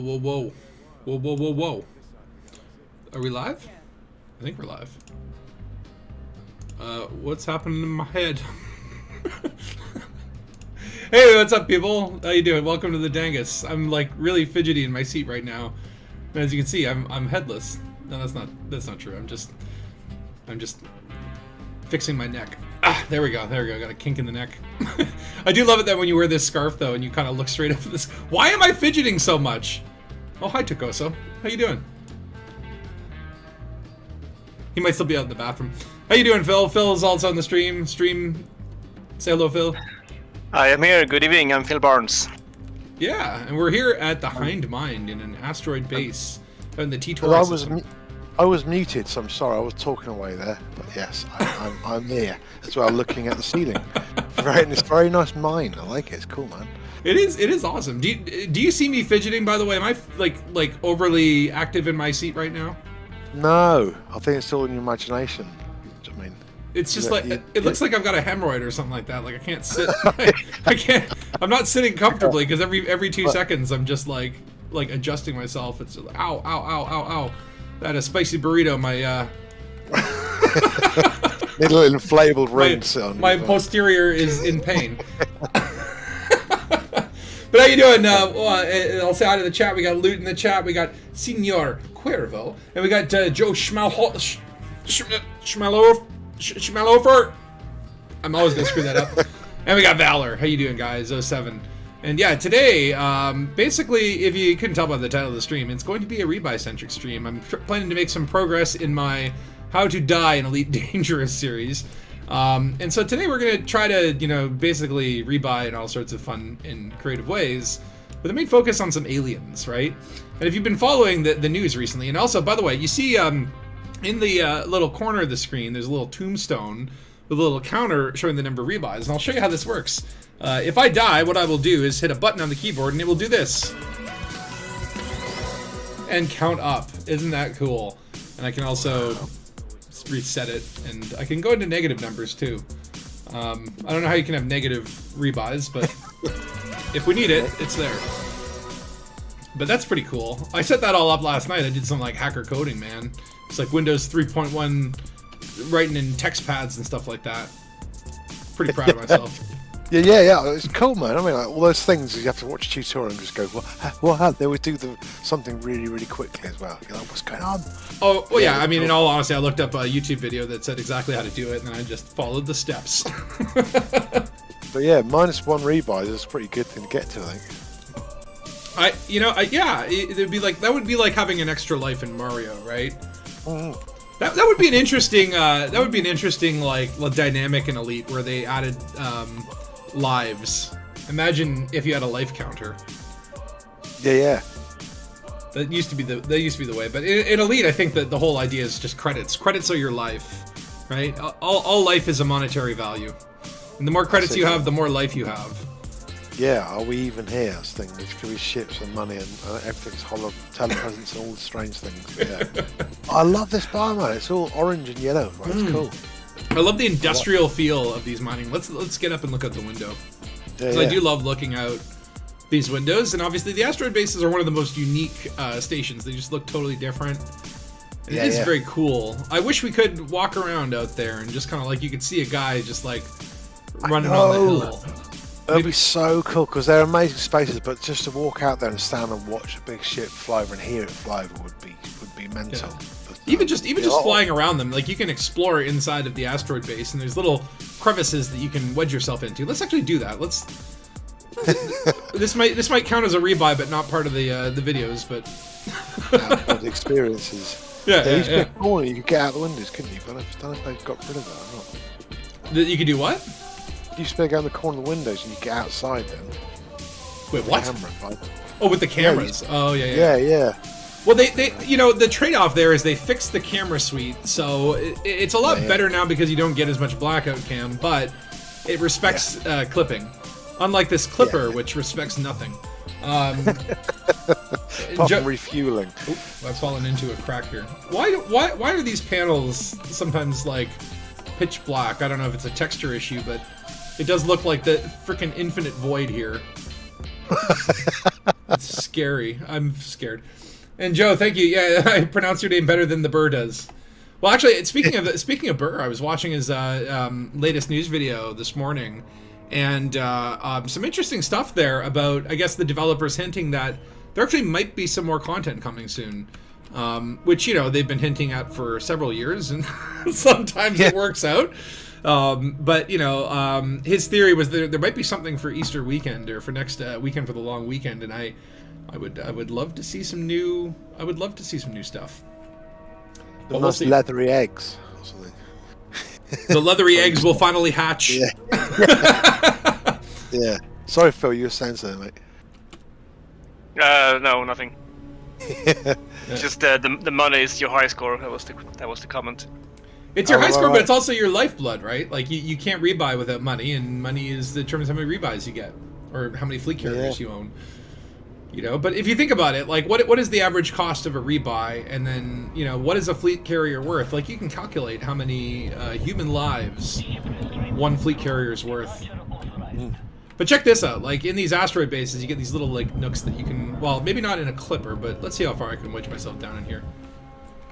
whoa, whoa. Whoa, whoa, whoa, whoa. Are we live? I think we're live. What's happening in my head? Hey, what's up, people? How you doing? Welcome to the Dangus. I'm like really fidgety in my seat right now. And as you can see, I'm headless. No, that's not true. I'm just fixing my neck. Ah, there we go. Got a kink in the neck. I do love it that when you wear this scarf though, and you kind of look straight up at this. Why am I fidgeting so much? Oh, hi Takoso. How you doing? He might still be out in the bathroom. How you doing, Phil? Phil is also on the stream. Say hello, Phil. I am here. Good evening. I'm Phil Barnes. Yeah, and we're here at the Hind Mind in an asteroid base in the TAURI system. I was muted, so I'm sorry. I was talking away there, but yes, I'm here as well, looking at the ceiling. It's very nice mine. I like it. It's cool, man. It is awesome. Do you see me fidgeting? By the way, am I like overly active in my seat right now? No, I think it's all in your imagination. I mean, it's just it looks like I've got a hemorrhoid or something like that. Like I can't sit. I can't. I'm not sitting comfortably because every 2 seconds I'm just like adjusting myself. It's like, ow, ow, ow, ow, ow. That a spicy burrito. My little inflatable ring sound. My posterior is in pain. But how you doing? I'll say hi to the chat. We got Loot in the chat. We got Senor Cuervo, and we got Joe Schmalofer. I'm always gonna screw that up. And we got Valor. How you doing, guys? 07. And yeah, today, basically, if you couldn't tell by the title of the stream, it's going to be a rebuy-centric stream. I'm planning to make some progress in my How to Die in Elite Dangerous series. And so today we're going to try to, basically rebuy in all sorts of fun and creative ways, with the main focus on some aliens, right? And if you've been following the news recently, and also, by the way, you see in the little corner of the screen, there's a little tombstone with a little counter showing the number of rebuys, and I'll show you how this works. If I die, what I will do is hit a button on the keyboard, and it will do this. And count up. Isn't that cool? And I can also reset it, and I can go into negative numbers too. I don't know how you can have negative rebuys, but if we need it, it's there. But that's pretty cool. I set that all up last night. I did some like hacker coding, man. It's like Windows 3.1 writing in text pads and stuff like that. Pretty proud of myself. Yeah, it's cool, man. I mean, like, all those things you have to watch a tutorial and just go, what? They would do something really, really quickly as well. You're like, what's going on? Oh, well, yeah. I mean, in all honesty, I looked up a YouTube video that said exactly how to do it, and then I just followed the steps. But yeah, -1 rebuys is a pretty good thing to get to, I think. It'd be like that would be like having an extra life in Mario, right? Mm. That would be an interesting like dynamic in Elite where they added lives. Imagine if you had a life counter. Yeah. That used to be the way, but in Elite, I think that the whole idea is just credits. Credits are your life, right? All life is a monetary value, and the more credits you have, the more life you have. Yeah, are we even here? I was thinking there's going to be ships and money and everything's hollow telepresence and all the strange things. Yeah. I love this bar, man. It's all orange and yellow. Right? It's cool. I love the industrial feel of these mining. Let's get up and look out the window. Because I do love looking out these windows, and obviously the asteroid bases are one of the most unique stations. They just look totally different. And it is very cool. I wish we could walk around out there and just kind of like you could see a guy just like running on the hill. That'd be so cool because they're amazing spaces, but just to walk out there and stand and watch a big ship fly over and hear it fly over would be mental. Yeah. But, even just flying around them, like you can explore inside of the asteroid base, and there's little crevices that you can wedge yourself into. Let's actually do that. This might count as a rebuy, but not part of the videos. But the experiences. Yeah. Corner, you could get out the windows, couldn't you? But I don't know if they've got rid of that or not. You could do what? You used to go in the corner of the windows and you get outside then. Wait, what? Camera, right? Oh, with the cameras. Yeah. Well, they the trade-off there is they fixed the camera suite, so it's a lot better now because you don't get as much blackout cam, but it respects clipping. Unlike this clipper, which respects nothing. Apart from refueling. Oop, I've fallen into a crack here. Why are these panels sometimes like pitch black? I don't know if it's a texture issue, but it does look like the freaking infinite void here. It's scary. I'm scared. And Joe, thank you. Yeah, I pronounce your name better than the Burr does. Well, actually, speaking of Burr, I was watching his latest news video this morning, and some interesting stuff there about, I guess, the developers hinting that there actually might be some more content coming soon, which, you know, they've been hinting at for several years, and sometimes it works out. But, you know, his theory was that there might be something for Easter weekend or for next weekend for the long weekend, and I would love to see some new. I would love to see some new stuff. The nice leathery eggs or something. The leathery eggs will finally hatch. Yeah. Yeah. Sorry, Phil, you were saying something, mate. No, nothing. Just the money is your high score. That was the comment. It's your high score, but it's also your lifeblood, right? Like you can't rebuy without money, and money is determines how many rebuys you get or how many fleet carriers you own. You know, but if you think about it, like what is the average cost of a rebuy, and then, you know, what is a fleet carrier worth? Like, you can calculate how many human lives one fleet carrier is worth. But check this out, like in these asteroid bases, you get these little like nooks that you can, well, maybe not in a clipper, but let's see how far I can wedge myself down in here.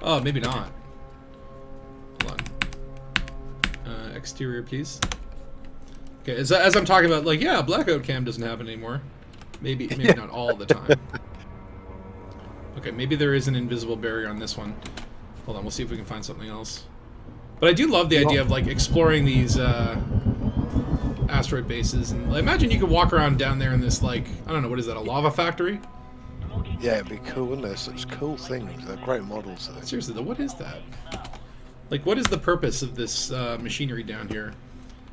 Oh, maybe not. Hold on. Exterior, please. Okay, as I'm talking about, like, yeah, blackout cam doesn't happen anymore. Maybe not all the time. Okay, maybe there is an invisible barrier on this one. Hold on, we'll see if we can find something else. But I do love the idea of, like, exploring these asteroid bases. And imagine you could walk around down there in this, like, I don't know, what is that, a lava factory? Yeah, it'd be cool, wouldn't it? Such cool things. They're great models. Seriously, though, what is that? Like, what is the purpose of this machinery down here?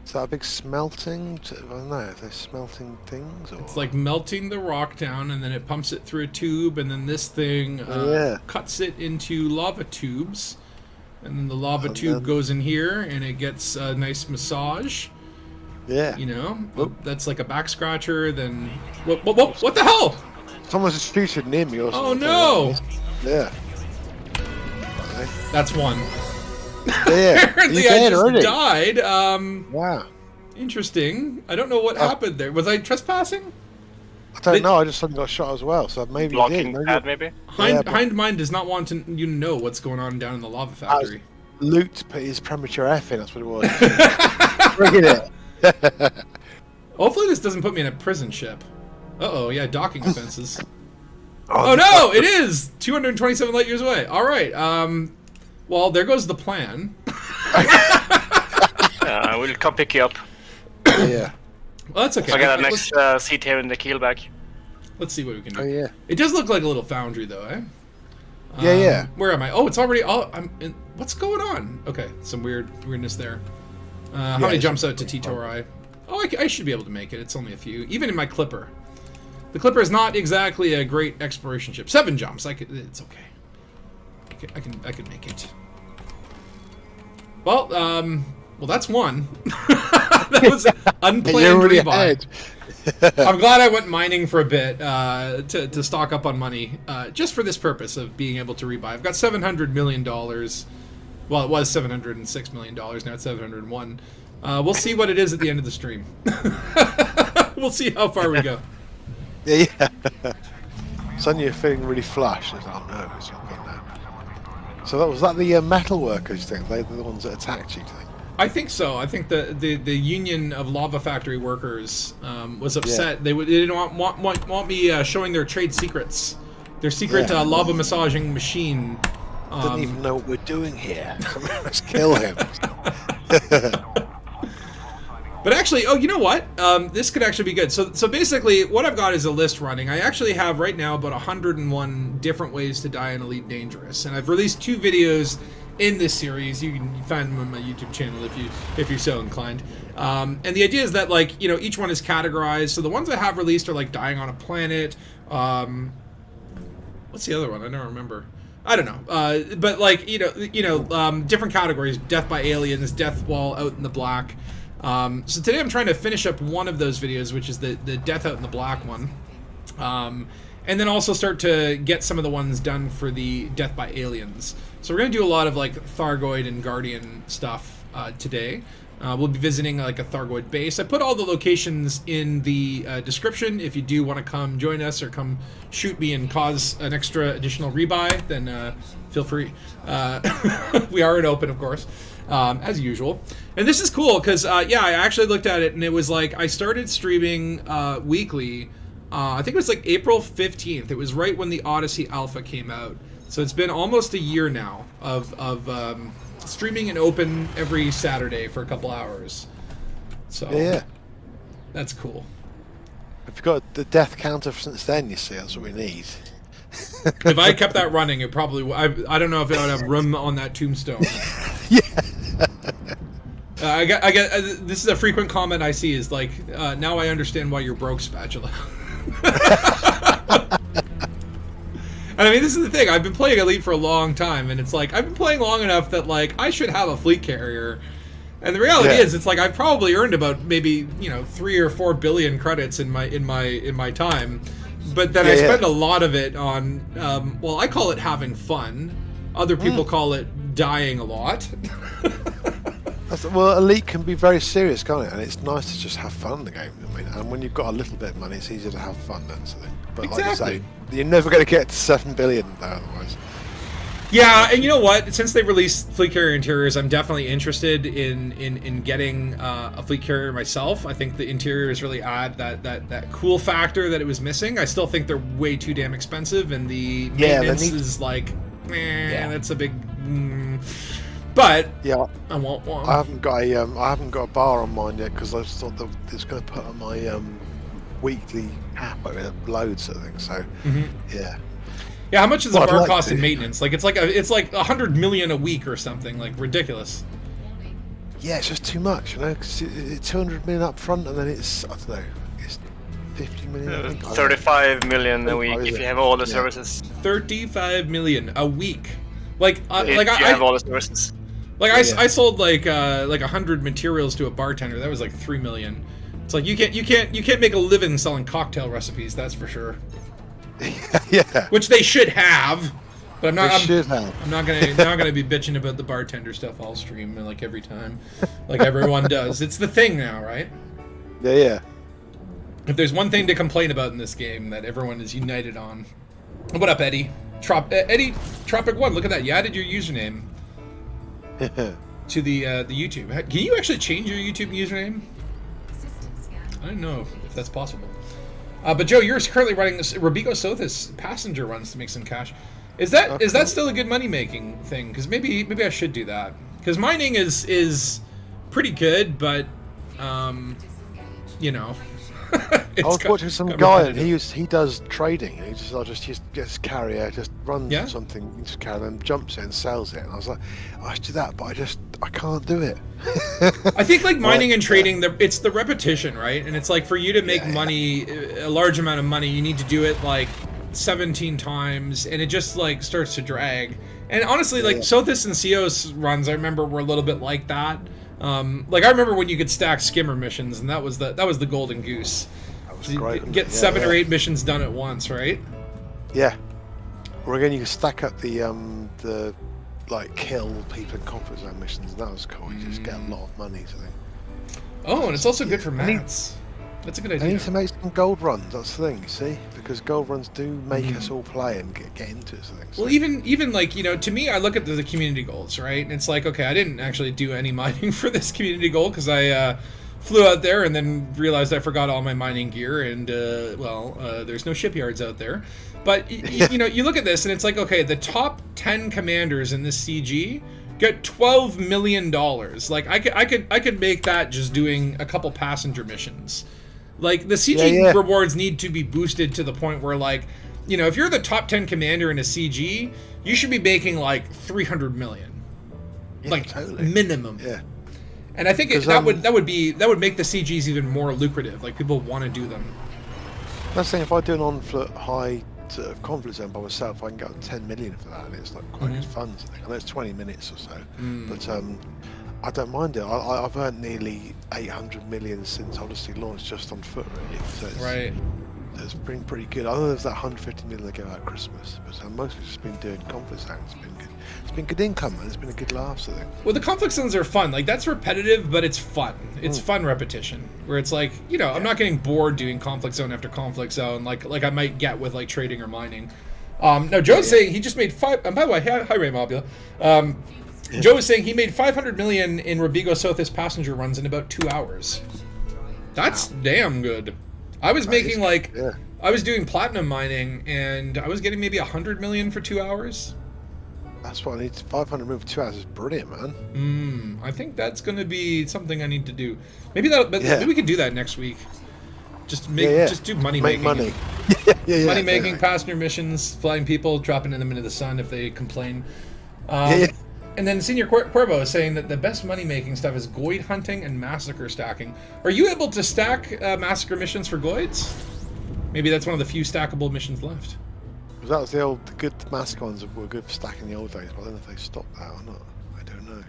Is that a big smelting? I don't know. Are they smelting things? Or? It's like melting the rock down, and then it pumps it through a tube, and then this thing cuts it into lava tubes, and then the lava tube goes in here, and it gets a nice massage. Yeah. You know, that's like a back scratcher. Then what the hell? Someone's just featured near me or something. Oh no! Yeah. That's one. Yeah. Apparently I just died. Wow. Interesting. I don't know what happened there. Was I trespassing? I don't know. I just suddenly got shot as well, so maybe you did. Maybe. Hindmind does not want you to know what's going on down in the lava factory. Luke put his premature F in. That's what it was. Bring it. Hopefully this doesn't put me in a prison ship. Uh-oh, yeah, docking offenses. Oh no, it is 227 light years away. All right. Well, there goes the plan. We'll come pick you up. Yeah. Well, that's okay. I got a next seat here in the keelback. Let's see what we can do. Oh yeah. It does look like a little foundry, though, eh? Yeah. Where am I? Oh, it's already. I'm in. What's going on? Okay, some weirdness there. How many jumps out to TAURI? Oh, I should be able to make it. It's only a few. Even in my clipper. The clipper is not exactly a great exploration ship. 7 jumps. It's okay. I can make it. Well, that's one. That was unplanned rebuy. I'm glad I went mining for a bit to stock up on money, just for this purpose of being able to rebuy. I've got $700 million. Well, it was $706 million. Now it's 701. We'll see what it is at the end of the stream. We'll see how far we go. Yeah. Suddenly you're feeling really flush. Oh no, it's not good now. So was that the metal workers thing? They're the ones that attacked you, do you think? I think so. I think the union of lava factory workers was upset. They didn't want me showing their trade secrets, their secret lava massaging machine. Doesn't even know what we're doing here. Let's kill him. But actually, oh, you know what? This could actually be good. So basically, what I've got is a list running. I actually have right now about 101 different ways to die in Elite Dangerous, and I've released 2 videos in this series. You can find them on my YouTube channel if you're so inclined. And the idea is that, like, you know, each one is categorized. So the ones I have released are like dying on a planet. What's the other one? I don't remember. I don't know. But like, you know, different categories: death by aliens, death while out in the black. So today I'm trying to finish up one of those videos, which is the death out in the black one. And then also start to get some of the ones done for the death by aliens. So we're going to do a lot of like Thargoid and Guardian stuff today. We'll be visiting like a Thargoid base. I put all the locations in the description. If you do want to come join us or come shoot me and cause an extra additional rebuy, then feel free. We are in open, of course, as usual. And this is cool because, yeah, I actually looked at it and it was like I started streaming weekly. I think it was like April 15th. It was right when the Odyssey Alpha came out. So it's been almost a year now of streaming in open every Saturday for a couple hours. So Yeah. that's cool. If you've got the death counter since then, you see, that's what we need. If I kept that running, it probably I don't know if it would have room on that tombstone. Yeah. I get this is a frequent comment I see is like, now I understand why you're broke, Spatula. And I mean, this is the thing. I've been playing Elite for a long time, and it's like I've been playing long enough that like I should have a fleet carrier. And the reality is, it's like I've probably earned about maybe 3 or 4 billion credits in my time, but then I spend a lot of it on well, I call it having fun. Other people call it dying a lot. Well, Elite can be very serious, can't it? And it's nice to just have fun in the game. I mean, and when you've got a little bit of money, it's easier to have fun then. So, but like you say, you're never going to get to 7 billion though, otherwise. Yeah, and you know what? Since they released fleet carrier interiors, I'm definitely interested in getting a fleet carrier myself. I think the interiors really add that cool factor that it was missing. I still think they're way too damn expensive, and the maintenance is like, that's a big. But I want one. I haven't got a bar on mine yet because I just thought that it's going to put on my weekly app over loads of things. So yeah. Yeah, how much does a bar cost in maintenance? Like it's like 100 million a week or something, like ridiculous. Yeah, it's just too much, you know. Cause it's 200 million up front, and then it's I don't know, it's 50 million. I think. 35 million a week if you have all the services. 35 million a week. Like you have all the services. Like I sold like 100 materials to a bartender. That was like 3 million. It's like you can't make a living selling cocktail recipes. That's for sure. Yeah. Which they should have, but I'm not gonna be bitching about the bartender stuff all stream like every time, like everyone does. It's the thing now, right? Yeah. If there's one thing to complain about in this game that everyone is united on, what up, Eddie? Eddie Tropic One. Look at that. You added your username to the YouTube. Can you actually change your YouTube username? I don't know if that's possible. But Joe, you're currently running this Rebuy Sothis passenger runs to make some cash. Is that still a good money making thing? Because maybe I should do that. Because mining is pretty good, but I was watching some guy and he does trading. He just gets carrier, just runs something, just carry, then jumps it and sells it. And I was like, I should do that, but I can't do it. I think like mining and trading, it's the repetition, right? And it's like for you to make money, a large amount of money, you need to do it like 17 times, and it just like starts to drag. And honestly, like Sothis and Cios runs, I remember were a little bit like that. Like I remember when you could stack skimmer missions, and that was the golden goose. That was great. Get 7 or 8 missions done at once, right? Yeah. Or again, you can stack up the like kill people in comfort zone missions, and that was cool. You just get a lot of money, I think. Oh, and it's also good for mats. That's a good idea. I need to make some gold runs. That's the thing, you see, because gold runs do make us all play and get into it. So. Well, even like to me, I look at the community goals, right? And it's like, okay, I didn't actually do any mining for this community goal because I flew out there and then realized I forgot all my mining gear, and there's no shipyards out there. But you look at this and it's like, okay, the top 10 commanders in this CG get $12 million. Like I could make that just doing a couple passenger missions. Like the CG rewards need to be boosted to the point where, like, if you're the top 10 commander in a CG, you should be making like 300 million, minimum. Yeah. And I think that would make the CGs even more lucrative. Like people want to do them. That's the thing. If I do an on-foot high sort of conflict zone by myself, I can get 10 million for that, and it's like quite good fun. I think. I know it's 20 minutes or so, but I don't mind it. I've earned nearly 800 million since Odyssey launched just on foot, really. So it's, has been pretty good. I know there's that 150 million that go out at Christmas, but mostly just been doing conflict zones. It's been good. It's been good income, and it's been a good laugh. I think. Well, the conflict zones are fun. Like that's repetitive, but it's fun. It's fun repetition. Where it's like, you know, I'm not getting bored doing conflict zone after conflict zone, like I might get with like trading or mining. Now Joe's saying he just made 5. By the way, hi Ray Mobula. Joe was saying he made 500 million in Robigo Sothis passenger runs in about 2 hours. That's damn good. I was making I was doing platinum mining and I was getting maybe 100 million for 2 hours. That's what I need. 500 million for 2 hours is brilliant, man. I think that's going to be something I need to do. Maybe maybe we could do that next week. Just just do money making. Money. Money making, passenger missions, flying people, dropping them into the sun if they complain. And then Senior Cuervo is saying that the best money-making stuff is Goid hunting and massacre stacking. Are you able to stack massacre missions for Goids? Maybe that's one of the few stackable missions left. That was the good massacre ones that were good for stacking in the old days, but I don't know if they stopped that or not. I don't know.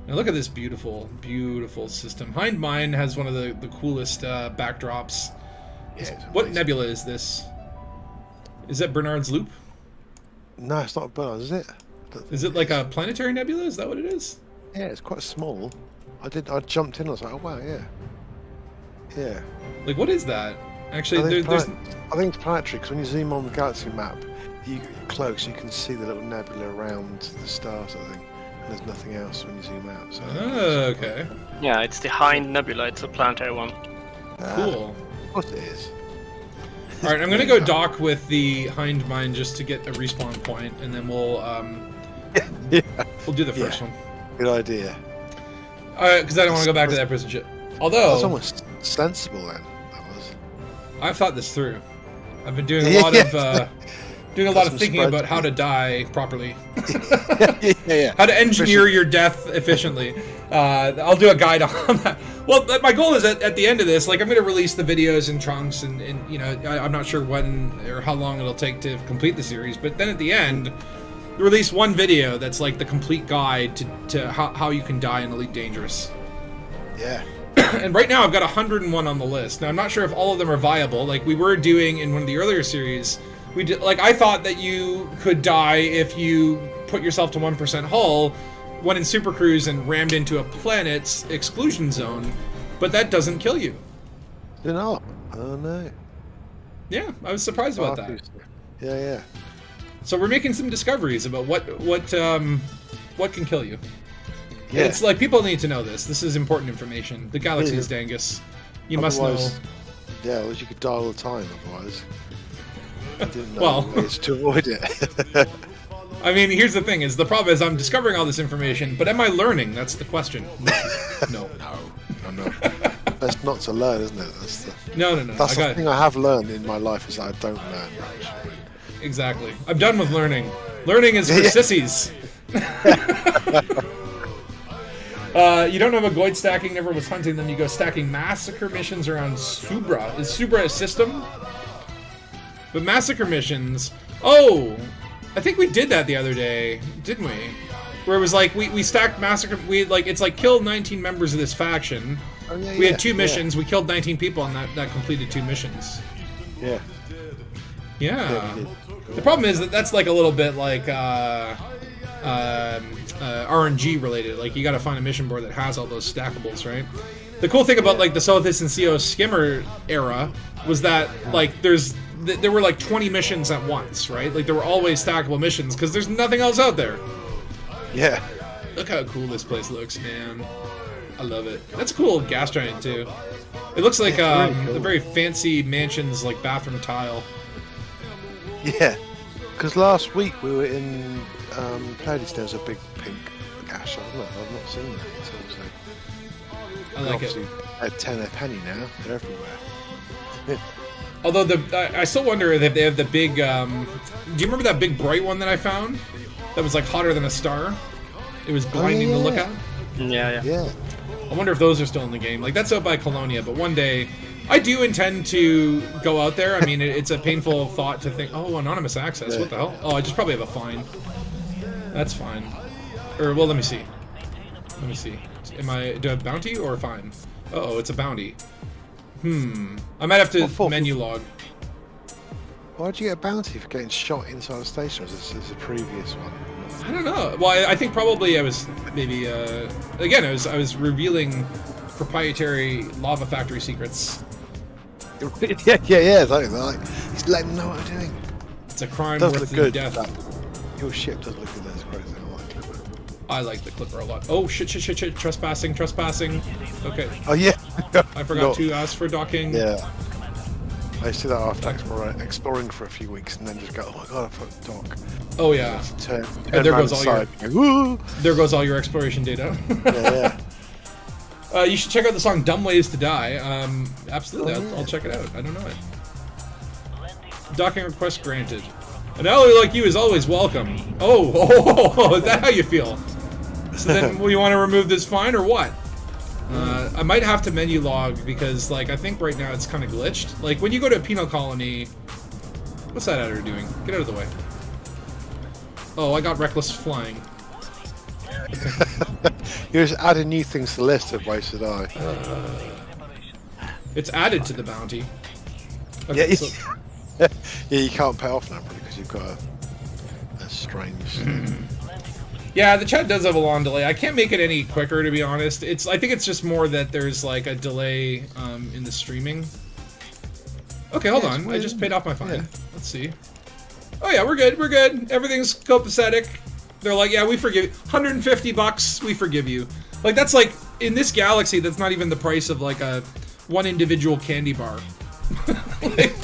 Now look at this beautiful, beautiful system. Hind Mine has one of the coolest backdrops. What nebula is this? Is that Bernard's Loop? No, it's not Bernard, is it? Is it like a planetary nebula? Is that what it is? Yeah, it's quite small. I jumped in. I was like, oh wow, yeah. Like, what is that? Actually, I think it's planetary because when you zoom on the galaxy map, you get close, you can see the little nebula around the stars. I think, and there's nothing else when you zoom out. So okay. Yeah, it's the Hind Nebula. It's a planetary one. Cool. Of course it is. All right, I'm gonna go dock with the Hind Mine just to get a respawn point, and then we'll we'll do the first one. Good idea. Because I don't want to go back to that prison ship. Although that's almost sensible then. That was. I've thought this through. I've been doing a lot of thinking about how to die properly. How to engineer your death efficiently. I'll do a guide on that. Well, my goal is at the end of this, like I'm going to release the videos in chunks, and you know, I'm not sure when or how long it'll take to complete the series, but then at the end, release one video that's like the complete guide to how you can die in Elite Dangerous. Yeah. And right now I've got 101 on the list. Now I'm not sure if all of them are viable. Like we were doing in one of the earlier series, we did, like I thought that you could die if you put yourself to 1% hull, went in Super Cruise and rammed into a planet's exclusion zone, but that doesn't kill you. You know? Oh no. Yeah, I was surprised about that. Yeah. So we're making some discoveries about what can kill you. Yeah. It's like people need to know this. This is important information. The galaxy is Dangus. You must know. Yeah, otherwise you could die all the time. Otherwise, I didn't know ways to avoid it. I mean, here's the thing: is the problem is I'm discovering all this information, but am I learning? That's the question. No. That's not to learn, isn't it? No. That's the thing I have learned in my life is that I don't learn much. Exactly. I'm done with learning. Learning is for sissies. You don't know about Goid stacking, never was hunting them. You go stacking massacre missions around Subra. Is Subra a system? But massacre missions... Oh! I think we did that the other day, didn't we? Where it was like, we stacked massacre... it's like killed 19 members of this faction. Oh, yeah, we had 2 missions, we killed 19 people, and that completed 2 missions. Yeah. Yeah. The problem is that's like a little bit like RNG related. Like you got to find a mission board that has all those stackables, right? The cool thing about like the Sothis and CO skimmer era was that like there were like 20 missions at once, right? Like there were always stackable missions because there's nothing else out there. Yeah. Look how cool this place looks, man. I love it. That's a cool gas giant too. It looks like really cool. a very fancy mansion's like bathroom tile. Yeah, because last week we were in Pleiades. There's a big pink cache. I've not seen that. I like it. At 10 a penny now, they're everywhere. Although I still wonder if they have the big. Do you remember that big bright one that I found? That was like hotter than a star. It was blinding to look at. Yeah. I wonder if those are still in the game. Like that's out by Colonia, but one day. I do intend to go out there. I mean, it's a painful thought to think, oh, anonymous access, what the hell? Oh, I just probably have a fine. That's fine. Or, well, let me see. Do I have bounty or a fine? Uh-oh, it's a bounty. I might have to menu log. Why'd you get a bounty for getting shot inside a station? As a previous one. I don't know. Well, I think probably I was maybe again I was revealing proprietary lava factory secrets. yeah. Like, he's letting them know what I'm doing. It's a crime Does worth look the good. death. Your ship does look good. That's crazy. I like the Clipper a lot. Oh shit! Trespassing. Okay. Oh yeah. I forgot to ask for docking. Yeah. I used to do that after exploring for a few weeks and then just go, oh my god, I forgot to dock. Oh yeah. Turn and there goes all your... There goes all your exploration data. Yeah. You should check out the song "Dumb Ways to Die." Absolutely, I'll check it out. I don't know it. Docking request granted. An ally like you is always welcome. Oh, is that how you feel? So then, will you want to remove this fine or what? I might have to menu log because, like, I think right now it's kind of glitched. Like, when you go to a penal colony, what's that adder doing? Get out of the way. Oh, I got reckless flying. You're just adding new things to the list of ways to die. It's added to the bounty. Okay, yeah, so... yeah, you can't pay off now because you've got a strange. Yeah, the chat does have a long delay. I can't make it any quicker, to be honest. I think it's just more that there's like a delay in the streaming. Okay, hold on. I just paid off my fine. Yeah. Let's see. Oh yeah, we're good. Everything's copacetic. They're like, yeah, we forgive you. $150, we forgive you. Like, that's like, in this galaxy, that's not even the price of like one individual candy bar. Like,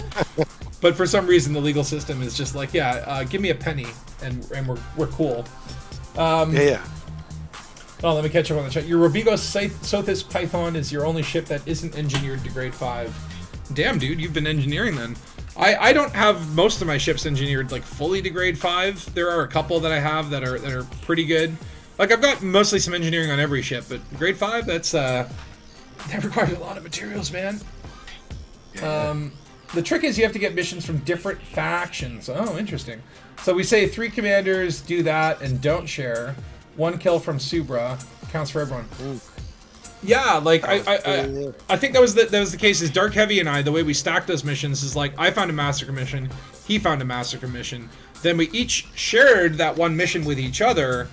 but for some reason, the legal system is just like, yeah, give me a penny, and we're cool. Yeah. Oh, let me catch up on the chat. Your Robigo Sothis Python is your only ship that isn't engineered to grade 5. Damn, dude, you've been engineering then. I don't have most of my ships engineered like fully to grade 5. There are a couple that I have that are pretty good. Like, I've got mostly some engineering on every ship, but grade 5, that requires a lot of materials, man. Yeah. The trick is you have to get missions from different factions. Oh, interesting. So we say 3 commanders do that and don't share. 1 kill from Subra counts for everyone. Ooh. Yeah, like I think that was the case. Is Dark Heavy and I, the way we stacked those missions is like, I found a massacre mission, he found a massacre mission, then we each shared that one mission with each other,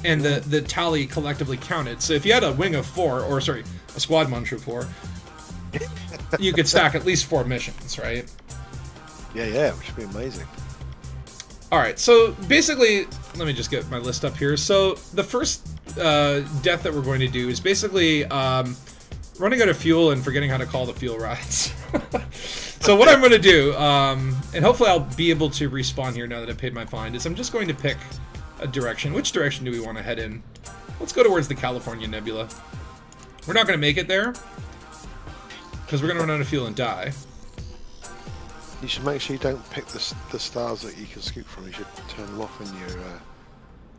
and the tally collectively counted. So if you had a wing of 4, or sorry, a squad munch of 4, you could stack at least 4 missions, right? Yeah, which would be amazing. Alright, so basically, let me just get my list up here. So the first death that we're going to do is basically running out of fuel and forgetting how to call the fuel rods. So what I'm going to do, and hopefully I'll be able to respawn here now that I've paid my fine, is I'm just going to pick a direction. Which direction do we want to head in? Let's go towards the California Nebula. We're not going to make it there, because we're going to run out of fuel and die. You should make sure you don't pick the stars that you can scoop from. You should turn them off in your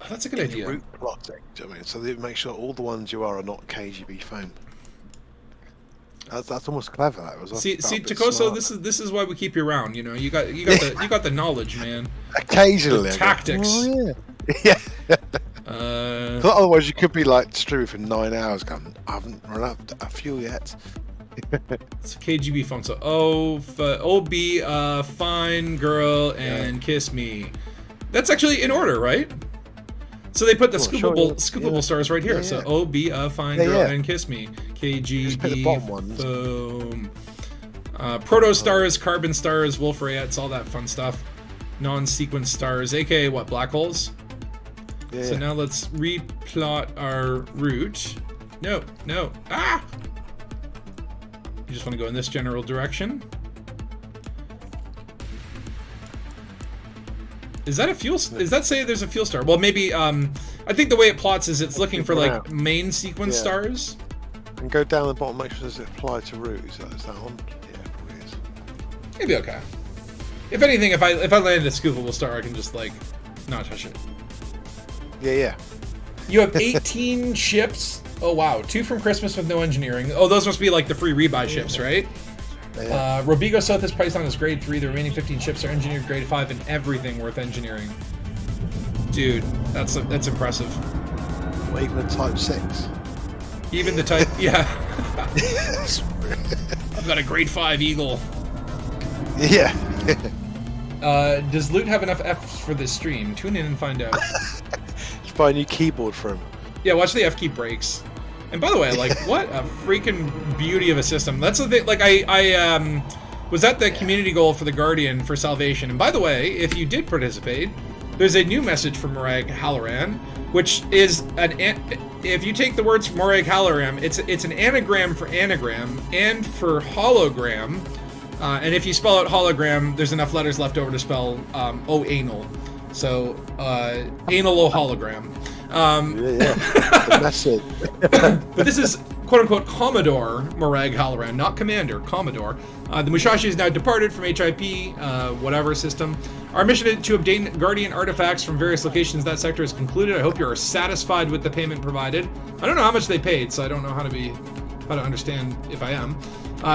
that's a good idea. Route plotting. Do you know what I mean? So that you make sure all the ones you are not KGB foam. That's almost clever. That was. See, Takoso, this is why we keep you around. You know, you got the knowledge, man. Occasionally, the tactics. Oh, yeah. Otherwise, you could be like streaming for 9 hours. Going, I haven't run out of fuel yet. It's a KGB phone. So OB, fine girl, and kiss me. That's actually in order, right? So they put the scoopable stars right here. Yeah. So OB, fine girl, and kiss me. KGB, boom. Proto stars, carbon stars, Wolf-Rayettes, all that fun stuff. Non-sequence stars, aka what? Black holes. Yeah. So now let's replot our route. No. Ah! You just want to go in this general direction. Is that a fuel? Does that say there's a fuel star? Well, maybe. I think the way it plots is it's looking for like main sequence stars. And go down the bottom. Make sure does it apply to route. Is that on? Yeah, probably is. Maybe okay. If anything, if I landed a scoopable star, I can just like not touch it. Yeah. You have 18 ships. Oh wow, 2 from Christmas with no engineering. Oh, those must be like the free rebuy ships, right? Yeah. Robigo Sothis Python is grade 3. The remaining 15 ships are engineered grade 5, and everything worth engineering. Dude, that's impressive. Well, even the Type 6. Even the Type, yeah. I've got a grade 5 Eagle. Yeah. Does Loot have enough Fs for this stream? Tune in and find out. Just buy a new keyboard for him. Yeah, watch the F key breaks. And by the way, like, what a freaking beauty of a system. That's the thing. Like, I was at the community goal for the Guardian for Salvation. And by the way, if you did participate, there's a new message from Morag Halloran, which is if you take the words from Morag Halloran, it's an anagram for anagram and for hologram. And if you spell out hologram, there's enough letters left over to spell anal. So anal hologram. The message. But this is quote-unquote Commodore Morag Halloran, not Commander, Commodore. The Musashi is now departed from HIP, whatever system. Our mission to obtain Guardian artifacts from various locations in that sector is concluded. I hope you are satisfied with the payment provided. I don't know how much they paid, so I don't know how to understand if I am.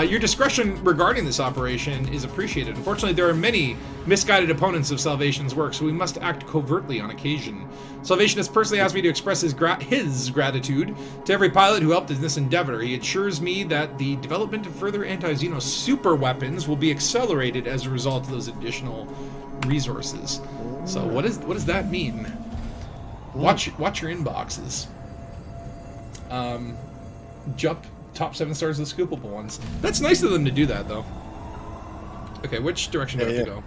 Your discretion regarding this operation is appreciated. Unfortunately, there are many misguided opponents of Salvation's work, so we must act covertly on occasion. Salvation has personally asked me to express his gratitude to every pilot who helped in this endeavor. He assures me that the development of further anti-Xeno super weapons will be accelerated as a result of those additional resources. So what does that mean? Watch your inboxes. Jump top 7 stars of the scoopable ones. That's nice of them to do that, though. Okay, which direction do I have to go?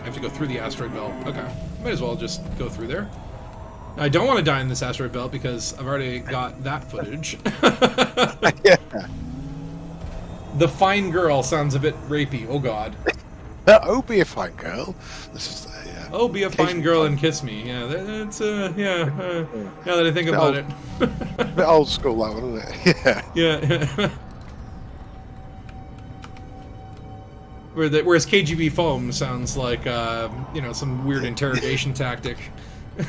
I have to go through the asteroid belt. Okay, might as well just go through there. I don't want to die in this asteroid belt because I've already got that footage. Yeah. The fine girl sounds a bit rapey. Oh God. Oh, be a fine girl. This is Oh, be a fine girl and kiss me. Yeah, that's now that I think about it. A bit old school, that one, isn't it? Yeah. Whereas KGB foam sounds like some weird interrogation tactic.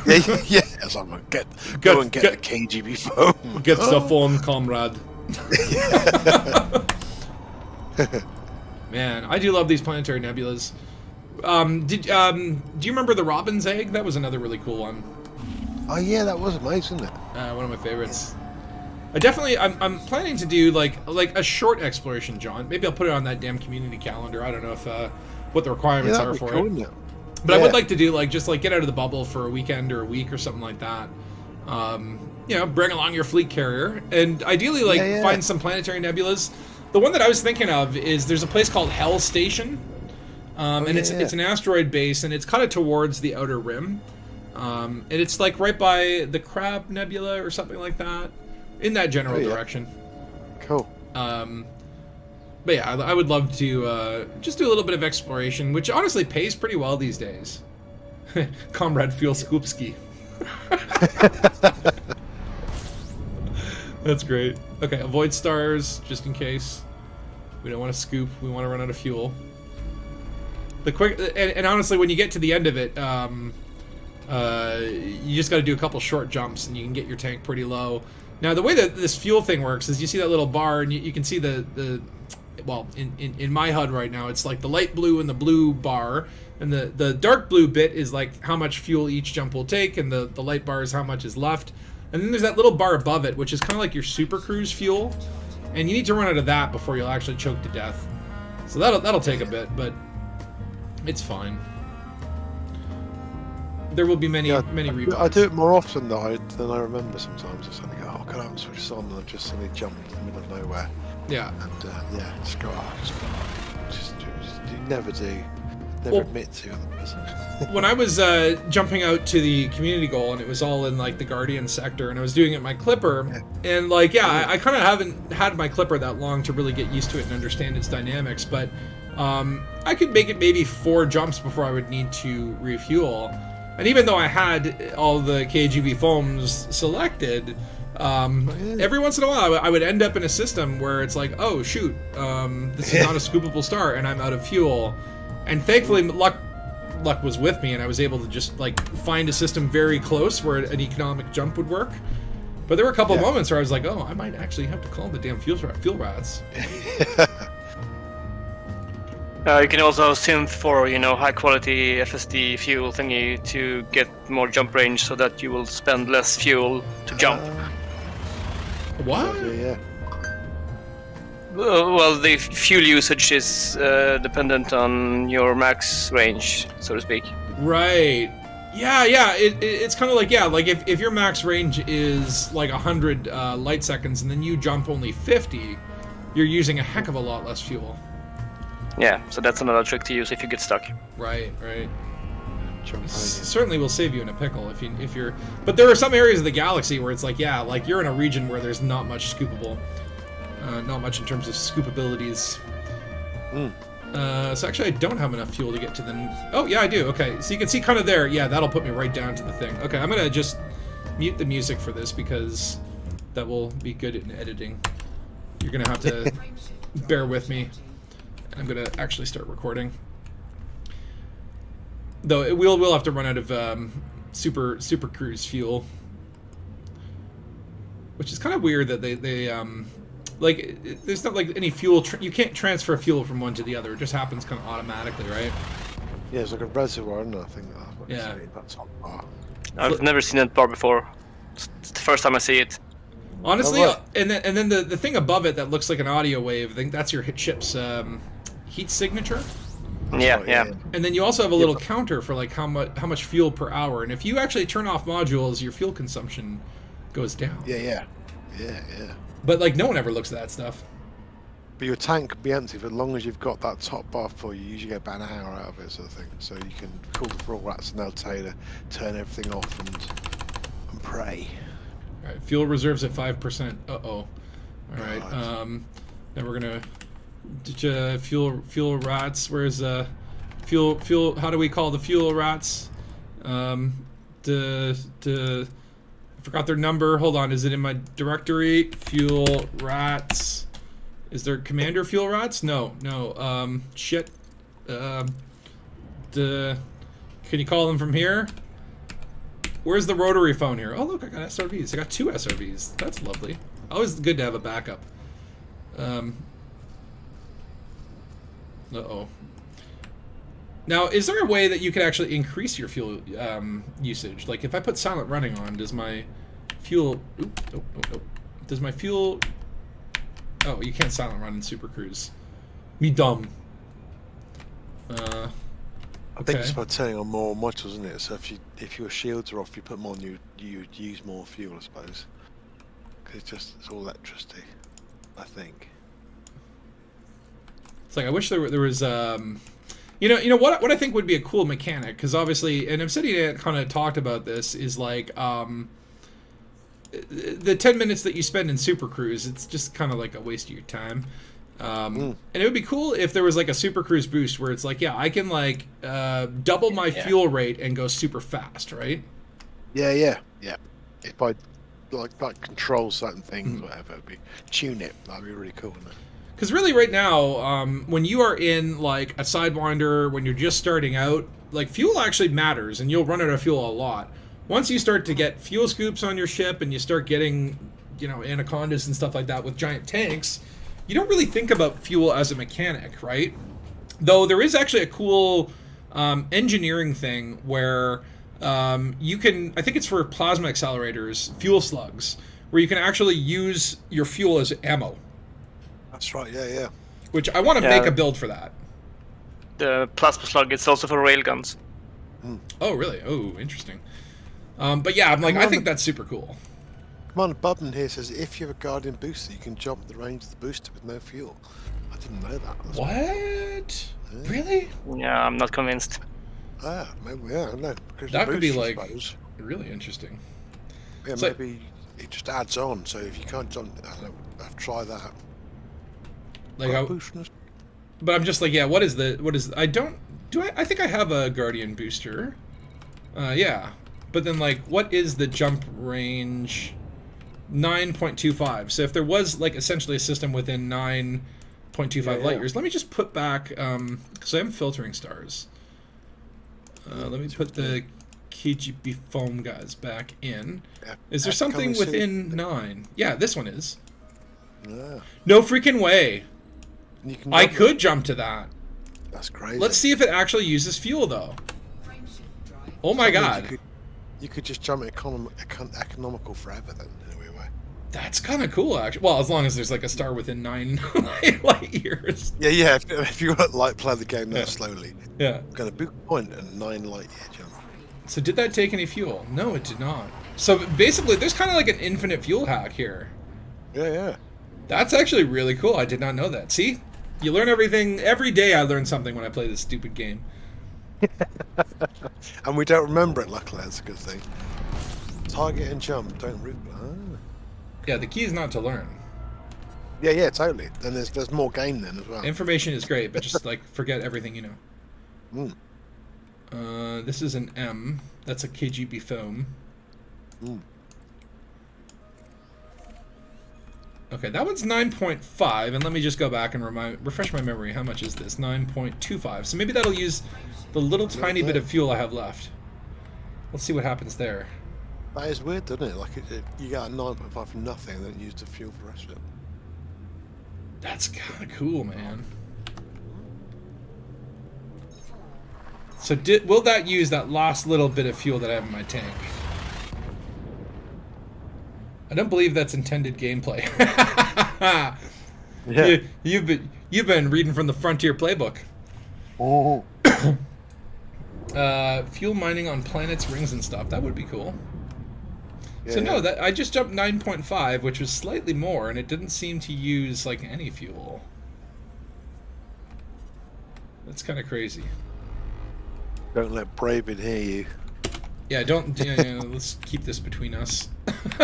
Yes, I'm gonna go and get the KGB foam. Get the phone, comrade. Man, I do love these planetary nebulas. Do you remember the Robin's egg? That was another really cool one. Oh yeah, that was amazing, wasn't it? One of my favorites. I'm planning to do like a short exploration jaunt. Maybe I'll put it on that damn community calendar. I don't know if what the requirements are for it. But I would like to do just get out of the bubble for a weekend or a week or something like that. Bring along your fleet carrier and ideally find some planetary nebulas. The one that I was thinking of is there's a place called Hell Station. It's an asteroid base, and it's kind of towards the outer rim, and it's like right by the Crab Nebula or something like that, in that general direction. Cool. But yeah, I would love to just do a little bit of exploration, which honestly pays pretty well these days. Comrade Fuel Skupski. That's great. Okay, avoid stars just in case. We don't want to scoop. We want to run out of fuel. The quick and honestly, when you get to the end of it, you just got to do a couple short jumps, and you can get your tank pretty low. Now, the way that this fuel thing works is you see that little bar, and you can see in my HUD right now, it's like the light blue and the blue bar, and the dark blue bit is like how much fuel each jump will take, and the light bar is how much is left. And then there's that little bar above it, which is kind of like your super cruise fuel, and you need to run out of that before you'll actually choke to death. So that'll take a bit, but it's fine. There will be many rebuys. I do it more often than I remember sometimes. I suddenly go, oh god, I haven't switched on, and I just suddenly jump in the middle of nowhere. Yeah. And just go, you never do. Never admit to the person. When I was jumping out to the community goal, and it was all in like the Guardian sector, and I was doing it in my clipper, and I kind of haven't had my clipper that long to really get used to it and understand its dynamics, but I could make it maybe 4 jumps before I would need to refuel. And even though I had all the KGB foams selected, every once in a while I would end up in a system where it's like, oh shoot, this is not a scoopable star, and I'm out of fuel. And thankfully, luck was with me, and I was able to just find a system very close where an economic jump would work. But there were a couple of moments where I was like, oh, I might actually have to call the damn fuel rats. You can also synth for high quality FSD fuel thingy to get more jump range, so that you will spend less fuel to jump. What? Yeah. Well, the fuel usage is dependent on your max range, so to speak. Right. Yeah. It's kind of like, yeah, like if your max range is like 100 light seconds and then you jump only 50, you're using a heck of a lot less fuel. Yeah, so that's another trick to use if you get stuck. Right. Certainly will save you in a pickle if you're. But there are some areas of the galaxy where it's like, yeah, like you're in a region where there's not much scoopable, not much in terms of scoopabilities. So actually, I don't have enough fuel to get to the. Oh yeah, I do. Okay, so you can see kind of there. Yeah, that'll put me right down to the thing. Okay, I'm gonna just mute the music for this because that will be good in editing. You're gonna have to bear with me. I'm gonna actually start recording. Though we'll have to run out of super cruise fuel, which is kind of weird that they like there's not like any fuel. You can't transfer fuel from one to the other. It just happens kind of automatically, right? Yeah, it's like a reservoir, isn't it? I think. Yeah. That's hot bar. I've never seen that bar before. It's the first time I see it. Honestly, and then the thing above it that looks like an audio wave, I think that's your ship's heat signature. Yeah. And then you also have a little counter for like how much fuel per hour. And if you actually turn off modules, your fuel consumption goes down. Yeah. But like no one ever looks at that stuff. But your tank can be empty for as long as you've got that top bar full. You usually get about an hour out of it, sort of thing. So you can call the thrall rats and they'll tell you to turn everything off and pray. All right, fuel reserves at 5%. Uh-oh. All right. Then we're gonna fuel rats. Where's fuel? How do we call the fuel rats? I forgot their number. Hold on. Is it in my directory? Fuel rats. Is there commander fuel rats? No. Shit. Can you call them from here? Where's the rotary phone here? Oh, look, I got SRVs. I got 2 SRVs. That's lovely. Always good to have a backup. Uh-oh. Now, is there a way that you could actually increase your fuel usage? Like, if I put silent running on, does my fuel... Does my fuel... Oh, you can't silent run in Super Cruise. Me dumb. I think it's about turning on more modules, isn't it? So if your shields are off, you put them on, you use more fuel, I suppose. Because it's all electricity, I think. It's like I wish there was you know what I think would be a cool mechanic, because obviously, and Obsidian kind of talked about this, is like the 10 minutes that you spend in Super Cruise, it's just kind of like a waste of your time. And it would be cool if there was like a Super Cruise boost where it's like, yeah, I can like double my fuel rate and go super fast, right? Yeah. If I like control certain things, whatever, it'd be tune it. That'd be really cool, wouldn't it? Because really, right now, when you are in like a Sidewinder, when you're just starting out, like fuel actually matters, and you'll run out of fuel a lot. Once you start to get fuel scoops on your ship, and you start getting, anacondas and stuff like that with giant tanks, you don't really think about fuel as a mechanic, right? Though there is actually a cool engineering thing where you can, I think it's for plasma accelerators, fuel slugs, where you can actually use your fuel as ammo. That's right, yeah. Which I want to make a build for that. The plasma slug, it's also for railguns. Oh, really? Oh, interesting. But yeah, I'm like, I think that's super cool. Come on, Button here says if you have a Guardian booster, you can jump the range of the booster with no fuel. I didn't know that. What? Yeah. Really? Yeah, I'm not convinced. Maybe, no. That could be like really interesting. Yeah, so, maybe it just adds on. So if you can't jump, I don't know. I've tried that. Like, but I'm just like, yeah. What is? I think I have a Guardian booster. Yeah. But then, like, what is the jump range? 9.25. So if there was, like, essentially a system within 9.25 light years, let me just put back, because I am filtering stars. Let me put the KGB foam guys back in. Is there something within 9? Yeah, this one is. No freaking way. I could jump to that. That's crazy. Let's see if it actually uses fuel, though. Oh my god. You could just jump economical forever then, in a weird way. That's kind of cool, actually. Well, as long as there's like a star within 9 light years. Yeah. If you like play the game that slowly. Yeah. Got a big point and 9 light year jump. So did that take any fuel? No, it did not. So basically, there's kind of like an infinite fuel hack here. Yeah. That's actually really cool. I did not know that. See? You learn everything. Every day I learn something when I play this stupid game. And we don't remember it, luckily. That's a good thing. Target and jump, don't root. Yeah, the key is not to learn. Yeah, totally. And there's more game then as well. Information is great, but just like forget everything you know. This is an M. That's a KGB foam. Okay, that one's 9.5, and let me just go back and refresh my memory. How much is this? 9.25. So maybe that'll use the little tiny bit of fuel I have left. Let's see what happens there. That is weird, doesn't it? Like you got a 9.5 from nothing, and then use the fuel for the rest of it. That's kind of cool, man. So will that use that last little bit of fuel that I have in my tank? I don't believe that's intended gameplay. Yeah. You've been reading from the Frontier playbook. Oh. Fuel mining on planets, rings, and stuff. That would be cool. Yeah, So no, that I just jumped 9.5, which was slightly more, and it didn't seem to use like any fuel. That's kind of crazy. Don't let Braven hear you. Yeah, don't. Yeah, let's keep this between us. Just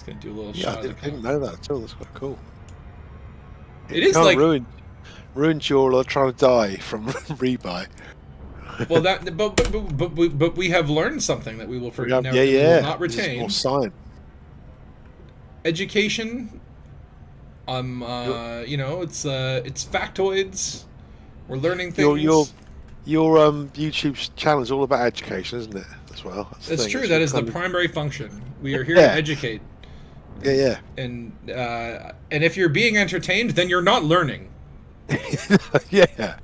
gonna do a little shot. I didn't know that at all. That's quite cool. It is Can't like ruined your trying to die from Rebuy. Well, but we have learned something that we will will not retain. More science. Education. You know, it's factoids. We're learning things. Your YouTube channel is all about education, isn't it? As well. That's true. That is the primary function. We are here to educate. Yeah. And if you're being entertained, then you're not learning. Yeah.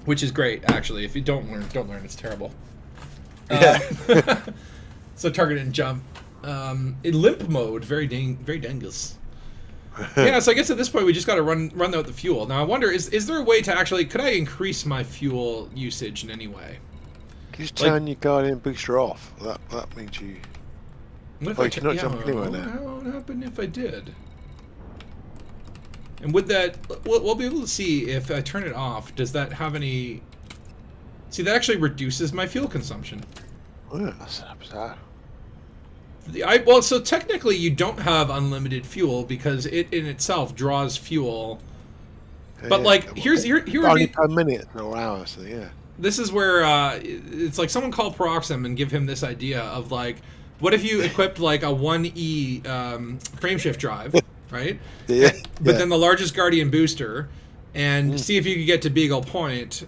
Which is great, actually. If you don't learn. It's terrible. Yeah. So target and jump. In limp mode, very Dangus. Yeah, so I guess at this point we just got to run out the fuel. Now I wonder, is there a way to actually, could I increase my fuel usage in any way? Can you just turn your Guardian booster off? That means you. What if you cannot jump anywhere now. What would happen if I did? And would that, we'll be able to see if I turn it off, does that have any... See, that actually reduces my fuel consumption. Oh, yeah, that's bizarre. Well, so technically you don't have unlimited fuel because it in itself draws fuel. But like, here would be per minute or hour, so yeah. This is where it's like someone call Proxim and give him this idea of like, what if you equipped like a 1E frameshift drive, right? Yeah. But then the largest Guardian booster, and see if you could get to Beagle Point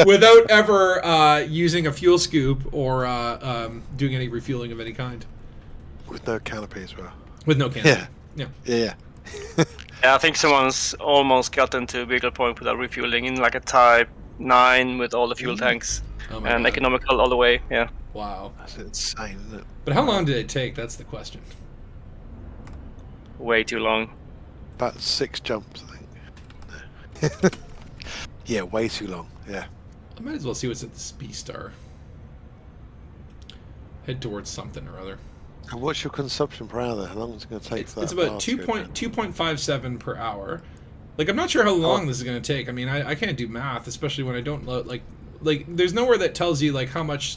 without ever using a fuel scoop or doing any refueling of any kind. With no canopy as well. With no canopy. Yeah. Yeah. Yeah, I think someone's almost gotten to Beagle Point without refueling in like a Type 9 with all the fuel tanks and God. economical all the way. Yeah. Wow. That's insane, isn't it? But how long did it take? That's the question. Way too long. About 6 jumps, I think. Yeah, way too long. Yeah. I might as well see what's at the Spee Star. Head towards something or other. And what's your consumption per hour there? How long is it going to take for that? It's about 2.57 per hour. Like, I'm not sure how long this is going to take. I mean, I can't do math, especially when I don't like there's nowhere that tells you like how much.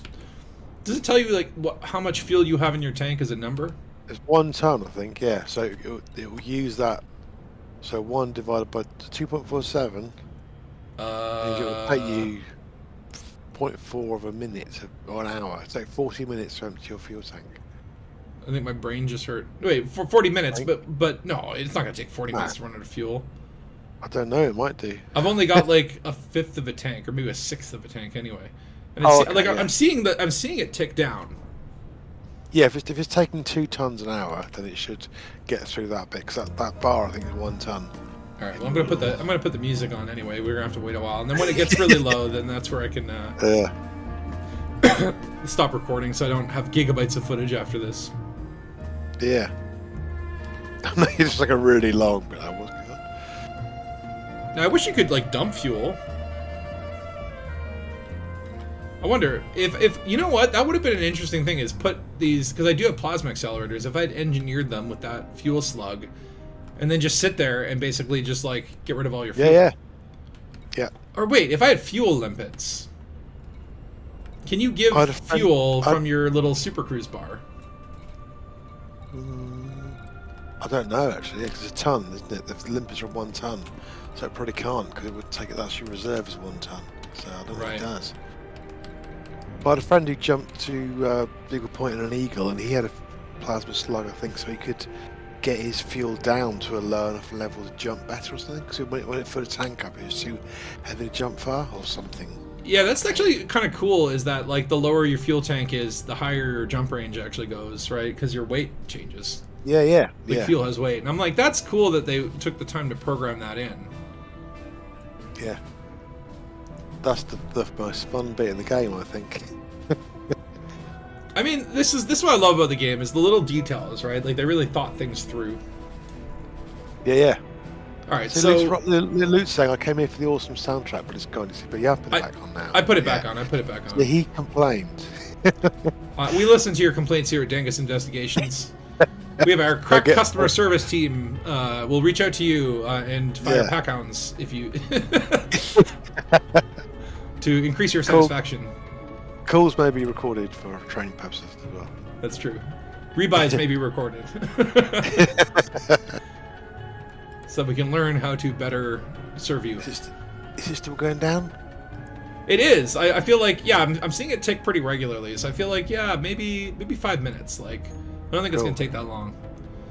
Does it tell you like how much fuel you have in your tank as a number? It's 1 ton, I think. Yeah. So it will use that. So 1 divided by 2.47. It will take you 0.4 of a minute or an hour. It's like 40 minutes to empty your fuel tank. I think my brain just hurt. Wait, for 40 minutes, but no, it's not gonna take 40 minutes to run out of fuel. I don't know. It might do. I've only got like a fifth of a tank, or maybe a sixth of a tank, anyway. And I'm seeing it tick down. Yeah, if it's taking 2 tons an hour, then it should get through that bit. Because that bar, I think, is 1 ton. All right. Well, I'm gonna put the music on anyway. We're gonna have to wait a while, and then when it gets really low, then that's where I can stop recording, so I don't have gigabytes of footage after this. Yeah. It's like a really long bit. Now I wish you could like dump fuel. I wonder if you know what, that would have been an interesting thing, is put these, because I do have plasma accelerators, if I'd engineered them with that fuel slug and then just sit there and basically just like get rid of all your fuel. Yeah. Or wait, if I had fuel limpets, can you give fuel from your little Super Cruise bar? I don't know actually, because it's a ton, isn't it? The limpets are 1 ton, so it probably can't, because it would take it, that's your reserve is 1 ton, so I don't know if it does. But I had a friend who jumped to Eagle Point in an Eagle, and he had a plasma slug, I think, so he could get his fuel down to a low enough level to jump better or something, because when it filled the tank up, it was too heavy to jump far or something. Yeah, that's actually kind of cool, is that like the lower your fuel tank is, the higher your jump range actually goes, right? Because your weight changes. Yeah. Fuel has weight. And I'm like, that's cool that they took the time to program that in. Yeah. That's the most fun bit in the game, I think. I mean, this is what I love about the game, is the little details, right? Like, they really thought things through. Yeah. Alright, so... Luke's saying, I came here for the awesome soundtrack, but it's gone. But you have put it back on now. I put it back on. Yeah, he complained. We listen to your complaints here at Dangus Investigations. We have our crack customer service team. We'll reach out to you and fire packhounds if you to increase your satisfaction. Calls may be recorded for training purposes as well. That's true. Rebuys may be recorded, so we can learn how to better serve you. Is it still going down? It is. I feel like I'm seeing it tick pretty regularly. So I feel like maybe 5 minutes. Like, I don't think it's going to take that long.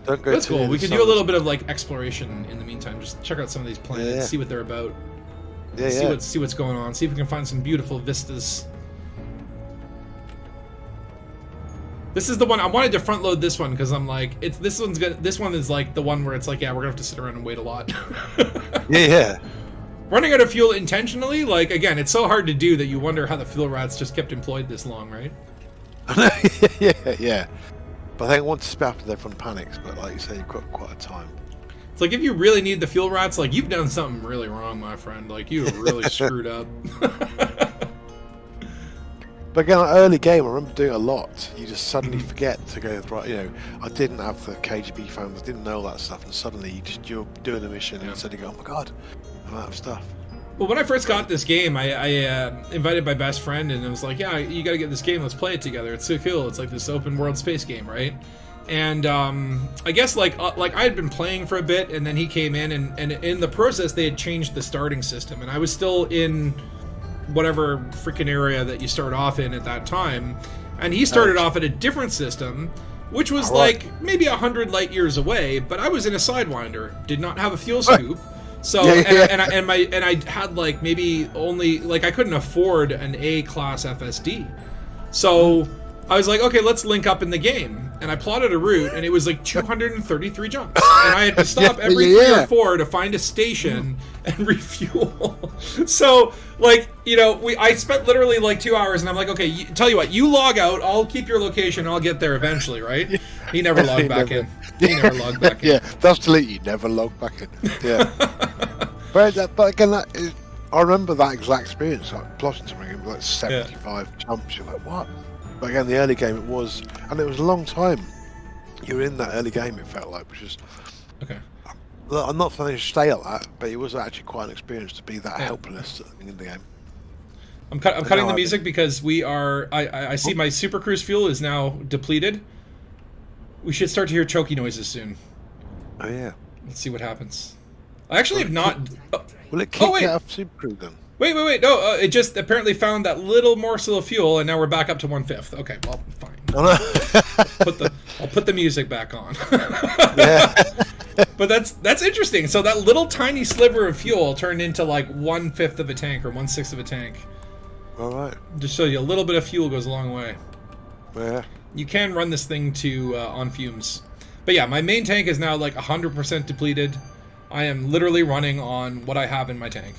That's cool. We could do a little bit of like exploration in the meantime. Just check out some of these planets, see what they're about. See what's going on. See if we can find some beautiful vistas. This is the one I wanted to front load. This one because I'm like, this one is like the one where it's like, we're gonna have to sit around and wait a lot. Yeah. Running out of fuel intentionally, like, again, it's so hard to do that you wonder how the fuel rats just kept employed this long, right? Yeah. But I think once Spatula, everyone panics, but like you say, you've got quite a time. It's like, if you really need the fuel rats, like, you've done something really wrong, my friend. Like, you have really screwed up. But again, early game, I remember doing a lot. You just suddenly forget to go, right, I didn't have the KGB phones, I didn't know all that stuff, and suddenly you're doing a mission, and suddenly you go, oh my god, I'm out of stuff. Well, when I first got this game, I invited my best friend, and I was like, you gotta get this game, let's play it together. It's so cool. It's like this open world space game, right? And I guess like I had been playing for a bit, and then he came in, and in the process they had changed the starting system, and I was still in whatever freaking area that you start off in at that time, and he started off at a different system, which was like maybe 100 light years away, but I was in a Sidewinder, did not have a fuel scoop. So and I had like maybe only like I couldn't afford an A-class FSD, so I was like, okay, let's link up in the game, and I plotted a route, and it was like 233 jumps, and I had to stop every 3 or 4 to find a station and refuel. So like, I spent literally like 2 hours, and I'm like, okay, tell you what, you log out, I'll keep your location, I'll get there eventually, right? He never logged back in. He never logged back in. Yeah, that's delete. You never log back in. Yeah. But again, I remember that exact experience. Like plotting something like 75 jumps. You're like, what? But again, the early game it was a long time. You were in that early game. It felt like, which is okay. I'm not saying to stay at that, but it was actually quite an experience to be that helpless in the game. I'm cutting the music because we are. I see my Super Cruise fuel is now depleted. We should start to hear choky noises soon. Oh yeah. Let's see what happens. I actually have not. Will it kick out of Super Cruise then? Wait. No, it just apparently found that little morsel of fuel, and now we're back up to 1/5. Okay, well, fine. Oh, no. I'll put the music back on. Yeah. But that's interesting. So that little tiny sliver of fuel turned into like 1/5 of a tank or 1/6 of a tank. All right. Just show you a little bit of fuel goes a long way. Yeah. You can run this thing to on fumes. But yeah, my main tank is now like 100% depleted. I am literally running on what I have in my tank.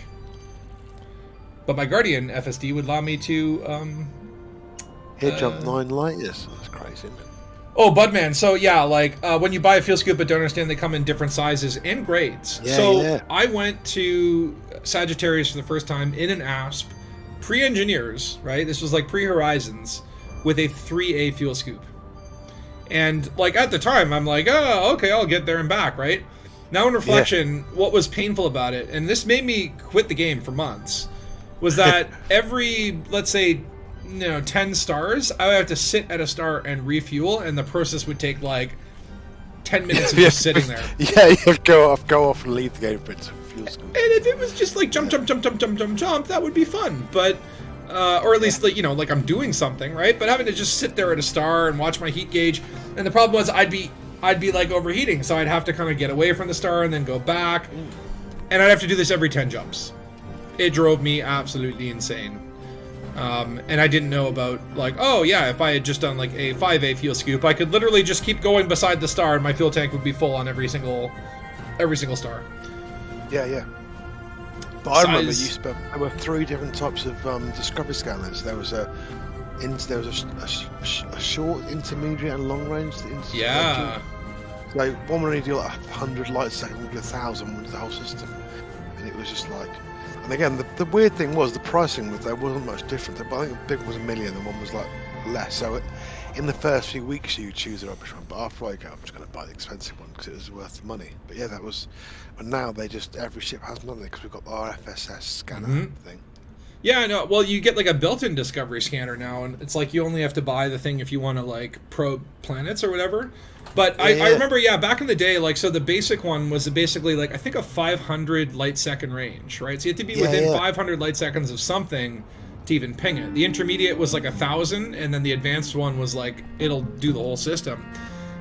But my Guardian FSD would allow me to... Here jump 9 light years. That's crazy, isn't it? Oh, Budman. So, yeah, like, when you buy a fuel scoop but don't understand, they come in different sizes and grades. Yeah, so, yeah. I went to Sagittarius for the first time in an ASP, pre-engineers, right? This was like pre-Horizons, with a 3A fuel scoop. And, like, at the time, I'm like, oh, okay, I'll get there and back, right? Now, in reflection, what was painful about it, and this made me quit the game for months, was that every, let's say, 10 stars, I would have to sit at a star and refuel, and the process would take, like, 10 minutes of just sitting there. Yeah, you go off and leave the game for it to fuel scoop. And if it was just, like, jump, that would be fun, but... or at least, like, like I'm doing something, right? But having to just sit there at a star and watch my heat gauge, and the problem was I'd be like overheating, so I'd have to kind of get away from the star and then go back, and I'd have to do this every 10 jumps. It drove me absolutely insane. And I didn't know about, like, oh yeah, if I had just done like a 5A fuel scoop, I could literally just keep going beside the star and my fuel tank would be full on every single star. Yeah. But I remember there were 3 different types of discovery scanners. There was a short, intermediate, and long range. Yeah. So one would only do like 100 light a second, would be 1,000 with the whole system, and it was just like. And again, the weird thing was the pricing there wasn't much different. But I think the big one was $1 million, and one was like less. So in the first few weeks you choose the rubbish one, but after I go, I'm just going to buy the expensive one because it was worth the money. But yeah, that was. And now every ship has nothing because we've got our FSS scanner thing. Yeah, I know. Well, you get like a built-in discovery scanner now, and it's like you only have to buy the thing if you want to like probe planets or whatever. But I remember, back in the day, like, so the basic one was basically like I think a 500 light second range, right? So you have to be within 500 light seconds of something to even ping it. The intermediate was like 1,000, and then the advanced one was like it'll do the whole system.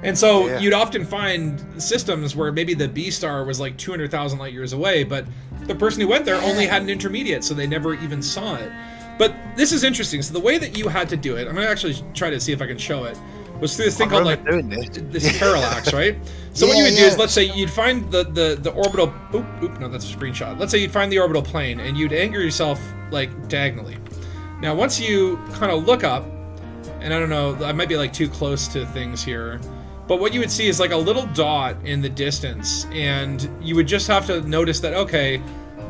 And so you'd often find systems where maybe the B star was like 200,000 light years away, but the person who went there only had an intermediate, so they never even saw it. But this is interesting. So the way that you had to do it, I'm going to actually try to see if I can show it, was through this thing called like this parallax, right? So what you would do is, let's say you'd find the orbital, no, that's a screenshot. Let's say you'd find the orbital plane and you'd anchor yourself like diagonally. Now once you kind of look up, and I don't know, I might be like too close to things here, but what you would see is like a little dot in the distance, and you would just have to notice that, okay,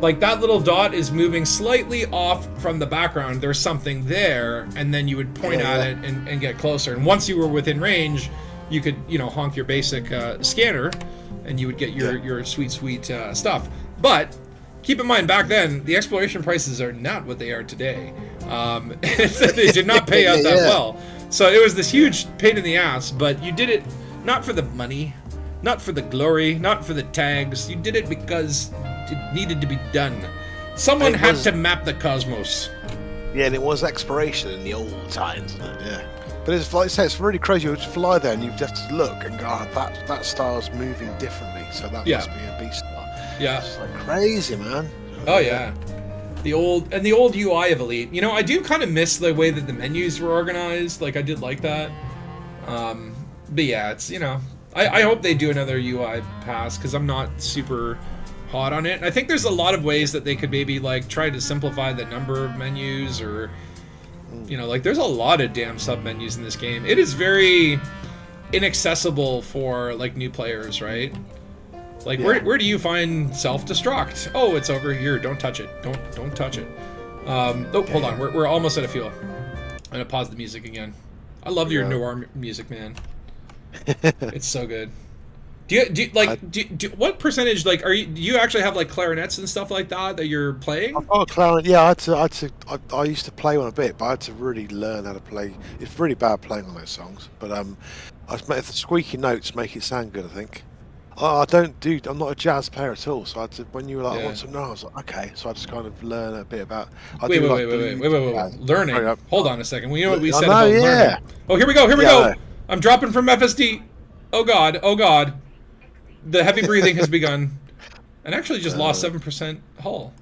like that little dot is moving slightly off from the background, there's something there, and then you would point at it and get closer. And once you were within range, you could, honk your basic scanner, and you would get your sweet stuff. But keep in mind, back then, the exploration prices are not what they are today. They did not pay out that well. So it was this huge pain in the ass, but you did it not for the money, not for the glory, not for the tags. You did it because it needed to be done. Someone had to map the cosmos. Yeah, and it was exploration in the old times, wasn't it? Yeah. But it's like I say, it's really crazy. You would fly there and you'd have to look and go, that star's moving differently, so that must be a B star. Yeah. It's like crazy, man. Oh yeah. The old UI of Elite. I do kind of miss the way that the menus were organized. Like, I did like that. But yeah, it's, I hope they do another UI pass, because I'm not super hot on it. And I think there's a lot of ways that they could maybe, like, try to simplify the number of menus, or, like, there's a lot of damn sub-menus in this game. It is very inaccessible for, like, new players, right? Like, where do you find self-destruct? Oh, it's over here. Don't touch it. Don't touch it. Hold on. We're almost out of fuel. I'm gonna pause the music again. I love your noir music, man. It's so good. Do you what percentage, like, do you actually have like clarinets and stuff like that you're playing? Oh, clarinet. Yeah, I used to play one a bit, but I had to really learn how to play. It's really bad playing on those songs, but the squeaky notes make it sound good, I think. I'm not a jazz player at all, so when you were like, I want to know, I was like, okay, so I just kind of learn a bit about. Wait. Learning. Hold on a second. Well, you know what we said about learning. Oh, here we go. I'm dropping from FSD. Oh god. The heavy breathing has begun. And actually just lost 7% hull.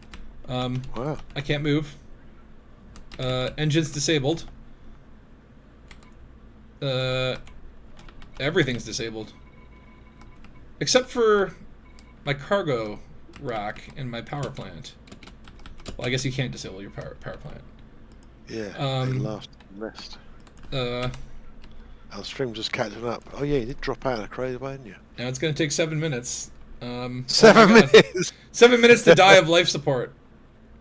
Wow. I can't move. Engines disabled. Everything's disabled. Except for my cargo rack in my power plant. Well, I guess you can't disable your power plant. Yeah, last missed. Our stream just catching up. Oh yeah, you did drop out in a crazy way, didn't you? Now it's going to take 7 minutes. 7 minutes? 7 minutes to die of life support.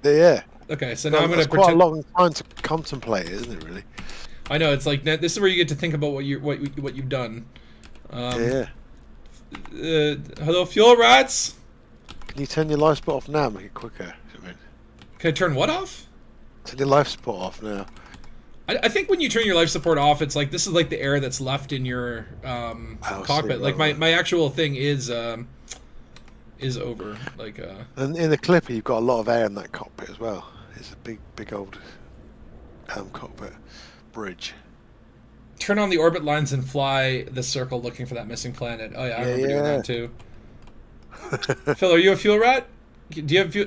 Yeah. Okay, so now I'm going to quite a long time to contemplate it, isn't it, really? I know, it's like, this is where you get to think about what you've done. Yeah. Hello, fuel rats? Can you turn your life support off now and make it quicker? Can I turn what off? Turn your life support off now. I think when you turn your life support off, it's like, this is like the air that's left in your cockpit. Like, my actual thing is over. Like, and in the Clipper, you've got a lot of air in that cockpit as well. It's a big old cockpit bridge. Turn on the orbit lines and fly the circle looking for that missing planet. Oh yeah, I remember doing that too. Phil, are you a fuel rat? Do you have fuel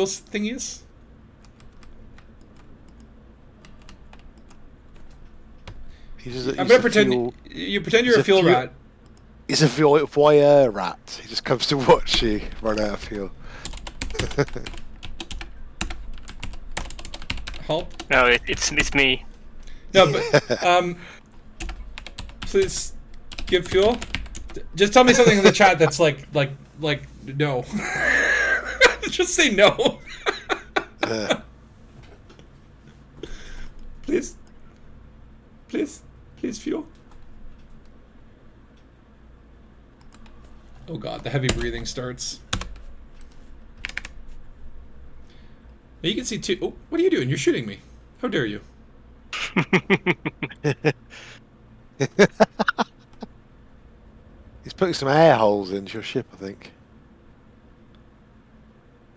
thingies? I'm gonna pretend you pretend you're a fuel rat. He's a voyeur rat. He just comes to watch you run out of fuel. Help? No, it's me. No, but please give fuel. Just tell me something in the chat that's like no. Just say no. Please fuel. Oh god, the heavy breathing starts. Now you can see two. Oh, what are you doing? You're shooting me. How dare you? He's putting some air holes into your ship, I think.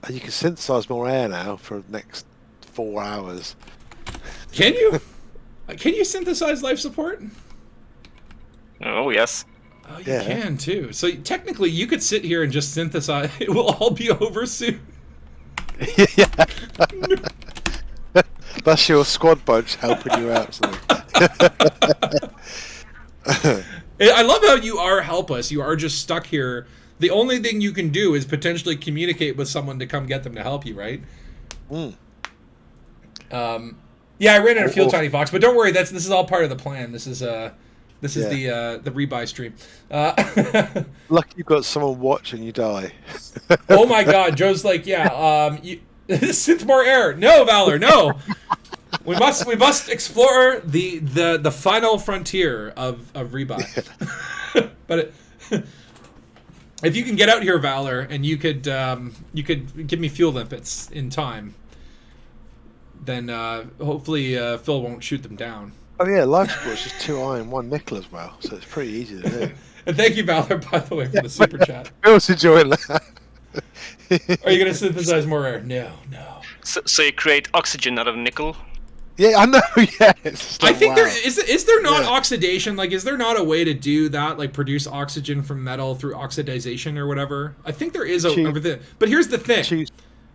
And you can synthesize more air now for the next 4 hours. Can you? Can you synthesize life support? Oh, yes. Oh, you can too. So technically, you could sit here and just synthesize. It will all be over soon. Yeah. That's your squad bunch helping you out. I love how you are helpless. You are just stuck here. The only thing you can do is potentially communicate with someone to come get them to help you, right? Yeah, I ran out of fuel, Tiny Fox, but don't worry. This is all part of the plan. This is the rebuy stream. Lucky you've got someone watching you die. Oh my God, Joe's like, yeah. Synth more air. No, Valor, no. We must explore the final frontier of rebuy. But if you can get out here, Valor, and you could give me fuel limpets in time, then hopefully Phil won't shoot them down. Oh yeah, life support is just 2 iron, 1 nickel as well, so it's pretty easy to do. And thank you, Valor, by the way, for the super chat. Phil's enjoying that. Are you going to synthesize more air? No. So you create oxygen out of nickel? Yeah, I know. Yeah, I think there is there not oxidation? Like, is there not a way to do that? Like, produce oxygen from metal through oxidization or whatever? I think there is everything. But here's the thing.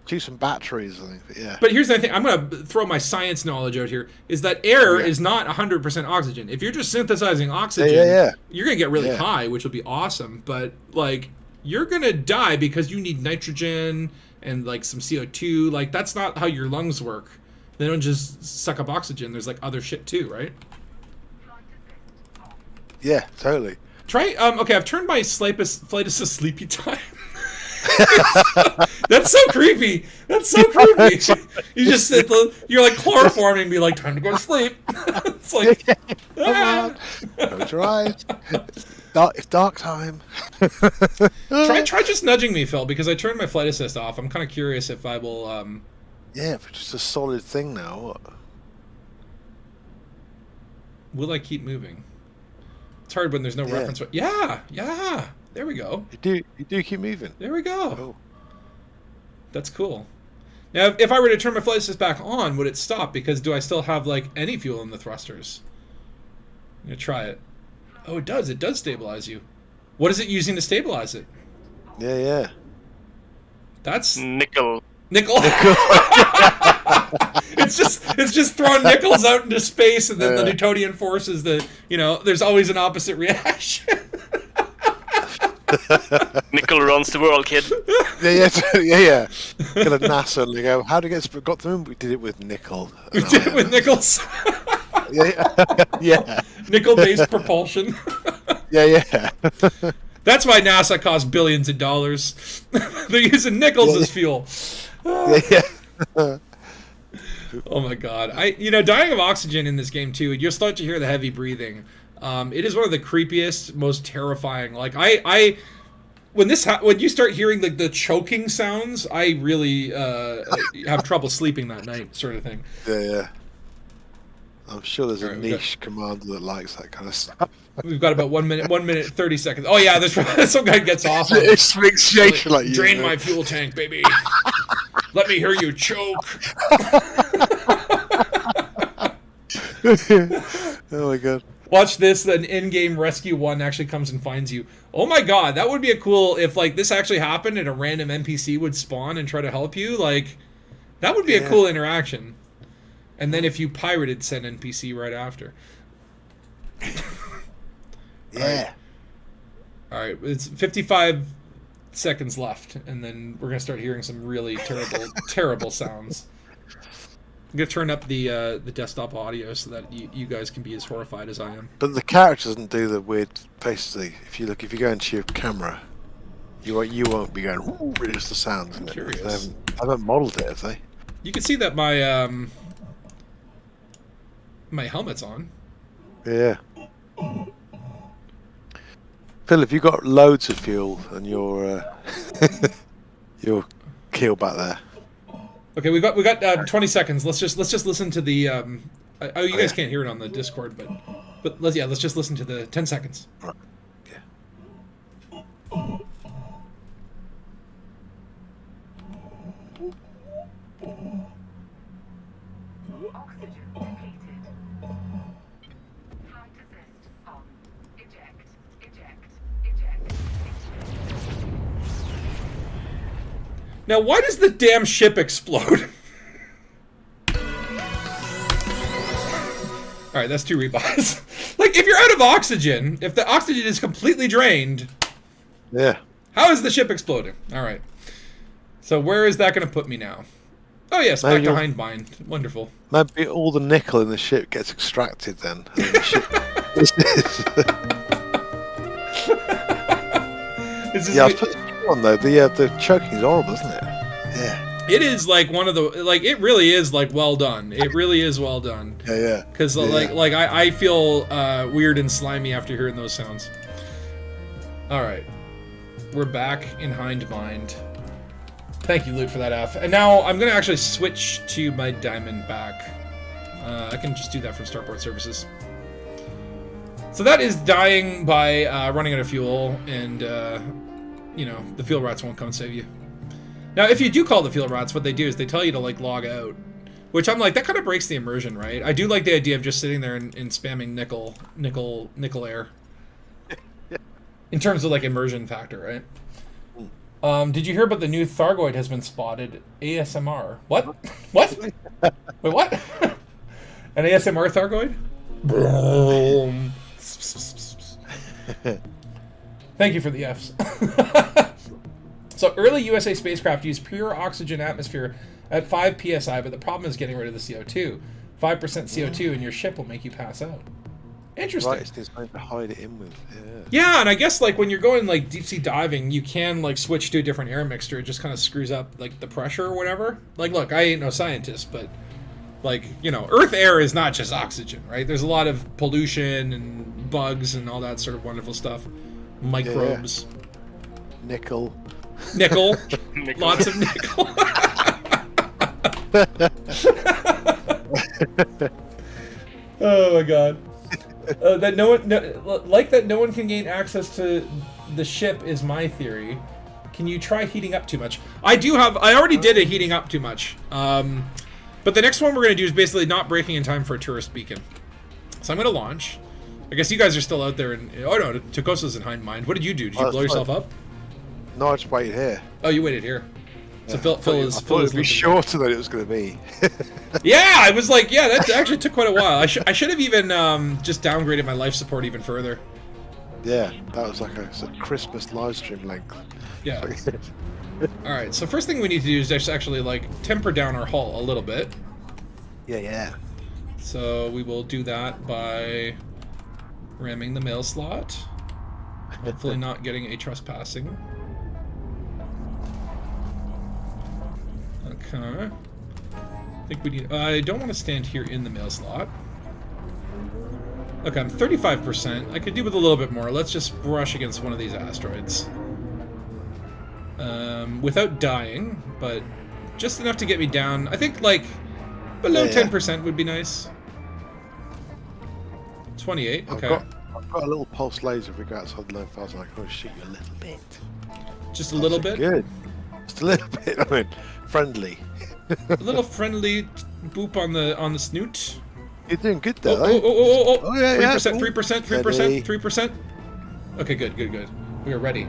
Choose some batteries, I think. But yeah. But here's the thing. I'm going to throw my science knowledge out here. Is that air is not 100% oxygen? If you're just synthesizing oxygen, you're going to get really high, which will be awesome. But like, you're going to die because you need nitrogen and like some CO2. Like, that's not how your lungs work. They don't just suck up oxygen. There's like other shit too, right? Yeah, totally. Try. Okay, I've turned my flight to sleepy time. That's so creepy. That's so creepy. You just sit. You're like chloroforming and be like, time to go to sleep. It's like, close your eyes. It's dark time. Try just nudging me, Phil, because I turned my flight assist off. I'm kind of curious if I will. Yeah, if it's just a solid thing now. What? Will I keep moving? It's hard when there's no reference. Yeah. There we go. You do keep moving. There we go. Oh. That's cool. Now, if I were to turn my flight assist back on, would it stop? Because do I still have like any fuel in the thrusters? I'm gonna try it. Oh, it does. It does stabilize you. What is it using to stabilize it? Yeah. That's nickel. It's just throwing nickels out into space, and then the Newtonian forces there's always an opposite reaction. Nickel runs the world, kid. Yeah. Got a NASA and they go, how did it got to them? We did it with nickel. We did it with nickels. Yeah. Nickel-based propulsion. Yeah. That's why NASA costs billions of dollars. They're using nickels as fuel. Yeah. Oh my god. Dying of oxygen in this game too, you'll start to hear the heavy breathing. It is one of the creepiest, most terrifying. Like when you start hearing the choking sounds, I really have trouble sleeping that night, sort of thing. Yeah. I'm sure there's a niche commander that likes that kind of stuff. We've got about 1 minute 30 seconds. Oh yeah, there's some guy gets off. It's asphyxiation like you. Drain my fuel tank, baby. Let me hear you choke. Oh my god. Watch this, an in-game rescue one actually comes and finds you. Oh my god, that would be a cool, if like this actually happened and a random NPC would spawn and try to help you, like, that would be a cool interaction. And then if you pirated said NPC right after. Yeah. Alright, it's 55 seconds left, and then we're gonna start hearing some really terrible sounds. I'm gonna turn up the desktop audio so that you guys can be as horrified as I am. But the character doesn't do the weird faces. If you go into your camera, you won't be going. Ooh, it's just the sound. I'm curious. They haven't modelled it, have they? You can see that my my helmet's on. Yeah. Phil, have you got loads of fuel and your keel back there? Okay, we got 20 seconds. Let's just listen to the you guys can't hear it on the Discord, but let's just listen to the 10 seconds. Right. Oxygen depleted. Flight assist on. Eject. Now, why does the damn ship explode? Alright, that's 2 rebuys. Like, if you're out of oxygen, if the oxygen is completely drained... Yeah. How is the ship exploding? Alright. So where is that going to put me now? Oh yes, back to Hindmind. Wonderful. Maybe all the nickel in the ship gets extracted then. And the ship... I was putting on though. The choking is horrible, isn't it? Yeah. It is like one of the it really is like well done. It really is well done. Yeah. Because I feel weird and slimy after hearing those sounds. All right, we're back in Hindmind. Thank you, Luke, for that F. And now I'm gonna actually switch to my diamond back. I can just do that from Starport Services. So that is dying by running out of fuel, and the fuel rats won't come and save you. Now, if you do call the fuel rats, what they do is they tell you to like log out, which I'm like, that kind of breaks the immersion, right? I do like the idea of just sitting there and spamming nickel air. In terms of like immersion factor, right? Did you hear about the new Thargoid has been spotted? ASMR. What? What? Wait, what? An ASMR Thargoid? Boom. Thank you for the Fs. So early USA spacecraft used pure oxygen atmosphere at 5 psi, but the problem is getting rid of the CO2. 5% CO2 and your ship will make you pass out. Interesting. Right, it's designed to hide it in with. Yeah, and I guess like when you're going like deep sea diving, you can like switch to a different air mixture. It just kind of screws up like the pressure or whatever. Like, look, I ain't no scientist, but like, Earth air is not just oxygen, right? There's a lot of pollution and bugs and all that sort of wonderful stuff. Microbes. Yeah. Nickel. Lots of nickel. Oh my god. That no one can gain access to the ship is my theory. Can you try heating up too much? I already did a heating up too much. But the next one we're going to do is basically not breaking in time for a tourist beacon. So I'm going to launch. I guess you guys are still out there. Oh no, Takosa's in Hindmind. What did you do? Did you blow yourself up? No, I just waited here. Oh, you waited here. So yeah, Phil is. I thought it would be shorter than it was going to be. Yeah, I was like, yeah, that actually took quite a while. I should have even just downgraded my life support even further. Yeah, that was like a Christmas live stream length. Yeah. All right. So first thing we need to do is just actually like temper down our hull a little bit. Yeah. So we will do that by ramming the mail slot. Hopefully not getting a trespassing. Okay. I think we need... I don't want to stand here in the mail slot. Okay, I'm 35%. I could do with a little bit more. Let's just brush against one of these asteroids. Without dying, but just enough to get me down. I think, like, below 10% would be nice. 28, okay. I've got a little pulse laser if we go outside the low fast, and I can always shoot you a little bit. Just a little bit? Good. Just a little bit, I mean, friendly. A little friendly boop on the snoot. You're doing good though. Oh, yeah, 3%, 3%, 3%. Okay, good. We are ready.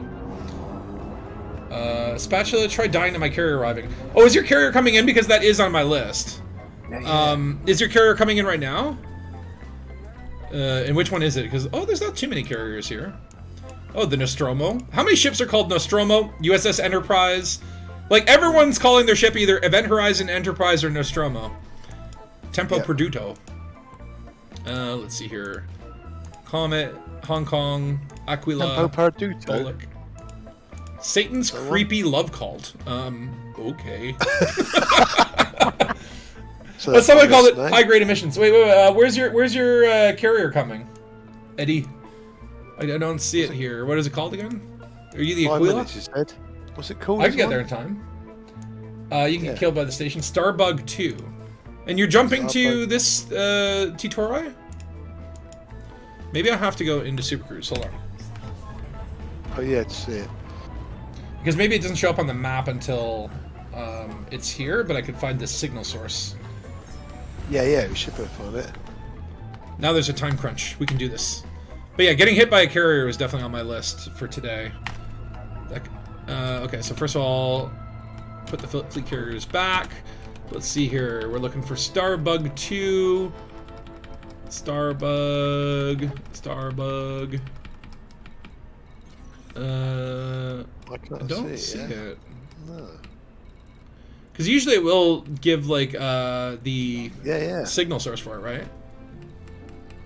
Spatula, try dying to my carrier arriving. Oh, is your carrier coming in? Because that is on my list. Yeah. Is your carrier coming in right now? And which one is it? Because, oh, there's not too many carriers here. Oh, the Nostromo. How many ships are called Nostromo? USS Enterprise. Like, everyone's calling their ship either Event Horizon, Enterprise, or Nostromo. Tempo Perduto. Let's see here. Comet, Hong Kong, Aquila, Tempo Perduto. Bullock. Satan's creepy love cult. Okay. So someone called it high-grade emissions. Wait. Where's your carrier coming, Eddie? I don't see it here. What is it called again? Are you the Aquila? 5 minutes, you said. What's it called? I can get there in time. You can get killed by the station. Starbug 2. And you're jumping to this TAURI? Maybe I have to go into Super Cruise. Hold on. Oh yeah, to see it. Because maybe it doesn't show up on the map until it's here, but I could find the signal source. Yeah, we should be able to find it. Now there's a time crunch. We can do this. But yeah, getting hit by a carrier was definitely on my list for today. Okay, so first of all, put the fleet carriers back. Let's see here. We're looking for Starbug 2. Starbug. I don't see it. No. Because usually it will give, like, the Yeah. signal source for it, right?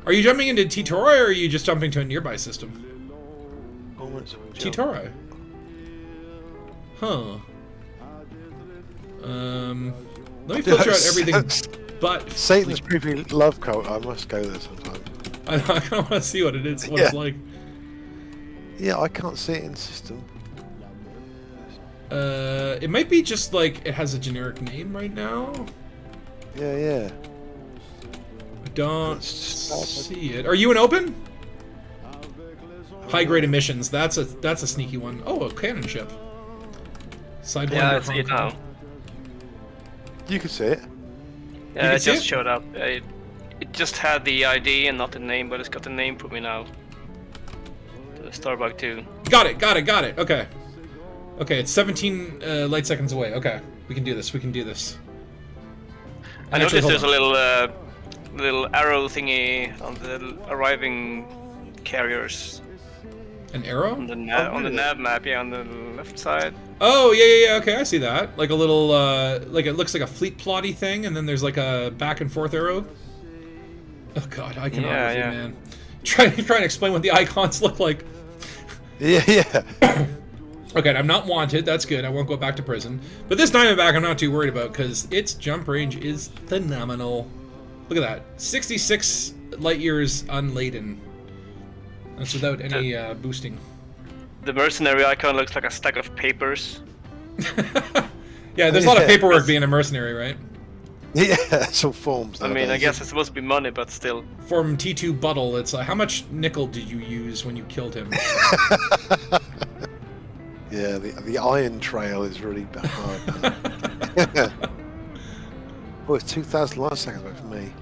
Are you jumping into TAURI, or are you just jumping to a nearby system? TAURI. Huh. Let me filter out everything but... Satan's creepy love cult. I must go there sometime. I kind of want to see what it is, what it's like. Yeah, I can't see it in the system. It might be just like it has a generic name right now. Yeah. I don't see it. Are you an open? High-grade emissions. That's a sneaky one. Oh, a cannon ship. Sidewinder. Yeah, I see it now. You can see it. Yeah, it just showed up. It just had the ID and not the name, but it's got the name for me now. The Starbug 2. Got it. Okay, it's 17 light seconds away. Okay, we can do this. I noticed there's a little arrow thingy on the arriving carriers. An arrow? On the nav map, yeah, on the left side. Oh, yeah, okay, I see that. Like a little, like it looks like a fleet plotty thing, and then there's like a back and forth arrow. Oh god, iconography, man. Try and explain what the icons look like. Yeah. Okay, I'm not wanted, that's good, I won't go back to prison. But this Diamondback I'm not too worried about, because its jump range is phenomenal. Look at that, 66 light years unladen. That's without any boosting. The mercenary icon looks like a stack of papers. Yeah, there's a lot of paperwork being a mercenary, right? Yeah, it's all forms. I mean, I guess it's supposed to be money, but still. Form T2 Buttle, it's like, how much nickel did you use when you killed him? Yeah, the iron trail is really hard. Oh, it's 2,000 light seconds away from me.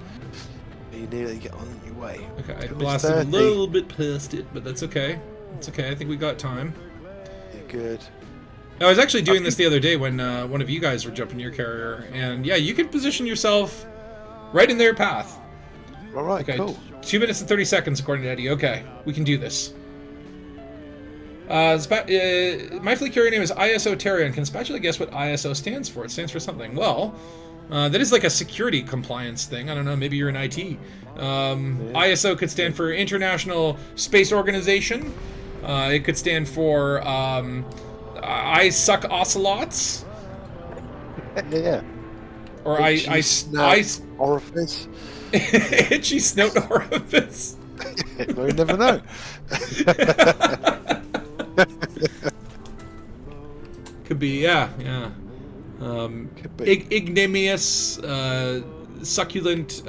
You nearly get on your way. Okay, I blasted a little bit past it, but that's okay. It's okay, I think we got time. You're good. I was actually doing this the other day when one of you guys were jumping your carrier, and yeah, you can position yourself right in their path. Alright, okay, cool. 2 minutes and 30 seconds according to Eddie. Okay, we can do this. My fleet carrier name is ISO Terrion. Can Spatula guess what ISO stands for? It stands for something. Well, that is like a security compliance thing. I don't know. Maybe you're in IT. ISO could stand for International Space Organization. It could stand for I suck ocelots. Yeah. Or orifice. Itchy snout orifice. Well, you never know. Could be, yeah. Could be. Igneous, succulent,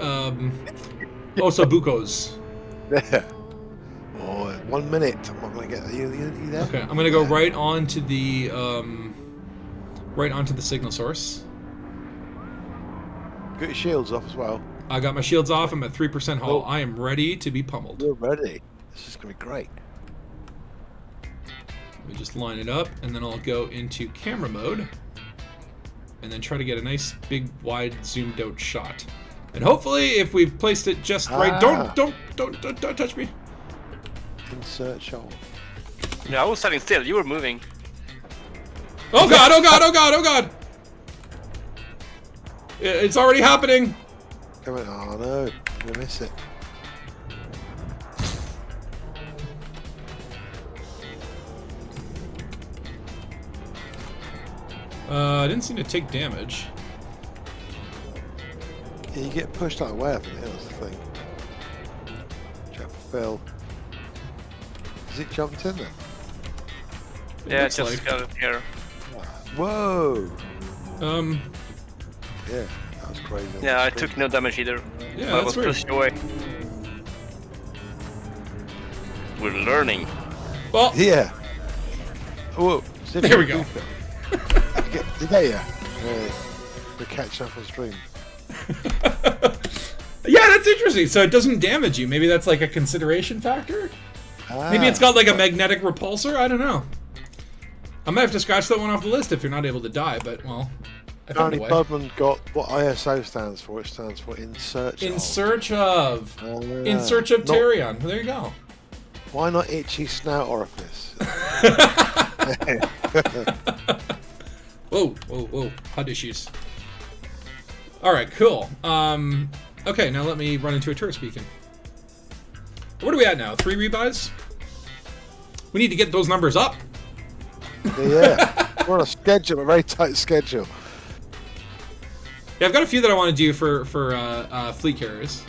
osobucos. Yeah. Oh, 1 minute. I'm not going to get you there. Okay, I'm going to go right onto the signal source. Got your shields off as well. I got my shields off. I'm at 3% hull. Oh. I am ready to be pummeled. We're ready. This is going to be great. Let me just line it up, and then I'll go into camera mode, and then try to get a nice, big, wide, zoomed out shot. And hopefully, if we've placed it just right, don't touch me. Insert shot. Yeah, I was standing still. You were moving. Oh god! Oh god! Oh god! Oh god! It's already happening. Come on! Oh no! I'm gonna miss it. I didn't seem to take damage. Yeah, you get pushed out of the way. I think that was the thing. Jack fell. Has it jumped in there? Yeah, looks just like. got it here. Whoa! Yeah, that was crazy. Yeah, I took no damage either. Yeah, I that's was weird. pushed away. We're learning. Well, Yeah. Whoa! there we go. Did they? Yeah. We're catching up on stream. Yeah, that's interesting. So it doesn't damage you. Maybe that's like a consideration factor. Maybe it's got like a magnetic repulsor. I don't know. I might have to scratch that one off the list if you're not able to die. But well, I found a way. Bubman got what ISO stands for. It stands for in search of. In search of Not- Terrion. There you go. Why not itchy snout orifice? Whoa. HUD issues. Alright, cool. Okay, now let me run into a turret beacon. What are we at now? 3 rebuys? We need to get those numbers up. Yeah. We're on a schedule, a very tight schedule. Yeah, I've got a few that I want to do for fleet carriers.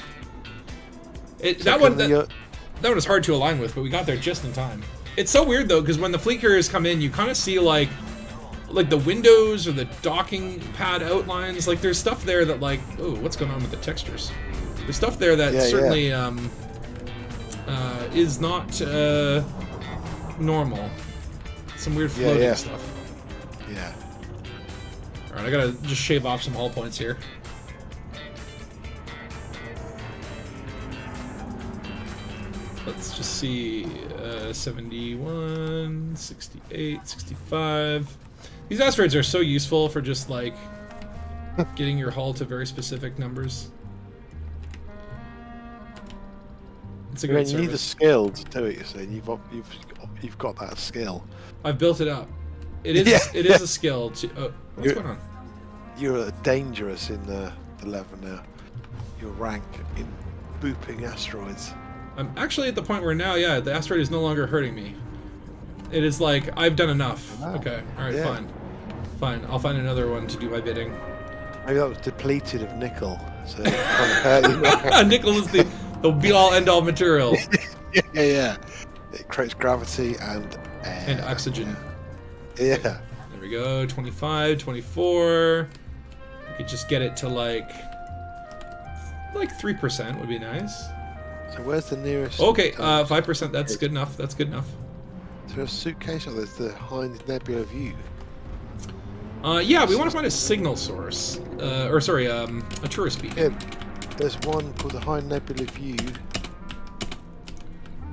That one is hard to align with, but we got there just in time. It's so weird though, because when the fleet carriers come in, you kind of see like the windows or the docking pad outlines. Like there's stuff there that like, oh, what's going on with the textures? There's stuff there that certainly is not normal. Some weird floating stuff. Yeah. All right, I gotta just shave off some hull points here. Let's just see, 71, 68, 65. These asteroids are so useful for just like getting your hull to very specific numbers. It's a great You need a service. skill to do it. You see, you've got that skill. I've built it up. It is a skill to. Oh, what's going on? You're dangerous in the level now. Your rank in booping asteroids. I'm actually at the point where now, yeah, the asteroid is no longer hurting me. It is like, I've done enough. Wow. Okay, alright, Yeah. fine. Fine, I'll find another one to do my bidding. Maybe that was depleted of nickel. So it kind of hurt you. Nickel is the be-all, end-all material. Yeah. It creates gravity and air. And oxygen. Yeah. There we go, 25, 24. We could just get it to like 3% would be nice. So where's the nearest? Okay, 5%, that's good enough, that's good enough. Is there a suitcase or there's the Hind Nebula view? Yeah, we want to find a signal source. A tourist beacon. Yeah, there's one called the Hind Nebula view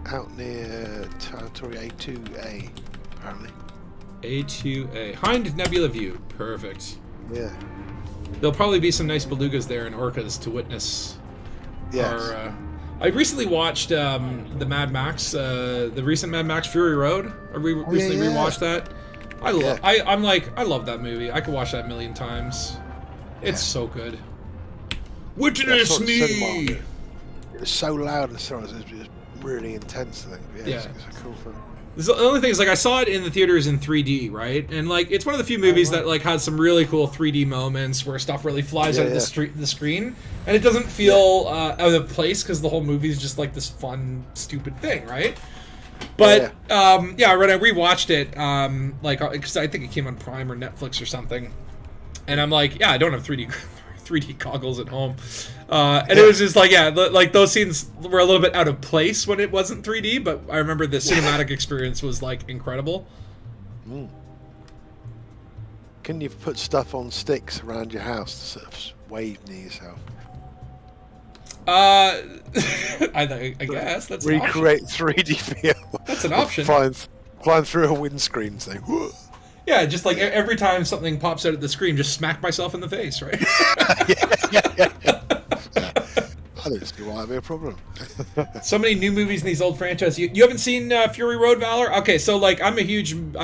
out near territory A2A, apparently. A2A. Hind Nebula View. Perfect. Yeah. There'll probably be some nice belugas there and orcas to witness Yes. our... I recently watched the Mad Max, the recent Mad Max Fury Road. I recently rewatched that. I love that movie. I could watch that a million times. It's so good. Witness me. It was so loud and so it was really intense. I think. Yeah. It's a cool film. The only thing is, like, I saw it in the theaters in 3D, right? And like, it's one of the few movies that like has some really cool 3D moments where stuff really flies out of the screen, and it doesn't feel out of place because the whole movie is just like this fun, stupid thing, right? But when I rewatched it, like, because I think it came on Prime or Netflix or something, and I'm like, I don't have 3D goggles at home. And it was just like, like those scenes were a little bit out of place when it wasn't 3D, but I remember the cinematic experience was like incredible. Can you put stuff on sticks around your house to sort of wave near yourself? I guess that's recreate an option. 3D feel. That's an option. Flying through a windscreen, saying, whoa. Yeah, just like every time something pops out at the screen, just smack myself in the face, right? I don't see why that'd be a problem. So many new movies in these old franchises. You haven't seen Fury Road, Valor? Okay, so like I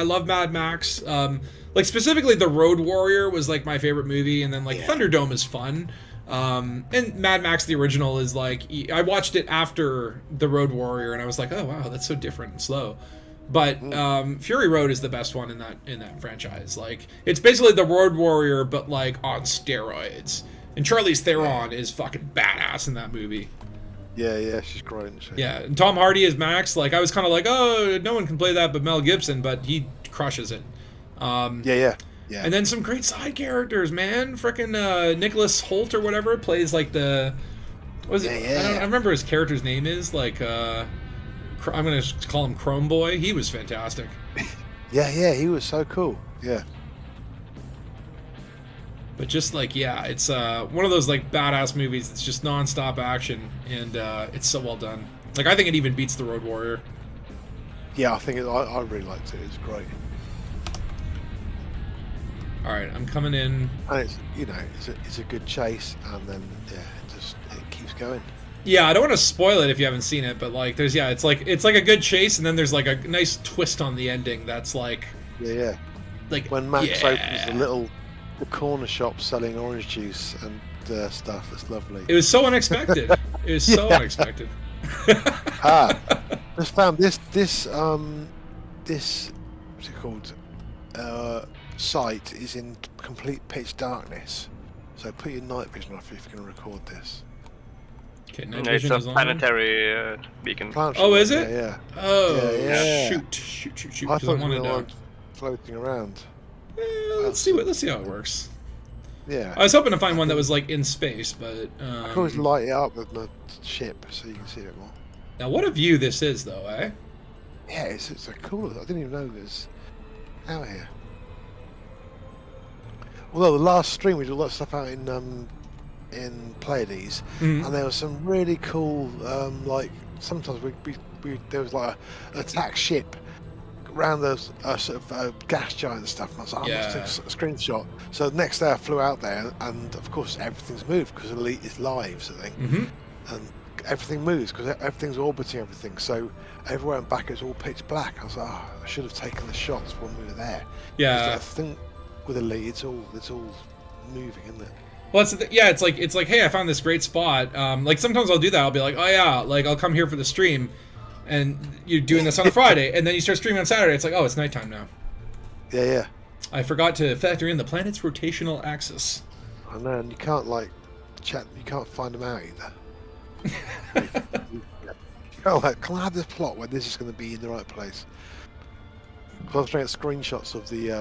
love Mad Max. Like specifically The Road Warrior was like my favorite movie, and then like Thunderdome is fun. And Mad Max the original is like, I watched it after The Road Warrior, and I was like, oh wow, that's so different and slow. But Fury Road is the best one in that franchise. Like, it's basically The Road Warrior, but like on steroids. And Charlize Theron is fucking badass in that movie. Yeah, she's great, isn't she? Yeah, and Tom Hardy is Max. Like, I was kind of like, oh, no one can play that but Mel Gibson, but he crushes it. Yeah. And then some great side characters, man. Frickin' Nicholas Hoult or whatever plays like the... What was it? I don't remember his character's name is. Like, I'm going to call him Chrome Boy. He was fantastic. Yeah, he was so cool. Yeah. But just like, it's one of those like badass movies. It's just non-stop action, and it's so well done. Like, I think it even beats The Road Warrior. Yeah, I think I really liked it. It's great. All right, I'm coming in. And it's a good chase, and then it keeps going. Yeah, I don't want to spoil it if you haven't seen it, but like, there's it's like a good chase, and then there's like a nice twist on the ending. That's like, like when Max opens the corner shop selling orange juice and stuff. It's lovely. It was so unexpected. It was so unexpected. Just found this what's it called? Site is in complete pitch darkness. So put your night vision off if you can record this. Okay, night vision it's a planetary beacon. Oh, is it? Yeah. Oh, yeah. Shoot. I thought we were floating around. Let's see how it works. Yeah. I was hoping to find one that was like in space, but I can always light it up with my ship so you can see it more. Now, what a view this is, though, eh? Yeah, it's a cool. I didn't even know it was out here. Although the last stream we did a lot of stuff out in Pleiades, and there was some really cool. Like sometimes we there was like an attack ship around those sort of gas giant stuff, and I was like, I must take a screenshot. So the next day I flew out there, and of course everything's moved because Elite is live, so and everything moves because everything's orbiting everything. So everywhere and back is all pitch black. I was like, I should have taken the shots when we were there. Yeah, I think with Elite, it's all moving, isn't it? Well, it's like, hey, I found this great spot. Like sometimes I'll do that. I'll be like, oh yeah, like I'll come here for the stream. And you're doing this on a Friday, and then you start streaming on Saturday. It's like, oh, it's nighttime now. Yeah. I forgot to factor in the planet's rotational axis. I know, and you can't like chat. You can't find them out either. Can I have this plot where this is going to be in the right place? I was trying to get screenshots of the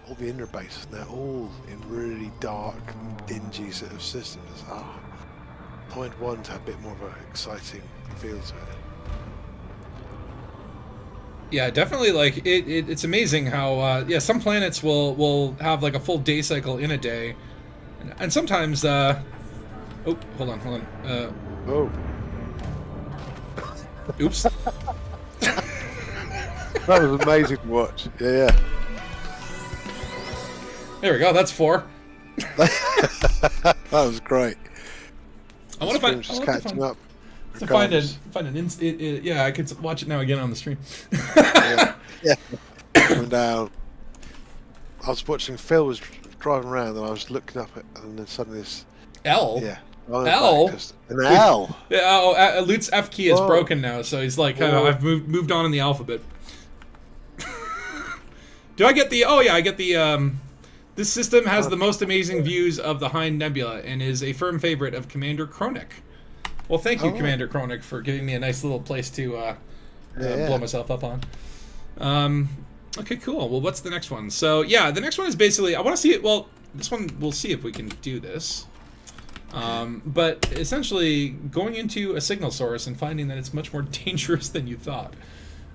all the inner bases, and they're all in really dark, dingy sort of systems. I wanted one to have a bit more of an exciting feel to it. Yeah, definitely. Like it's amazing how some planets will have like a full day cycle in a day, and sometimes oh, hold on. Oops. That was amazing to watch. Yeah. There we go. That's 4. That was great. I want to find. Just catching up. So find yeah, I could watch it now again on the stream. yeah. Coming down. I was watching Phil was driving around, and I was looking up at, and then suddenly this L. Yeah. L. An L. Yeah. Lute's F key is broken now, so he's like, I've moved on in the alphabet. Do I get the? Oh yeah, I get the. This system has the most amazing views of the Hind Nebula and is a firm favorite of Commander Kronik. Well, thank you, Commander Kronik, for giving me a nice little place to blow myself up on. Okay, cool. Well, what's the next one? So, yeah, the next one is basically... I want to see it... Well, this one, we'll see if we can do this. But essentially, going into a signal source and finding that it's much more dangerous than you thought.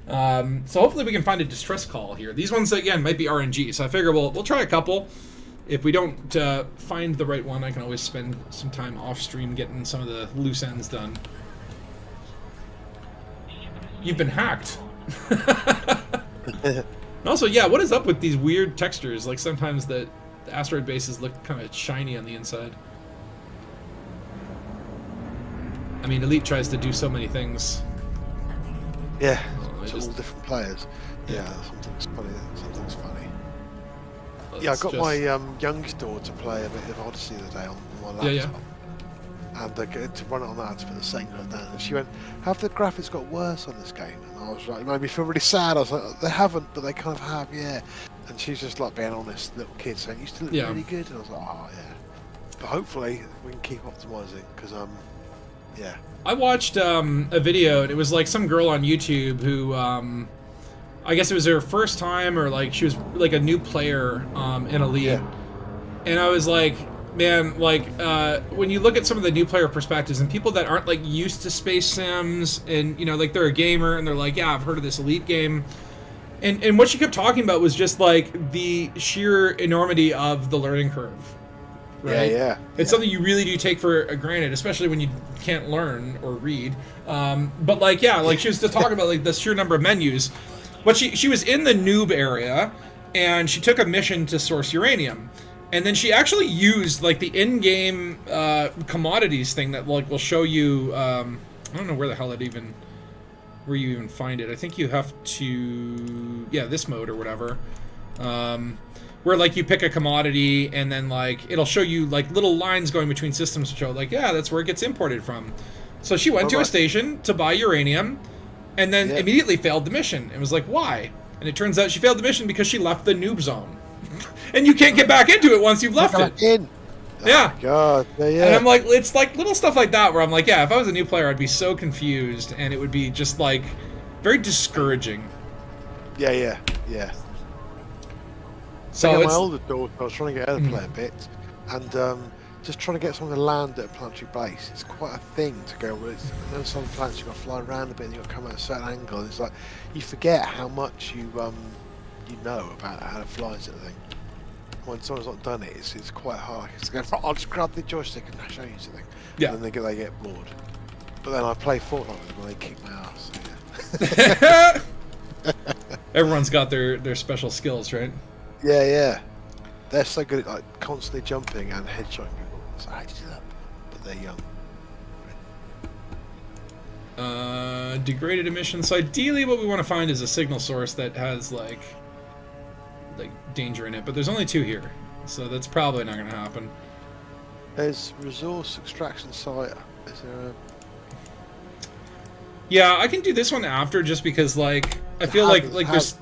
So hopefully we can find a distress call here. These ones, again, might be RNG, so I figure we'll try a couple. If we don't find the right one, I can always spend some time off-stream getting some of the loose ends done. You've been hacked. And also, yeah, what is up with these weird textures? Like, sometimes the asteroid bases look kind of shiny on the inside. I mean, Elite tries to do so many things. Yeah, it's all different players. Yeah, something's funny. Something's funny. Yeah, I got my youngest daughter to play a bit of Odyssey the other day on my laptop. And to run it on that to put the signal down. And she went, "Have the graphics got worse on this game?" And I was like, it made me feel really sad. I was like, "They haven't, but they kind of have, yeah." And she's just like being honest, little kid, saying, "You still look really good." And I was like, "Oh yeah." But hopefully we can keep optimizing because yeah. I watched a video, and it was like some girl on YouTube who, I guess it was her first time, or like she was like a new player in Elite. Yeah. And I was like, man, like when you look at some of the new player perspectives and people that aren't like used to space sims, and you know, like they're a gamer and they're like, yeah, I've heard of this Elite game. And what she kept talking about was just like the sheer enormity of the learning curve. Right? Yeah. It's something you really do take for granted, especially when you can't learn or read. But like, yeah, like she was just talking about like the sheer number of menus. But she was in the noob area, and she took a mission to source uranium, and then she actually used like the in-game commodities thing that like will show you. I don't know where the hell where you even find it. I think you have to, this mode or whatever. Where like you pick a commodity and then like it'll show you like little lines going between systems to show like, yeah, that's where it gets imported from. So she went to a station to buy uranium and then immediately failed the mission. It was like, why? And it turns out she failed the mission because she left the noob zone. And you can't get back into it once you've left it. Yeah. Oh, God. Yeah. And I'm like, it's like little stuff like that where I'm like, yeah, if I was a new player, I'd be so confused and it would be just like very discouraging. Yeah. So my older daughter, I was trying to get her to play a bit, and just trying to get someone to land at a planetary base. It's quite a thing to go with. And then some planets you've got to fly around a bit, and you've got to come at a certain angle. And it's like you forget how much you know about how to fly sort of thing. When someone's not done it, it's quite hard. It's go, I'll just grab the joystick and show you something. Yeah. And then they get bored. But then I play Fortnite with them and they kick my ass. So yeah. Everyone's got their special skills, right? Yeah. They're so good at like constantly jumping and headshotting people. So how do you do that? But they're young. Degraded emissions. So ideally what we want to find is a signal source that has like danger in it, but there's only 2 here. So that's probably not going to happen. There's resource extraction site. Is there a... Yeah, I can do this one after just because like I feel like there's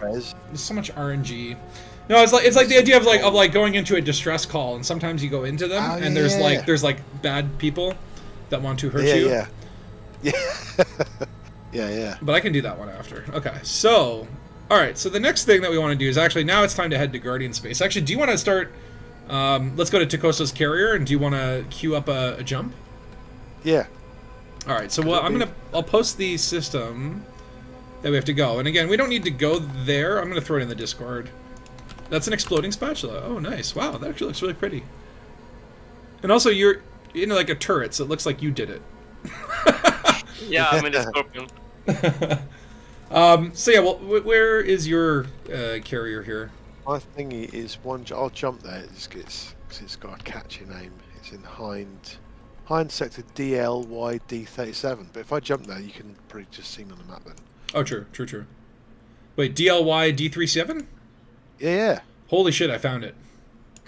so much RNG. No, it's like the idea of like going into a distress call, and sometimes you go into them and there's like bad people that want to hurt you. Yeah. But I can do that one after. Okay. So, all right. So the next thing that we want to do is actually now it's time to head to Guardian Space. Actually, do you want to start let's go to Takosa's carrier, and do you want to queue up a jump? Yeah. All right. So I'll post the system that we have to go. And again, we don't need to go there. I'm going to throw it in the Discord. That's an exploding spatula. Oh, nice. Wow, that actually looks really pretty. And also, you're in like a turret, so it looks like you did it. Yeah, I'm in a scorpion. So yeah, well, where is your carrier here? My thingy is one. I'll jump there. It's got a catchy name. It's in Hind Pleiades Sector DLYD37. But if I jump there, you can pretty just see me on the map then. Oh, true. Wait, DLY D37? Yeah. Holy shit, I found it.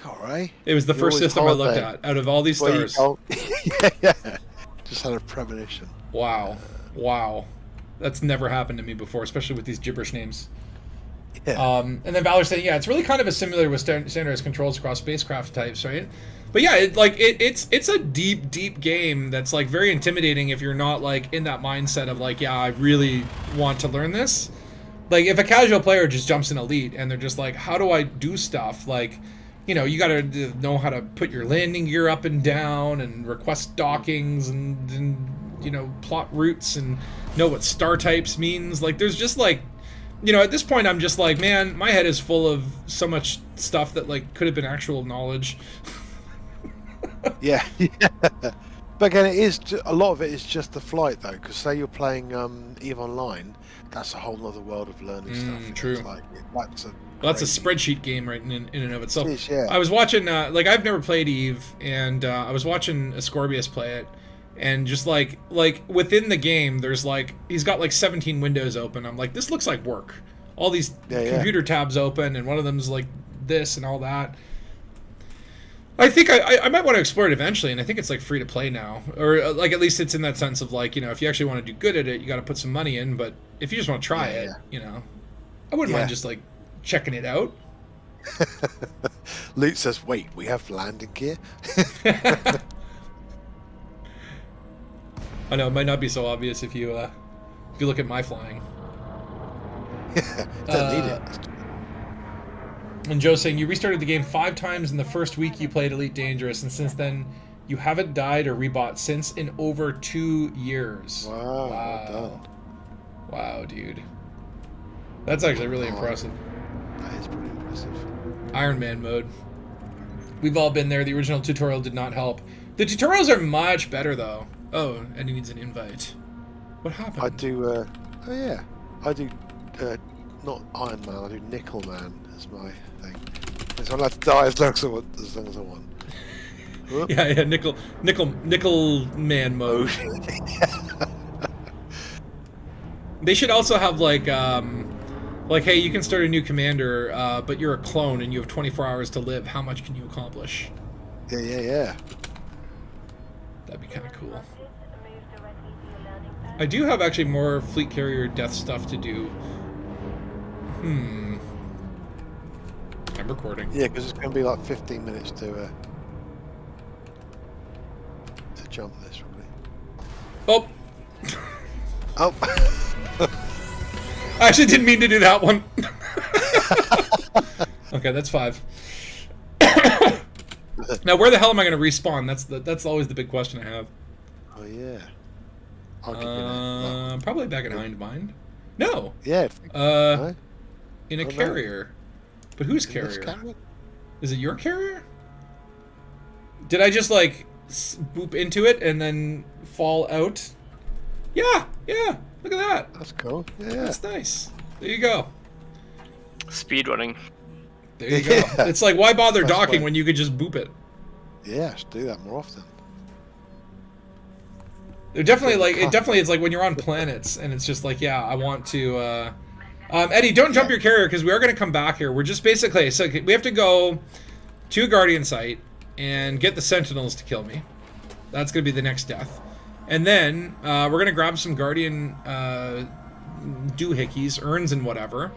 Alright. It was the first system I looked at out of all these stars. Yeah. Just had a premonition. Wow. That's never happened to me before, especially with these gibberish names. Yeah. And then Valor's saying, yeah, it's really kind of similar with standardized controls across spacecraft types, right? But yeah, it's a deep game that's like very intimidating if you're not like in that mindset of like, yeah, I really want to learn this. Like if a casual player just jumps in Elite and they're just like, how do I do stuff? Like, you know, you got to know how to put your landing gear up and down and request dockings and you know, plot routes and know what star types means. Like there's just like, you know, at this point I'm just like, man, my head is full of so much stuff that like could have been actual knowledge. Yeah. But again, a lot of it is just the flight though, because say you're playing EVE Online, that's a whole other world of learning stuff. True. It's like, That's a spreadsheet game right in and of itself. It is, yeah. I was watching, like I've never played EVE, and I was watching Ascorbius play it, and just like within the game, there's like, he's got like 17 windows open. I'm like, this looks like work. All these computer tabs open, and one of them's like this and all that. I think I might want to explore it eventually, and I think it's like free to play now, or like at least it's in that sense of like, you know, if you actually want to do good at it, you got to put some money in. But if you just want to try it, you know, I wouldn't mind just like checking it out. Luke says, "Wait, we have landing gear." I know it might not be so obvious if you look at my flying. Don't need it. And Joe's saying you restarted the game 5 times in the first week you played Elite Dangerous, and since then you haven't died or rebought since in over 2 years. Wow. Well done. Wow, dude. That's actually really impressive. That is pretty impressive. Iron Man mode. We've all been there. The original tutorial did not help. The tutorials are much better though. Oh, and he needs an invite. What happened? I do. I do. Not Iron Man. I do Nickel Man as my thing. So I'm allowed to die as long as I want. Yeah, nickel man mode. They should also have like, hey, you can start a new commander, but you're a clone and you have 24 hours to live. How much can you accomplish? Yeah. That'd be kind of cool. I do have actually more fleet carrier death stuff to do. I'm recording. Yeah, because it's going to be like 15 minutes to jump this, probably. Oh! I actually didn't mean to do that one. Okay, that's 5. Now, where the hell am I going to respawn? That's always the big question I have. Oh, yeah. Probably back in Hindmind. No. Yeah. In a carrier. But whose carrier? Is it your carrier? Did I just like boop into it and then fall out? Yeah. Look at that. That's cool. Yeah. That's nice. There you go. Speedrunning. There you go. It's like, why bother docking when you could just boop it? Yeah, should do that more often. They're definitely like, it definitely is like when you're on planets and it's just like, yeah, I want to, Eddie, don't jump your carrier because we are going to come back here. We're just basically, so we have to go to a Guardian site and get the Sentinels to kill me. That's going to be the next death. And then we're going to grab some Guardian doohickeys, urns and whatever.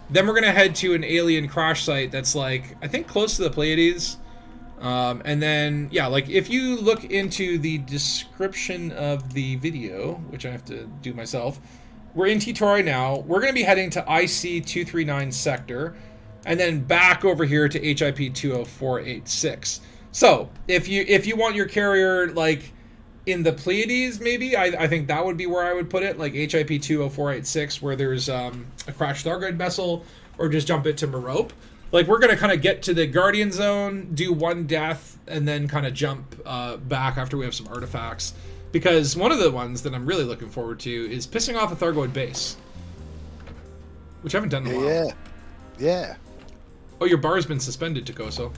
Then we're going to head to an alien crash site that's like, I think close to the Pleiades. And then, yeah, like if you look into the description of the video, which I have to do myself, we're in TAURI now. We're going to be heading to IC-239 sector and then back over here to HIP 20486. So if you want your carrier like in the Pleiades, maybe I think that would be where I would put it, like HIP 20486, where there's a crashed Thargoid vessel, or just jump it to MEROPE. Like, we're going to kind of get to the Guardian Zone, do one death, and then kind of jump back after we have some artifacts. Because one of the ones that I'm really looking forward to is pissing off a Thargoid base. Which I haven't done in a while. Yeah. Oh, your bar's been suspended, Takoso.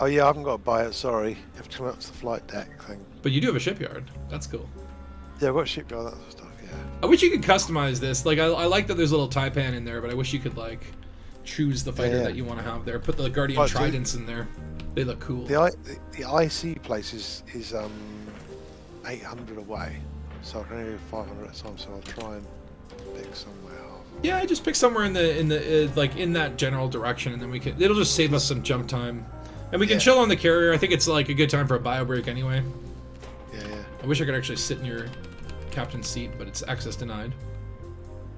Oh yeah, I haven't got to buy it. Sorry, you have to come up to the flight deck thing. But you do have a shipyard. That's cool. Yeah, I've got a shipyard, that sort of stuff. Yeah. I wish you could customize this. Like, I like that there's a little taipan in there, but I wish you could like choose the fighter that you want to have there. Put the Guardian Tridents in there. They look cool. The IC place is 800 away, so I can only do 500 at a time. So I'll try and pick somewhere. Yeah, I just pick somewhere in the like in that general direction, and then it'll just save us some jump time, and we can chill on the carrier. I think it's like a good time for a bio break anyway. Yeah. I wish I could actually sit in your captain's seat, but it's access denied.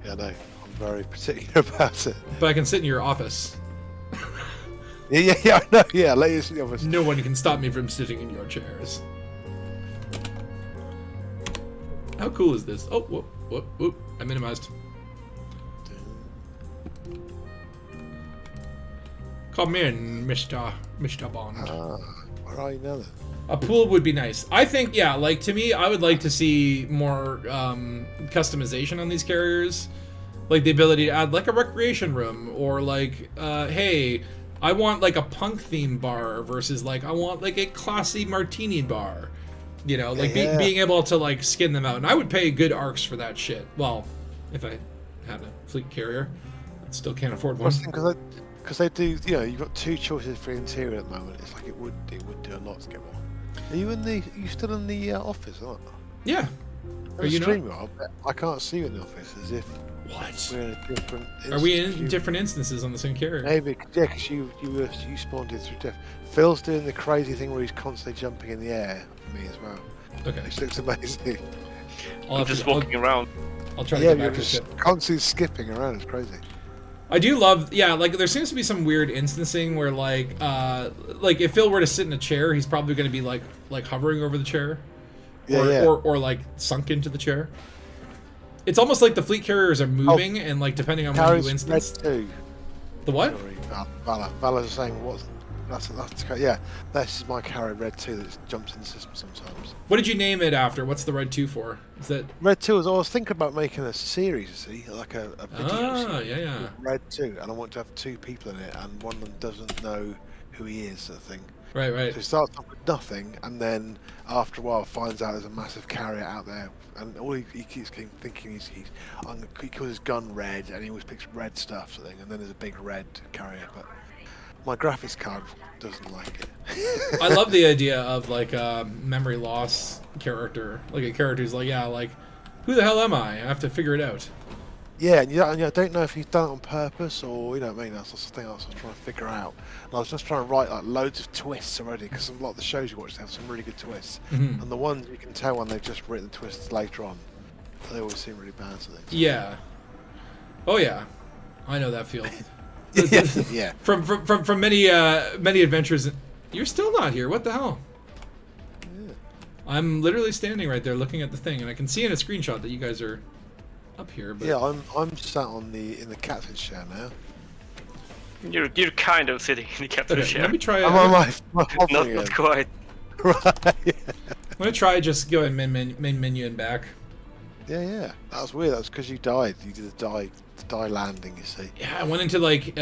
Yeah, no, I'm very particular about it. But I can sit in your office. Yeah, I know. Yeah, let you sit in the office. No one can stop me from sitting in your chairs. How cool is this? Oh, whoop! I minimized. Come in, Mr. Bond. Where are you now then? A pool would be nice. I think, yeah, like to me, I would like to see more customization on these carriers. Like the ability to add like a recreation room, or like, hey, I want like a punk themed bar versus like, I want like a classy martini bar. You know, like being able to like skin them out. And I would pay good arcs for that shit. Well, if I had a fleet carrier. I still can't afford one. Because they do, you know, you've got two choices for interior at the moment. It's like it would do a lot to get more. Are you still in the office, aren't you? Yeah. Are you not? I can't see you in the office, as if what? We're in a different instance. Are we in different instances on the same carrier? Maybe, yeah, because you spawned in through diff. Phil's doing the crazy thing where he's constantly jumping in the air for me as well. Okay. Which looks amazing. I'm just walking around. I'll try to get back to the ship. Constantly skipping around, it's crazy. I do love, like there seems to be some weird instancing where like if Phil were to sit in a chair, he's probably going to be like hovering over the chair, or like sunk into the chair. It's almost like the fleet carriers are moving, and like depending on when you instance. Red 2. The what? Sorry, Vala's saying that's this is my carrier Red 2 that jumps in the system sometimes. What did you name it after? What's the Red 2 for? Is that Red 2? I was thinking about making a series, you see, like a video. Oh, yeah. Red 2, and I want to have two people in it, and one of them doesn't know who he is, sort of thing. Right. So he starts off with nothing, and then after a while finds out there's a massive carrier out there, and all he keeps thinking he calls his gun red, and he always picks red stuff, sort of thing, and then there's a big red carrier, but my graphics card doesn't like it. I love the idea of like a memory loss character, like a character who's like, who the hell am I? I have to figure it out. Yeah, and I don't know if he's done it on purpose or, you know what I mean, that's the thing I was trying to figure out. And I was just trying to write like loads of twists already, because a lot of the shows you watch have some really good twists. Mm-hmm. And the ones you can tell when they've just written twists later on, they always seem really bad to things. Yeah. Oh yeah, I know that feel. Yeah. From many adventures. You're still not here. What the hell? Yeah. I'm literally standing right there looking at the thing, and I can see in a screenshot that you guys are up here. But... Yeah, I'm sat in the captain's chair now. You're kind of sitting in the captain's chair. Let me try. Not quite. Right. Yeah. I'm gonna try just go in main menu and back. Yeah. That was weird. That was because you died. You did a die landing. You see. Yeah, I went into like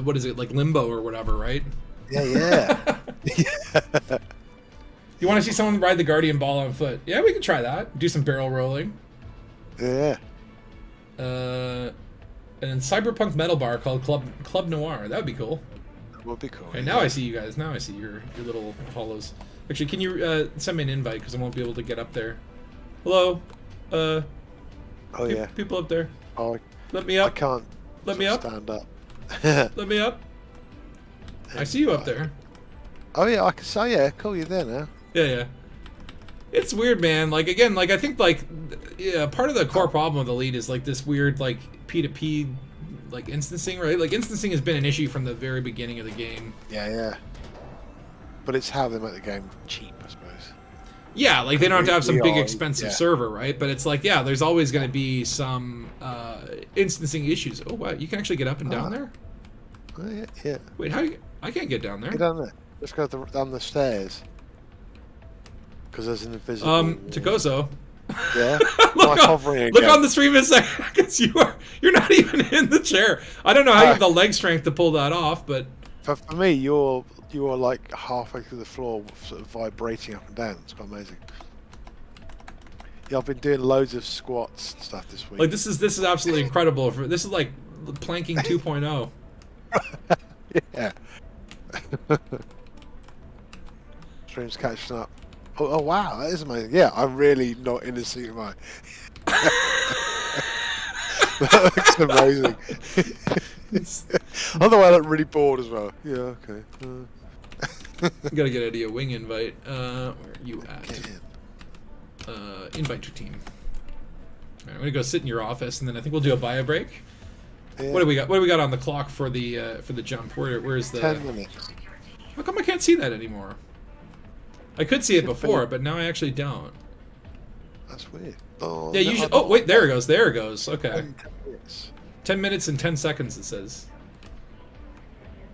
what is it, like limbo or whatever, right? Yeah. You want to see someone ride the Guardian ball on foot? Yeah, we could try that. Do some barrel rolling. Yeah. And then cyberpunk metal bar called Club Noir. That would be cool. That would be cool. Okay, now I see you guys. Now I see your little hollows. Actually, can you send me an invite, because I won't be able to get up there. Hello. People up there. Oh, let me up. I can't. Let me up. Stand up. Let me up. I see you up there. Oh yeah, I can say yeah. Cool, you're there now. Yeah. It's weird, man. Like again, like I think like part of the core problem with Elite is like this weird like P2P like instancing, right? Like instancing has been an issue from the very beginning of the game. Yeah. But it's how they make the game cheap, I suppose. Yeah, like they don't have to have some big expensive server, right? But it's like, yeah, there's always going to be some instancing issues. Oh wow, you can actually get up and down there? Oh, yeah. Wait, I can't get down there. Get down there. Let's go down the stairs. Because there's an invisible... Takoso. Yeah? Look on the stream a second, because you're not even in the chair. I don't know how you have the leg strength to pull that off, but... For me, you're like halfway through the floor, sort of vibrating up and down. It's quite amazing. Yeah, I've been doing loads of squats and stuff this week. Like this is absolutely incredible. This is like planking 2.0. Yeah. Stream's catching up. Oh wow, that is amazing. Yeah, I'm really not in the seat of mine. That looks amazing. Otherwise, I look really bored as well. Yeah, okay. Gotta get out of your wing invite. Where are you at? Invite your team. Alright, I'm gonna go sit in your office, and then I think we'll do a bio break. Yeah. What do we got? What do we got on the clock for the jump? Where's the? 10 minutes. How come I can't see that anymore? I could see it before, but now I actually don't. That's weird. Oh, Yeah, no, you should. Oh wait, there it goes. There it goes. Okay. 10 minutes. 10 minutes and 10 seconds. It says.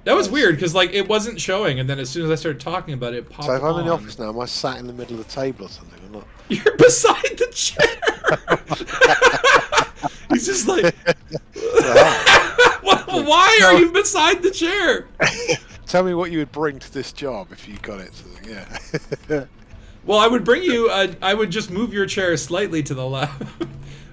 That was weird because like it wasn't showing, and then as soon as I started talking about it, it popped So if I'm in the on. office now, am I sat in the middle of the table or something or not? You're beside the chair. He's just like. Why are you beside the chair? Tell me what you would bring to this job if you got it. Yeah. Well, I would bring you. I would just move your chair slightly to the left.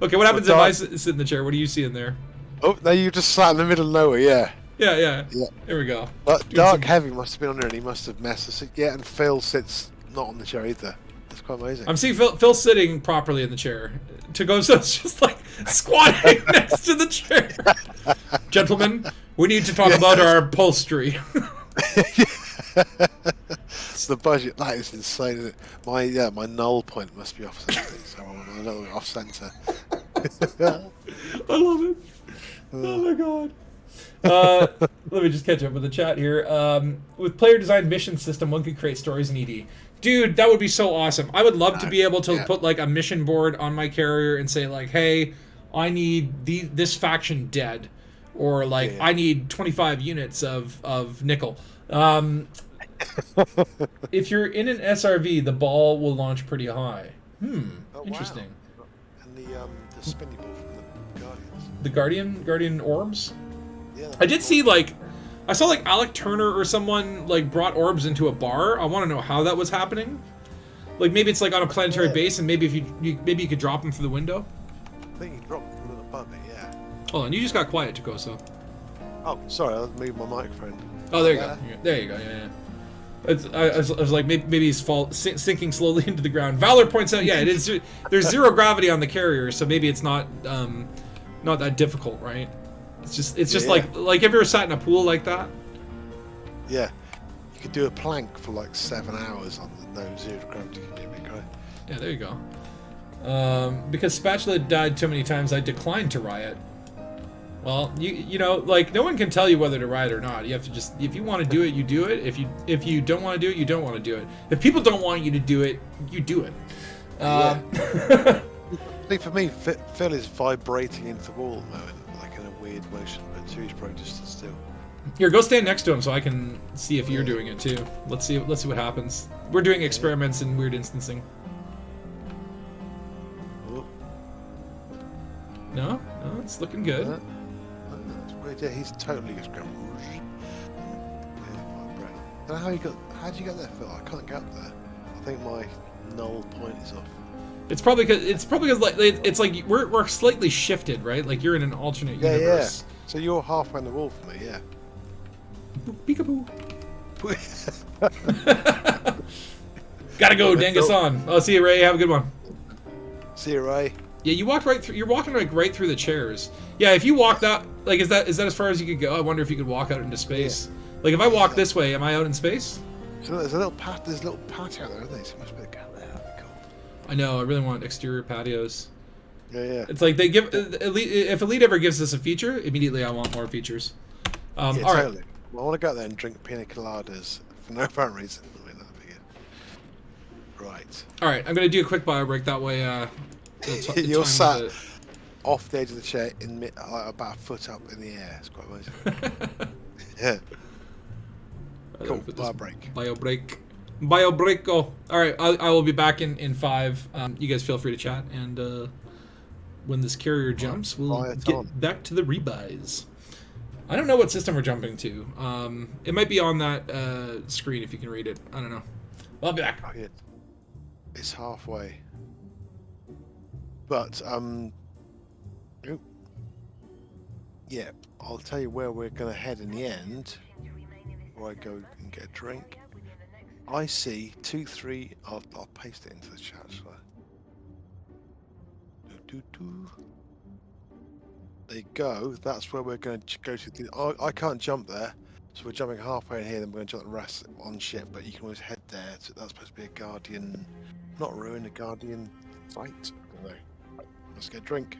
Okay, what happens if I sit in the chair? What do you see in there? Oh, no, you just sat in the middle of nowhere. Yeah. Yeah. There we go. But Dark Heavy must have been on there, and he must have messed us. Yeah, and Phil sits not on the chair either. That's quite amazing. I'm seeing Phil sitting properly in the chair. To go, so it's just like squatting next to the chair. Gentlemen, we need to talk about our upholstery. It's the budget. That is insane, isn't it? My null point must be off something, so I'm a little bit off centre. I love it. Oh my god. Let me just catch up with the chat here. With player-designed mission system, one could create stories in ED. Dude, that would be so awesome. I would love to be able to put like a mission board on my carrier and say like, hey, I need this faction dead. Or like, I need 25 units of nickel. If you're in an SRV, the ball will launch pretty high. Interesting. Wow. And the spinny ball from the Guardians. The Guardian orbs? Yeah. I did see like, I saw like Alec Turner or someone like brought orbs into a bar. I want to know how that was happening. Like maybe it's like on a planetary base, and maybe if you could drop them through the window. I think you dropped them above it. Yeah. Hold on, you just got quiet, Takoso. Oh, sorry, I moved my microphone. Oh, there you go. There you go. Yeah. I was like, maybe he's sinking slowly into the ground. Valor points out, yeah, it is. There's zero gravity on the carrier, so maybe it's not that difficult, right? It's just like have you ever sat in a pool like that? Yeah, you could do a plank for like 7 hours on the no zero gravity. Yeah, there you go. Because Spatula died too many times, I declined to riot. Well, you know, like no one can tell you whether to riot or not. You have to just, if you want to do it, you do it. If you don't want to do it, you don't want to do it. If people don't want you to do it, you do it. I think for me, Phil is vibrating into the wall at the moment, like in a weird motion, but Tui's probably just stood still. Here, go stand next to him so I can see if you're doing it too. Let's see what happens. We're doing experiments in weird instancing. No, it's looking good. That's weird. Yeah, he's totally just going. I don't know how'd you get there, Phil? I can't get up there. I think my null point is off. It's probably because like it's like we're slightly shifted, right? Like you're in an alternate universe. Yeah. So you're halfway on the wall for me, yeah. Peekaboo. Gotta go, Dangus on. Oh, see you, Ray. Have a good one. See you, Ray. Yeah, you walked right through. You're walking like right through the chairs. Yeah, if you walk that, like, is that as far as you could go? I wonder if you could walk out into space. Yeah. Like, if I walk this way, am I out in space? So there's a little patio there, isn't there? So much better go there. That'd be cool. I know. I really want exterior patios. Yeah. It's like they give if Elite ever gives us a feature, immediately I want more features. Yeah, all totally. right. Well, I want to go out there and drink pina coladas for no apparent reason. I mean, that'd be good. Right. All right. I'm gonna do a quick bio break. That way, you're sat off the edge of the chair in about a foot up in the air. It's quite amazing. Yeah. Cool. Bio break. Oh, all right. I will be back in 5. You guys feel free to chat, and when this carrier jumps, we'll get back to the rebuys. I don't know what system we're jumping to. It might be on that screen if you can read it. I don't know. I'll be back. It's halfway. But, yeah, I'll tell you where we're going to head in the end. Before I go and get a drink. I see 2, 3. I'll paste it into the chat. So. There you go. That's where we're going to go to. I can't jump there, so we're jumping halfway in here. Then we're going to jump the rest on ship. But you can always head there. So that's supposed to be a Guardian, not ruin, a Guardian fight. I don't know. Right, let's get a drink.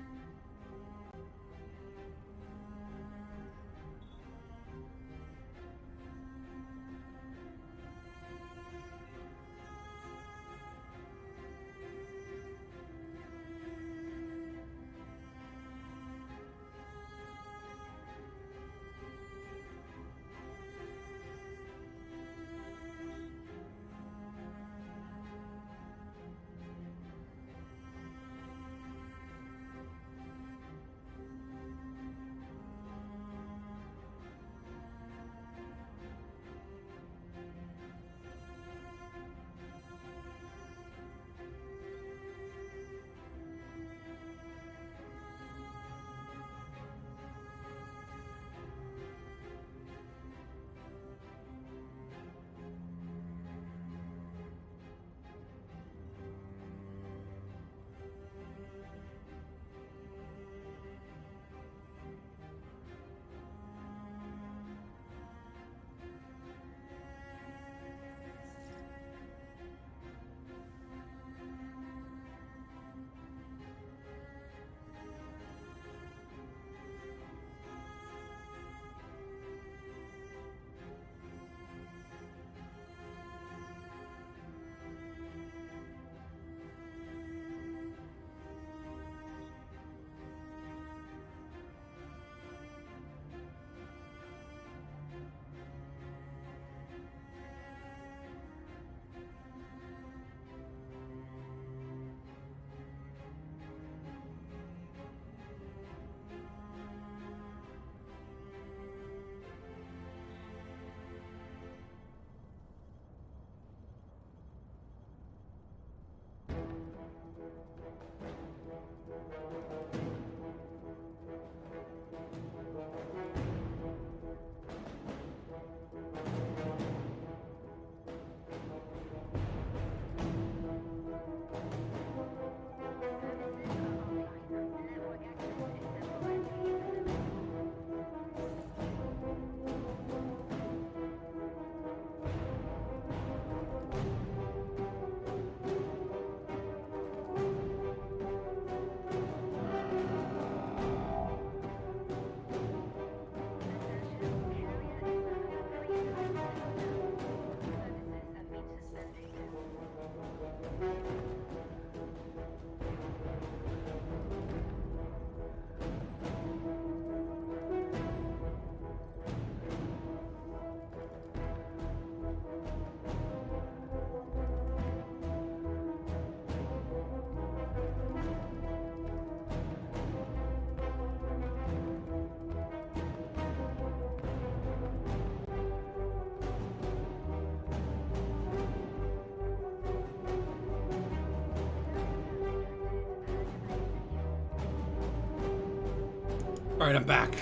Alright, I'm back.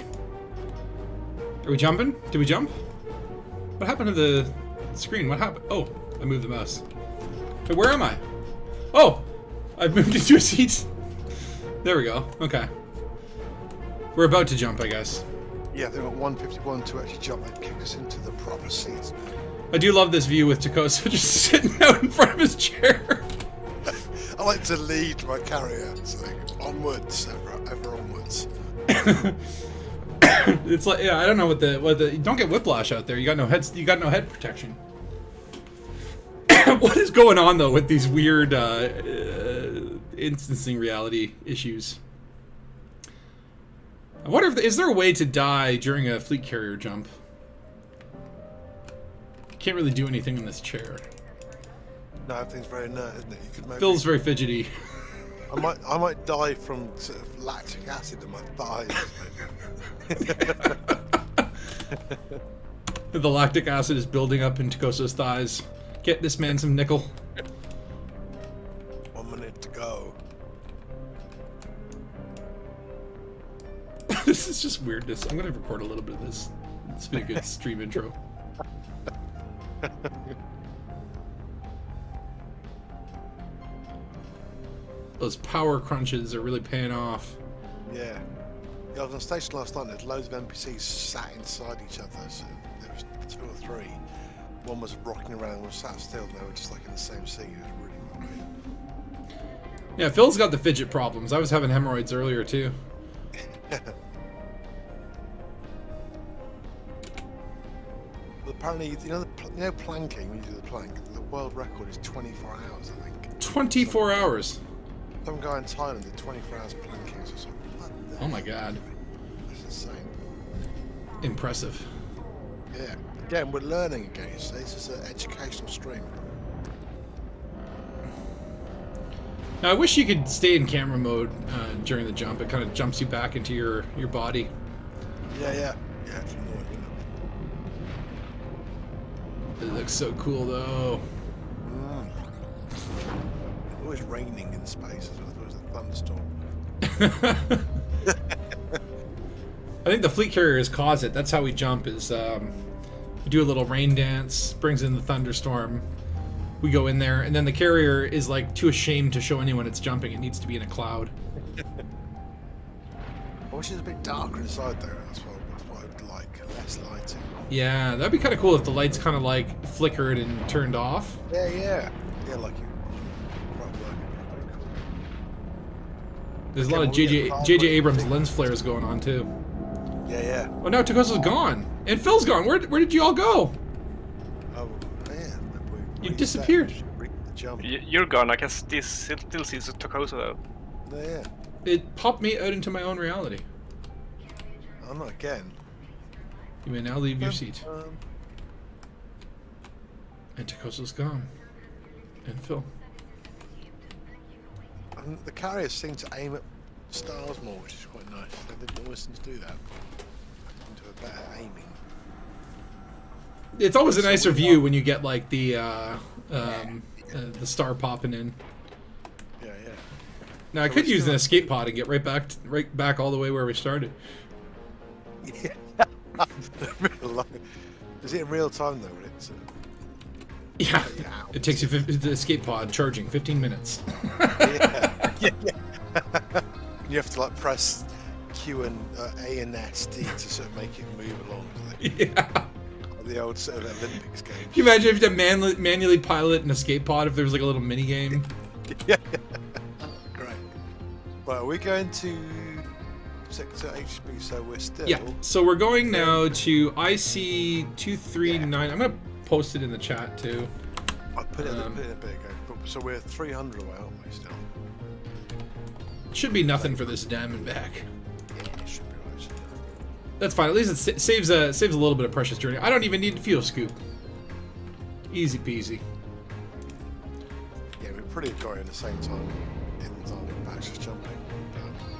Are we jumping? Did we jump? What happened to the screen? What happened? Oh, I moved the mouse. Hey, where am I? Oh! I've moved into a seat. There we go. Okay. We're about to jump, I guess. Yeah, they've got 151 to actually jump and kick us into the proper seat. I do love this view with Takoso just sitting out in front of his chair. I like to lead my carrier, so onwards, ever onwards. It's like, yeah, I don't know what the don't get whiplash out there. You got no head protection. What is going on though with these weird instancing reality issues? I wonder if is there a way to die during a fleet carrier jump? Can't really do anything in this chair. No, everything's very inert, isn't it? You could maybe... Feels very fidgety. I might die from sort of lactic acid in my thighs. The lactic acid is building up in Takoso's thighs. Get this man some nickel. 1 minute to go. This is just weirdness. I'm gonna record a little bit of this. It's been a good stream intro. Those power crunches are really paying off. Yeah. I was on station last night. There's loads of NPCs sat inside each other. So there was 2 or 3. One was rocking around, was sat still, and they were just like in the same seat. It was really well made. Yeah, Phil's got the fidget problems. I was having hemorrhoids earlier too. But apparently, you know planking. When you do the plank, the world record is 24 hours, I think. 24 hours. Some guy in Thailand did 24 hours planking. So it's like, what the Oh my god. That's insane. Impressive. Yeah. Again, we're learning again. So this is an educational stream. Now, I wish you could stay in camera mode during the jump. It kind of jumps you back into your body. Yeah. It's annoying, isn't It looks so cool though. It's always raining in space as well. There's a thunderstorm. I think the fleet carriers cause it. That's how we jump. Is we do a little rain dance, brings in the thunderstorm. We go in there, and then the carrier is like too ashamed to show anyone it's jumping. It needs to be in a cloud. I wish it was a bit darker inside there. That's what I would like. Less lighting. Yeah, that'd be kind of cool if the lights kind of like flickered and turned off. Yeah, like you. Quite working. Pretty cool. There's a lot of J.J. Abrams lens flares going on too. Yeah. Oh, now Takoso's gone, and Phil's gone. Where did you all go? Oh man, You disappeared. The jump. You're gone. I can still see Takoso though. Yeah. It popped me out into my own reality. I'm not again. You may now leave your seat. And Takoso's gone. And Phil. And the carriers seem to aim at stars more, which is quite nice. They didn't always seem to do that. Into a better aiming. It's always a nicer view when you get like the star popping in. Yeah. Now I could use an escape pod and get right back all the way where we started. Yeah. Is it in real time though? When it's, Yeah, it takes you the escape pod charging 15 minutes. yeah. You have to like press Q and A and S D to sort of make it move along. Yeah. The old sort of Olympics game. Can you imagine if you had to manually pilot an escape pod if there was like a little mini game? Yeah. Great. Right, are we going to Sector HB? So we're still. Yeah. So we're going now to IC 239. I'm gonna post it in the chat too. I put it in a bit ago. So we're 300 away, aren't we? Still. Should be nothing for this diamond back. Yeah, it should be right. That's fine. At least it saves a little bit of precious journey. I don't even need to fuel scoop. Easy peasy. Yeah, we pretty got it at the same time in the time back just jumping.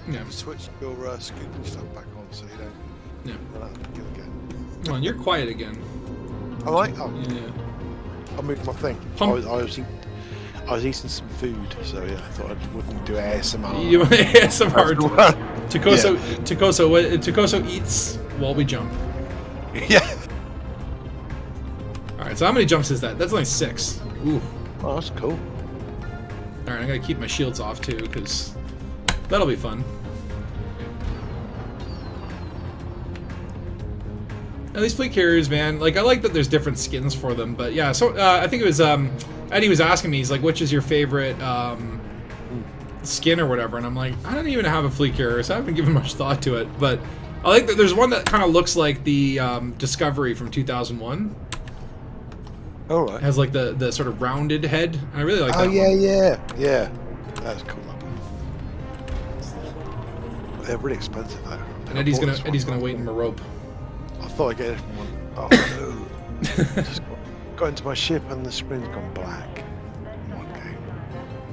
Yeah. Switch your scooping stuff back on so you don't run out of fuel again. Come on, you're quiet again. All right. Oh, Yeah. I moved my thing. I was eating some food, so yeah, I thought I wouldn't do ASMR. You want ASMR? Takoso eats while we jump. Yeah. All right. So how many jumps is that? That's only 6. Ooh. Oh, that's cool. All right. I gotta keep my shields off too, because that'll be fun. At least fleet carriers, man. Like, I like that there's different skins for them, but yeah. So I think it was Eddie was asking me, he's like, which is your favorite skin or whatever, and I'm like, I don't even have a fleet carrier, so I haven't given much thought to it. But I like that there's one that kind of looks like the Discovery from 2001. All right. It has like the sort of rounded head. I really like that. Oh yeah, one. yeah. That's cool. They're really expensive though. And Eddie's gonna wait in MEROPE. I thought I'd get it from one. Oh no! Just got into my ship and the screen's gone black.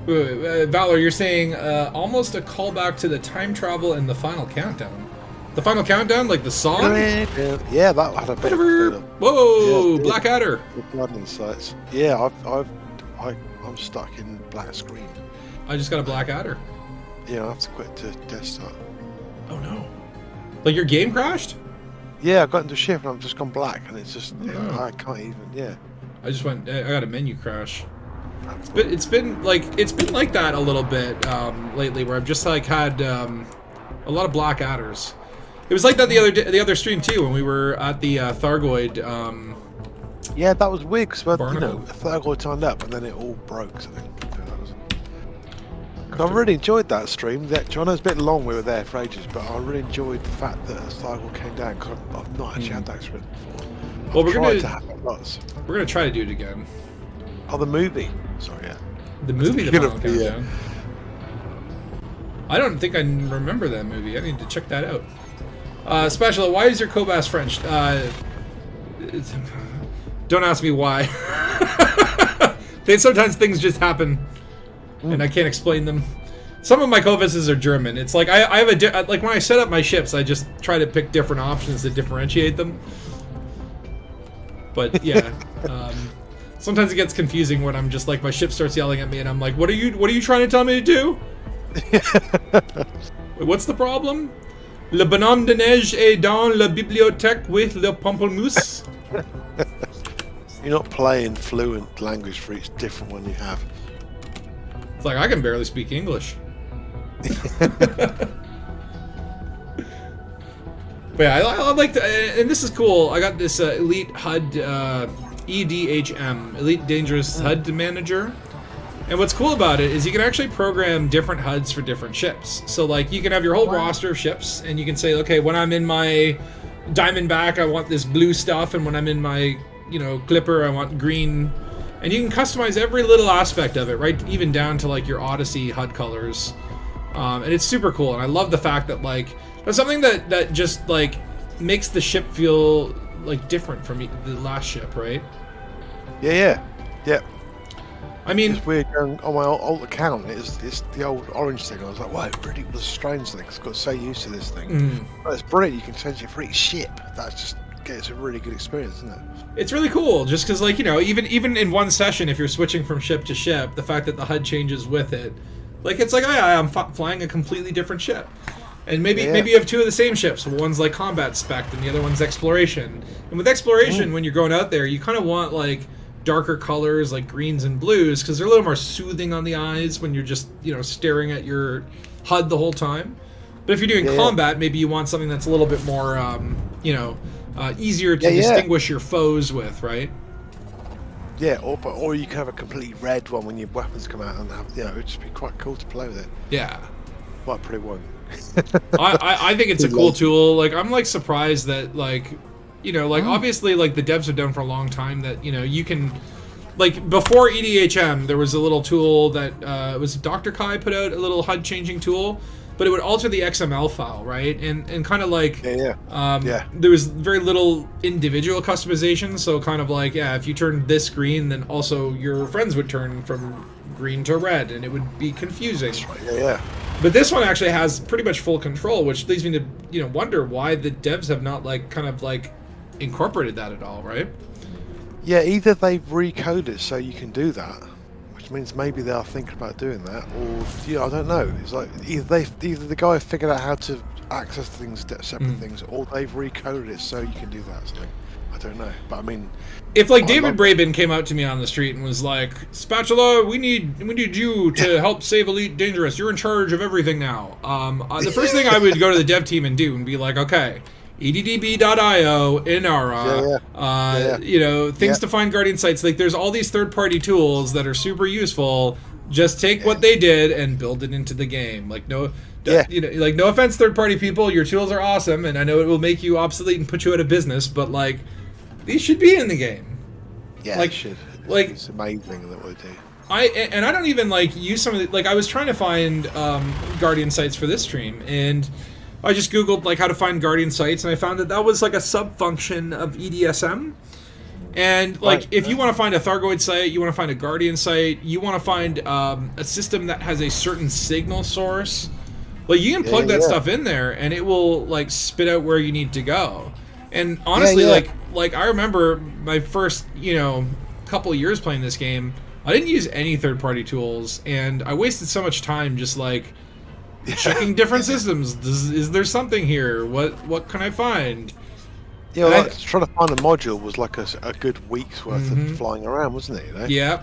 Wait, Valor, you're saying almost a callback to the time travel and the final countdown. The final countdown, like the song? Yeah, that had a bit of... Whoa, yeah, Blackadder. The gardening sites. Yeah, I'm stuck in black screen. I just got a Blackadder. Yeah, I have to quit to desktop. Oh no. Like your game crashed? Yeah, I got into ship and I've just gone black and it's just, I can't even, I got a menu crash. It's been like that a little bit lately, where I've just like had a lot of Blackadders. It was like that the other stream too, when we were at the Thargoid. Yeah, that was weird because a Thargoid turned up and then it all broke. So I really enjoyed that stream. I know it's a bit long, we were there for ages, but I really enjoyed the fact that a Thargoid came down because I've not actually had that experience before. Well, we're gonna try to do it again. Oh, the movie. Sorry, yeah. The movie, the final countdown. I don't think I remember that movie. I need to check that out. Spatula, why is your Cobas French? Don't ask me why. Sometimes things just happen, and I can't explain them. Some of my Covases are German. It's like I have like when I set up my ships, I just try to pick different options to differentiate them. But yeah, sometimes it gets confusing when I'm just like my ship starts yelling at me, and I'm like, "What are you trying to tell me to do?" Wait, what's the problem? Le bonhomme de neige est dans la bibliothèque with le pamplemousse. You're not playing fluent language for each different one you have. It's like I can barely speak English. But yeah, I like to, and this is cool. I got this Elite HUD EDHM, Elite Dangerous HUD Manager. And what's cool about it is you can actually program different HUDs for different ships. So like you can have your whole roster of ships, and you can say, okay, when I'm in my Diamondback, I want this blue stuff, and when I'm in my, Clipper, I want green. And you can customize every little aspect of it, right? Even down to like your Odyssey HUD colors. And it's super cool. And I love the fact that like that's something that just like makes the ship feel like different from the last ship, right? Yeah. I mean, it's weird going on my old account. It's the old orange thing. I was like, wow, it really was a strange thing. I've got so used to this thing. But it's brilliant. You can change it for each ship. That just gets a really good experience, isn't it? It's really cool, just because, like, even in one session, if you're switching from ship to ship, the fact that the HUD changes with it, like, it's like, oh yeah, I'm flying a completely different ship. And maybe you have two of the same ships. One's like combat spec, and the other one's exploration. And with exploration, when you're going out there, you kind of want like darker colors like greens and blues because they're a little more soothing on the eyes when you're just staring at your HUD the whole time. But if you're doing combat, maybe you want something that's a little bit more easier to distinguish your foes with, right? Yeah, or you can have a completely red one when your weapons come out and have it'd just be quite cool to play with it. Yeah, but pretty won't. I think it's a cool tool. Like I'm like surprised that obviously like the devs have done for a long time that you can like before EDHM there was a little tool that was Dr. Kai put out a little HUD changing tool, but it would alter the XML file, right? And kind of like there was very little individual customization, so kind of like if you turned this green, then also your friends would turn from green to red, and it would be confusing. That's right. But this one actually has pretty much full control, which leads me to wonder why the devs have not like kind of like incorporated that at all, right? Yeah, either they've recoded so you can do that, which means maybe they are thinking about doing that, or I don't know. It's like either the guy figured out how to access things, separate things, or they've recoded it so you can do that. So I don't know, but I mean, if like David Braben came out to me on the street and was like, "Spatula, we need you to help save Elite Dangerous. You're in charge of everything now." The first thing I would go to the dev team and do and be like, "Okay, EDDB.io, Inara, things to find Guardian sites. Like, there's all these third-party tools that are super useful. Just take what they did and build it into the game. Like, no offense, third-party people, your tools are awesome, and I know it will make you obsolete and put you out of business, but like, these should be in the game. Yeah, like, it should. Like, it's amazing that we do. I don't even like use some of the, like, I was trying to find Guardian sites for this stream, and I just googled like how to find Guardian sites, and I found that was like a sub-function of EDSM. And like, if you want to find a Thargoid site, you want to find a Guardian site, you want to find a system that has a certain signal source, Like you can plug that stuff in there, and it will like spit out where you need to go. And honestly, like I remember my first couple of years playing this game, I didn't use any third-party tools, and I wasted so much time just like checking different systems. Is there something here? What can I find? Yeah, well, trying to find a module was like a good week's worth of flying around, wasn't it? You know? Yeah.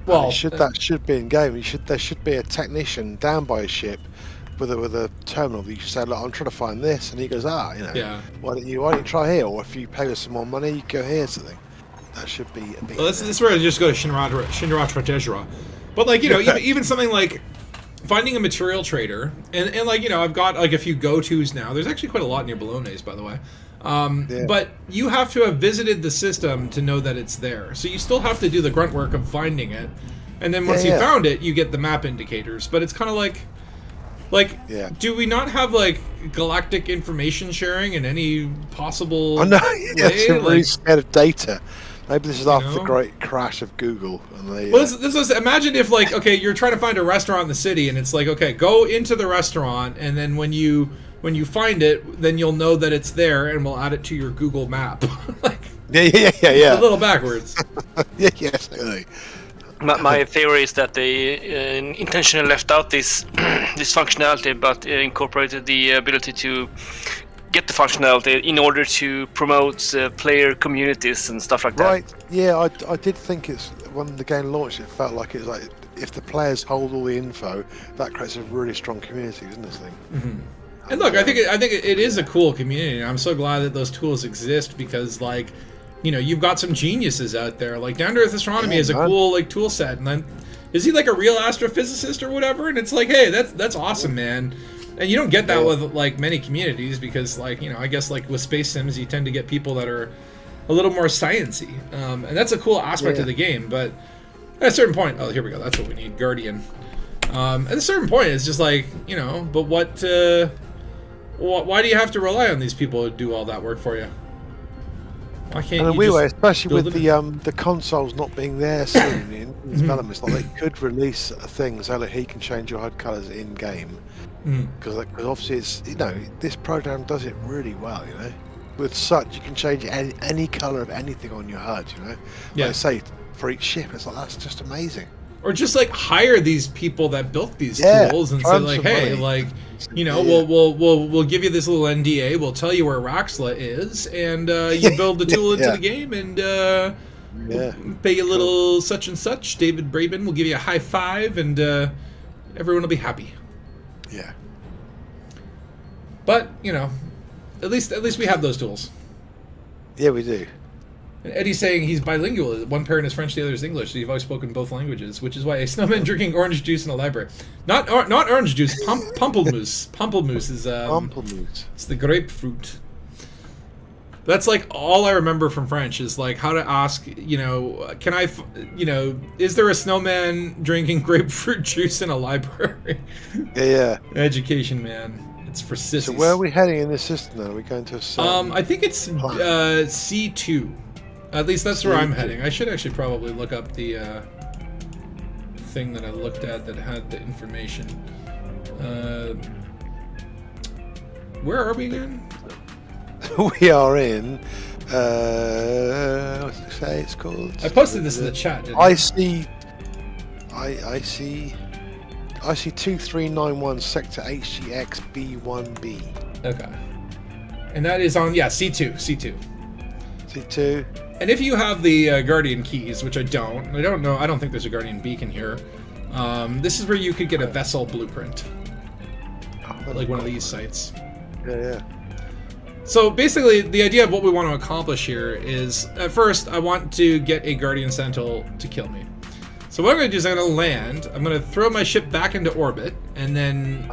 Well, that should be in game. There should be a technician down by a ship with a terminal that you should say, look, I'm trying to find this, and he goes, why don't you try here? Or if you pay us some more money, you go here. Something that should be. Well, this is where I just go to Shinra Tejura. But like even something like finding a material trader, and like I've got like a few go-tos now. There's actually quite a lot near Bologna's, by the way. But you have to have visited the system to know that it's there. So you still have to do the grunt work of finding it, and then once you found it, you get the map indicators. But it's kind of like, do we not have like galactic information sharing in any possible? I know. Yes, I'm really scared of data. Maybe this is after the great crash of Google. And they, well, this was, imagine if like, okay, you're trying to find a restaurant in the city, and it's like, okay, go into the restaurant, and then when you find it, then you'll know that it's there, and we'll add it to your Google map. Like, yeah. A little backwards. Yes. My theory is that they intentionally left out this functionality, but incorporated the ability to get the functionality in order to promote player communities and stuff like that. Right. Yeah, I did think it's when the game launched, it felt like it was like if the players hold all the info, that creates a really strong community, doesn't this thing? Mm-hmm. And look, I think it is a cool community. I'm so glad that those tools exist because, like, you've got some geniuses out there. Like Down to Earth Astronomy is a cool like tool set, and then is he like a real astrophysicist or whatever? And it's like, hey, that's awesome, man. And you don't get that with like many communities because, like, I guess like with space sims, you tend to get people that are a little more sciencey, and that's a cool aspect of the game. But at a certain point, oh, here we go. That's what we need, Guardian. At a certain point, it's just like but what? Why do you have to rely on these people to do all that work for you? Why can't you just especially with the consoles not being there soon in development, like they could release a thing so that he can change your HUD colors in game. Because obviously it's this program does it really well. With such you can change any color of anything on your HUD. Like say for each ship, it's like that's just amazing. Or just like hire these people that built these tools and say like, hey, like, we'll give you this little NDA. We'll tell you where Raxla is, and you build the tool into the game, and pay you a little such and such. David Braben will give you a high five, and everyone will be happy. Yeah. But at least we have those tools. Yeah, we do. And Eddie's saying he's bilingual. One parent is French, the other is English, so you've always spoken both languages, which is why a snowman drinking orange juice in a library. Not orange juice, pamplemousse. Pamplemousse is pamplemousse. It's the grapefruit. That's like all I remember from French is like how to ask, can I, is there a snowman drinking grapefruit juice in a library? Yeah. Education, man. It's for sissies. So where are we heading in this system now? Are we going to a I think it's C2. At least that's where I'm heading. I should actually probably look up the thing that I looked at that had the information. Where are we again? We are in. What did it say? It's called. I posted this in the chat. Didn't I see 2391 Sector HGX B1B. Okay. And that is on C2. C2. And if you have the Guardian keys, which I don't know. I don't think there's a Guardian beacon here. This is where you could get a vessel blueprint, like one of these sites. Yeah. So basically, the idea of what we want to accomplish here is, at first, I want to get a Guardian Sentinel to kill me. So what I'm going to do is I'm going to land. I'm going to throw my ship back into orbit, and then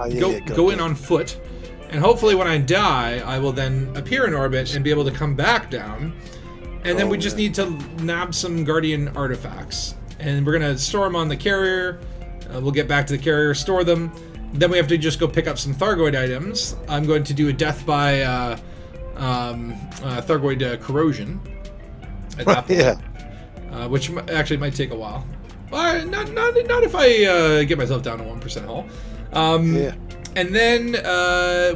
go in on foot. And hopefully, when I die, I will then appear in orbit and be able to come back down. And then we just need to nab some Guardian artifacts. And we're going to store them on the carrier. We'll get back to the carrier, store them. Then we have to just go pick up some Thargoid items. I'm going to do a death by Thargoid corrosion at that point. Which actually might take a while. Not if I get myself down to 1% hull. And then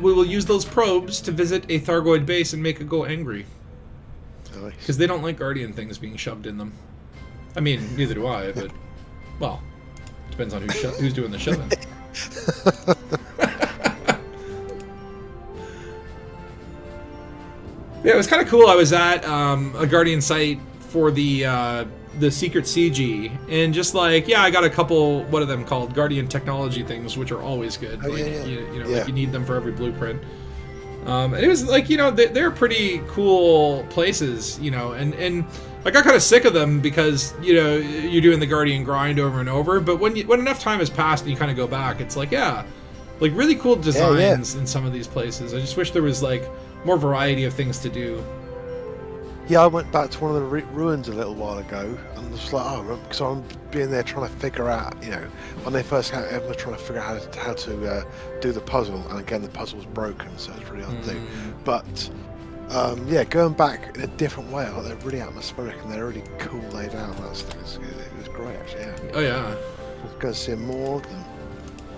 we will use those probes to visit a Thargoid base and make it go angry. Nice. Because they don't like Guardian things being shoved in them. I mean, neither do I, but... Well, depends on who's doing the shoving. Yeah, it was kind of cool. I was at a Guardian site for the secret CG, and just like, yeah, I got a couple, what are them called? Guardian technology things, which are always good. Oh, like, yeah. You know, like you need them for every blueprint. And it was like, you know, they're pretty cool places, you know, and I got kind of sick of them because, you know, you're doing the Guardian grind over and over, but when enough time has passed and you kind of go back, it's like, yeah, like really cool designs in some of these places. I just wish there was like more variety of things to do. Yeah, I went back to one of the ruins a little while ago, and was like, oh, because I'm being there trying to figure out, you know, when they first came, everyone was trying to figure out how to do the puzzle, and again, the puzzle was broken, so it's really hard to do. But yeah, going back in a different way, like, they're really atmospheric and they're really cool laid out. It was great, actually. Yeah. Oh yeah. I was going to see more of them.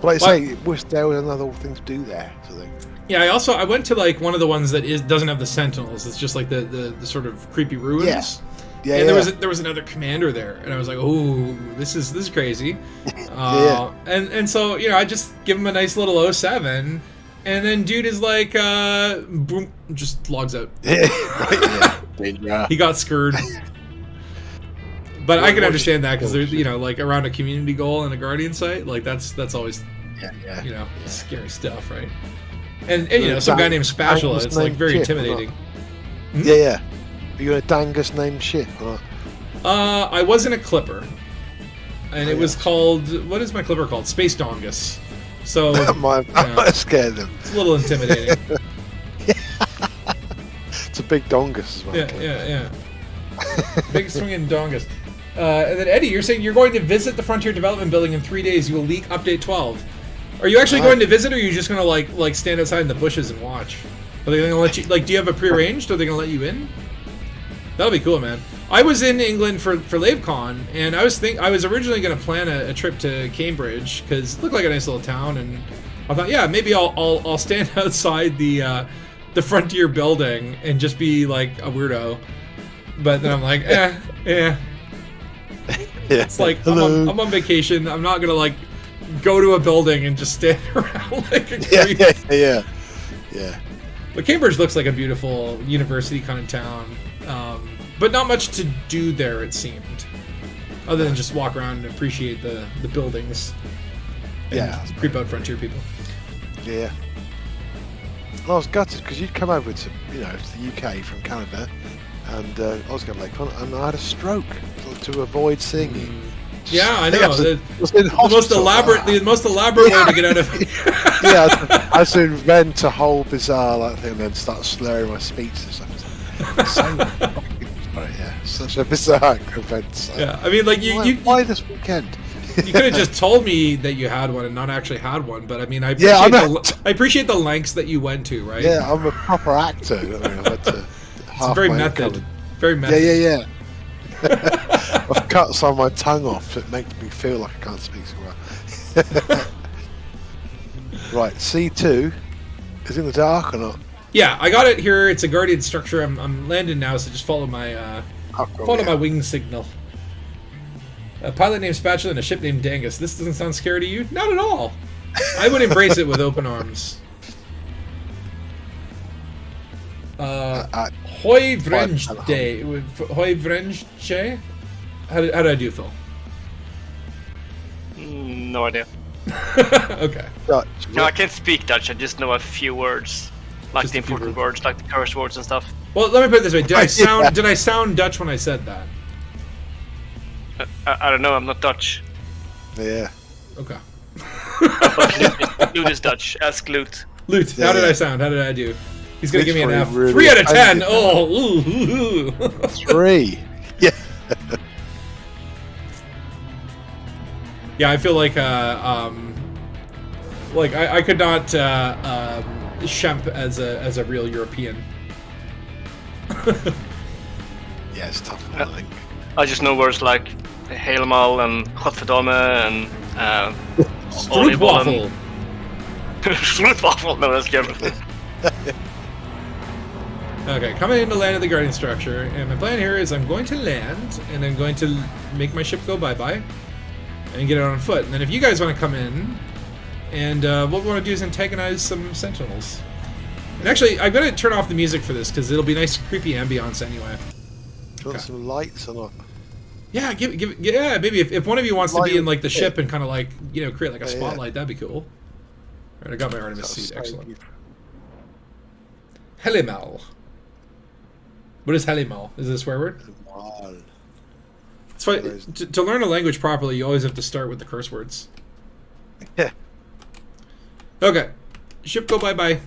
But like I say, wish there was another thing to do there. So yeah, I went to like one of the ones that doesn't have the sentinels. It's just like the sort of creepy ruins. Yeah, and there was another commander there, and I was like, oh, this is crazy. And so, you know, I just give him a nice little 07, and then dude is like, boom, just logs out. He got screwed. But I can understand that because there's, you know, like around a community goal and a Guardian site, like that's always, you know, scary stuff, right? And you know, some guy named Spatula, it's like very intimidating. Yeah. Are you a Dangus named ship or not? I was in a clipper, and it was called, what is my clipper called? Space Dangus. So that might have scared them. It's a little intimidating. It's a big Dangus as well. Yeah. Big swinging Dangus. And then Eddie, you're saying you're going to visit the Frontier Development Building in 3 days. You will leak update 12. Are you actually going to visit, or are you just going to like stand outside in the bushes and watch? Are they going to let you, like, do you have a prearranged? Are they going to let you in? That'll be cool, man. I was in England for LaveCon, and I was originally going to plan a trip to Cambridge because it looked like a nice little town, and I thought, yeah, maybe I'll stand outside the Frontier building and just be like a weirdo. But then I'm like, yeah. It's like I'm on vacation. I'm not gonna like go to a building and just stand around like a creep. Yeah. But Cambridge looks like a beautiful university kind of town, but not much to do there, it seemed, other than just walk around and appreciate the buildings. And creep out Frontier people. Yeah. Well, I was gutted because you'd come over to the UK from Canada, and I was going to LaveCon, and I had a stroke to avoid seeing you. Yeah, I know. The most elaborate way to get out of it. Yeah, I was invent a whole bizarre thing and then start slurring my speech and stuff. Such a bizarre event. So. Yeah, I mean, like why this weekend? You could have just told me that you had one and not actually had one, but I mean, I appreciate the lengths that you went to, right? Yeah, I'm a proper actor. I mean, I had to it's very method. Very method. Yeah. I've cut some of my tongue off, so it makes me feel like I can't speak so well. Right, C2 is in the dark or not? Yeah, I got it here. It's a Guardian structure. I'm landing now, so just follow my my wing signal. A pilot named Spatula and a ship named Dangus. This doesn't sound scary to you? Not at all. I would embrace it with open arms. Hoi Vrenje. How did I do, Phil? No idea. Okay. No, I can't speak Dutch. I just know a few words, like the important words, like the curse words and stuff. Well, let me put it this way: did I sound Dutch when I said that? I don't know. I'm not Dutch. Yeah. Okay. Loot is Dutch. Ask Loot. Loot. How did I sound? How did I do? He's gonna give me an F. 3 out of 10. Oh, ooh. 3. Yeah. Yeah, I feel like I could not shemp as a real European. Yeah, it's tough. I think. I just know words like helemaal and godverdomme and Stroopwafel. Fluffwaffle. No, that's German. Okay, coming in to land at the guardian structure, and my plan here is I'm going to land, and I'm going to make my ship go bye-bye, and get it on foot. And then if you guys want to come in, and what we want to do is antagonize some sentinels. And actually, I'm going to turn off the music for this, because it'll be nice, creepy ambiance anyway. Do you want some lights or not? Yeah, yeah, maybe if one of you wants to be in like the ship and kind of like, you know, create like a spotlight, that'd be cool. Alright, I got my Artemis seat, excellent. Helimal. What is Helimal? Is it a swear word? It's funny, to learn a language properly, you always have to start with the curse words. Yeah. Okay. Ship go bye-bye.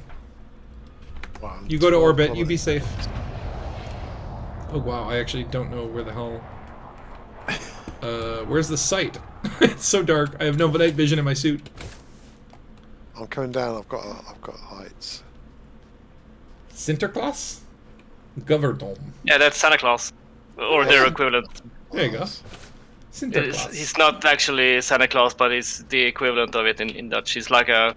You go to orbit, you be safe. Oh wow, I actually don't know where the hell... where's the site? It's so dark. I have no night vision in my suit. I'm coming down. I've got heights. Sinterklaas? Goverdom. Yeah, that's Santa Claus, or their equivalent. There you go. Sinterklaas. He's not actually Santa Claus, but he's the equivalent of it in Dutch. He's like a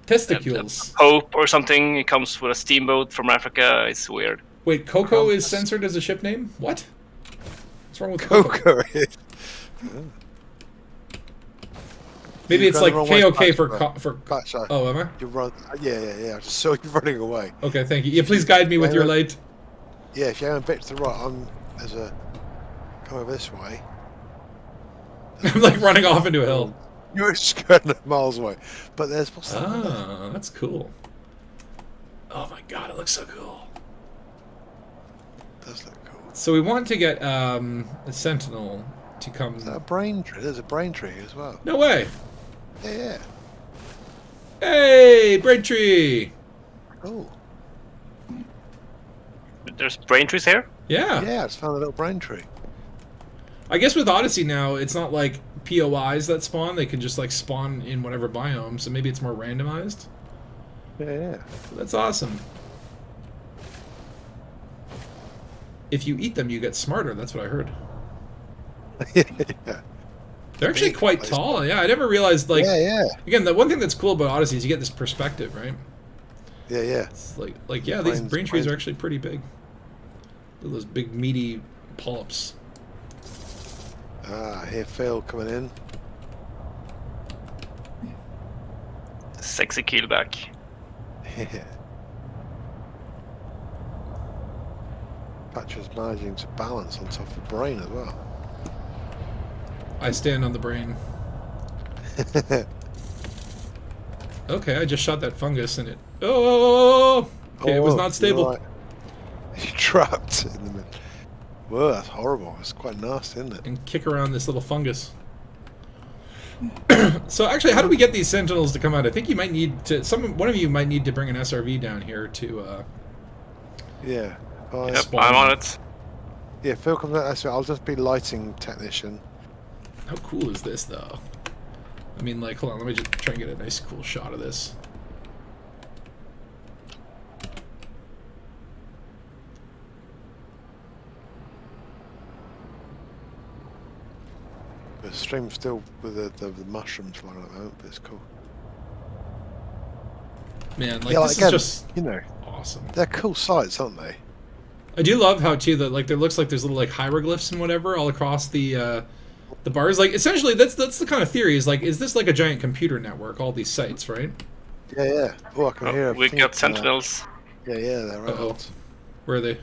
Testicles. a pope or something. He comes with a steamboat from Africa. It's weird. Wait, Coco is censored as a ship name? What? What's wrong with Coco? Maybe it's like KOK for. Oh, am I? You run. Yeah. I just saw you running away. Okay, thank you. Yeah, please guide me with your light. Yeah, if you're going a bit to the right, come over this way. I'm like running off into a hill. You're just going miles away. But there's what's that? Ah, that's cool. Oh my god, it looks so cool. It does look cool. So we want to get a sentinel to come. Is that a brain tree? There's a brain tree as well. No way. Yeah. Hey, brain tree. Oh. There's brain trees here? Yeah. Yeah, I just found a little brain tree. I guess with Odyssey now, it's not like POIs that spawn. They can just like spawn in whatever biome, so maybe it's more randomized. Yeah. That's awesome. If you eat them, you get smarter. That's what I heard. Yeah. They're actually quite tall. Yeah, I never realized, like... Yeah. Again, the one thing that's cool about Odyssey is you get this perspective, right? Yeah. It's like yeah, these brain trees are actually pretty big. Look at those big, meaty polyps. Ah, here Phil coming in. Sexy keelback. Yeah. Patcher's managing to balance on top of the brain as well. I stand on the brain. Okay, I just shot that fungus and it... Oh! Okay, it was not stable. Right. You're trapped in the middle. Whoa, that's horrible. It's quite nasty, isn't it? And kick around this little fungus. So actually, how do we get these sentinels to come out? I think you might need to... One of you might need to bring an SRV down here to... Yeah. Yep, I'm on it. Yeah, Phil comes out. That's right. I'll just be lighting technician. How cool is this, though? I mean, like, hold on, let me just try and get a nice, cool shot of this. The stream's still with the mushrooms flying at the moment, but it's cool. Man, like, yeah, this is just, you know, awesome. They're cool sights, aren't they? I do love how, too, that, like, there looks like there's little, like, hieroglyphs and whatever all across the bars. Like, essentially, that's the kind of theory, is, like, is this like a giant computer network, all these sites, right? Yeah. Oh, I can hear we got sentinels. Yeah, they're right. Where are they?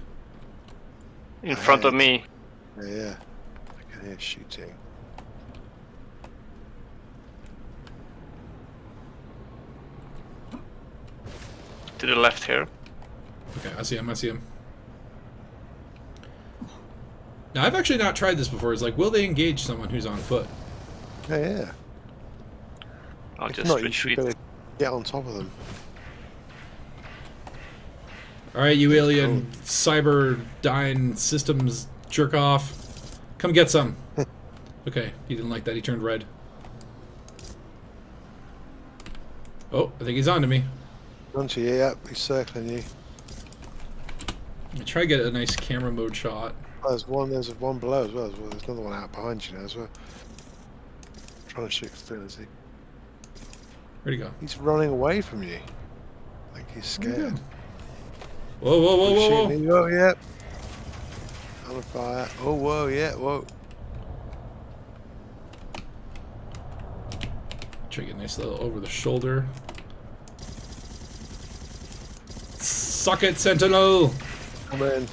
In front of me. Yeah. I can hear shooting. To the left here. Okay, I see him. Now, I've actually not tried this before. It's like, will they engage someone who's on foot? Yeah. I'll if just not, retreat. You should get on top of them. Alright, you alien cyberdyne systems jerk off. Come get some. Okay, he didn't like that. He turned red. Oh, I think he's on to me. Don't you? Yeah, he's circling you. I try to get a nice camera mode shot. Oh, there's one below as well. There's another one out behind you now as well. I'm trying to shoot Phil, is he? Where'd he go? He's running away from you. Like he's scared. Whoa, whoa, whoa, whoa, whoa. Oh, yeah. On fire. Oh, whoa, yeah, whoa. Try to get a nice little over the shoulder. Suck it, Sentinel! Come in.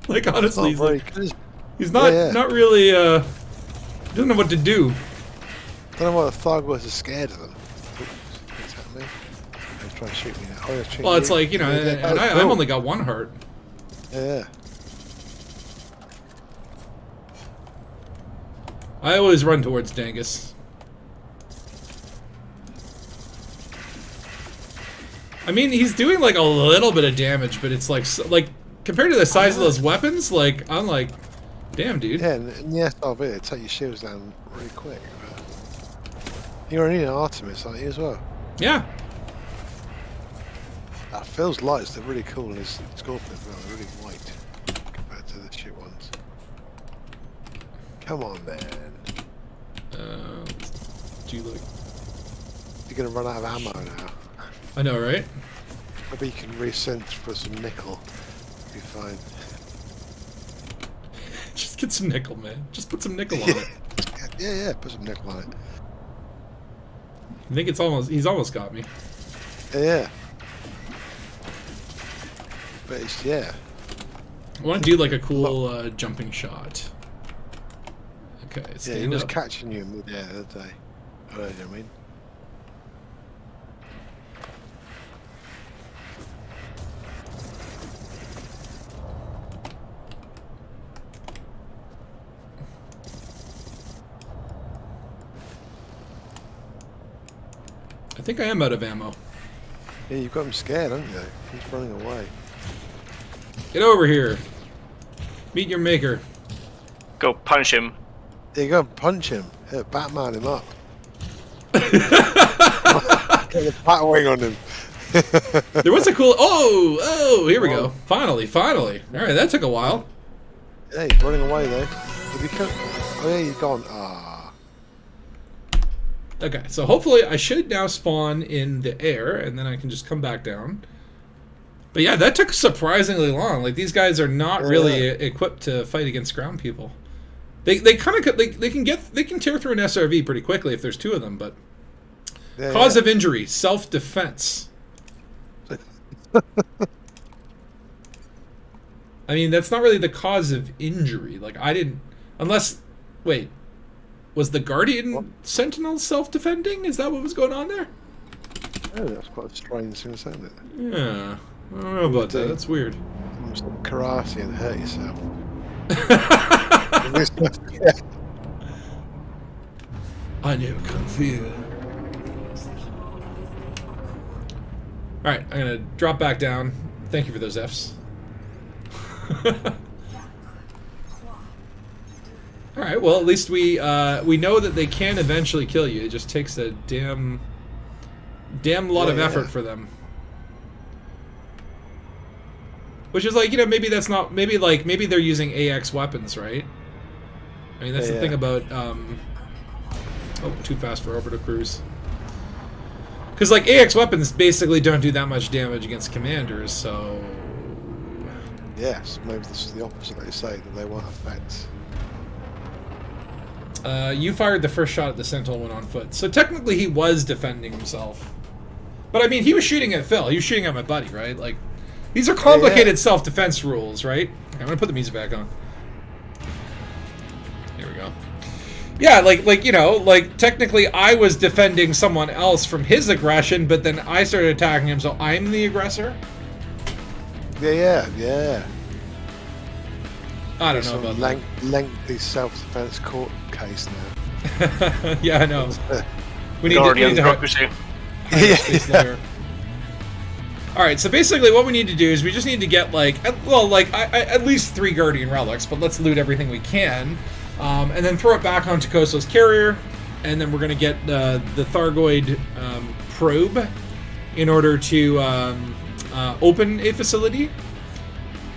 Like, honestly, he's like, good. he's not not really, he doesn't know what to do. I don't know why the Thargoids are scared of them. What's happening? They're trying to shoot me now. Oh, yeah, well, it's like, you know, and I've only got one heart. Yeah. I always run towards Dangus. I mean, he's doing like a little bit of damage, but it's like compared to the size of those weapons, like I'm like, damn, dude. Yeah, and the SRV, they take your shields down really quick. You're only an Artemis, aren't you, as well? Yeah. That feels light. They're really cool, and his Scorpions are really white compared to the shit ones. Come on, man. Do you like? You're gonna run out of ammo now. I know, right? Maybe you can resend for some nickel. Be fine. Just get some nickel, man. Just put some nickel on it. Yeah, put some nickel on it. I think it's almost. He's almost got me. Yeah. But it's, yeah. I want to do like a cool jumping shot. Okay, yeah, he was up. catching you in the other day. Earlier, I mean. I think I am out of ammo. Yeah, you've got him scared, haven't you? He's running away. Get over here. Meet your maker. Go punch him. Yeah, you go and punch him. Yeah, Batman him up. Get the bat wing on him. There was a cool. Oh, here we go. Finally. All right, that took a while. Yeah, he's running away though. Oh yeah, he's gone. Ah. Okay, so hopefully I should now spawn in the air, and then I can just come back down. But yeah, that took surprisingly long. Like, these guys are not really equipped to fight against ground people. They kind of they can tear through an SRV pretty quickly if there's two of them. But cause of injury, self-defense. I mean, that's not really the cause of injury. Like, I didn't, unless, wait, was the Guardian Sentinel self-defending? Is that what was going on there? Oh, that's quite a strange thing, isn't it? Yeah, I don't know about that. That's weird. Almost like karate and hurt yourself. I know Kung Fu. Alright, I'm gonna drop back down. Thank you for those Fs. Alright, well, at least we know that they can eventually kill you. It just takes a damn lot of effort for them. Which is like, you know, maybe that's not, maybe they're using AX weapons, right? I mean, that's the thing about, oh, too fast for orbital cruise. Because, like, AX weapons basically don't do that much damage against commanders, so... Yes, maybe this is the opposite, they say, that they won't affect. You fired the first shot at the Sentinel when on foot. So technically he was defending himself. But, I mean, he was shooting at Phil. He was shooting at my buddy, right? Like, these are complicated self-defense rules, right? Okay, I'm gonna put the music back on. Here we go. Yeah, like you know, like technically I was defending someone else from his aggression, but then I started attacking him, so I'm the aggressor? Yeah. I don't know about that. Lengthy self-defense court case now. Yeah, I know. We need Guardian to bureaucracy. Yeah. All right, so basically what we need to do is we just need to get, like, at least 3 Guardian Relics, but let's loot everything we can, and then throw it back onto Koso's carrier, and then we're going to get the Thargoid probe in order to open a facility,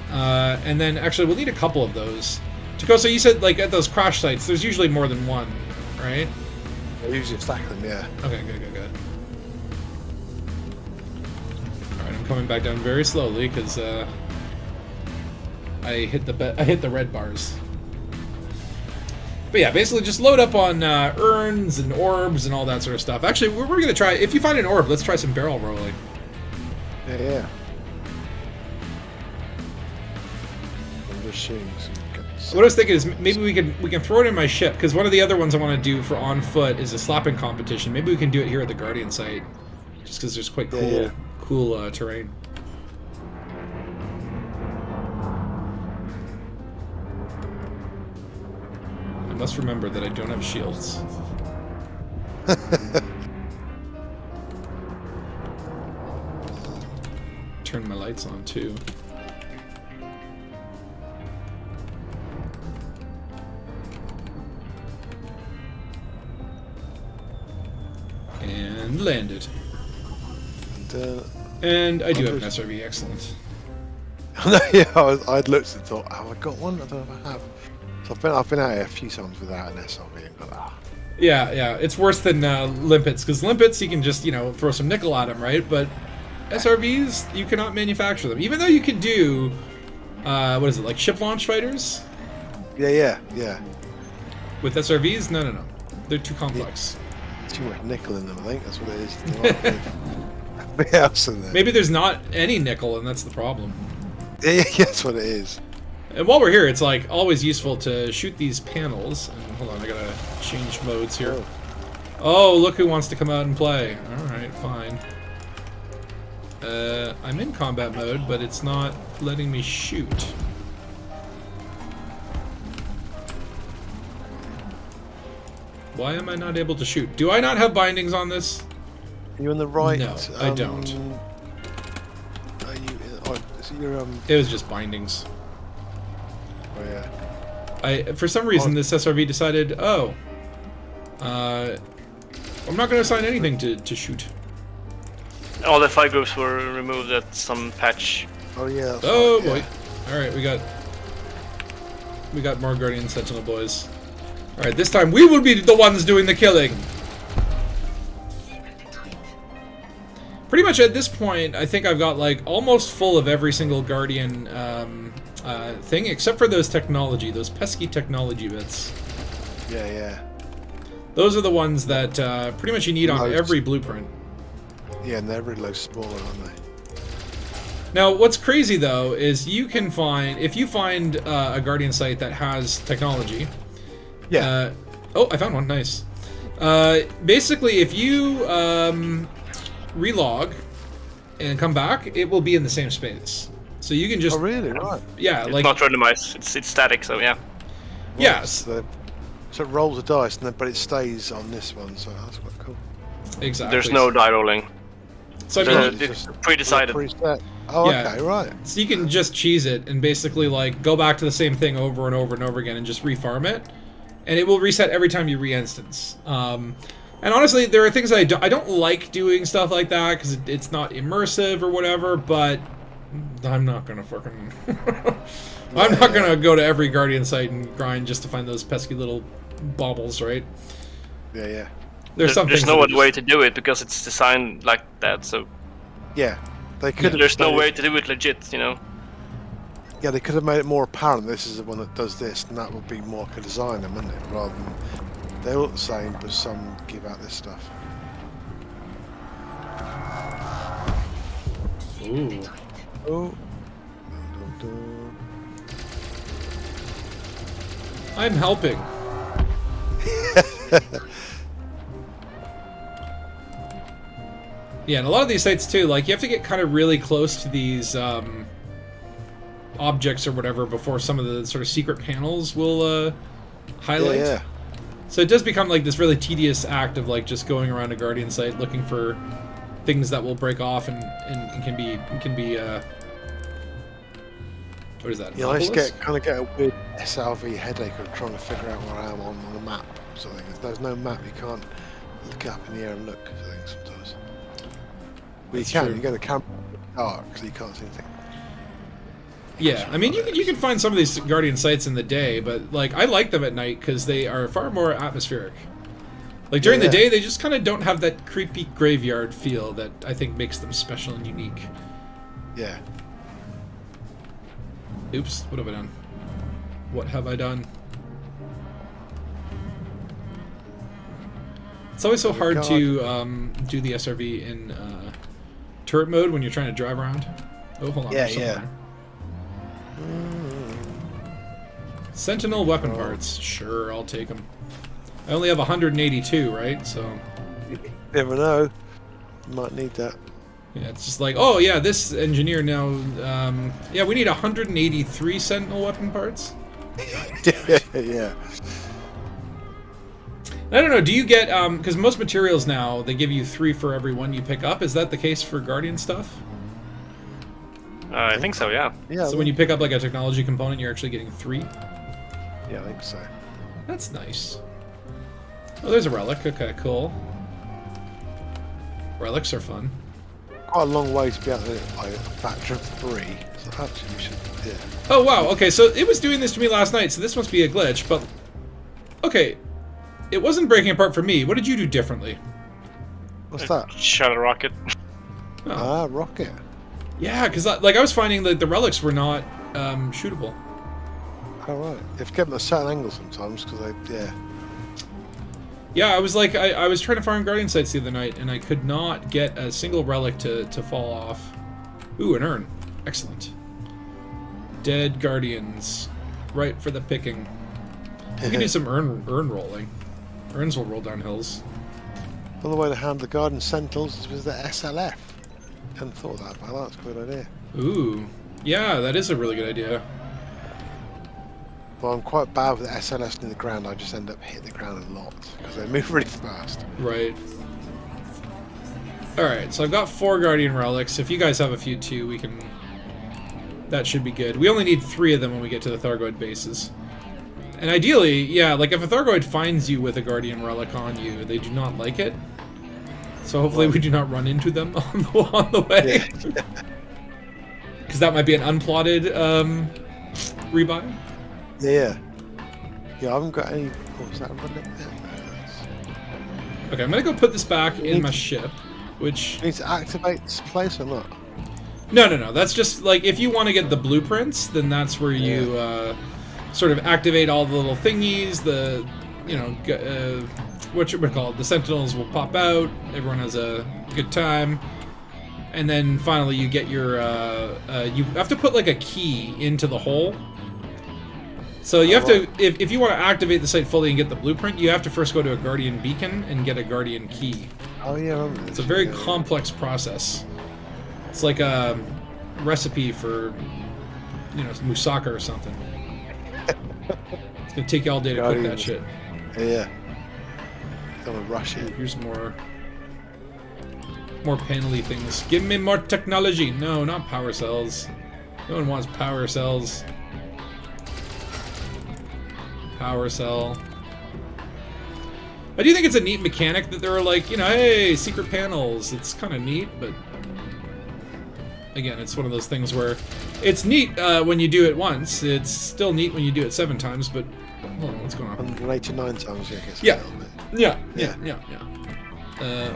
and then actually we'll need a couple of those. So you said like at those crash sites, there's usually more than one, right? I usually stack them, yeah. Okay, good. Alright, I'm coming back down very slowly because I hit the red bars. But yeah, basically just load up on urns and orbs and all that sort of stuff. Actually, we're going to try, if you find an orb, let's try some barrel rolling. Yeah. I'm just shooting some. What I was thinking is maybe we can throw it in my ship, because one of the other ones I want to do for on foot is a slapping competition. Maybe we can do it here at the Guardian site, just because there's quite cool terrain. I must remember that I don't have shields. Turn my lights on too. And landed. And I do have an SRV, excellent. Yeah, I'd looked and thought, have I got one? I don't know if I have. So I've been out here a few times without an SRV and got Yeah, it's worse than limpets, because limpets you can just, throw some nickel at them, right? But SRVs, you cannot manufacture them. Even though you can do, what is it, like ship launch fighters? Yeah. With SRVs? No. They're too complex. Too much nickel in them, I think. That's what it is. Everything else in there. Maybe there's not any nickel, and that's the problem. Yeah, that's what it is. And while we're here, it's like always useful to shoot these panels. And hold on, I gotta change modes here. Oh, look who wants to come out and play. Alright, fine. I'm in combat mode, but it's not letting me shoot. Why am I not able to shoot? Do I not have bindings on this? Are you on the right? No, I don't. Are you? Is it your It was just bindings. Oh yeah. For some reason, this SRV decided, I'm not going to assign anything to shoot. All the 5 groups were removed at some patch. Oh yeah. Oh right, boy! yeah. All right, we got more Guardian Sentinel boys. All right, this time we will be the ones doing the killing. Pretty much at this point, I think I've got like almost full of every single Guardian thing, except for those pesky technology bits. Yeah. Those are the ones that pretty much you need on every blueprint. Yeah, and they're really low smaller, aren't they? Now, what's crazy though is if you find a Guardian site that has technology. Yeah. Oh, I found one. Nice. Basically, if you relog and come back, it will be in the same space. So you can just. Oh really? Right. Yeah, it's not randomized. It's static. So yeah. Yes. So it rolls a dice, but it stays on this one. So that's quite cool. Exactly. There's no die rolling. So I mean, it's pre-decided. Oh, yeah. Okay, right. So you can just cheese it and basically like go back to the same thing over and over and over again and just refarm it, and it will reset every time you re-instance. And honestly, there are things that I don't like doing stuff like that because it's not immersive or whatever. But I'm not gonna fucking. I'm not gonna go to every Guardian site and grind just to find those pesky little baubles, right? Yeah. There's no other way to do it because it's designed like that. So yeah, they could. There's no way to do it legit, Yeah, they could have made it more apparent. This is the one that does this, and that would be more like a designer, wouldn't it? Rather than they all look the same, but some give out this stuff. Ooh. Oh. I'm helping. Yeah, and a lot of these sites too, like you have to get kind of really close to these objects or whatever before some of the sort of secret panels will highlight. Yeah. So it does become like this really tedious act of like just going around a Guardian site looking for things that will break off and can be what is that? Yeah, I just kind of get a weird SRV headache of trying to figure out where I am on the map. So if there's no map, you can't look up in the air and look at things sometimes. Well, you can. You get the camera dark, so you can't see anything. Yeah, I mean, you can find some of these Guardian sites in the day, but like I like them at night because they are far more atmospheric. Like during the day, they just kind of don't have that creepy graveyard feel that I think makes them special and unique. Yeah. Oops, what have I done? What have I done? It's always so hard to do the SRV in turret mode when you're trying to drive around. Oh, hold on. Yeah. Sentinel weapon parts. Sure, I'll take them. I only have 182, right? So. You never know. You might need that. Yeah, it's just like, oh yeah, this engineer now. Yeah, we need 183 Sentinel weapon parts. Yeah. I don't know. Do you get because most materials now they give you 3 for every one you pick up? Is that the case for Guardian stuff? I think so. Yeah. Yeah. So when you pick up like a technology component, you're actually getting 3. Yeah, I think so. That's nice. Oh, there's a relic. Okay, cool. Relics are fun. Quite a long way to be able to like a factor of 3. So actually, we should. Yeah. Oh wow. Okay, so it was doing this to me last night. So this must be a glitch. But okay, it wasn't breaking apart for me. What did you do differently? What's that? Shot a rocket. Oh. Ah, rocket. Yeah, because like I was finding that the relics were not shootable. All right. You have to get them at a certain angle sometimes because they. Yeah. Yeah, I was like, I was trying to farm Guardian sites the other night, and I could not get a single relic to fall off. Ooh, an urn. Excellent. Dead Guardians. Right for the picking. We can do some urn rolling. Urns will roll down hills. Another way to handle the Guardian Sentinels is with the SLF. Hadn't thought of that, but that's a good idea. Ooh. Yeah, that is a really good idea. Well, I'm quite bad with the SLS in the ground. I just end up hitting the ground a lot because they move really fast. Right. Alright, so I've got 4 Guardian relics. If you guys have a few too, we can... That should be good. We only need 3 of them when we get to the Thargoid bases. And ideally, yeah, like if a Thargoid finds you with a Guardian relic on you, they do not like it. So hopefully we do not run into them on the way. Because that might be an unplotted rebuy. Yeah. Yeah, I haven't got any... What was that? Okay, I'm gonna go put this back in my ship, which... Need to activate this place or not? No. That's just, like, if you want to get the blueprints, then that's where you sort of activate all the little thingies, the, you know, what you would call it, the Sentinels will pop out, everyone has a good time, and then finally you get your, you have to put, like, a key into the hole. So you have to, if you want to activate the site fully and get the blueprint, you have to first go to a Guardian beacon and get a Guardian key. Oh yeah, I remember this. It's a very complex process. It's like a recipe for, you know, moussaka or something. It's gonna take you all day to cook that shit. Yeah. Gotta rush it. Here's more panely things. Give me more technology. No, not power cells. No one wants power cells. Power cell. I do think it's a neat mechanic that there are like, you know, hey, secret panels. It's kind of neat, but again, it's one of those things where it's neat when you do it once. It's still neat when you do it 7 times, but hold on, what's going on? 189 times, I guess. Yeah.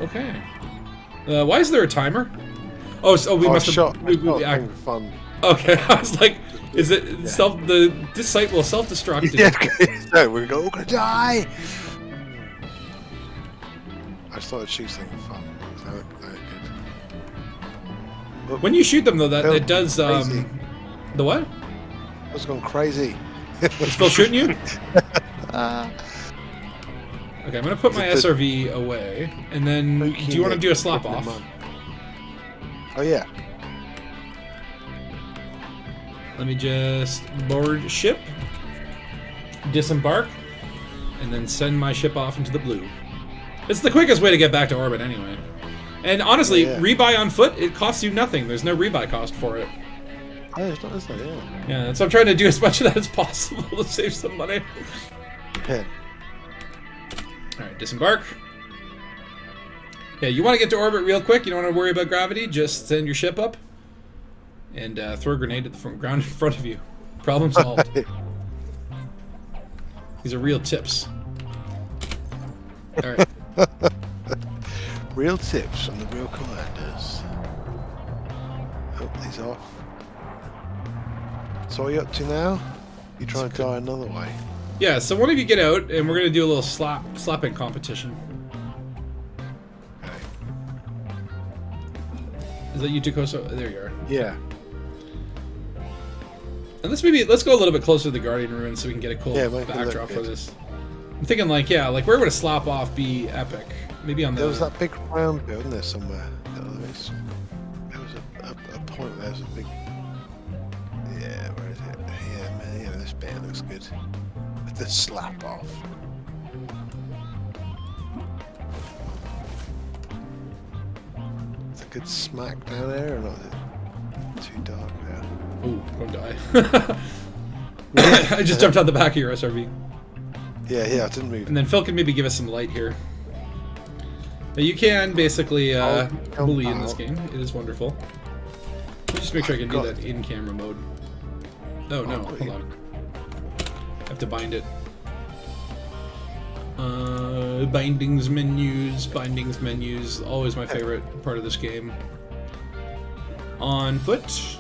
Okay. Why is there a timer? Oh, so we must have. We fun. Okay, I was like, is it this site will self-destruct? Yeah, no, we're gonna die. I started shooting for fun. So that looked good. When you shoot them, though, that it does. Crazy. The what? It's gone crazy. It's still shooting you? Okay, I'm gonna put my SRV away, and then do you want to do a slap off? Oh yeah. Let me just board ship, disembark, and then send my ship off into the blue. It's the quickest way to get back to orbit anyway. And honestly, rebuy on foot, it costs you nothing. There's no rebuy cost for it. Oh, it's not, is that? Yeah. Yeah, so I'm trying to do as much of that as possible to save some money. Yeah. Alright, disembark. Yeah, you want to get to orbit real quick, you don't want to worry about gravity, just send your ship up. and throw a grenade at the ground in front of you. Problem solved. These are real tips. All right. Real tips from the real commanders. Oh, he's off. So what are you up to now? You try and die another way. Yeah, so one of you get out, and we're going to do a little slapping competition. Okay. Is that you, Takoso? There you are. Yeah. And let's go a little bit closer to the Guardian Ruin so we can get a cool backdrop for this. I'm thinking like where would a slap off be epic? Maybe on the... There was that big round bit, wasn't there, somewhere? There was a point where there was a big... Yeah, where is it? Yeah, this bit looks good. The slap off. It's a good smack down there, or not? Is it too dark now? Ooh, don't die. I just jumped out the back of your SRV. Yeah, I didn't move. And then Phil can maybe give us some light here. Now you can basically bully in this game. It is wonderful. Let me just make sure I can do that in camera mode. Oh no, hold on. I have to bind it. Bindings menus, always my favorite part of this game. On foot.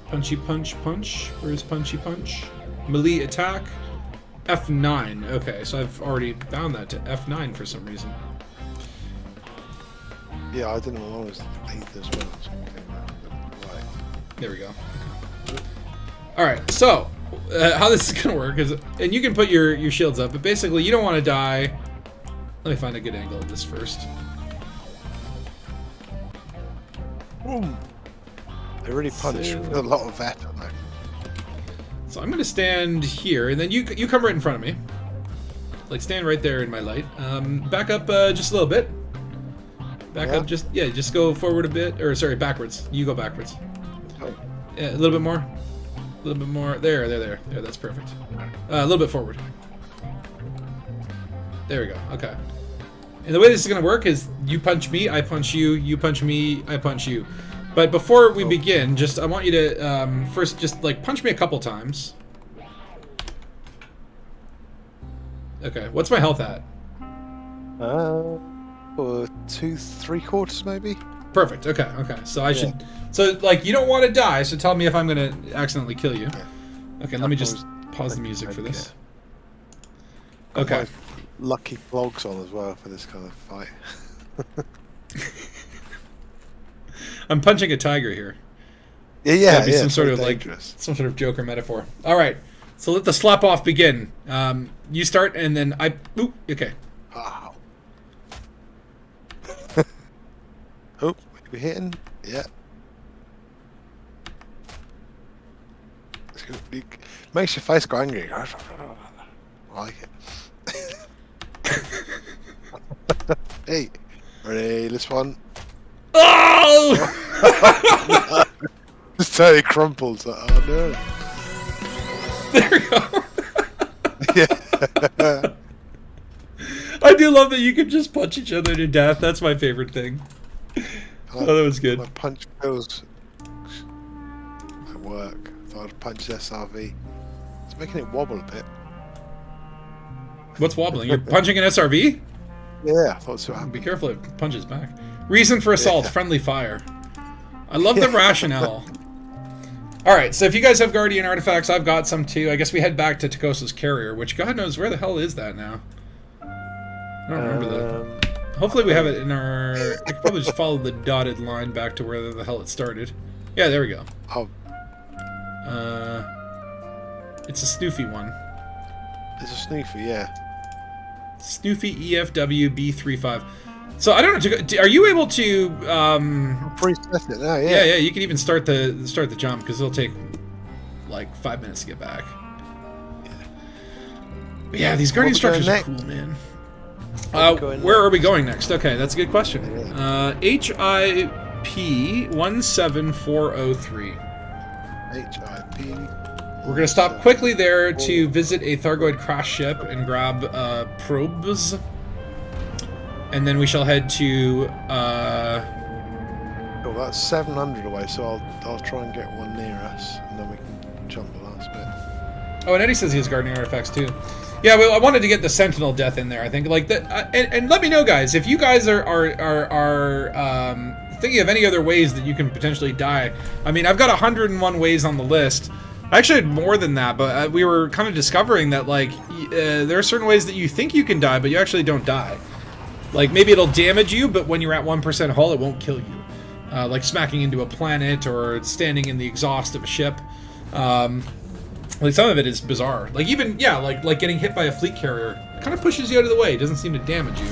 Punchy punch. Where's punchy punch? Melee attack. F9. Okay, so I've already bound that to F9 for some reason. Yeah, I didn't know I was 8 as well. Right. There we go. Alright, so how this is gonna work is, and you can put your shields up, but basically you don't want to die. Let me find a good angle of this first. Boom. They really punch with a lot of effort, though. So I'm gonna stand here, and then you come right in front of me. Like stand right there in my light. Back up just a little bit. Back up, just go forward a bit, or sorry, backwards. You go backwards. Yeah, a little bit more. A little bit more. There. That's perfect. A little bit forward. There we go. Okay. And the way this is gonna work is you punch me, I punch you. You punch me, I punch you. But before we begin, I want you to first just like punch me a couple times. Okay, what's my health at? 2 3/4 maybe. Perfect. Okay. So I should. So like you don't want to die. So tell me if I'm gonna accidentally kill you. Okay, let me just pause the music for this. Okay. Lucky blogs on as well for this kind of fight. I'm punching a tiger here. Yeah. Some sort of dangerous. Some sort of Joker metaphor. All right, so let the slap off begin. You start, and then I. Oop. Okay. Wow. Oh, we're hitting. Yeah. It makes your face go angry. I like it. Hey, ready? This one. Oh! Just totally crumples. Oh no. There we go. Yeah. I do love that you can just punch each other to death. That's my favorite thing. Oh, that was good. My punch feels at work. So I'd punch SRV. It's making it wobble a bit. What's wobbling? You're punching an SRV? Yeah, I thought so. Be careful, it punches back. Reason for assault, friendly fire. I love the rationale. Alright, so if you guys have Guardian artifacts, I've got some too. I guess we head back to Takosa's carrier, which God knows where the hell is that now. I don't remember that. Hopefully we have it in our... I could probably just follow the dotted line back to where the hell it started. Yeah, there we go. Oh. It's a Snoofy one. It's a Snoofy, yeah. Snoofy EFW B35. So I don't know. Are you able to? Preset it now, yeah. Yeah. You can even start the jump because it'll take like 5 minutes to get back. But yeah, these Guardian structures are cool, man. Where are we going next? Okay, that's a good question. HIP 17403. HIP. We're going to stop quickly there to visit a Thargoid crash ship and grab probes. And then we shall head to Well, that's 700 away, so I'll try and get one near us, and then we can jump the last bit. Oh, and Eddie says he has gardening artifacts too. Yeah, well, I wanted to get the Sentinel death in there. I think like that, and let me know, guys, if you guys are thinking of any other ways that you can potentially die. I mean, I've got 101 ways on the list. I actually had more than that, but we were kind of discovering that like there are certain ways that you think you can die, but you actually don't die. Like maybe it'll damage you, but when you're at 1% hull, it won't kill you. Like smacking into a planet or standing in the exhaust of a ship. Like some of it is bizarre. Like even like getting hit by a fleet carrier kind of pushes you out of the way. It doesn't seem to damage you.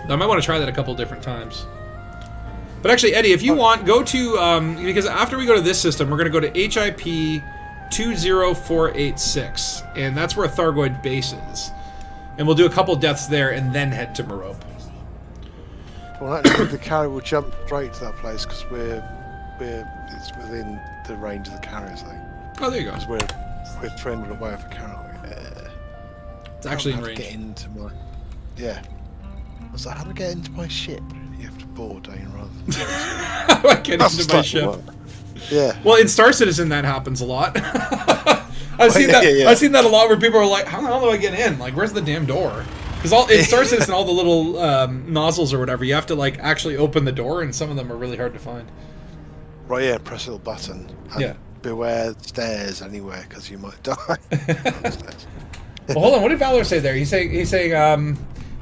I might want to try that a couple different times. But actually, Eddie, if you want, go to because after we go to this system, we're going to go to HIP 20486, and that's where Thargoid base is. And we'll do a couple deaths there, and then head to MEROPE. Well, actually, the carrier will jump straight to that place because it's within the range of the carriers thing. Oh, there you go. Because we're 300 away off a carrier. It's actually in range. Get into my, yeah. I was like, how do I get into my ship? You have to board, don't you, rather than... How do I get into my ship? Yeah. Well, in Star Citizen, that happens a lot. I've seen that. Yeah. I've seen that a lot where people are like, "How the hell do I get in? Like, where's the damn door?" Because in Star Citizen, all the little nozzles or whatever, you have to like actually open the door, and some of them are really hard to find. Right. Yeah. Press a little button. And yeah. Beware stairs anywhere because you might die. Well, hold on. What did Valor say there? He's saying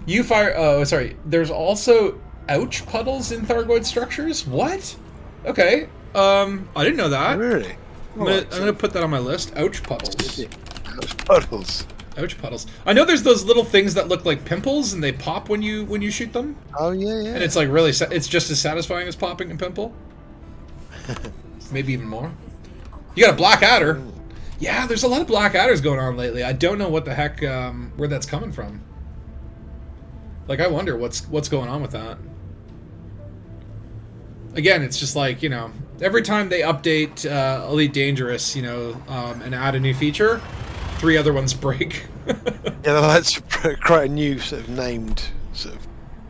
you fire. Oh, sorry. There's also ouch puddles in Thargoid structures. What? Okay. I didn't know that. Really? I'm gonna put that on my list. Ouch puddles. Ouch puddles. Ouch puddles. I know there's those little things that look like pimples and they pop when you shoot them. Oh yeah, yeah. And it's like really, it's just as satisfying as popping a pimple. Maybe even more. You got a black adder. Yeah, there's a lot of black adders going on lately. I don't know what the heck where that's coming from. Like I wonder what's going on with that. Again, it's just like, you know, every time they update Elite Dangerous, you know, and add a new feature, 3 other ones break. Yeah, that's quite a new sort of named sort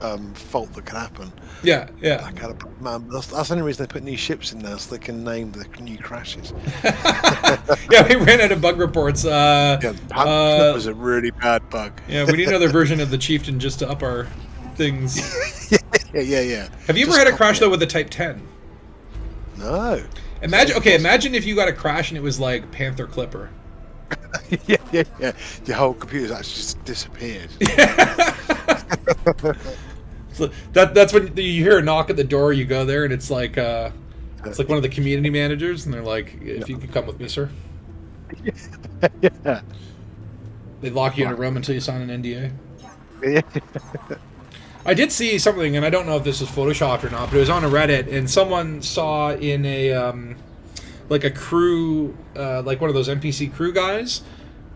of fault that can happen. Yeah, yeah. That kind of, man, that's the only reason they put new ships in there, so they can name the new crashes. Yeah, we ran out of bug reports. That was a really bad bug. Yeah, we need another version of the Chieftain just to up our things. Yeah. Have you ever had a crash though with the Type 10? No. Imagine if you got a crash and it was like Panther Clipper. Yeah. Your whole computer's actually just disappeared. So that's when you hear a knock at the door. You go there and it's like one of the community managers, and they're like, "If you could come with me, sir." Yeah. They lock you in a room until you sign an NDA. Yeah. I did see something, and I don't know if this is photoshopped or not, but it was on a Reddit, and someone saw in a like a crew, like one of those NPC crew guys.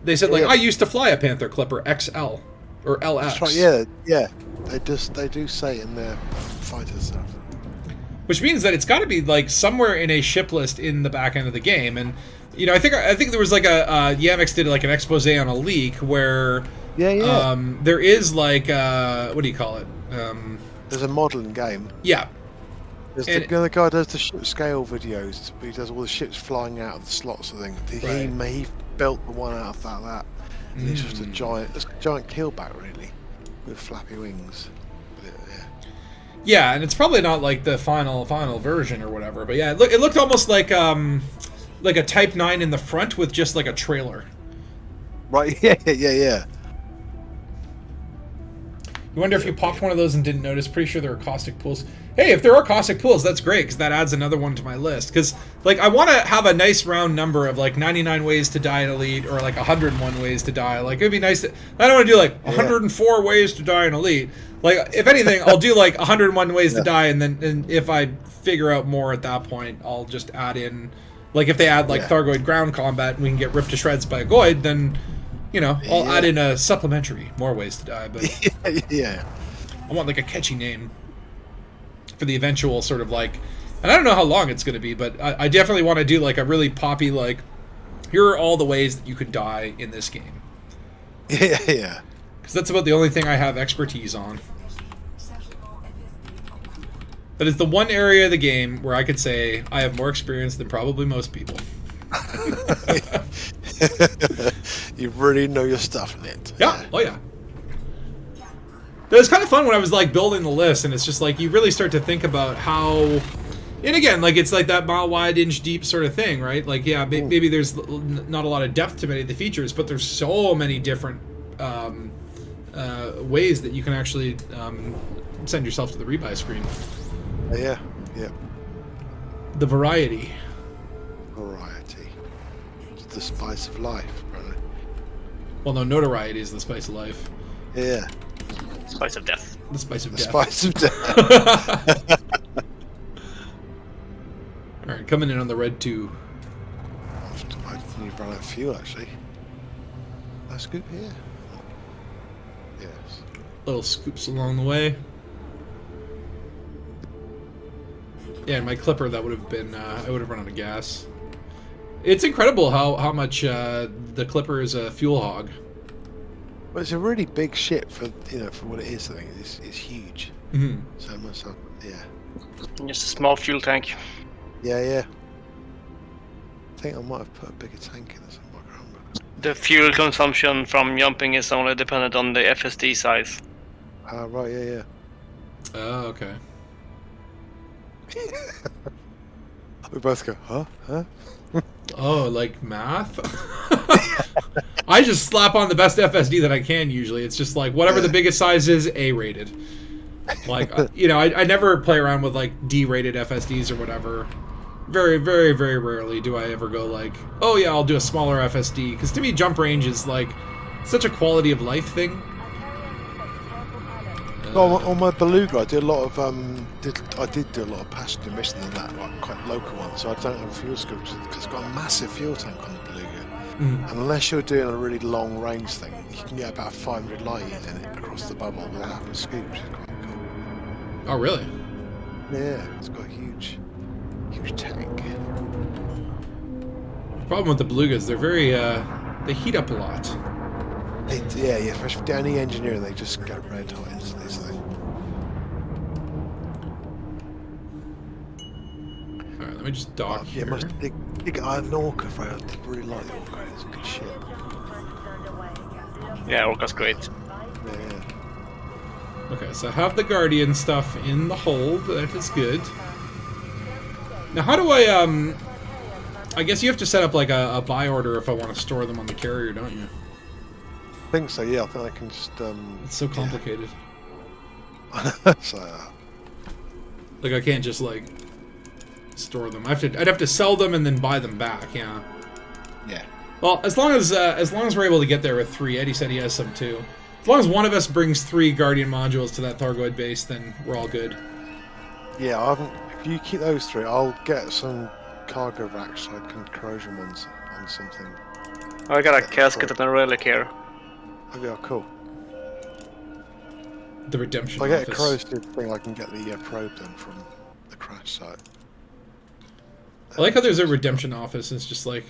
They said like, I used to fly a Panther Clipper XL or LX. That's right. Yeah. They do say in their fighter stuff. Which means that it's got to be like somewhere in a ship list in the back end of the game, and you know, I think there was like a Yamix did like an expose on a leak where there is like what do you call it? There's a model in game. Yeah. The other guy does the ship scale videos. He does all the ships flying out of the slots. I think he built the one out of that. And it's just a giant keelback really, with flappy wings. Yeah, and it's probably not like the final version or whatever. But yeah, it looked almost like a Type 9 in the front with just like a trailer. Right. Yeah. You wonder if you popped one of those and didn't notice. Pretty sure there are caustic pools. Hey, if there are caustic pools, that's great, because that adds another one to my list. Because, like, I want to have a nice round number of, like, 99 ways to die in Elite, or, like, 101 ways to die. Like, it would be nice to... I don't want to do, like, 104 ways to die in Elite. Like, if anything, I'll do, like, 101 ways to die, and if I figure out more at that point, I'll just add in... Like, if they add, like, Thargoid ground combat, and we can get ripped to shreds by a Goid, then... You know, I'll add in a supplementary, more ways to die, but... Yeah. I want, like, a catchy name for the eventual sort of, like... And I don't know how long it's going to be, but I definitely want to do, like, a really poppy, like... Here are all the ways that you could die in this game. Yeah. Because that's about the only thing I have expertise on. That is the one area of the game where I could say I have more experience than probably most people. You really know your stuff in it. Yeah. Oh yeah. It was kind of fun when I was like building the list, and it's just like you really start to think about how, and again, like it's like that mile wide, inch deep sort of thing, right? Like, yeah, maybe there's not a lot of depth to many of the features, but there's so many different ways that you can actually send yourself to the rebuy screen. Yeah. The variety. It's the spice of life, brother. Well, no, notoriety is the spice of life. Yeah. Spice of death. The spice of death. Spice of death. All right, coming in on the red 2. I think you've run out of fuel, actually. A scoop here? Yes. Little scoops along the way. Yeah, my clipper, that would have been, I would have run out of gas. It's incredible how much the clipper is a fuel hog. Well, it's a really big ship for for what it is. I think it's huge. Mm-hmm. So much, yeah. Just a small fuel tank. Yeah. I think I might have put a bigger tank in this. I can't remember. The fuel consumption from jumping is only dependent on the FSD size. Right, yeah. Oh, okay. We both go, huh? Oh, like math? I just slap on the best FSD that I can usually. It's just like whatever the biggest size is, A-rated. Like, I never play around with like D-rated FSDs or whatever. Very, very, very rarely do I ever go like, oh yeah, I'll do a smaller FSD. Because to me, jump range is like such a quality of life thing. On my Beluga, I did a lot of I did do a lot of passenger missions and that, like quite local ones. So I don't have a fuel scoop because it's got a massive fuel tank on the Beluga. And unless you're doing a really long range thing, you can get about 500 light years in it across the bubble without having a scoop, which is quite cool. Oh, really? Yeah, it's got a huge tank. Problem with the Belugas, they're very they heat up a lot. Yeah, especially down the engineering, they just go red hot into this thing. Alright, let me just dock here. Yeah, I had an Orca for I really like the Orca, it's a good ship. Yeah, Orca's great. Yeah. Okay, so I have the Guardian stuff in the hold. That is good. Now, how do I guess you have to set up like a buy order if I want to store them on the carrier, don't you? I think so, yeah. I think I can just... It's so complicated. Yeah. So, like, I can't just, like, store them. I'd have to sell them and then buy them back, yeah. Yeah. Well, as long as we're able to get there with 3, Eddie said he has some too. As long as one of us brings 3 Guardian modules to that Thargoid base, then we're all good. Yeah, if you keep those 3, I'll get some cargo racks so I can corrosion ones on something. I got a casket and a relic here. Oh, yeah, cool. The redemption If I get office. a corrosive thing, I can get the probe then from the crash site. I like how there's a redemption office. It's just like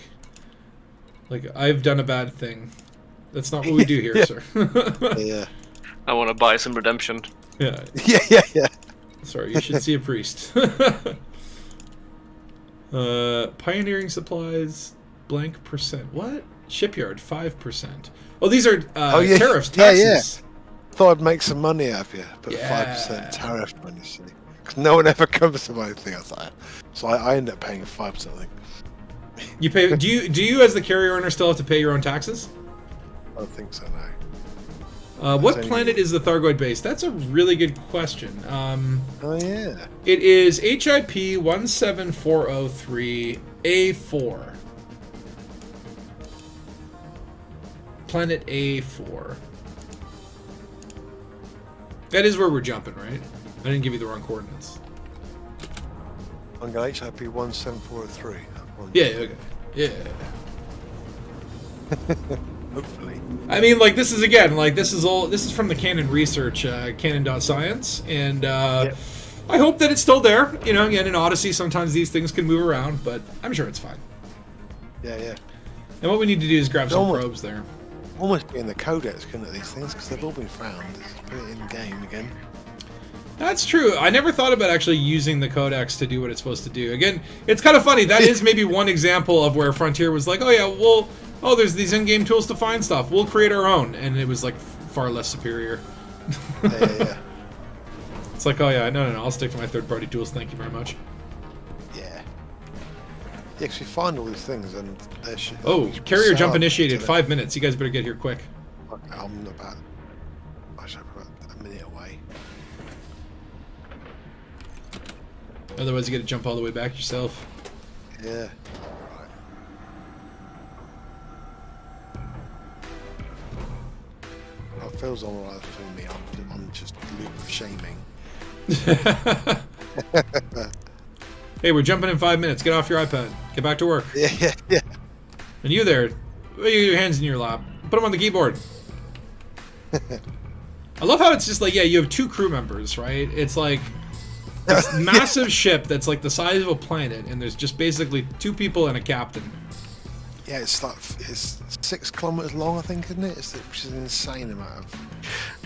I've done a bad thing. That's not what we do here, Yeah. sir. Yeah. I want to buy some redemption. Yeah. Yeah. Sorry, you should see a priest. Pioneering supplies, blank percent. What? Shipyard, 5%. Oh, these are tariffs, taxes. Yeah. Thought I'd make some money out of you, but Yeah. 5% tariff money, see. Because no one ever comes to my thing. So I end up paying 5%, I think. You pay? Do you as the carrier owner still have to pay your own taxes? I don't think so, no. What planet is the Thargoid base? That's a really good question. Oh, yeah. It is HIP 17403 A4. Planet A4. That is where we're jumping, right? I didn't give you the wrong coordinates. I'm going to HIP 17403. Yeah, okay. Yeah. Hopefully. I mean, like, this is, again, like, this is from the Canon research, canon.science, and Yep. I hope that it's still there. You know, again, in Odyssey, sometimes these things can move around, but I'm sure it's fine. Yeah. And what we need to do is grab some Almost. probes there. Almost be in the codex, couldn't it, these things? Because they've all been found. Just put it in game again. That's true. I never thought about actually using the codex to do what it's supposed to do. Again, it's kind of funny. That is maybe one example of where Frontier was like, oh yeah, there's these in-game tools to find stuff. We'll create our own. And it was like far less superior. Yeah. It's like, oh yeah, no, I'll stick to my third-party tools. Thank you very much. Yeah, because you find all these things and they're shit. Carrier jump initiated. 5 minutes. You guys better get here quick. I'm about a minute away. Otherwise, you got to jump all the way back yourself. Yeah. Right. It feels alright for me. I'm just loop shaming. Hey, we're jumping in 5 minutes. Get off your iPad. Get back to work. Yeah. And you there, your hands in your lap. Put them on the keyboard. I love how it's just like, you have 2 crew members, right? It's like this massive ship that's like the size of a planet, and there's just basically 2 people and a captain. Yeah, it's 6 kilometers long, I think, isn't it? Which is an insane amount of.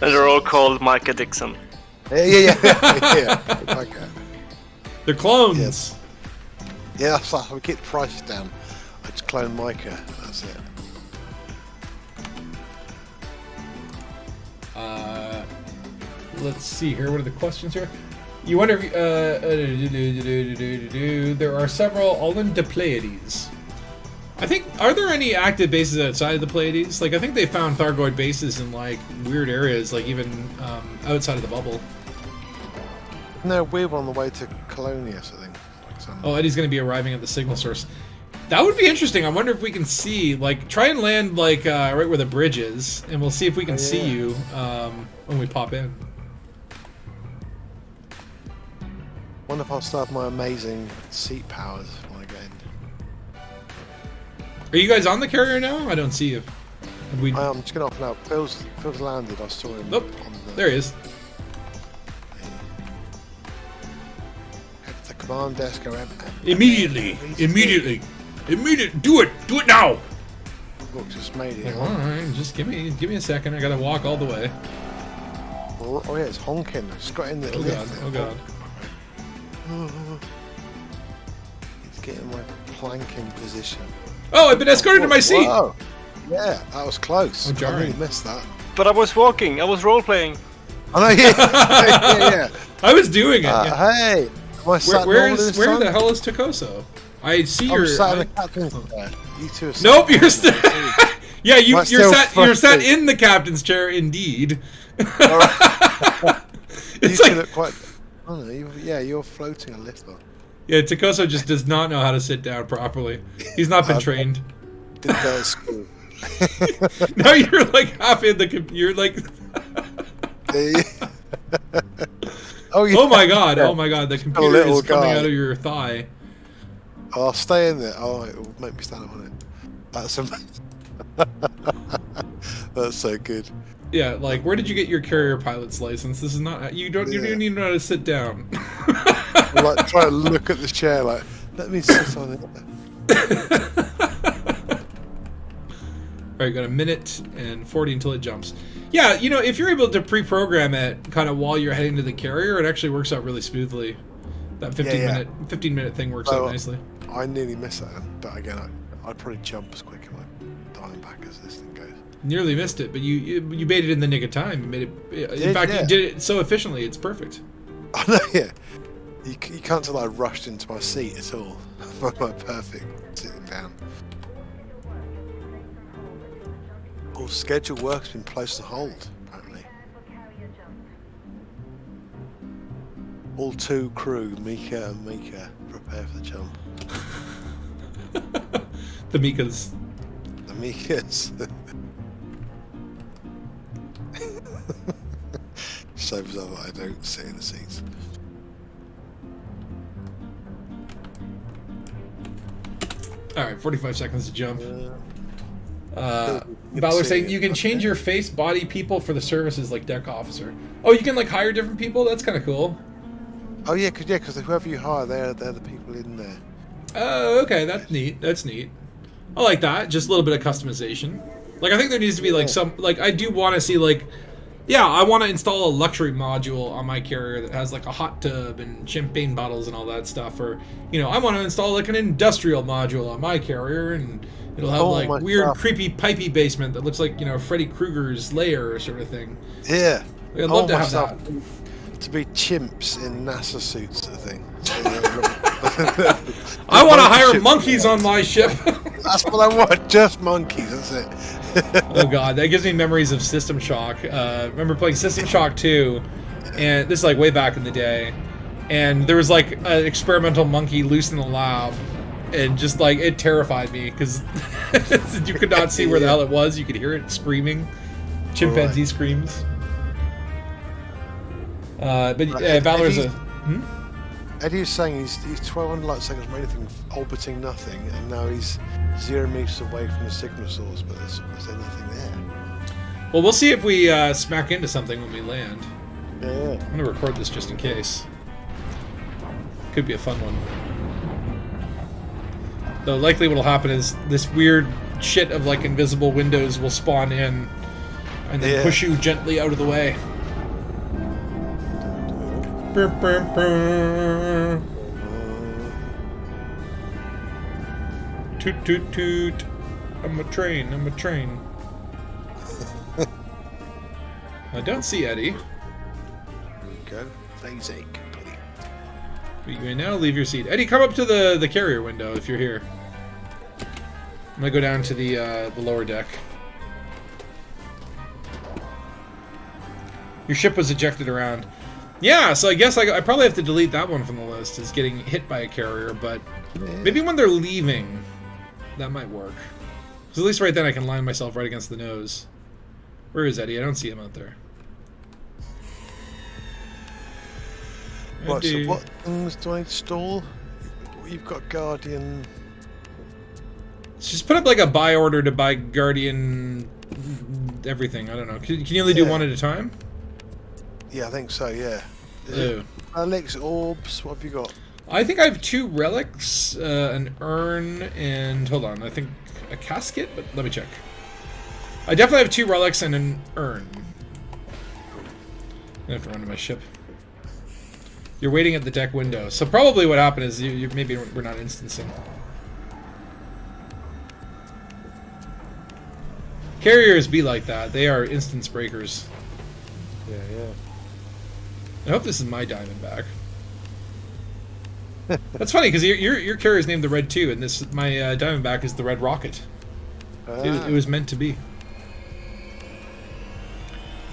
And they're all called Micah Dixon. Yeah. Okay. They're clones. Yeah, that's like we get the prices down. I just clone Micah. That's it. Let's see here. What are the questions here? You wonder if there are several all in the Pleiades. I think, are there any active bases outside of the Pleiades? Like, I think they found Thargoid bases in like weird areas, like even outside of the bubble. No, we're on the way to Colonius, I think. Oh, Eddie's going to be arriving at the signal source. That would be interesting. I wonder if we can see, like, try and land like right where the bridge is, and we'll see if we can see you when we pop in. Wonder if I'll still have my amazing seat powers when I get in. Are you guys on the carrier now? I don't see you. I am just getting off now. Phil's landed. I saw him. Nope. There he is. Head to the command desk. Go in. Immediately. Do it now. Look, just made it. Like, all right, just give me a second. I gotta walk all the way. Oh yeah, it's honking. I just got in the lift. Oh god. It's getting my planking position. Oh, I've been escorted to my seat. Whoa. Yeah, that was close. Oh, jarring. I really missed that. But I was walking. I was role playing. I know. Yeah. I was doing it. Hey, where the hell is Takoso? I see I'm sat in the captain's chair. You two are sat. Nope, you're still. Yeah, you're sat in the captain's chair, indeed. It's you like look quite. I don't know. You're floating a little. Yeah, Takoso just does not know how to sit down properly. He's not been trained. Didn't go to school. Now you're like half in the computer. You're like. Oh my god! The computer is coming out of your thigh. I'll stay in there. Oh, it will make me stand up on it. That's so good. Yeah, like, where did you get your carrier pilot's license? This is not. You don't even know how to sit down. I'm like trying to look at the chair, like, let me sit on it. Alright, got a minute and 40 until it jumps. Yeah, if you're able to pre-program it kind of while you're heading to the carrier, it actually works out really smoothly. That 15 minute thing works out nicely. I nearly missed that, but again, I'd probably jump as quick as my diving back as this thing goes. Nearly missed it, but you made it in the nick of time. You made it. In fact, you did it so efficiently. It's perfect. I know. Yeah. You can't tell I rushed into my seat at all. Like perfect sitting down. All scheduled work's been placed on hold, apparently. All 2 crew, Mika and Mika, prepare for the jump. The Mikas. The Mikas. So bizarre that I don't sit in the seats. Alright, 45 seconds to jump. Valor saying you can change your face, body, people for the services like deck officer. Oh, you can like hire different people? That's kind of cool. Oh yeah, because whoever you hire, they're the people in there. Oh, okay, that's neat. That's neat. I like that. Just a little bit of customization. Like, I think there needs to be like some, like, I do want to see like Yeah, I want to install a luxury module on my carrier that has like a hot tub and champagne bottles and all that stuff. Or, you know, I want to install like an industrial module on my carrier, and it'll have like weird, creepy, pipey basement that looks like, you know, Freddy Krueger's lair sort of thing. Yeah. I'd love to have that. To be chimps in NASA suits, sort of thing. I want to hire monkeys on my ship. That's what I want, just monkeys, that's it. Oh god, that gives me memories of System Shock. Remember playing System Shock 2, and this is like way back in the day, and there was like an experimental monkey loose in the lab, and just like, it terrified me, because you could not see where the hell it was, you could hear it screaming. Chimpanzee screams. But Valor's a... Eddie was saying he's 1200 light seconds from anything orbiting nothing, and now he's 0 meters away from the signal source, but there's nothing there. Well, we'll see if we smack into something when we land. Yeah. I'm gonna record this just in case. Could be a fun one. Though likely what'll happen is this weird shit of like invisible windows will spawn in and then push you gently out of the way. Toot toot toot. I'm a train, I'm a train. I don't see Eddie. There we go. Phase 8 complete. You may now leave your seat. Eddie, come up to the carrier window if you're here. I'm gonna go down to the lower deck. Your ship was ejected around. Yeah, so I guess I probably have to delete that one from the list, is getting hit by a carrier, but maybe when they're leaving, that might work. Because at least right then I can line myself right against the nose. Where is Eddie? I don't see him out there. Right, so what things do I install? You've got Guardian... Just put up like a buy order to buy Guardian... everything, I don't know. Can you only do one at a time? Yeah, I think so, yeah. Relics, orbs, what have you got? I think I have 2 relics, an urn, and hold on, I think a casket, but let me check. I definitely have 2 relics and an urn. I have to run to my ship. You're waiting at the deck window, so probably what happened is you maybe we're not instancing. Carriers be like that; they are instance breakers. Yeah, yeah. I hope this is my Diamondback. That's funny because your carrier is named the Red 2, and my Diamondback is the Red Rocket. It was meant to be.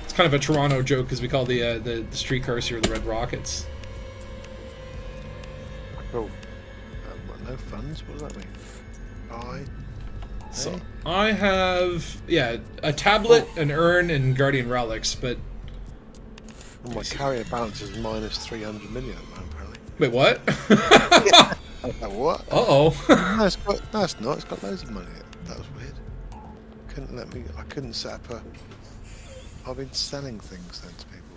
It's kind of a Toronto joke because we call the streetcars here the Red Rockets. Cool. No funds. What does that mean? Buy. So I have a tablet, an urn, and Guardian relics, but. Well, my carrier balance is minus 300 million at the moment, apparently. Wait, what? What? Uh-oh. No, it's not. It's got loads of money in it. That was weird. I couldn't set up a... I've been selling things then to people.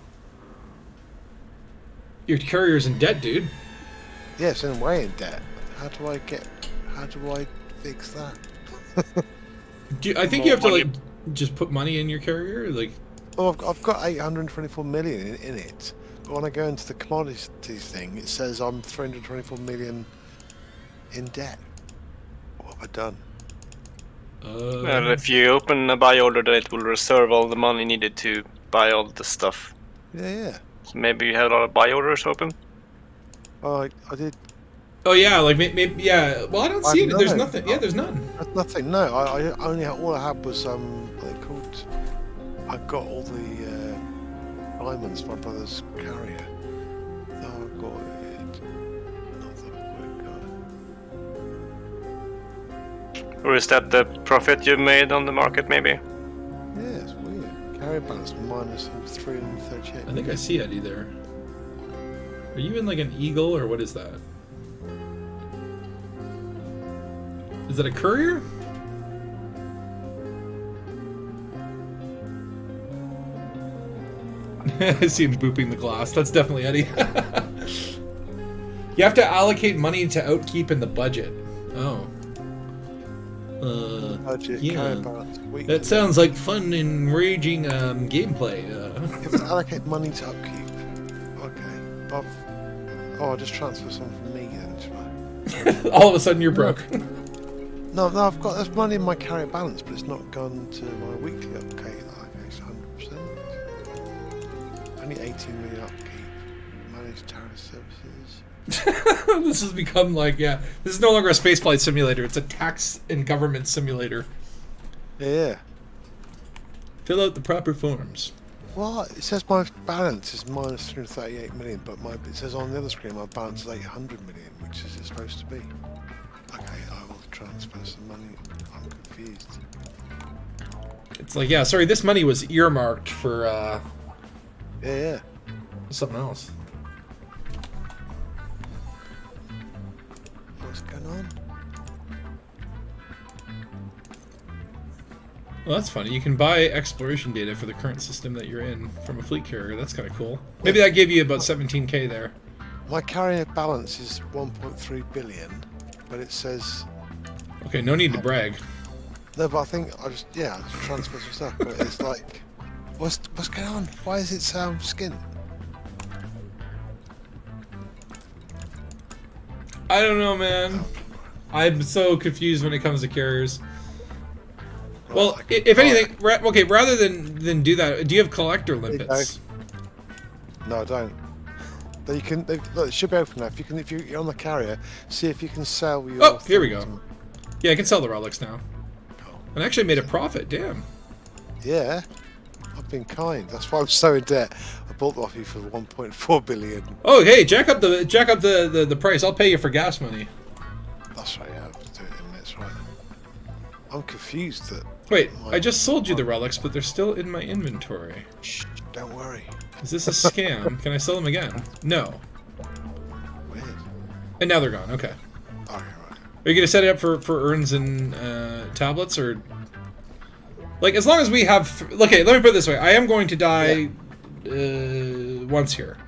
Your carrier's in debt, dude. Yeah, it's in a way in debt. How do I fix that? I think you have to, like, just put money in your carrier, like... Oh, I've got 824 million in it, but when I go into the commodities thing, it says I'm 324 million in debt. What have I done? Well, if you open a buy order, then it will reserve all the money needed to buy all the stuff. Yeah. So maybe you had a lot of buy orders open? Oh, I did. Oh yeah, like maybe yeah. Well, I don't see it. There's nothing. Yeah, there's none. There's nothing. No, I only all I had was what are they called? I got all the diamonds for my brother's carrier. Or is that the profit you made on the market, maybe? Yeah, it's weird. Carrier balance minus 338. I think I see Eddie there. Are you in like an eagle or what is that? Is that a courier? I see him booping the glass. That's definitely Eddie. You have to allocate money to outkeep in the budget. Oh. Budget, Yeah. carrier balance, weekly. That sounds like fun, enraging gameplay. If it's allocate money to upkeep. Okay. I just transfer some from me then, should I? All of a sudden, you're broke. No, I've got there's money in my carrier balance, but it's not gone to my weekly upkeep. Okay, it's 100%. Only 18 million upkeep. Managed tariff services. This has become like, yeah, this is no longer a spaceflight simulator. It's a tax and government simulator. Yeah. Fill out the proper forms. Well, it says my balance is minus 338 million, but it says on the other screen my balance is 800 million, which is it supposed to be? Okay, I will transfer some money. I'm confused. It's like, yeah, sorry, this money was earmarked for Yeah. something else. What's going on? Well, that's funny. You can buy exploration data for the current system that you're in from a fleet carrier. That's kind of cool. Maybe that gave you about 17k there. My carrier balance is 1.3 billion, but it says... Okay, no need to brag. No, but I think I just transfer some stuff, but it's like... What's going on? Why is it sound skint? I don't know, man. I'm so confused when it comes to carriers. Well, if anything, okay, rather than do that, do you have collector limpets? No, I don't. But you can. Look, it should be open now. If you're on the carrier, see if you can sell your. Oh, here we go. Yeah, I can sell the relics now. And I actually made a profit. Damn. Yeah, I've been kind. That's why I'm so in debt. I bought them off you for 1.4 billion. Oh, hey, jack up the price. I'll pay you for gas money. That's right. Yeah, I'll do it in minutes. Right. I'm confused that. Wait, I just sold you the relics, but they're still in my inventory. Shh, don't worry. Is this a scam? Can I sell them again? No. Weird. And now they're gone. Okay. Okay, right. Are you gonna set it up for urns and tablets, or like as long as we have? Okay, let me put it this way: I am going to die once here.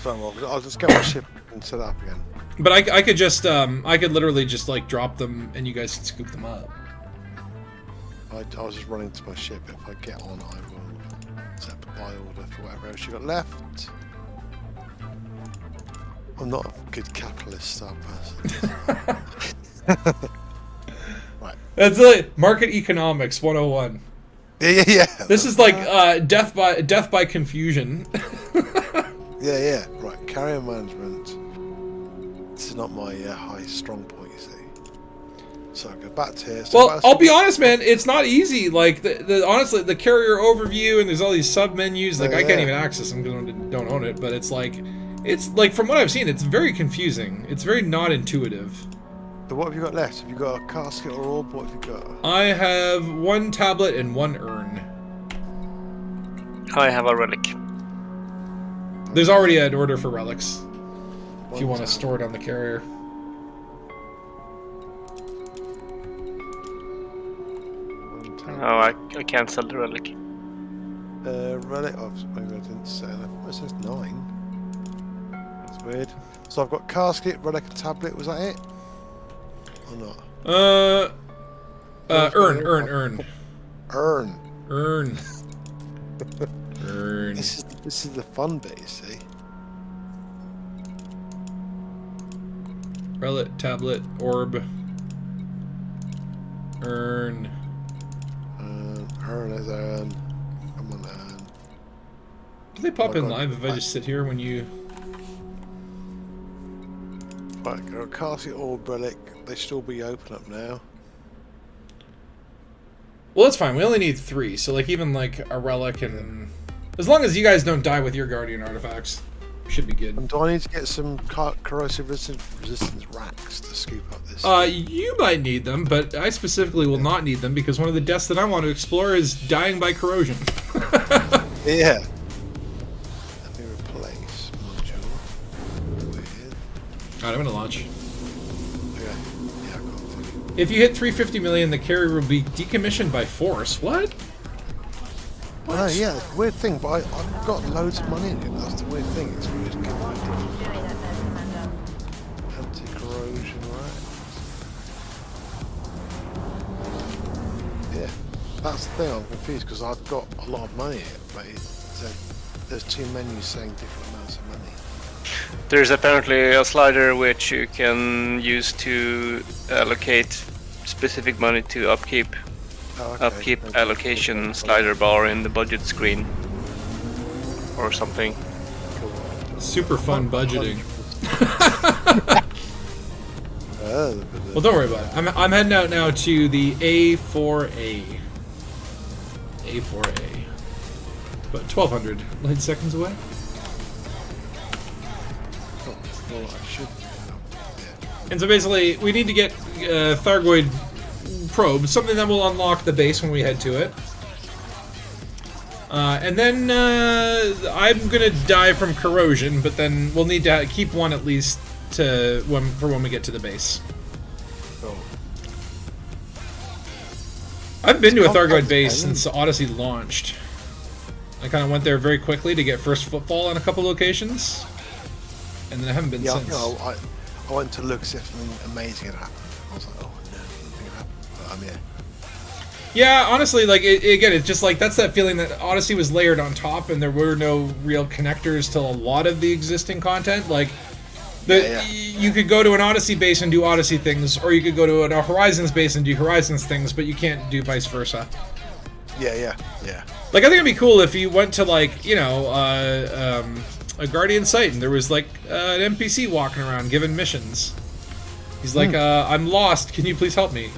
So I'll just get my ship and set it up again. But I could just I could literally just like drop them and you guys can scoop them up. I was just running to my ship. If I get on, I will set up a buy order for whatever else you got left. I'm not a good capitalist style person. Right. That's it. Market economics 101. Yeah. This is like death by confusion. Yeah. Right. Carrier management. This is not my high strong point, you see. So I go back to here. So well, I'll be honest, man. It's not easy. Like honestly, the carrier overview and there's all these sub menus. Like I can't even access them because I don't own it. But it's like from what I've seen, it's very confusing. It's very not intuitive. So what have you got left? Have you got a casket or orb? What have you got? I have one tablet and one urn. I have a relic. There's already an order for relics. If you want to tablet. store it on the carrier. Oh, I can't sell the relic. Relic. Oh, maybe I didn't say enough. It says 9. That's weird. So I've got casket, relic, and tablet. Was that it? Or not? Urn. Urn. Urn. This is the fun bit, you see. Relic, tablet, orb. Urn. Urn is urn. Come on, urn. Do they pop Oh, in God. live if I just sit here when you... Right, got a casket, orb, relic. They should all be open up now. Well, that's fine. We only need 3, so like even like a relic and... As long as you guys don't die with your guardian artifacts, should be good. And do I need to get some corrosive resistance racks to scoop up this? You might need them, but I specifically will not need them because one of the deaths that I want to explore is dying by corrosion. Yeah. Let me replace module. Weird. Alright, I'm gonna launch. Okay. Yeah, I got it. If you hit 350 million, the carrier will be decommissioned by force. What? Oh, yeah, it's a weird thing, but I've got loads of money in it. That's the weird thing. It's weird. Anti-corrosion racks. That's the thing, I'm confused because I've got a lot of money, but there's two menus saying different amounts of money. There's apparently a slider which you can use to allocate specific money to upkeep. Oh, okay. Upkeep allocation slider bar in the budget screen. Or something. Super fun budgeting. Well, don't worry about it. I'm heading out now to the A4A. A4A. About 1,200 light seconds away. Oh, well, I should. Yeah. And so basically, we need to get Thargoid probes, something that will unlock the base when we head to it. And then I'm gonna die from corrosion, but then we'll need to keep one at least for when we get to the base. Oh. I've been to a Thargoid base since Odyssey launched. I kind of went there very quickly to get first footfall on a couple locations, and then I haven't been since. Yeah, I went to look as if something amazing had happened. I was like, oh no, nothing had happened. But I'm here. Yeah, honestly, like again, it's just like that's that feeling that Odyssey was layered on top, and there were no real connectors to a lot of the existing content. Like, you could go to an Odyssey base and do Odyssey things, or you could go to a Horizons base and do Horizons things, but you can't do vice versa. Yeah. Like, I think it'd be cool if you went to, like, you know, a Guardian site and there was like an NPC walking around giving missions. He's like, I'm lost. Can you please help me?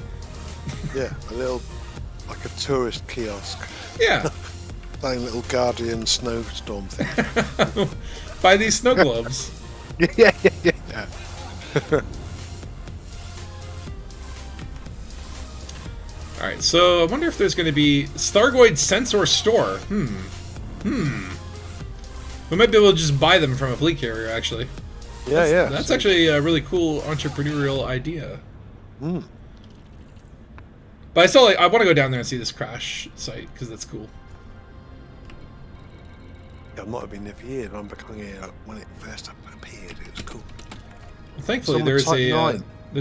Yeah, a little. Like a tourist kiosk. Yeah. Playing little Guardian snowstorm thing. Buy these snow globes. Yeah. Alright, so I wonder if there's going to be Thargoid Sensor Store. We might be able to just buy them from a fleet carrier, actually. Yeah. That's actually a really cool entrepreneurial idea. But I still I want to go down there and see this crash site because that's cool. I've not been there for years. I remember coming here when it first appeared. It was cool. Well, thankfully, there's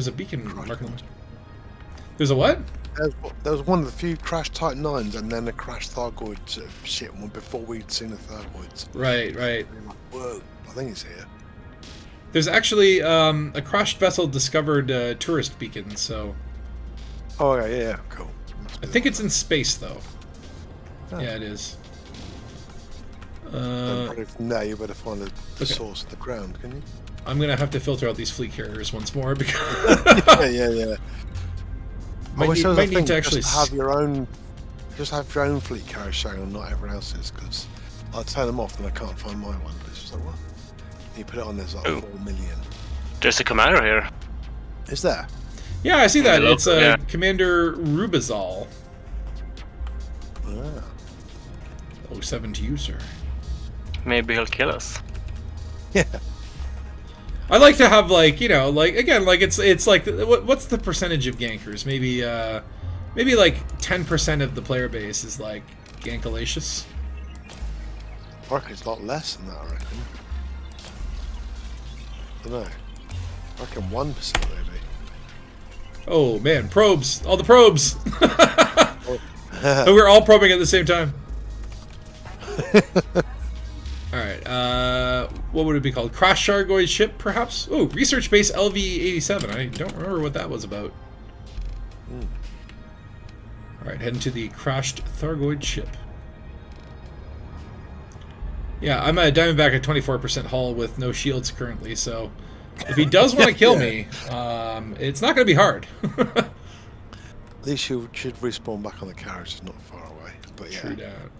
a beacon marking. There's a what? There was one of the few crashed Type 9s and then a crashed Thargoid ship one before we'd seen the Thargoids. Right. Whoa, I think it's here. There's actually a crashed vessel discovered tourist beacon, so. Oh, yeah, cool. I think it's in space, though. Oh. Yeah, it is. Probably from there, you better find the source of the ground, can you? I'm gonna have to filter out these fleet carriers once more because. yeah. Might need to actually have your own fleet carrier showing and not everyone else's, because I turn them off and I can't find my one. But it's just like, what? You put it on, there's like 4 million. There's a commander here. Is there? Yeah, I see that. It's Commander Rubizal. Ah. 07 to you, sir. Maybe he'll kill us. Yeah. I like to have, like, you know, like, again, like, it's like, what's the percentage of gankers? Maybe like 10% of the player base is, like, gankalacious. I reckon it's a lot less than that, I reckon. I don't know. I reckon 1% maybe. Oh, man, probes. All the probes. We're all probing at the same time. Alright, what would it be called? Crash Thargoid ship, perhaps? Oh, research base LV-87. I don't remember what that was about. Alright, heading to the crashed Thargoid ship. Yeah, I'm a Diamondback at 24% hull with no shields currently, so if he does want to kill me, it's not going to be hard. At least you should respawn back on the carriage, it's not far away. But yeah. True that.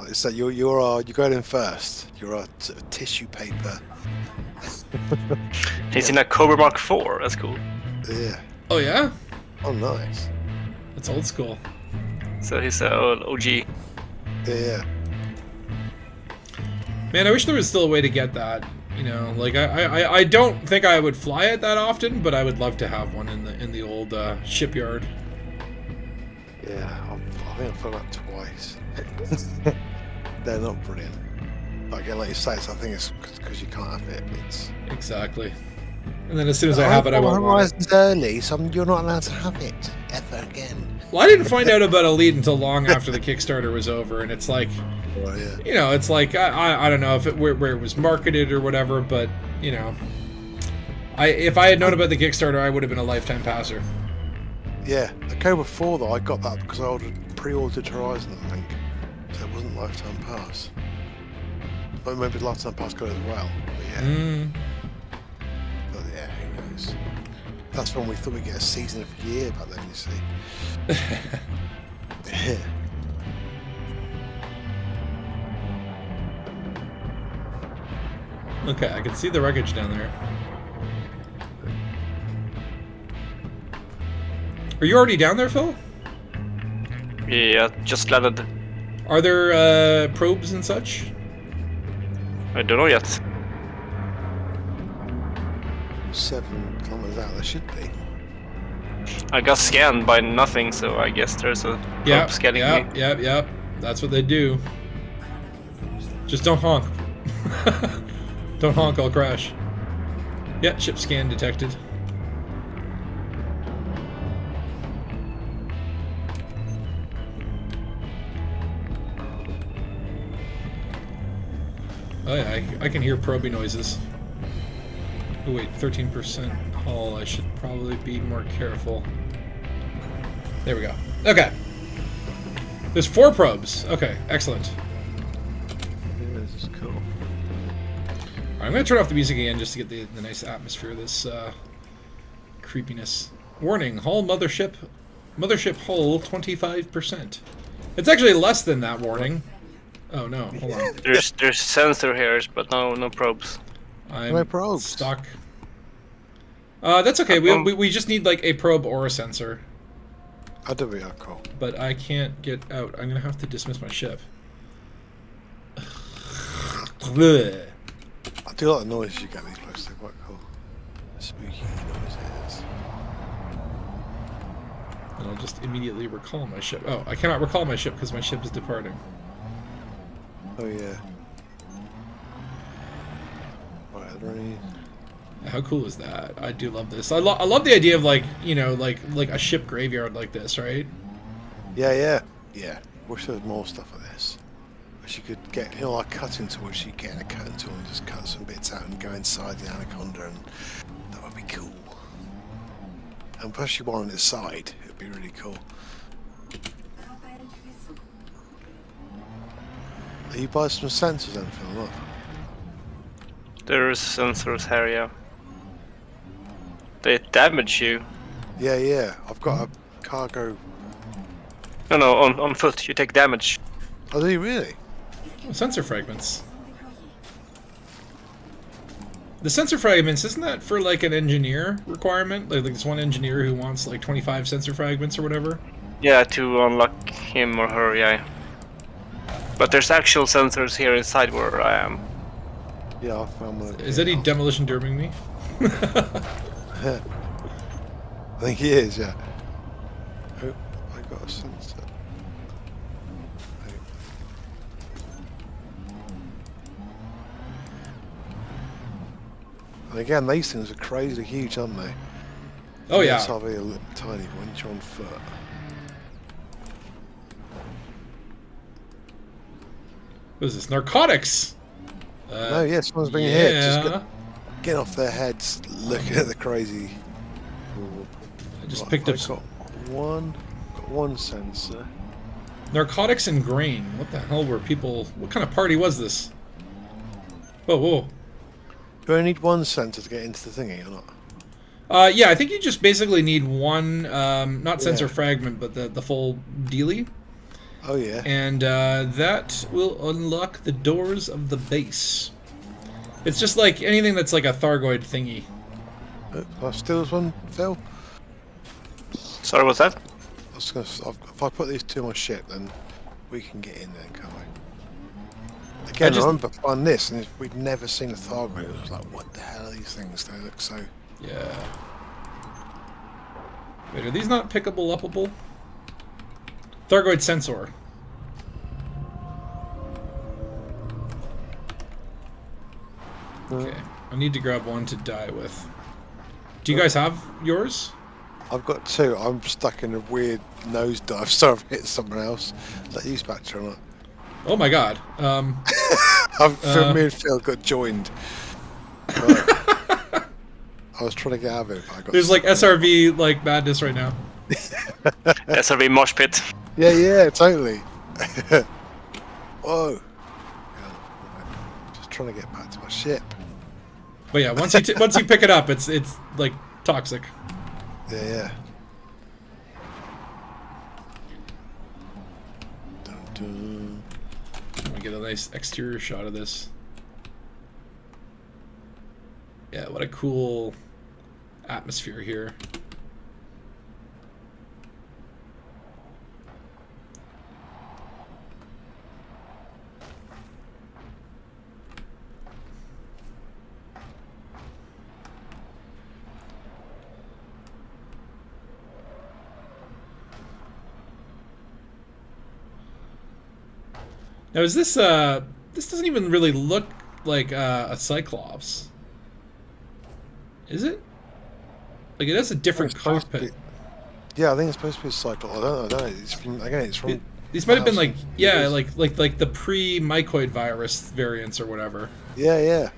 It's that you going in first. You're a tissue paper. He's in a Cobra Mark IV. That's cool. Yeah. Oh yeah? Oh nice. That's old school. So he's an OG. Yeah. Man, I wish there was still a way to get that. You know, like I don't think I would fly it that often, but I would love to have one in the old shipyard. Yeah, I think I've flown that twice. They're not brilliant. But again, like you say, I think it's because you can't have it. Exactly. And then as soon as I have it, I won't want it. Horizon's early, so you're not allowed to have it ever again. Well, I didn't find out about Elite until long after the Kickstarter was over, and it's like, Well, yeah. you know, it's like I don't know if it where it was marketed or whatever, but you know, if I had known about the Kickstarter, I would have been a lifetime passer. Yeah, the Cobra 4 though, I got that because I pre-ordered Horizon, I think. So it wasn't lifetime pass. But maybe lifetime pass got it as well. But yeah. But yeah, who knows? That's when we thought we'd get a season of the year back then, you see. Yeah. Okay, I can see the wreckage down there. Are you already down there, Phil? Yeah, just landed. Are there probes and such? I don't know yet. 7 kilometers out, there should be. I got scanned by nothing, so I guess there's a probe scanning me. Yep. That's what they do. Just don't honk. Don't honk, I'll crash. Yeah, ship scan detected. Oh yeah, I can hear probing noises. Oh wait, 13% hull. I should probably be more careful. There we go. Okay. There's 4 probes. Okay, excellent. Yeah, this is cool. Alright, I'm going to turn off the music again just to get the nice atmosphere of this creepiness. Warning, hull mothership hull 25%. It's actually less than that warning. Oh no, hold on. There's sensor hairs, but no probes. I'm No probes. stuck. That's okay. We just need like a probe or a sensor. I do be cool. But I can't get out. I'm gonna have to dismiss my ship. Bleh. I do like the noises you get these places, they're quite cool. Spooky noises. And I'll just immediately recall my ship. Oh, I cannot recall my ship because my ship is departing. Oh yeah. Right, are there any... How cool is that? I do love this. I love the idea of like, you know, like a ship graveyard like this, right? Yeah. Wish there was more stuff like this. Wish you could get, you know, like cutting tool, which you get a cutting tool and just cut some bits out and go inside the Anaconda, and that would be cool. And plus you one on its side, it would be really cool. Are you buying some sensors then, Phil? Look. There's sensors here, yeah. They damage you. Yeah. I've got a cargo. No, on foot you take damage. Oh, do you really? Oh, sensor fragments. The sensor fragments, isn't that for like an engineer requirement? Like this one engineer who wants like 25 sensor fragments or whatever? Yeah, to unlock him or her, yeah. But there's actual sensors here inside where I am. Yeah, I found one. Is Eddie demolition derming me? I think he is, yeah. Oh, I got a sensor. And again, these things are crazy huge, aren't they? Oh yeah. This will be a little tiny one inch on foot. What is this? Narcotics! No, yeah, someone's being hit. Just get off their heads, looking at the crazy. I just picked up some. Got one sensor. Narcotics and grain. What the hell were people? What kind of party was this? Whoa. Do I need one sensor to get into the thingy or not? Yeah, I think you just basically need one, not sensor fragment, but the full dealie. Oh yeah. And that will unlock the doors of the base. It's just like anything that's like a Thargoid thingy. I steal this one, Phil? Sorry, what's that? I was gonna, if I put these two on my ship, then we can get in there, can't we? Again, I remember finding this, and we'd never seen a Thargoid. It was like, what the hell are these things? They look so... Yeah. Wait, are these not pickable, upable? Thargoid sensor. No. Okay, I need to grab one to die with. Do you guys have yours? I've got 2. I'm stuck in a weird nosedive, so I've hit someone else. Is that you, Spatula, or not? Oh my god. I'm from midfield, got joined. Right. I was trying to get out of it, but I got... There's like SRV like madness right now. SRV mosh pit. Yeah, totally. Whoa. Just trying to get back to my ship. But yeah, once you pick it up, it's like toxic. Yeah. Dun, dun. Let me get a nice exterior shot of this. Yeah, what a cool atmosphere here. Now is this this doesn't even really look like a Cyclops. Is it? Like it has a different cockpit. Yeah, I think it's supposed to be a Cyclops. I don't know. It's from, again, it's from... These might have been like, yeah, like the pre-mycoid virus variants or whatever. Yeah.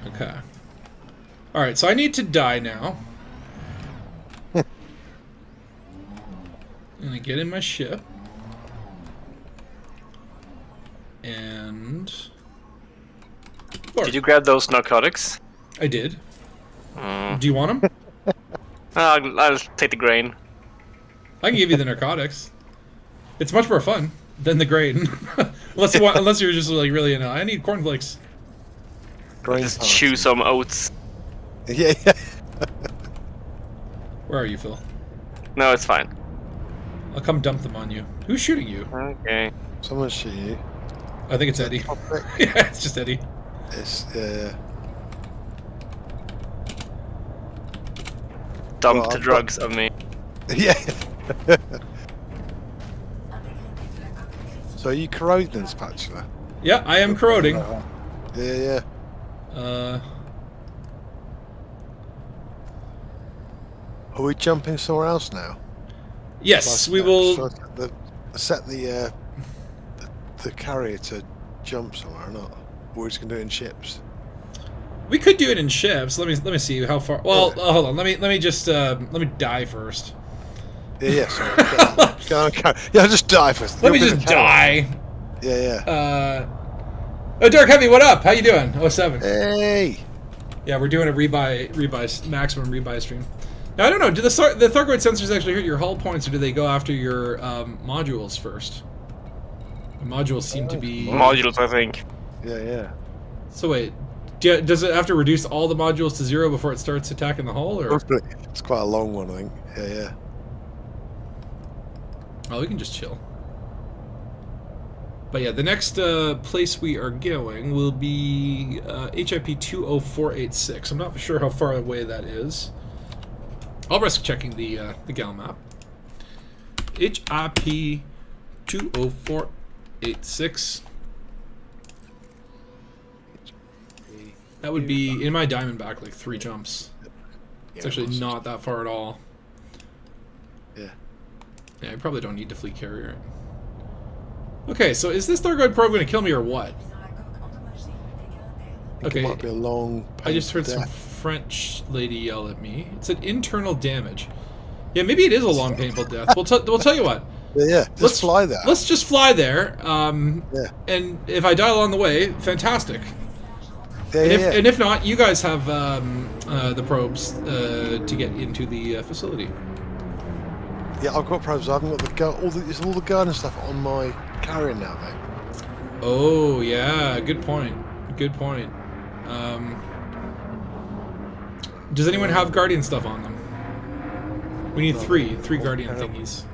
Okay. Alright, so I need to die now. I'm gonna get in my ship. And... Did you grab those narcotics? I did. Do you want them? I'll take the grain. I can give you the narcotics. It's much more fun than the grain. unless you're just like really into. I need cornflakes. Just chew some oats. Yeah. Where are you, Phil? No, it's fine. I'll come dump them on you. Who's shooting you? Okay. Someone's shooting you. I think it's Eddie. Yeah, it's just Eddie. It's, yeah. Dump the drugs on me. Yeah. So are you corroding, Spatula? Yeah, I am corroding. Yeah. Are we jumping somewhere else now? Yes, we will. Set the carrier to jump somewhere or not? Or we're just gonna do it in ships? We could do it in ships. Let me see how far. Well, hold on. Let me just let me die first. Yeah. Sorry. Go on, yeah, just die first. Let me just die. Yeah. Oh, Dark Heavy, what up? How you doing? 07. Hey. Yeah, we're doing a rebuy maximum rebuy stream. Now I don't know. Do the Thargoid sensors actually hit your hull points, or do they go after your modules first? The modules seem to be modules, I think. Yeah. So wait, does it have to reduce all the modules to 0 before it starts attacking the hull, or? It's quite a long one, I think. Yeah. Oh, we can just chill. But yeah, the next place we are going will be HIP 20486. I'm not sure how far away that is. I'll risk checking the gal map. HIP 20486. That would be in my Diamondback like 3 jumps. It's actually not that far at all. Yeah, I probably don't need to fleet carrier. Okay, so is this Thargoid probe going to kill me or what? Okay. It might be a long. I just heard some French lady yell at me. It said internal damage. Yeah, maybe it is a long, painful death. We'll tell you what. Yeah. Let's fly there. Let's just fly there. And if I die along the way, fantastic. And if not, you guys have the probes to get into the facility. Yeah, I've got probes. I haven't got the gun. It's all the gun and stuff on my carrier now, though. Oh yeah, good point. Good point. Does anyone have Guardian stuff on them? We need three Guardian thingies.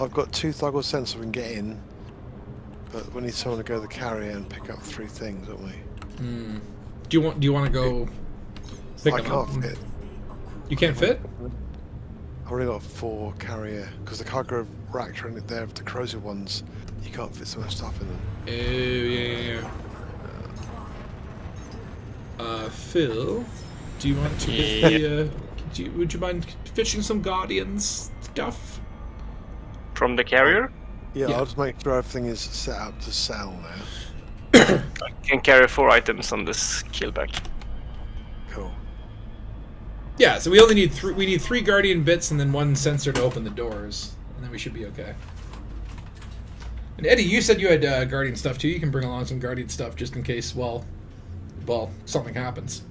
I've got 2 Thargoid sensors we can get in, but we need someone to go to the carrier and pick up 3 things, don't we? Do you want to go pick them up? I can't fit. You can't fit? I've already got 4 carrier because the cargo racks are in it there. The corrosive ones, you can't fit so much stuff in them. Oh yeah. Phil, do you want to get the, would you mind fishing some Guardians stuff? From the carrier? Yeah, Yeah. I'll just make sure everything is set up to sell now. I can carry 4 items on this killback. Cool. Yeah, so we only need we need 3 Guardian bits and then 1 sensor to open the doors, and then we should be okay. And Eddie, you said you had Guardian stuff too. You can bring along some Guardian stuff just in case, well, something happens.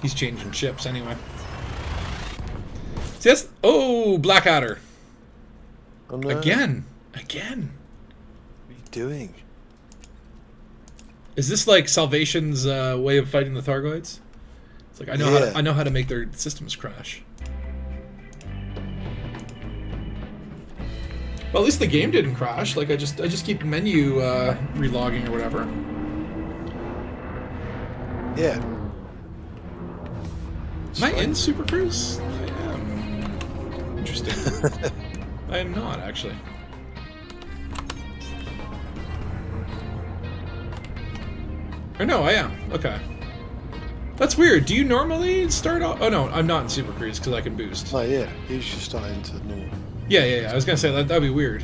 He's changing ships anyway. See, that's, oh, Blackadder. Oh, no. Again. What are you doing? Is this like Salvation's way of fighting the Thargoids? It's like I know how to make their systems crash. Well, at least the game didn't crash. Like I just keep menu relogging or whatever. Yeah. Am I in Super Cruise? I am. Interesting. I am not actually. Or no, I am. Okay. That's weird. Do you normally start off? Oh no, I'm not in Super Cruise because I can boost. Oh yeah, you should start into normal. Yeah. I was gonna say that'd be weird.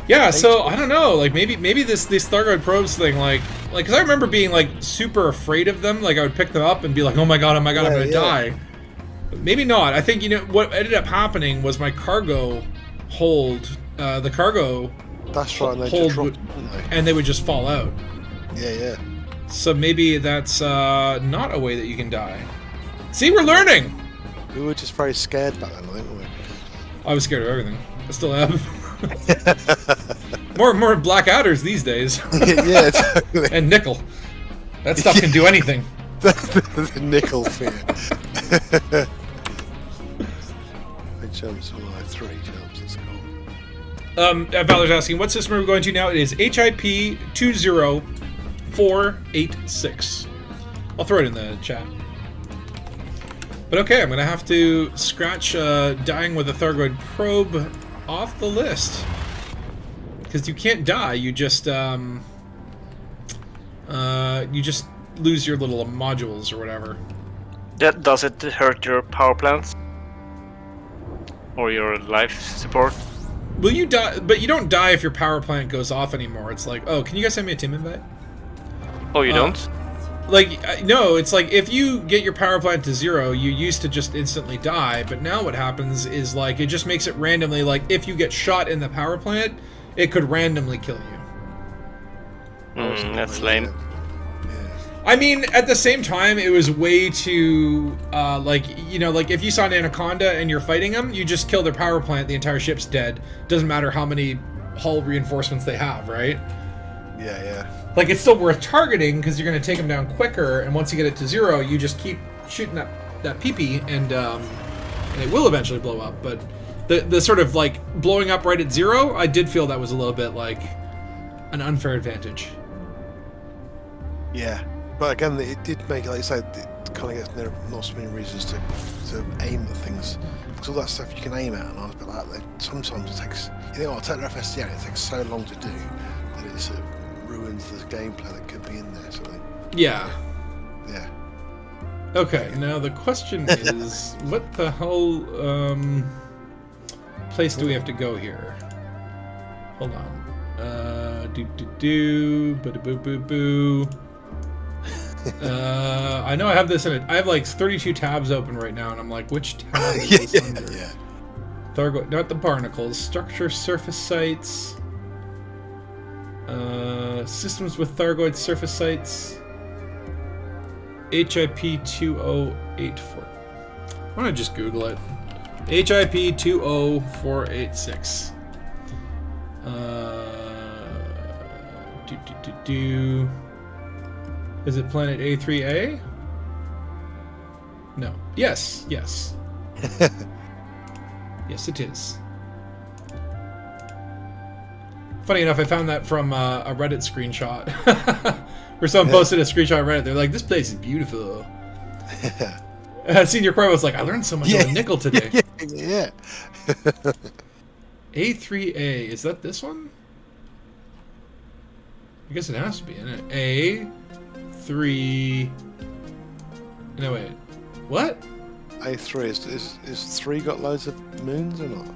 Yeah, so I don't know. Like maybe this Thargoid probes thing, like, because I remember being like super afraid of them. Like I would pick them up and be like, oh my god, I'm gonna die. But maybe not. I think what ended up happening was my cargo hold, the cargo. That's right, and they hold just dropped, didn't they? and they would just fall out. Yeah. So maybe that's not a way that you can die. See, we're learning. We were just very scared back then, weren't we? I was scared of everything. I still am. more Blackadders these days. Yeah, totally. And nickel. That stuff can do anything. the nickel fear. Big jumps, well, 3 jumps, that's cool. Valor's asking, what system are we going to now? It is HIP 20486. I'll throw it in the chat. But okay, I'm going to have to scratch dying with a Thargoid probe off the list. Because you can't die, you just lose your little modules or whatever. Does it hurt your power plants? Or your life support? Will you die? But you don't die if your power plant goes off anymore. It's like, oh, can you guys send me a team invite? Oh, you don't? Like, no, it's like if you get your power plant to 0, you used to just instantly die, but now what happens is like it just makes it randomly, like if you get shot in the power plant, it could randomly kill you. That's lame. I mean, at the same time, it was way too, like if you saw an anaconda and you're fighting them, you just kill their power plant, the entire ship's dead. Doesn't matter how many hull reinforcements they have, right? Yeah. Like, it's still worth targeting because you're going to take them down quicker, and once you get it to 0, you just keep shooting that pee-pee, and it will eventually blow up. But the sort of, like, blowing up right at 0, I did feel that was a little bit, like, an unfair advantage. Yeah. But again, it did make it, like you said, it kind of gets not so many reasons to aim at things. Because all that stuff you can aim at, and I was a bit like that. Sometimes it takes, I'll take the FSD out, it takes so long to do that it sort of ruins the gameplay that could be in there, sort of. Yeah. Yeah. Okay, now the question is, what the hell place do we have to go here? Hold on. Boo. I know I have this in it. I have like 32 tabs open right now, and I'm like, which tab is this under? Yeah. Thargoid, not the barnacles. Structure, surface sites. Systems with Thargoid surface sites. HIP 2084. Why don't I just Google it? HIP 20486. Is it planet A3A? No. Yes. Yes, it is. Funny enough, I found that from a Reddit screenshot. Where someone posted a screenshot of Reddit. They're like, this place is beautiful. Senior Croy was like, I learned so much on nickel today. Yeah. A3A. Is that this one? I guess it has to be, isn't it? A3... No, wait. What? A3. Is 3 got loads of moons or not?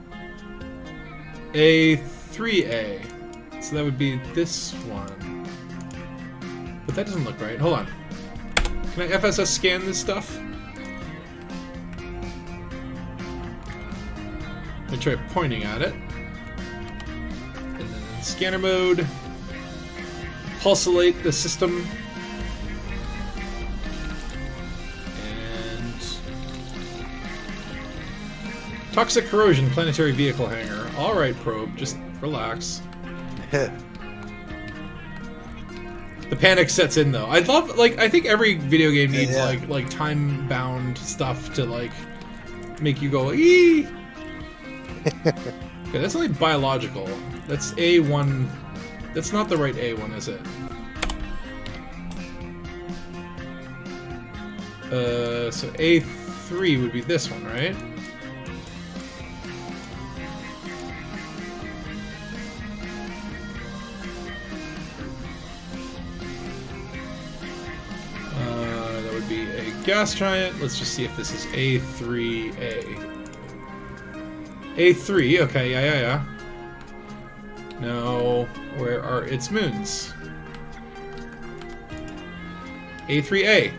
A3A. So that would be this one. But that doesn't look right. Hold on. Can I FSS scan this stuff? I try pointing at it. And then scanner mode. Pulsate the system. And toxic corrosion, planetary vehicle hangar. Alright, probe, just relax. The panic sets in though. I love, like, I think every video game needs like time bound stuff to like make you go ee. Okay, that's only biological. That's A1. That's not the right A1, is it? So A3 would be this one, right? That would be a gas giant. Let's just see if this is A3A. A3, okay, yeah. Now, where are its moons? A3A.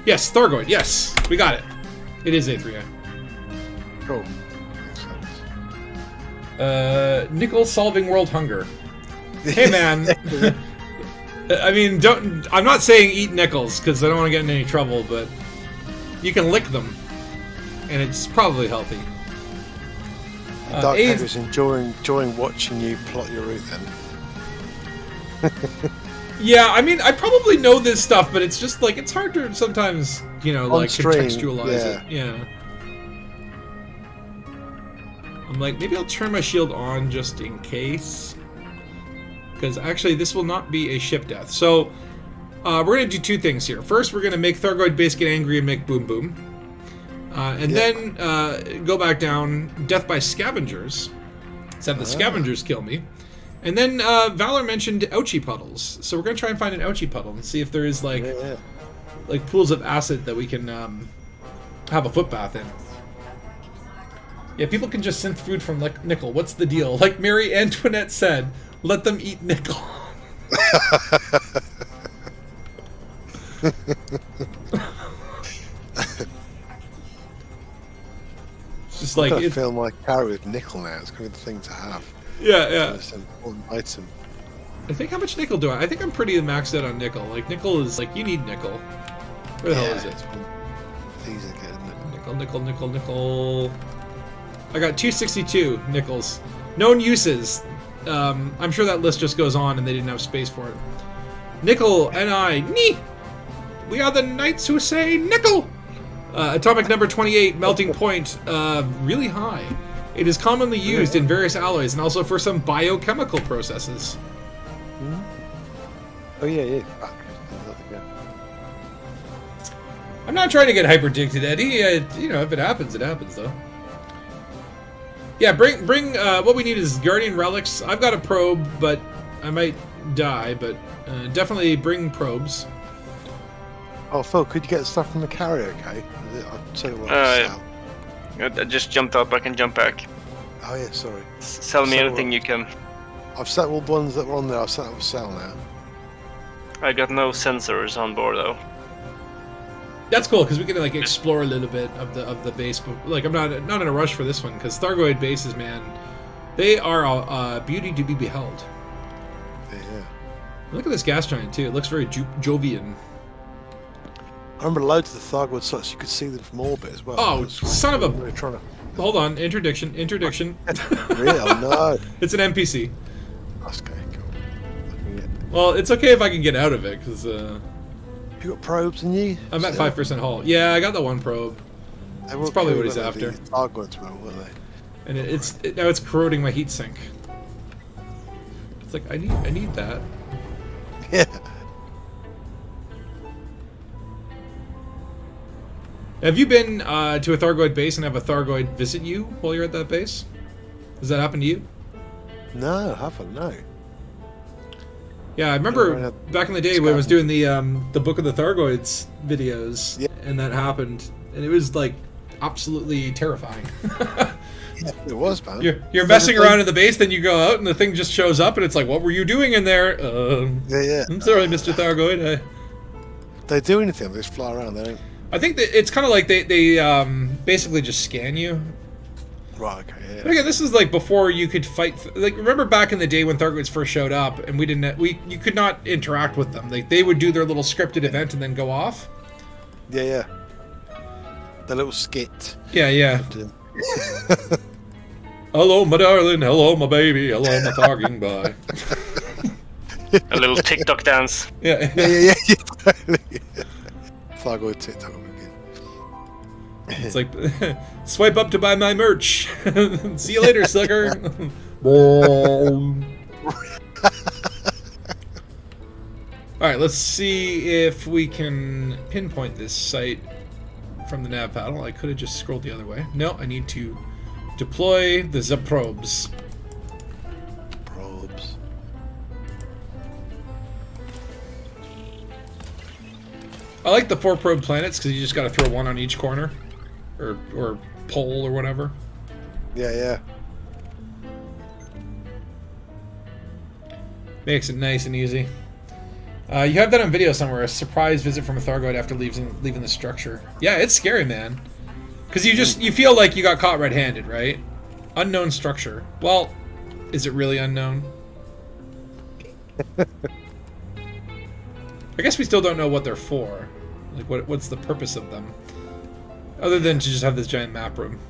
Yes, Thargoid, yes! We got it. It is A3A. Cool. Nickel solving world hunger. Hey man. I mean, I'm not saying eat nickels, because I don't want to get in any trouble, but you can lick them. And it's probably healthy. Dark Haggard's enjoying watching you plot your route then. Yeah, I mean, I probably know this stuff, but it's just like, it's hard to sometimes, you know, like contextualize it. Yeah. I'm like, maybe I'll turn my shield on just in case. Because actually, this will not be a ship death. So, we're going to do two things here. First, we're going to make Thargoid base get angry and make boom boom. Then go back down, death by scavengers. Let's have the scavengers kill me. And then Valor mentioned ouchie puddles. So we're going to try and find an ouchie puddle and see if there is like pools of acid that we can have a foot bath in. Yeah, people can just synth food from like nickel. What's the deal? Like Mary Antoinette said, let them eat nickel. It's just like I feel my carry with nickel now. It's going to be the thing to have. Yeah. It's an important item. I think how much nickel do I think I'm pretty maxed out on nickel. Like nickel is like, you need nickel. Where the hell is it? These are good. Nickel. I got 262 nickels. Known uses. I'm sure that list just goes on and they didn't have space for it. Nickel, Ni. We are the knights who say nickel. Atomic number 28, melting point, really high. It is commonly used in various alloys and also for some biochemical processes. Oh yeah. I'm not trying to get hyper addicted, Eddie. You know, if it happens, it happens, though. Yeah, bring. What we need is Guardian relics. I've got a probe, but I might die. But definitely bring probes. Oh, Phil, could you get stuff from the carrier? Okay, I'll tell you what. I just jumped up. I can jump back. Oh yeah, sorry. Sell me anything you can. I've set all the ones that were on there. I've set up for sale now. I got no sensors on board though. That's cool because we can like explore a little bit of the base, but like I'm not in a rush for this one because Thargoid bases, man, they are a beauty to be beheld. Yeah. Look at this gas giant too. It looks very Jovian. I remember loads of the Thargoids such you could see them from orbit as well. Oh, son of a! We were trying to... Hold on, interdiction. Really? Oh, no. It's an NPC. Okay, cool. Well, it's okay if I can get out of it because. You got probes in you? I'm at 5% hull. Yeah, I got the one probe. That's probably what he's after. The Thargoids will, weren't they? And now it's corroding my heat sink. It's like I need that. Yeah. Have you been to a Thargoid base and have a Thargoid visit you while you're at that base? Does that happen to you? No, I haven't. No. Yeah, I remember back in the day when I was doing the Book of the Thargoids videos, and that happened, and it was like absolutely terrifying. Yeah, it was, man. You're messing around in the base, then you go out, and the thing just shows up, and it's like, what were you doing in there? Yeah. I'm sorry, Mr. Thargoid. They do anything, they just fly around. They don't. I think that it's kind of like they basically just scan you. Right. Okay. Yeah. But again, this is like before you could fight. Like, remember back in the day when Thargoids first showed up, and you could not interact with them. Like, they would do their little scripted event and then go off. Yeah. The little skit. Yeah. Hello, my darling. Hello, my baby. Hello, my Tharging boy. A little TikTok dance. Yeah. Thargoid TikTok. It's like, swipe up to buy my merch. See you later, sucker. Alright, let's see if we can pinpoint this site from the nav paddle. I could have just scrolled the other way. No, I need to deploy the probes. I like the 4 probe planets because you just got to throw one on each corner, or pole or whatever. Yeah. Makes it nice and easy. You have that on video somewhere. A surprise visit from a Thargoid after leaving the structure. Yeah, it's scary, man. Because you feel like you got caught red-handed, right? Unknown structure. Well, is it really unknown? I guess we still don't know what they're for. Like, what's the purpose of them? Other than to just have this giant map room.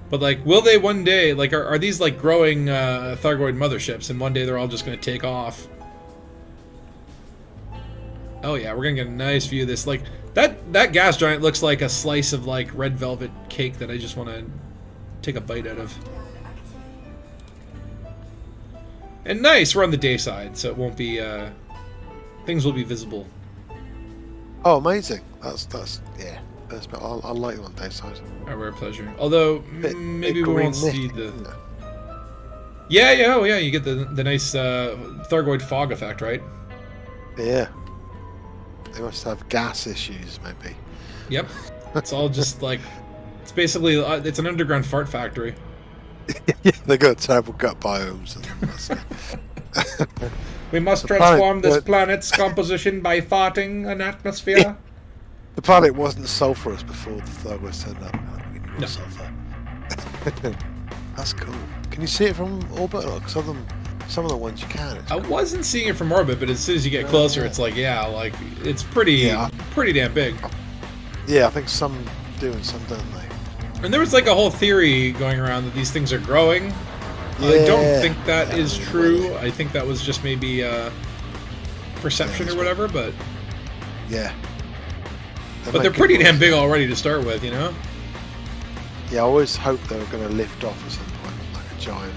But, like, will they one day... Like, are these, like, growing Thargoid motherships, and one day they're all just going to take off? Oh, yeah, we're going to get a nice view of this. Like, that gas giant looks like a slice of, like, red velvet cake that I just want to take a bite out of. And nice, we're on the day side, so it won't be, things will be visible. Oh, amazing. That's yeah. I like it on day side. Our rare pleasure. Although, maybe we won't see the... Yeah. Oh yeah, you get the nice, Thargoid fog effect, right? Yeah. They must have gas issues, maybe. Yep. It's all just, like... It's basically, it's an underground fart factory. Yeah, they got terrible gut biomes. And we must transform this planet's composition by farting an atmosphere. The planet wasn't sulfurous before the Thargoids turned up. We need more sulfur. That's cool. Can you see it from orbit? Like some of the ones you can. I wasn't seeing it from orbit, but as soon as you get closer, it's like, like it's pretty damn big. Yeah, I think some do and some don't. And there was like a whole theory going around that these things are growing. I don't think that is true. I think that was just maybe perception or whatever, but... Yeah. But they're pretty damn big already to start with, you know? Yeah, I always hoped they were going to lift off at some point, like a giant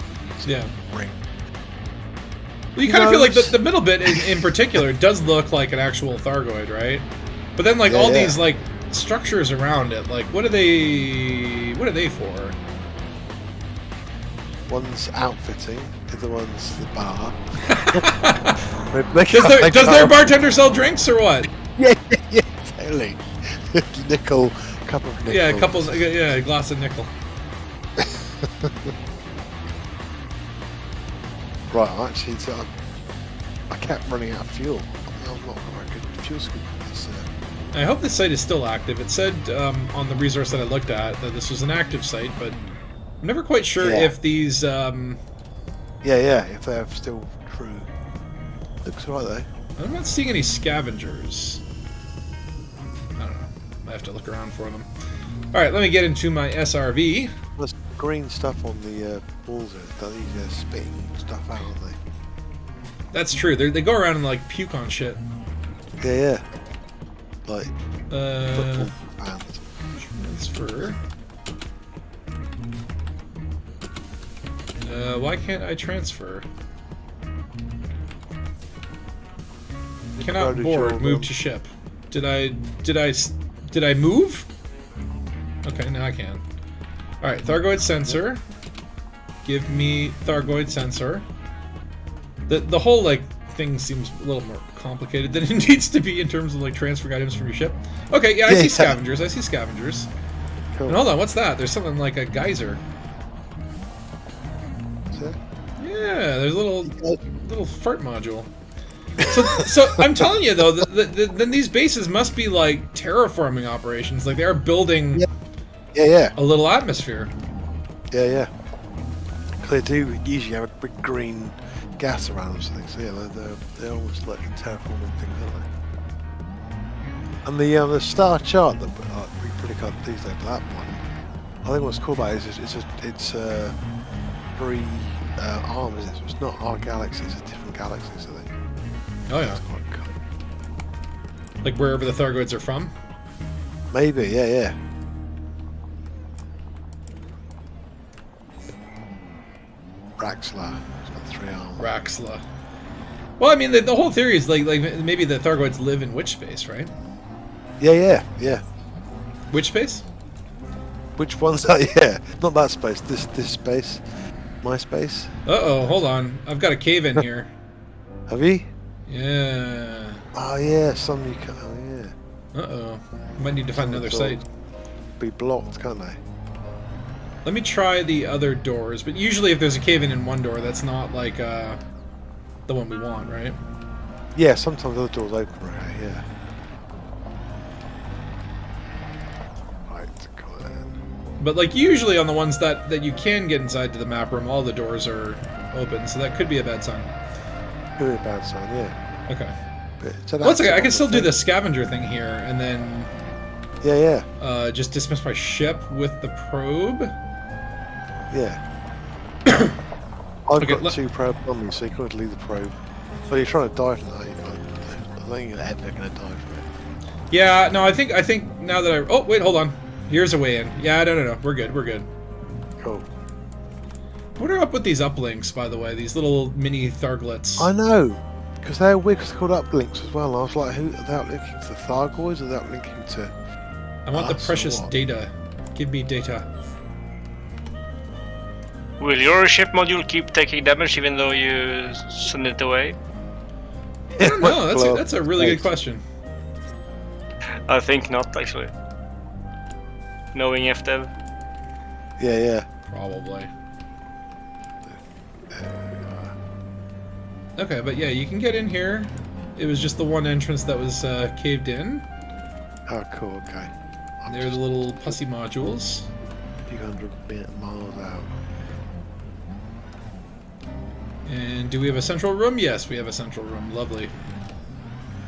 ring. Well, you kind of feel like the middle bit in particular does look like an actual Thargoid, right? But then like all these like structures around it, like what are they for? One's outfitting, the other one's the bar. Does their bartender sell drinks or what? Yeah, totally. Nickel, cup of nickel. Yeah, a glass of nickel. Right, actually, I kept running out of fuel. I'm not very good fuel scoop. I hope this site is still active. It said on the resource that I looked at that this was an active site, but I'm never quite sure if these... if they're still true. Looks right though. I'm not seeing any scavengers. I don't know. I have to look around for them. Alright, let me get into my SRV. There's green stuff on the walls there. They're spitting stuff out, aren't they? That's true. They go around and like puke on shit. Yeah. Like football fans. Transfer. Why can't I transfer? Cannot board. Move to ship. Did I move? Okay, now I can. All right, Thargoid sensor. Give me Thargoid sensor. The whole like thing seems a little more complicated than it needs to be in terms of like transferring items from your ship. Okay, yeah, I see scavengers. I see scavengers. Cool. And hold on, what's that? There's something like a geyser. Is it? Yeah, there's a little fart module. So I'm telling you though, then these bases must be like terraforming operations. Like they are building Yeah. a little atmosphere. Yeah. They do usually have a big green gas around them, so they're almost like terraforming things, aren't they? And the star chart that we pretty got these days, that one. I think what's cool about it is it's three arms. So it's not our galaxy; it's a different galaxy. So Oh yeah. quite cool. Like wherever the Thargoids are from. Maybe, yeah. Raxla. It's got 3 arms. Raxla. Well, I mean, the whole theory is like maybe the Thargoids live in witch space, right? Yeah. Witch space? Which one's that? Yeah, not that space. This space. My space. Uh-oh, hold on. I've got a cave in here. Have you? Yeah. Oh yeah, some you can. Oh yeah. Uh-oh. Might need to find another site. Be blocked, can't they? Let me try the other doors, but usually if there's a cave in one door, that's not like the one we want, right? Yeah, sometimes other doors open, right? Yeah. Right, got it. But like usually on the ones that you can get inside to the map room, all the doors are open, so that could be a bad sign. Could be a bad sign, yeah. Okay. So Well, it's okay. I can still do the scavenger thing here, and then Yeah. just dismiss my ship with the probe. Yeah. I've Okay, got 2 probes on me, so you can't leave the probe. So you're trying to dive from that. I think you're ever going to dive from it. Yeah, no, I think now that oh wait, hold on. Here's a way in. Yeah, no. We're good. Cool. What are up with these uplinks, by the way? These little mini Tharglets. I know, because they're wigs called uplinks as well. I was like, who are they uplinking to? Thargoids, or are they uplinking to? I want the us or precious what? data. Give me data. Will your ship module keep taking damage even though you send it away? I don't know. That's a really good question. I think not, actually. Knowing FDev. Yeah. Probably. Okay, but yeah, you can get in here. It was just the one entrance that was caved in. Oh, cool. Okay. They're the little pussy modules. A few hundred miles out. And do we have a central room? Yes, we have a central room. Lovely.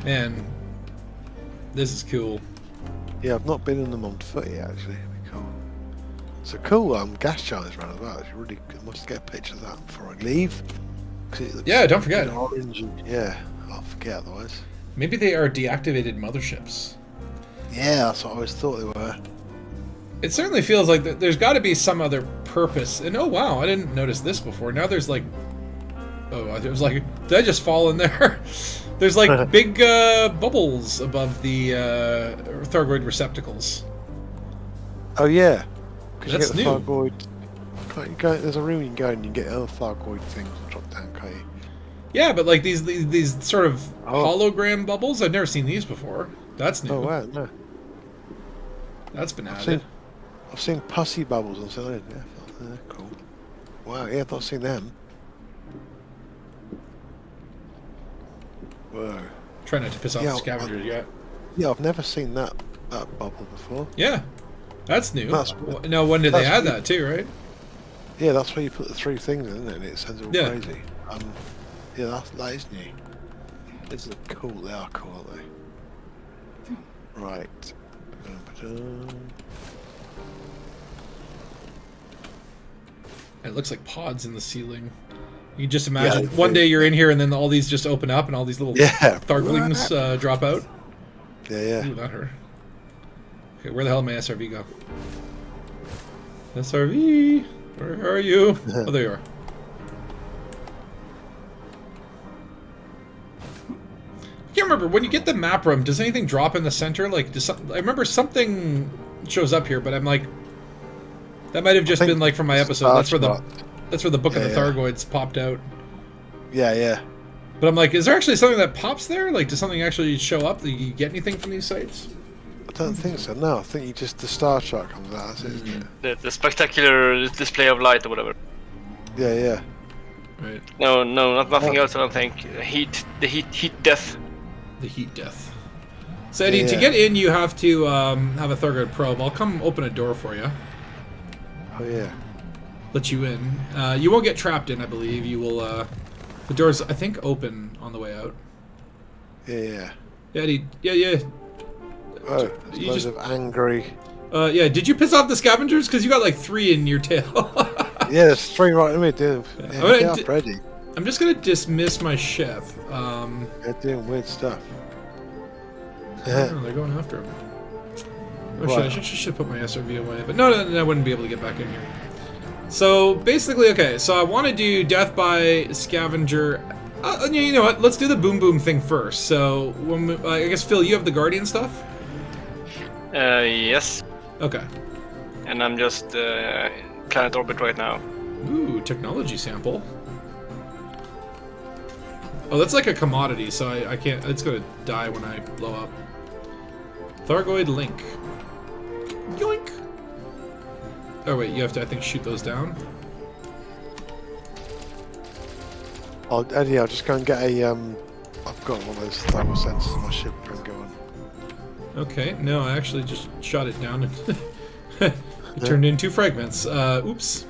Man, this is cool. Yeah, I've not been in them on foot yet, actually. It'd be cool. It's a cool gas challenge round as well. I really must get a picture of that before I leave. 'Cause it looks Yeah, don't forget. orange and, yeah, I'll forget otherwise. Maybe they are deactivated motherships. Yeah, that's what I always thought they were. It certainly feels like there's got to be some other purpose. And oh wow, I didn't notice this before. Now there's like, oh, it was like, did I just fall in there? There's like big bubbles above the Thargoid receptacles. Oh yeah, because you That's get the new. Thargoid. Can't you go, there's a room you can go and you get other Thargoid things and drop down, can't you? Yeah, but like these sort of Oh. hologram bubbles, I've never seen these before. That's new. Oh wow, no. That's been added. I've seen pussy bubbles and so yeah, they're cool. Wow, yeah, I've not seen them. Whoa. Try not to piss off Yeah, the scavengers yet. Yeah, I've never seen that bubble before. Yeah, that's new. That's- No, when did they that's add new. that too, right? Yeah, that's where you put the 3 things in, isn't it? And it sends it all Yeah. crazy. Yeah, that is new. These are cool. They are cool, aren't they? Right. It looks like pods in the ceiling. You can just imagine Yeah, one day you're in here and then all these just open up and all these little Yeah. Tharglings drop out. Yeah. Ooh, that hurt. Okay, where the hell did my SRV go? SRV, where are you? Oh, there you are. I can't remember, when you get the map room, does anything drop in the center? Like, I remember something shows up here, but I'm like, That might have just been like from my episode. That's where Start. the book of the Thargoids popped out. Yeah. But I'm like, is there actually something that pops there? Like, does something actually show up? Do you get anything from these sites? I don't think so. No, I think the star chart comes out. That's it, isn't it? The spectacular display of light or whatever. Yeah. Right. No, nothing else. I don't think. The heat death. The heat death. So Eddie, to get in, you have to have a Thargoid probe. I'll come open a door for you. Oh yeah. Let you in. You won't get trapped in, I believe. You will. The door's, I think, open on the way out. Yeah. Eddie. Yeah. Oh, there's loads of angry. Yeah. Did you piss off the scavengers? Because you got like 3 in your tail. Yeah, there's 3 right in me, dude. Yeah, get up, ready. I'm just gonna dismiss my ship. They're doing weird stuff. Oh, they're going after him. Oh shit! I should put my SRV away, but no, I wouldn't be able to get back in here. So basically, okay. So I want to do death by scavenger. You know what? Let's do the boom boom thing first. So I guess Phil, you have the Guardian stuff. Yes. Okay. And I'm just planet orbit right now. Ooh, technology sample. Oh, that's like a commodity, so I can't. It's gonna die when I blow up. Thargoid link. Yoink. Oh wait, you have to, I think, shoot those down. Oh, Eddie, I'll just go and get a. I've got one of those thermal sensors on my ship and go on. Okay, no, I actually just shot it down and it turned into fragments. Oops.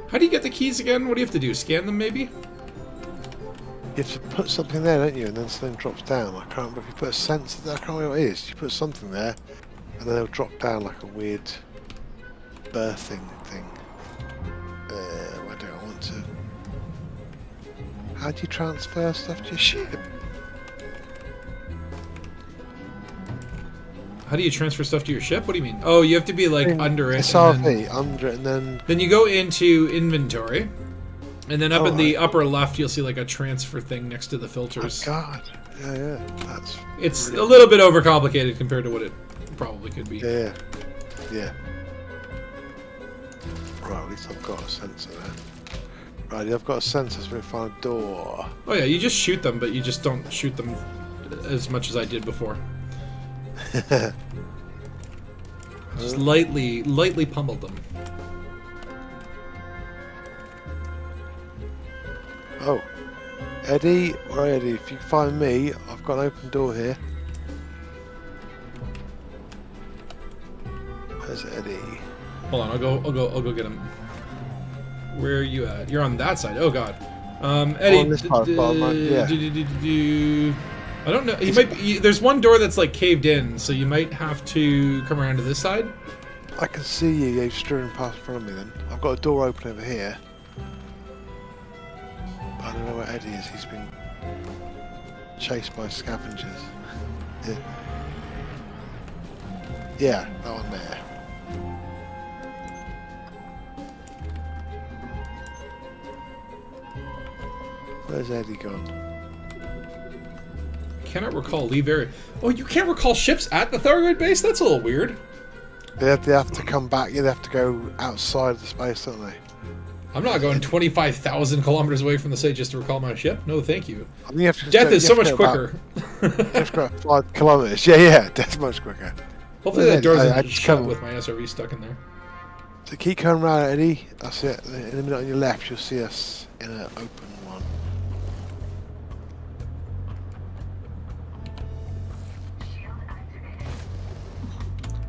How do you get the keys again? What do you have to do? Scan them, maybe? You have to put something there, don't you? And then something drops down. I can't remember if you put a sensor there. I can't remember what it is. You put something there, and then it'll drop down like a weird birthing thing. Why do I want to? How do you transfer stuff to your ship? How do you transfer stuff to your ship? What do you mean? Oh, you have to be like under it. SRV, under it, and then... Then you go into inventory, and then up in the upper left, you'll see like a transfer thing next to the filters. Oh God. Yeah. That's... It's a little bit overcomplicated compared to what it probably could be. Yeah. Right, at least I've got a sensor there. Right, I've got a sensor, so we find a door. Oh yeah, you just shoot them, but you just don't shoot them as much as I did before. Just lightly pummeled them. Oh, Eddie, right, Eddie, if you find me, I've got an open door here. Where's Eddie? Hold on, I'll go get him. Where are you at? You're on that side. Oh God, Eddie. On this part, yeah. I don't know. He might be, there's one door that's like caved in, so you might have to come around to this side. I can see you. You're strewing past in front of me. Then I've got a door open over here. But I don't know where Eddie is. He's been chased by scavengers. Yeah, that one there. Where's Eddie gone? Cannot recall leave area. Oh, you can't recall ships at the Thargoid base? That's a little weird. They have to come back. Yeah, they have to go outside of the space, don't they? I'm not going 25,000 kilometers away from the site just to recall my ship. No, thank you. I mean, you have to Death is so much quicker. You have to go 5 kilometers. Yeah, death's much quicker. Hopefully that door isn't shut with my SRV stuck in there. So keep coming around, Eddie. That's it. In a minute on your left, you'll see us in an open one.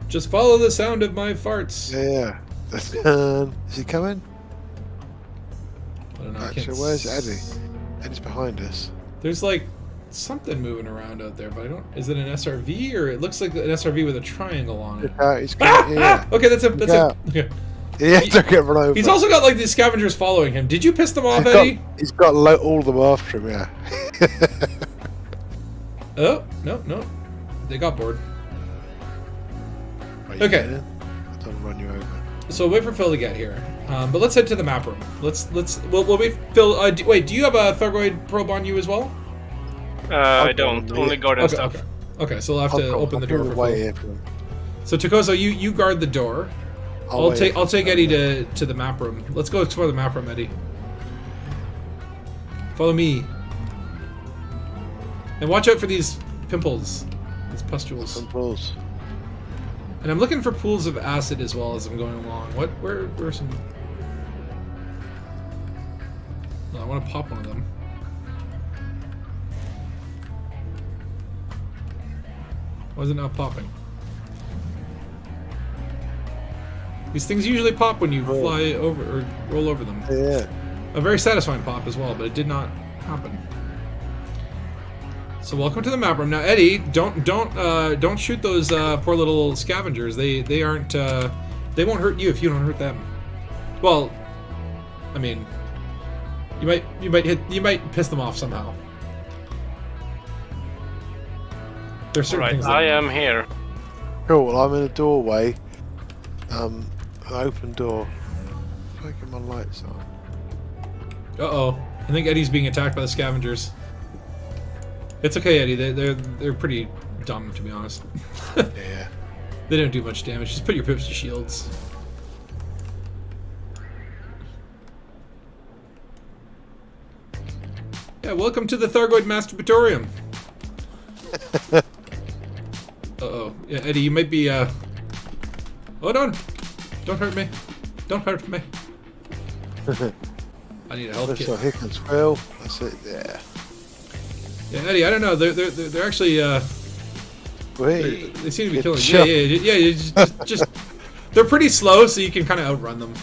Just follow the sound of my farts. Yeah. Is he coming? I don't know. Actually, where's Eddie? Eddie's behind us. There's like something moving around out there, but I don't. Is it an SRV or it looks like an SRV with a triangle on it? He's coming. Okay, that's him. That's him. Okay. Yeah, don't get run over. He's also got like these scavengers following him. Did you piss them off, Eddie? He's got all of them after him. Yeah. Oh no, they got bored. Okay. I don't run you over. So wait for Phil to get here. But let's head to the map room. We'll wait. Phil, wait. Do you have a Thargoid probe on you as well? I don't. Only Guardian stuff. Okay. So we'll have to open the door for Phil. So Tokoso, you guard the door. I'll take Eddie to the map room. Let's go explore the map room, Eddie. Follow me. And watch out for these pimples, these pustules. Pimples. And I'm looking for pools of acid as well as I'm going along. Where are some? No, I want to pop one of them. Why is it not popping? These things usually pop when you fly over or roll over them. Yeah. A very satisfying pop as well, but it did not happen. So welcome to the map room. Now, Eddie, don't shoot those poor little scavengers. They aren't they won't hurt you if you don't hurt them. Well, I mean, you might piss them off somehow. There's certain things. I am here. Cool. Well, I'm in a doorway. An open door. If I get my lights on. Uh-oh. I think Eddie's being attacked by the scavengers. It's okay, Eddie. They're pretty dumb, to be honest. Yeah. They don't do much damage. Just put your pips to shields. Yeah, welcome to the Thargoid Masturbatorium. Uh-oh. Yeah, Eddie, you might be, Oh, no! Don't hurt me. Don't hurt me. I need a health kit. So here comes Will. That's it. Yeah. Yeah, Eddie, I don't know. They're actually, they seem to be killing. Yeah. Just they're pretty slow, so you can kind of outrun them.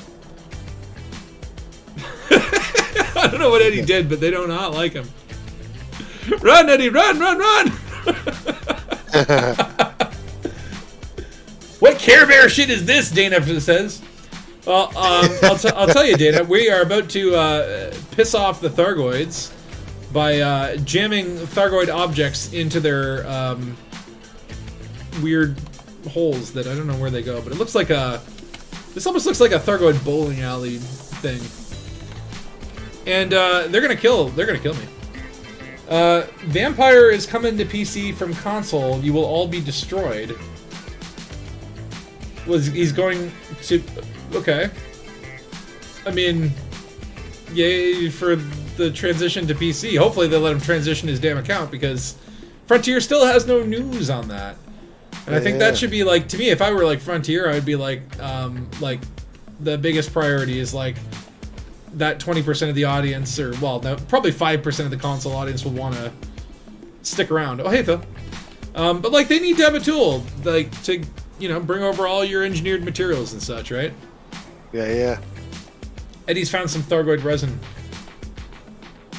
I don't know what Eddie did, but they do not like him. Run, Eddie! Run! What Care Bear shit is this? Dana says. Well, I'll tell you, Dana. We are about to piss off the Thargoids by jamming Thargoid objects into their weird holes that I don't know where they go, but it looks like this almost looks like a Thargoid bowling alley thing. And they're gonna kill me. Vampire is coming to PC from console. You will all be destroyed. He's going to? Okay. I mean, yay for the transition to PC. Hopefully they let him transition his damn account, because Frontier still has no news on that. And I think that should be like, to me, if I were like Frontier, I would be like the biggest priority is like that 20% of the audience, or well, no, probably 5% of the console audience will want to stick around. Oh, hey Phil. But like they need to have a tool like to, you know, bring over all your engineered materials and such, right? Yeah. Eddie's found some Thargoid resin.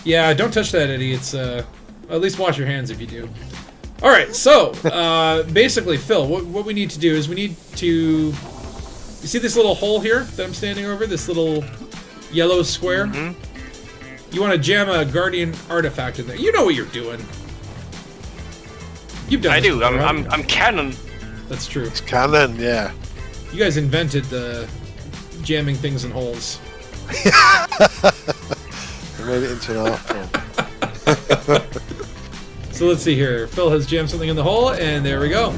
Yeah, don't touch that, Eddie. It's at least wash your hands if you do. All right, so basically, Phil, what we need to do is we need to. You see this little hole here that I'm standing over? This little yellow square. Mm-hmm. You want to jam a Guardian artifact in there. You know what you're doing. You've done. I this do. before, I'm canon. That's true. It's canon, yeah. You guys invented the jamming things in holes. I made it into an art form. So let's see here. Phil has jammed something in the hole, and there we go.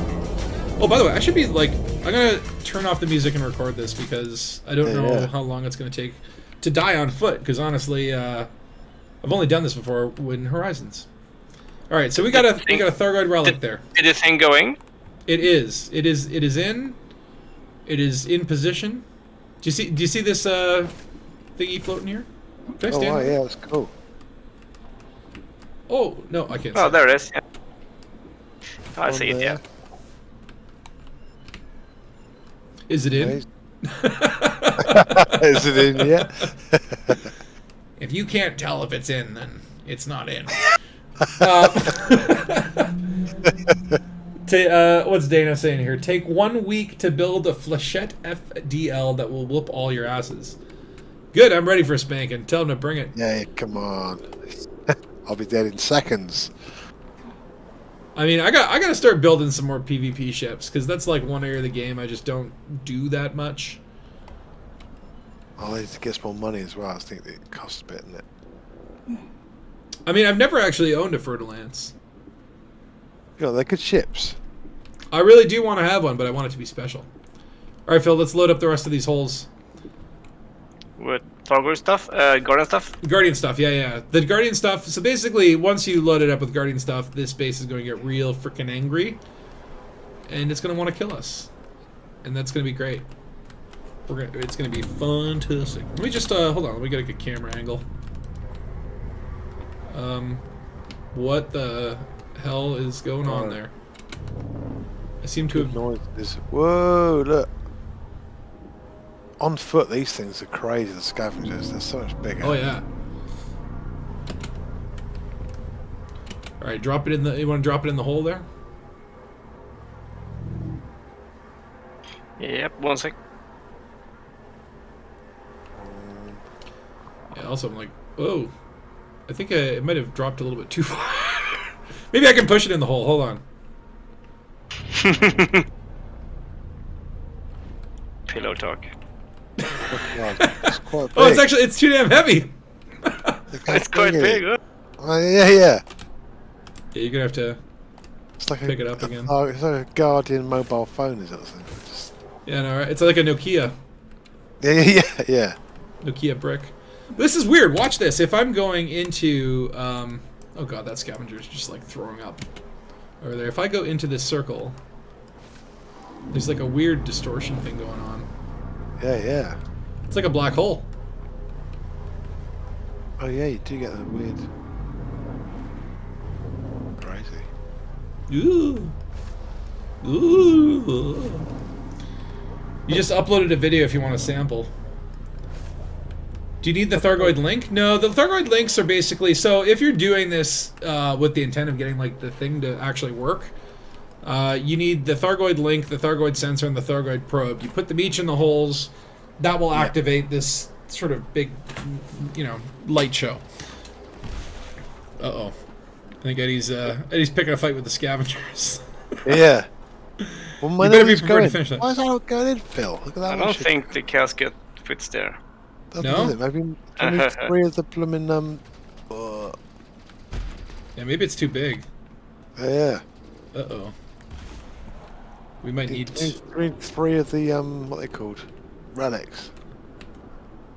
Oh, by the way, I should be like, I'm gonna turn off the music and record this because I don't know how long it's gonna take to die on foot. Because honestly, I've only done this before in Horizons. All right, so we got a Thargoid relic there. Is the thing going? It is. It is in position. Do you see this thingy floating here? Can I stand wow, yeah, that's cool. Oh no, I can't. Oh, see. there it is. Yeah. I see it. Yeah. Is it in? Is it in yet? If you can't tell if it's in, then it's not in. What's Dana saying here? Take 1 week to build a Flechette FDL that will whoop all your asses. Good, I'm ready for spanking. Tell him to bring it. Yeah, come on. I'll be dead in seconds. I mean, I got to start building some more PvP ships, because that's like one area of the game I just don't do that much. I'll need to get some more money as well. I think it costs a bit, isn't it? I mean, I've never actually owned a Fer-de-Lance. You know, they're good ships. I really do want to have one, but I want it to be special. All right, Phil, let's load up the rest of these holes. With Thargoid stuff? Guardian stuff? Guardian stuff, yeah. The Guardian stuff, so basically, once you load it up with Guardian stuff, this base is going to get real freaking angry. And it's going to want to kill us. And that's going to be great. It's going to be fantastic. Let me just, hold on, let me get a good camera angle. What the hell is going on there? I seem to have... Whoa, look. On foot, these things are crazy, the scavengers. They're so much bigger. Oh, yeah. Alright, drop it in the... You want to drop it in the hole there? Yep, 1 sec. Yeah, also I'm like, whoa. I think it might have dropped a little bit too far. Maybe I can push it in the hole. Hold on. Pillow talk. It's quite big. Oh, it's too damn heavy. It's quite big, huh? Yeah. Yeah, you're gonna have to It's like pick it up again. It's like a Guardian mobile phone, is it? Just... Yeah, no, right? It's like a Nokia. Yeah. Nokia brick. This is weird. Watch this. If I'm going into, oh god, that scavenger's just like throwing up over there. If I go into this circle, there's like a weird distortion thing going on. Yeah. It's like a black hole. Oh yeah, you do get that weird. Crazy. Ooh. You just uploaded a video if you want a sample. Do you need the Thargoid link? No, the Thargoid links are basically, so if you're doing this with the intent of getting like the thing to actually work, you need the Thargoid link, the Thargoid sensor, and the Thargoid probe. You put them each in the holes. That will activate this sort of big, light show. Uh-oh. I think Eddie's picking a fight with the scavengers. Yeah. Well, you better be prepared to finish that. Why is that not going in, Phil? Look at that. I don't think the casket fits there. No? Maybe three of the blooming Yeah, maybe it's too big. Yeah. Uh-oh. We might need three of the what are they called? Relics.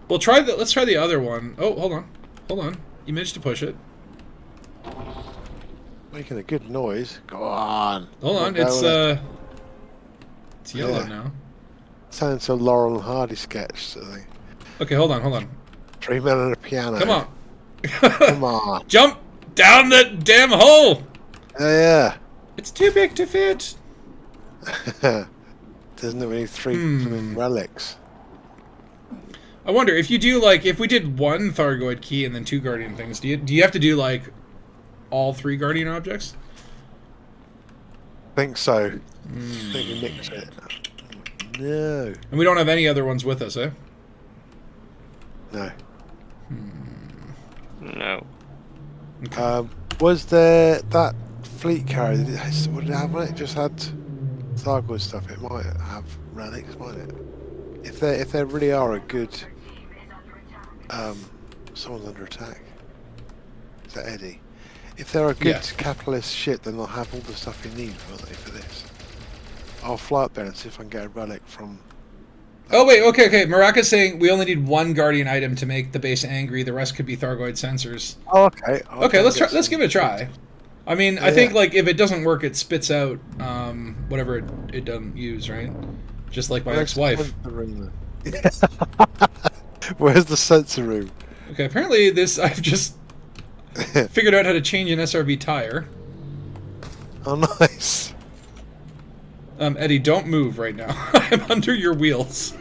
Well, let's try the other one. Oh, hold on. You managed to push it. Making a good noise. Go on. Hold on, it's yellow now. Sounds so Laurel and Hardy sketch sort of thing. Okay, hold on. 3 men on a piano. Come on. Come on. Jump down the damn hole. Yeah. It's too big to fit. Doesn't it? We need 3 relics. I wonder if you do if we did 1 Thargoid key and then 2 Guardian things. Do you have to do all 3 Guardian objects? I think so. I think we mix it. No. And we don't have any other ones with us, eh? No. No. Okay. Was there that fleet carrier? Would it have on it? Just had Thargoid stuff. It might have relics, might it? If there really are a good, someone's under attack. Is that Eddie? If they're a good capitalist ship, then they'll have all the stuff you need, won't they, for this? I'll fly up there and see if I can get a relic from... Oh, wait, okay. Maraka's saying we only need 1 Guardian item to make the base angry. The rest could be Thargoid sensors. Oh, okay. Okay, let's give it a try. I mean, I think, if it doesn't work, it spits out whatever it doesn't use, right? Just like my ex-wife. Where's the sensor room? Okay, apparently I've just figured out how to change an SRV tire. Oh, nice. Eddie, don't move right now. I'm under your wheels.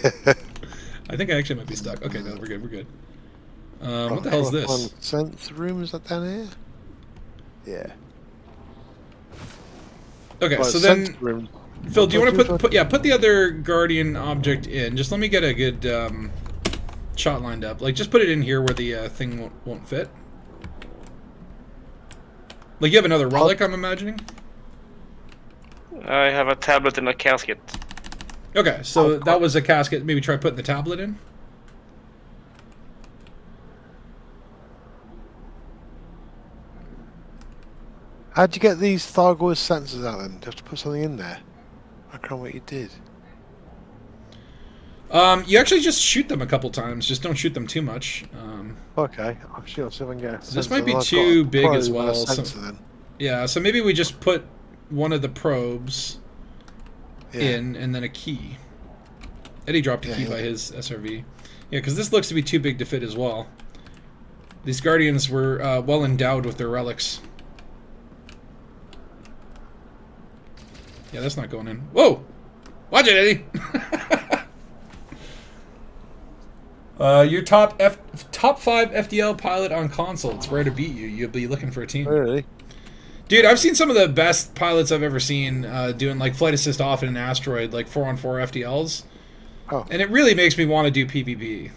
I think I actually might be stuck. Okay, no, we're good. What the hell is this? Sensor room, is that down here? Yeah. Okay, so then, room. Phil, do you want to put the other Guardian object in? Just let me get a good shot lined up. Just put it in here where the thing won't fit. You have another relic, I'm imagining? I have a tablet in a casket. Okay, so that was a casket. Maybe try putting the tablet in? How'd you get these Thargoid sensors out then? Do you have to put something in there? I can't remember what you did. You actually just shoot them a couple times. Just don't shoot them too much. Okay, I'll see if I can get a This might be I've too got a big probe as and a well. sensor then. Yeah, so maybe we just put one of the probes Yeah. in and then a key. Eddie dropped a key by his SRV. Yeah, because this looks to be too big to fit as well. These Guardians were well endowed with their relics. Yeah, that's not going in. Whoa! Watch it, Eddie! Your top 5 FDL pilot on console. It's rare to beat you. You'll be looking for a team. Really? Dude, I've seen some of the best pilots I've ever seen doing like flight assist off in an asteroid, like 4-on-4 FDLs. Oh. And it really makes me want to do PvP.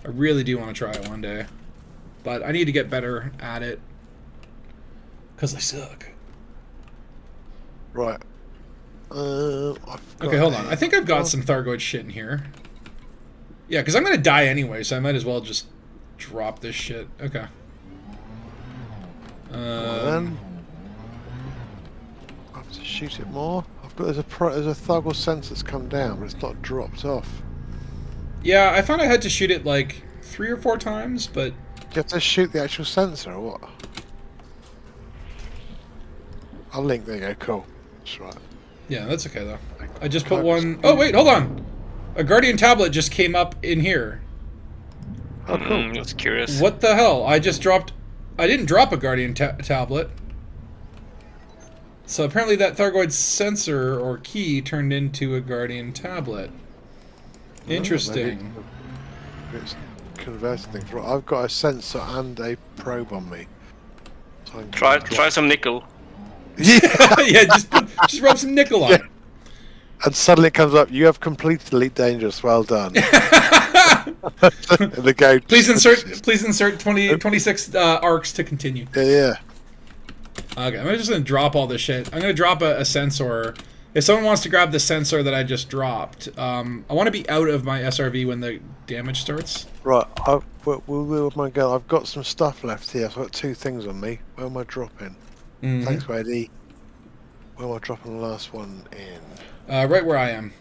I really do want to try it one day. But I need to get better at it. Because I suck. Right. Okay, hold on. I think I've got some Thargoid shit in here. Yeah, because I'm going to die anyway, so I might as well just drop this shit. Okay. Then I have to shoot it more. There's a Thargoid sensor that's come down, but it's not dropped off. Yeah, I found I had to shoot it like 3 or 4 times, but... Do you have to shoot the actual sensor or what? I'll link, there you go, cool. That's right. Yeah, that's okay though. I just put one... Oh wait, hold on! A Guardian tablet just came up in here. Oh, cool. That's curious. What the hell? I just dropped... I didn't drop a Guardian tablet. So apparently that Thargoid sensor or key turned into a Guardian tablet. Interesting. Maybe it's converted things. Right, I've got a sensor and a probe on me. So Try some nickel. Yeah, just rub some nickel on it. And suddenly it comes up, you have completed Elite Dangerous, well done. The go. Please insert 26 arcs to continue. Yeah. Okay, I'm just gonna drop all this shit. I'm gonna drop a sensor. If someone wants to grab the sensor that I just dropped, I want to be out of my SRV when the damage starts. Right, where am I going? I've got some stuff left here. I've got 2 things on me. Where am I dropping? Thanks, Eddie. Where am I dropping the last one in? Right where I am.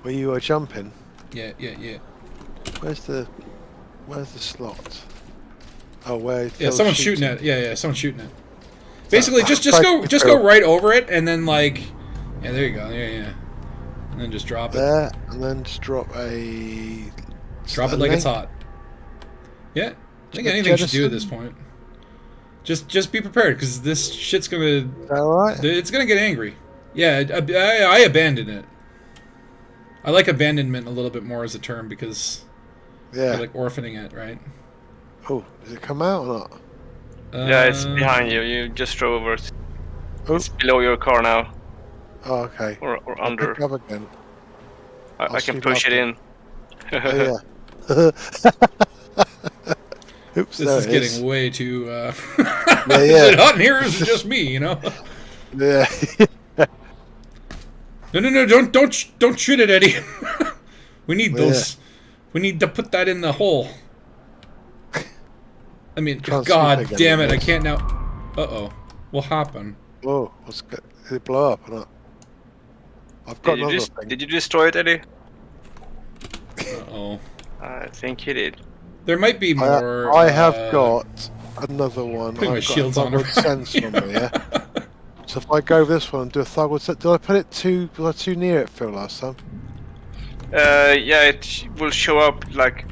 Where you are jumping? Yeah. Where's the slot? Oh, where? Yeah, someone's shooting it. Yeah, someone's shooting it. Basically, just go right over it, and then like, yeah, there you go. Yeah. And then just drop it. There, and then just drop a. Drop it like it's hot. Yeah, I think anything you should do at this point. Just be prepared, because this shit's gonna. Is that alright? It's gonna get angry. Yeah, I abandoned it. I like abandonment a little bit more as a term because you're like orphaning it, right? Oh, does it come out or not? Yeah, it's behind you. You just drove over it. Oh. It's below your car now. Oh, okay. Or under. Pick up again. I can push it in. Oh, yeah. Oops, this is getting way too. Yeah. Is it hot in here, or is it just me? You know? Yeah. No! Don't shoot it, Eddie. We need those. Yeah. We need to put that in the hole. I mean, God damn it! I can't now. Uh-oh. What happened? Whoa! Did it blow up or not? I've got another thing. Did you destroy it, Eddie? Uh-oh. I think you did. There might be more. I have got another one. Putting my shields on. Sensor on me, yeah. So if I go this one and do a Thargoid set, did I put it too near it, Phil, last time? Yeah, it will show up like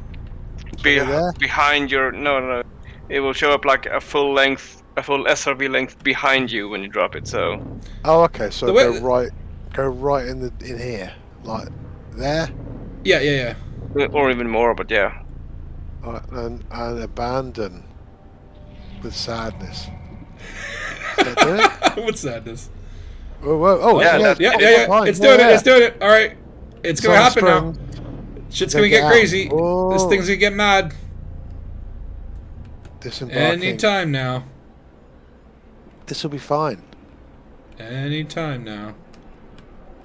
behind your. No. It will show up like a full SRV length behind you when you drop it. So. Oh, okay. So go right in here, like there. Yeah. Or even more, but yeah. And abandon with sadness. Is that it? With sadness. Whoa. Oh, yeah. It's doing it. It's doing it. All right. It's gonna happen now. Shit's gonna get crazy. Oh. This thing's gonna get mad. Anytime now. This will be fine. Anytime now.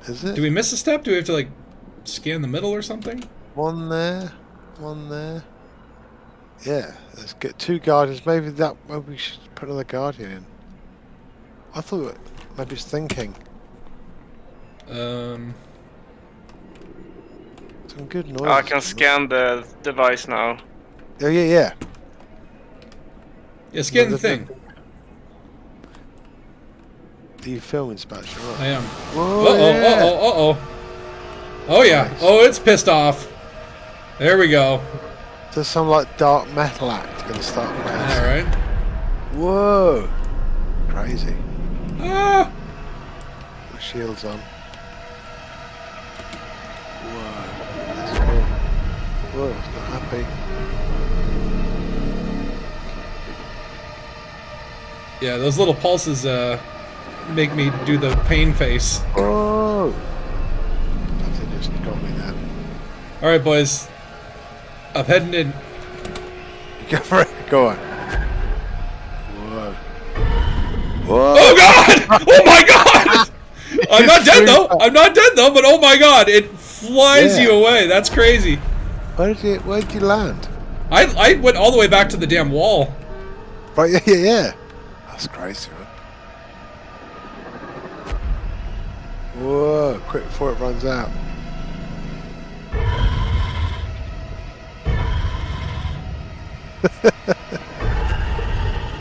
Is it? Do we miss a step? Do we have to like scan the middle or something? One there. Yeah, let's get 2 Guardians. Maybe we should put another Guardian in. I thought maybe it's thinking. Some good noise. I can scan the device now. Oh yeah. Yeah, scan the thing. Are you filming, Spatula? Right. I am. Whoa, yeah. Oh yeah. Nice. Oh, it's pissed off. There we go. There's some like dark metal act gonna start playing. All right. Whoa. Crazy. Ah. The shield's on. Whoa. That's cool. Whoa, it's not happy. Yeah, those little pulses make me do the pain face. Oh. Something just got me then. All right, boys. I'm heading in. Go for it. Go on. Whoa. Whoa. Oh God! Oh my God! I'm not dead though. I'm not dead though. But oh my God, it flies you away. That's crazy. Where did you land? I went all the way back to the damn wall. Right. Yeah. That's crazy, man. Whoa! Quick before it runs out.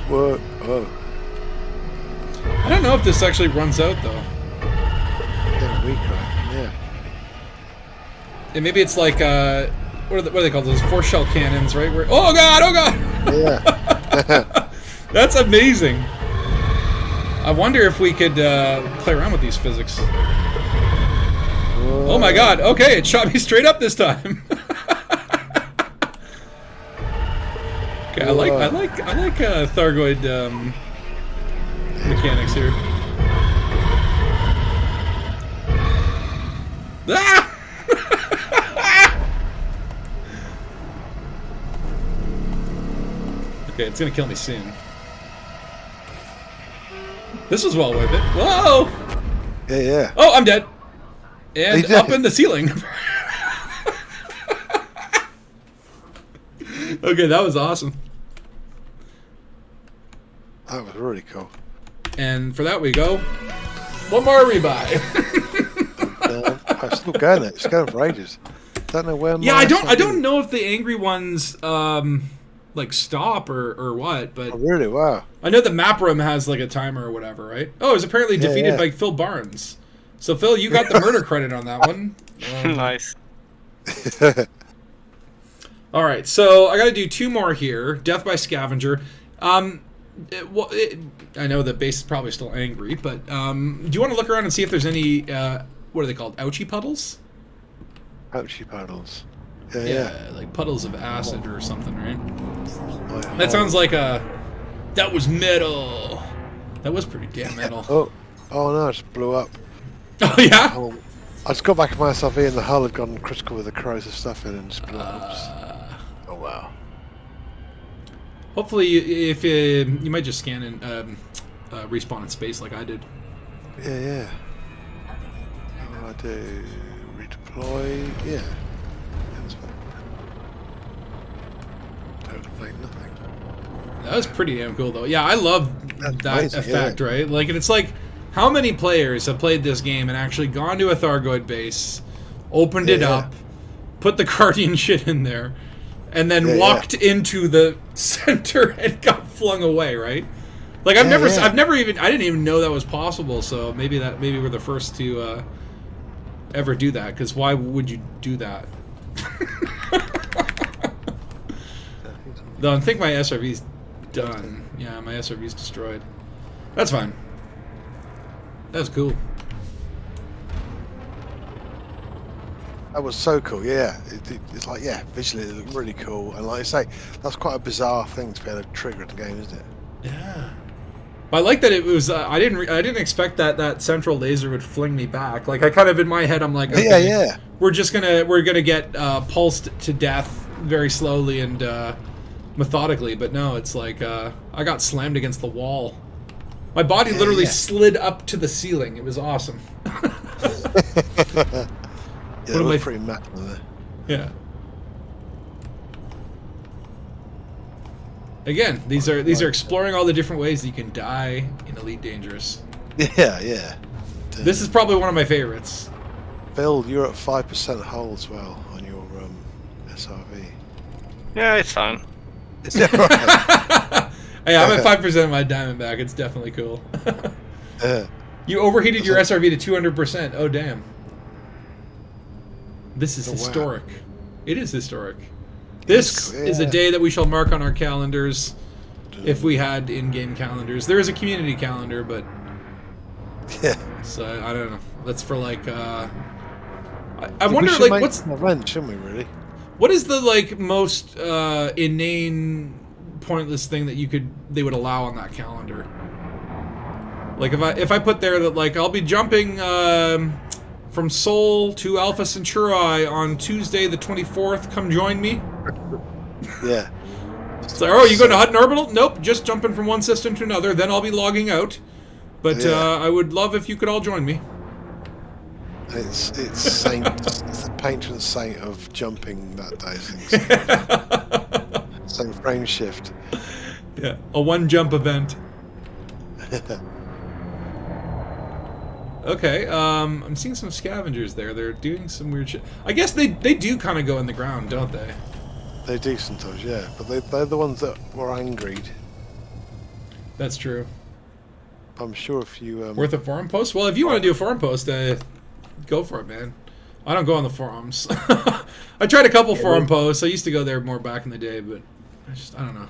Whoa! Oh. I don't know if this actually runs out though. Getting weaker, yeah. And maybe it's like what are they called? Those 4-shell cannons, right? Where oh God! Oh God! Yeah. That's amazing. I wonder if we could play around with these physics. Whoa. Oh my God! Okay, it shot me straight up this time. Okay, I like Thargoid mechanics here. Ah! Okay, it's gonna kill me soon. This was well worth it. Whoa! Yeah. Oh, I'm dead. And up in the ceiling. Okay, that was awesome. That was really cool. And for that we go. One more rebuy. I'm still going there. It's going for ages. Don't know where. Yeah, I don't know if the angry ones like stop or what, but Oh, really? Wow. I know the map room has like a timer or whatever, right? Oh, it was apparently defeated by Phil Barnes. So Phil, you got the murder credit on that one. Nice. All right, so I got to do 2 more here. Death by Scavenger. I know the base is probably still angry, but do you want to look around and see if there's any what are they called? Ouchie puddles? Ouchie puddles. Yeah, like puddles of acid or something, right? Oh, yeah. That sounds like that was metal. That was pretty damn metal. Oh no! I just blew up. Oh yeah. Oh, I just got back in my SRV and the hull had gone critical with the corrosive stuff in and just blew up. Oh wow. Hopefully, if you might just scan and respawn in space like I did. Yeah. What do I do? Redeploy. Yeah. That's fine. Totally nothing. That was pretty damn cool, though. Yeah, I love that amazing, effect, right? Like, and it's like, how many players have played this game and actually gone to a Thargoid base, opened it up, put the Guardian shit in there, and then walked into the center and got flung away, right? Like I've never even, I didn't even know that was possible. So maybe we're the first to ever do that. Because why would you do that? Though I think my SRV's done. Yeah, my SRV's destroyed. That's fine. That's cool. That was so cool, yeah. It's like, visually it looked really cool, and like I say, that's quite a bizarre thing to be able to trigger in the game, isn't it? Yeah. I like that it was. I didn't expect that central laser would fling me back. Like I kind of in my head, I'm like, okay, we're gonna get pulsed to death very slowly and methodically, but no, it's like I got slammed against the wall. My body literally slid up to the ceiling. It was awesome. Yeah, it was pretty metal there. Yeah. Again, these are exploring all the different ways that you can die in Elite Dangerous. Yeah. This is probably one of my favorites. Bill, you're at 5% hull as well on your SRV. Yeah, it's fine. Is that right? Hey, I'm at 5% of my Diamondback. It's definitely cool. You overheated your SRV to 200%. Oh, damn. This is historic. Wow. It is historic. This is a day that we shall mark on our calendars, if we had in-game calendars. There is a community calendar, but so I don't know. That's for like. I wonder, like, what's an event, shouldn't we? Really? What is the like most inane, pointless thing that they would allow on that calendar? Like if I put there that like I'll be jumping from Seoul to Alpha Centauri on Tuesday the 24th. Come join me. Yeah. It's like, oh, you going to Hutton Orbital? Nope, just jumping from one system to another. Then I'll be logging out. But I would love if you could all join me. It's saint. It's the patron saint of jumping that day. Same frame shift. Yeah, a one jump event. Okay, I'm seeing some scavengers there. They're doing some weird shit. I guess they do kind of go in the ground, don't they? They do sometimes, yeah. But they're the ones that were angry. That's true. I'm sure if you... Worth a forum post? Well, if you want to do a forum post, go for it, man. I don't go on the forums. I tried a couple forum posts. I used to go there more back in the day, but I don't know.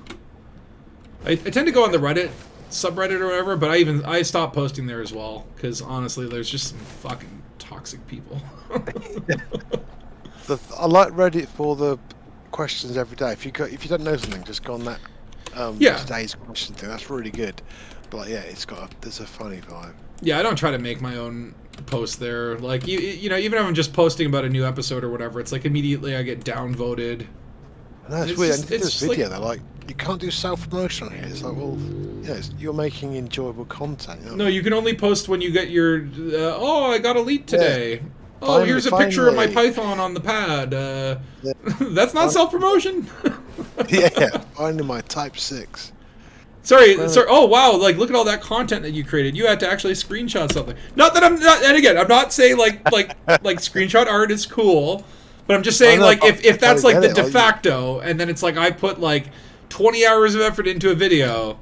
I tend to go on the Reddit subreddit or whatever, but I stopped posting there as well because honestly, there's just some fucking toxic people. I like Reddit for the questions every day. If you don't know something, just go on that today's question thing. That's really good. But like, yeah, there's a funny vibe. Yeah, I don't try to make my own post there. Like you know, even if I'm just posting about a new episode or whatever, it's like immediately I get downvoted. No, it's weird. Just, this video, they're like, you can't do self-promotion on here. It's like, well, yeah, you're making enjoyable content. You know? No, you can only post when you get your, I got elite today. Yeah. Oh, here's a picture of my Python on the pad. That's not self-promotion. Yeah, finally my Type 6. Sorry. Oh, wow, like, look at all that content that you created. You had to actually screenshot something. Not that I'm not, and again, I'm not saying, like screenshot art is cool. But I'm just saying, like, if that's, like, the de facto, and then it's like I put, like, 20 hours of effort into a video.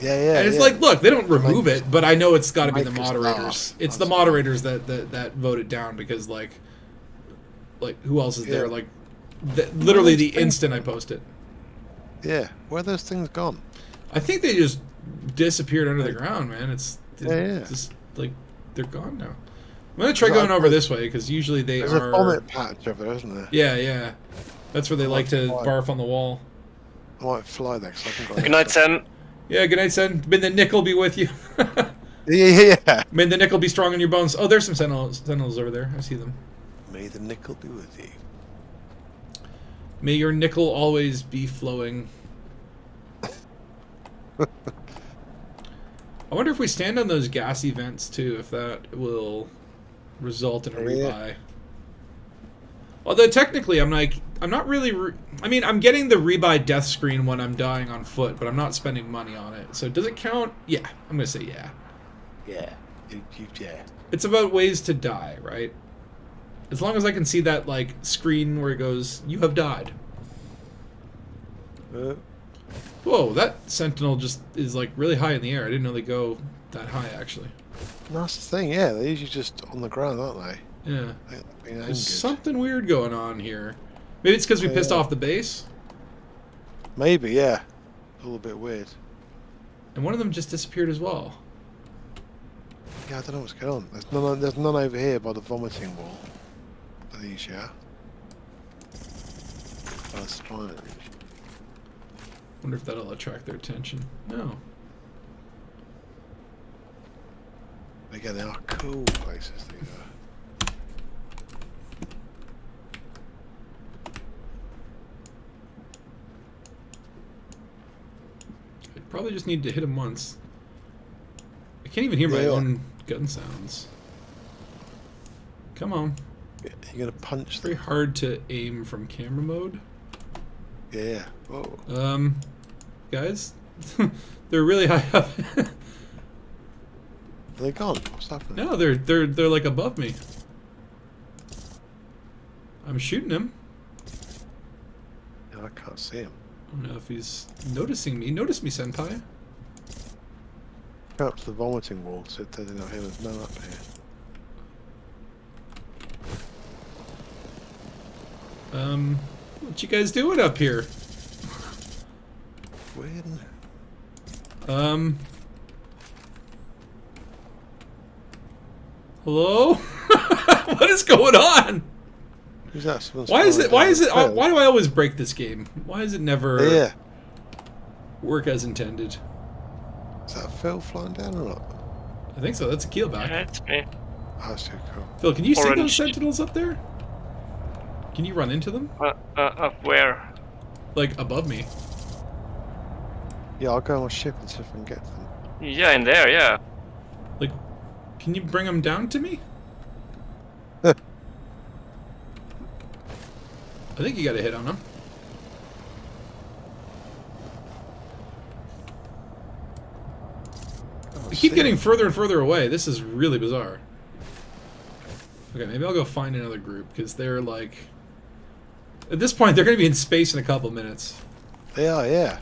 Yeah. And it's like, look, they don't remove it, but I know it's got to be the moderators. It's the moderators that vote it down because, like who else is there? Like, literally the instant I post it. Yeah. Where are those things gone? I think they just disappeared under the ground, man. It's just, like, they're gone now. I'm going to try going over this way, because usually there's a vomit patch over there, isn't there? Yeah. That's where they like to barf on the wall. I might fly there, because I haven't got Good night, Sen. Yeah, good night, Sen. May the nickel be with you. Yeah. May the nickel be strong in your bones. Oh, there's some sentinels over there. I see them. May the nickel be with you. May your nickel always be flowing. I wonder if we stand on those gas events, too, if that will result in a rebuy. Although technically I'm not really I'm getting the rebuy death screen when I'm dying on foot, but I'm not spending money on it. So does it count? Yeah, I'm gonna say yeah. Yeah. It's about ways to die, right? As long as I can see that like screen where it goes, you have died. Whoa, that sentinel just is like really high in the air. I didn't know they go that high actually. That's the thing, yeah. They're usually just on the ground, aren't they? Yeah. There's something weird going on here. Maybe it's because we pissed off the base? Maybe, yeah. A little bit weird. And one of them just disappeared as well. Yeah, I don't know what's going on. There's none over here by the vomiting wall. Are these, yeah? That's fine. Wonder if that'll attract their attention. No. Again, they are cool places, these are. I'd probably just need to hit him once. I can't even hear my own gun sounds. Come on. You're gonna punch them. Very hard to aim from camera mode. Yeah. Whoa. Guys, they're really high up. Are they gone? What's happening? No, they're like above me. I'm shooting him. No, I can't see him. I don't know if he's noticing me. Notice me, senpai. Go up to the vomiting wall so they're not here. There's none up here. What you guys doing up here? When? Hello? What is going on? Who's that? Why do I always break this game? Why does it never work as intended? Is that Phil flying down or not? I think so. That's a keelback. Yeah, it's me. Oh, that's too cool. Phil, can you see Orange. those sentinels up there? Can you run into them? Up where? Like above me. Yeah, I'll go on my ship and see if I can get them. Yeah, in there, yeah. Like, can you bring them down to me? I think you got a hit on them. I keep getting further and further away. This is really bizarre. Okay, maybe I'll go find another group, because they're like... At this point, they're going to be in space in a couple minutes. They are, yeah.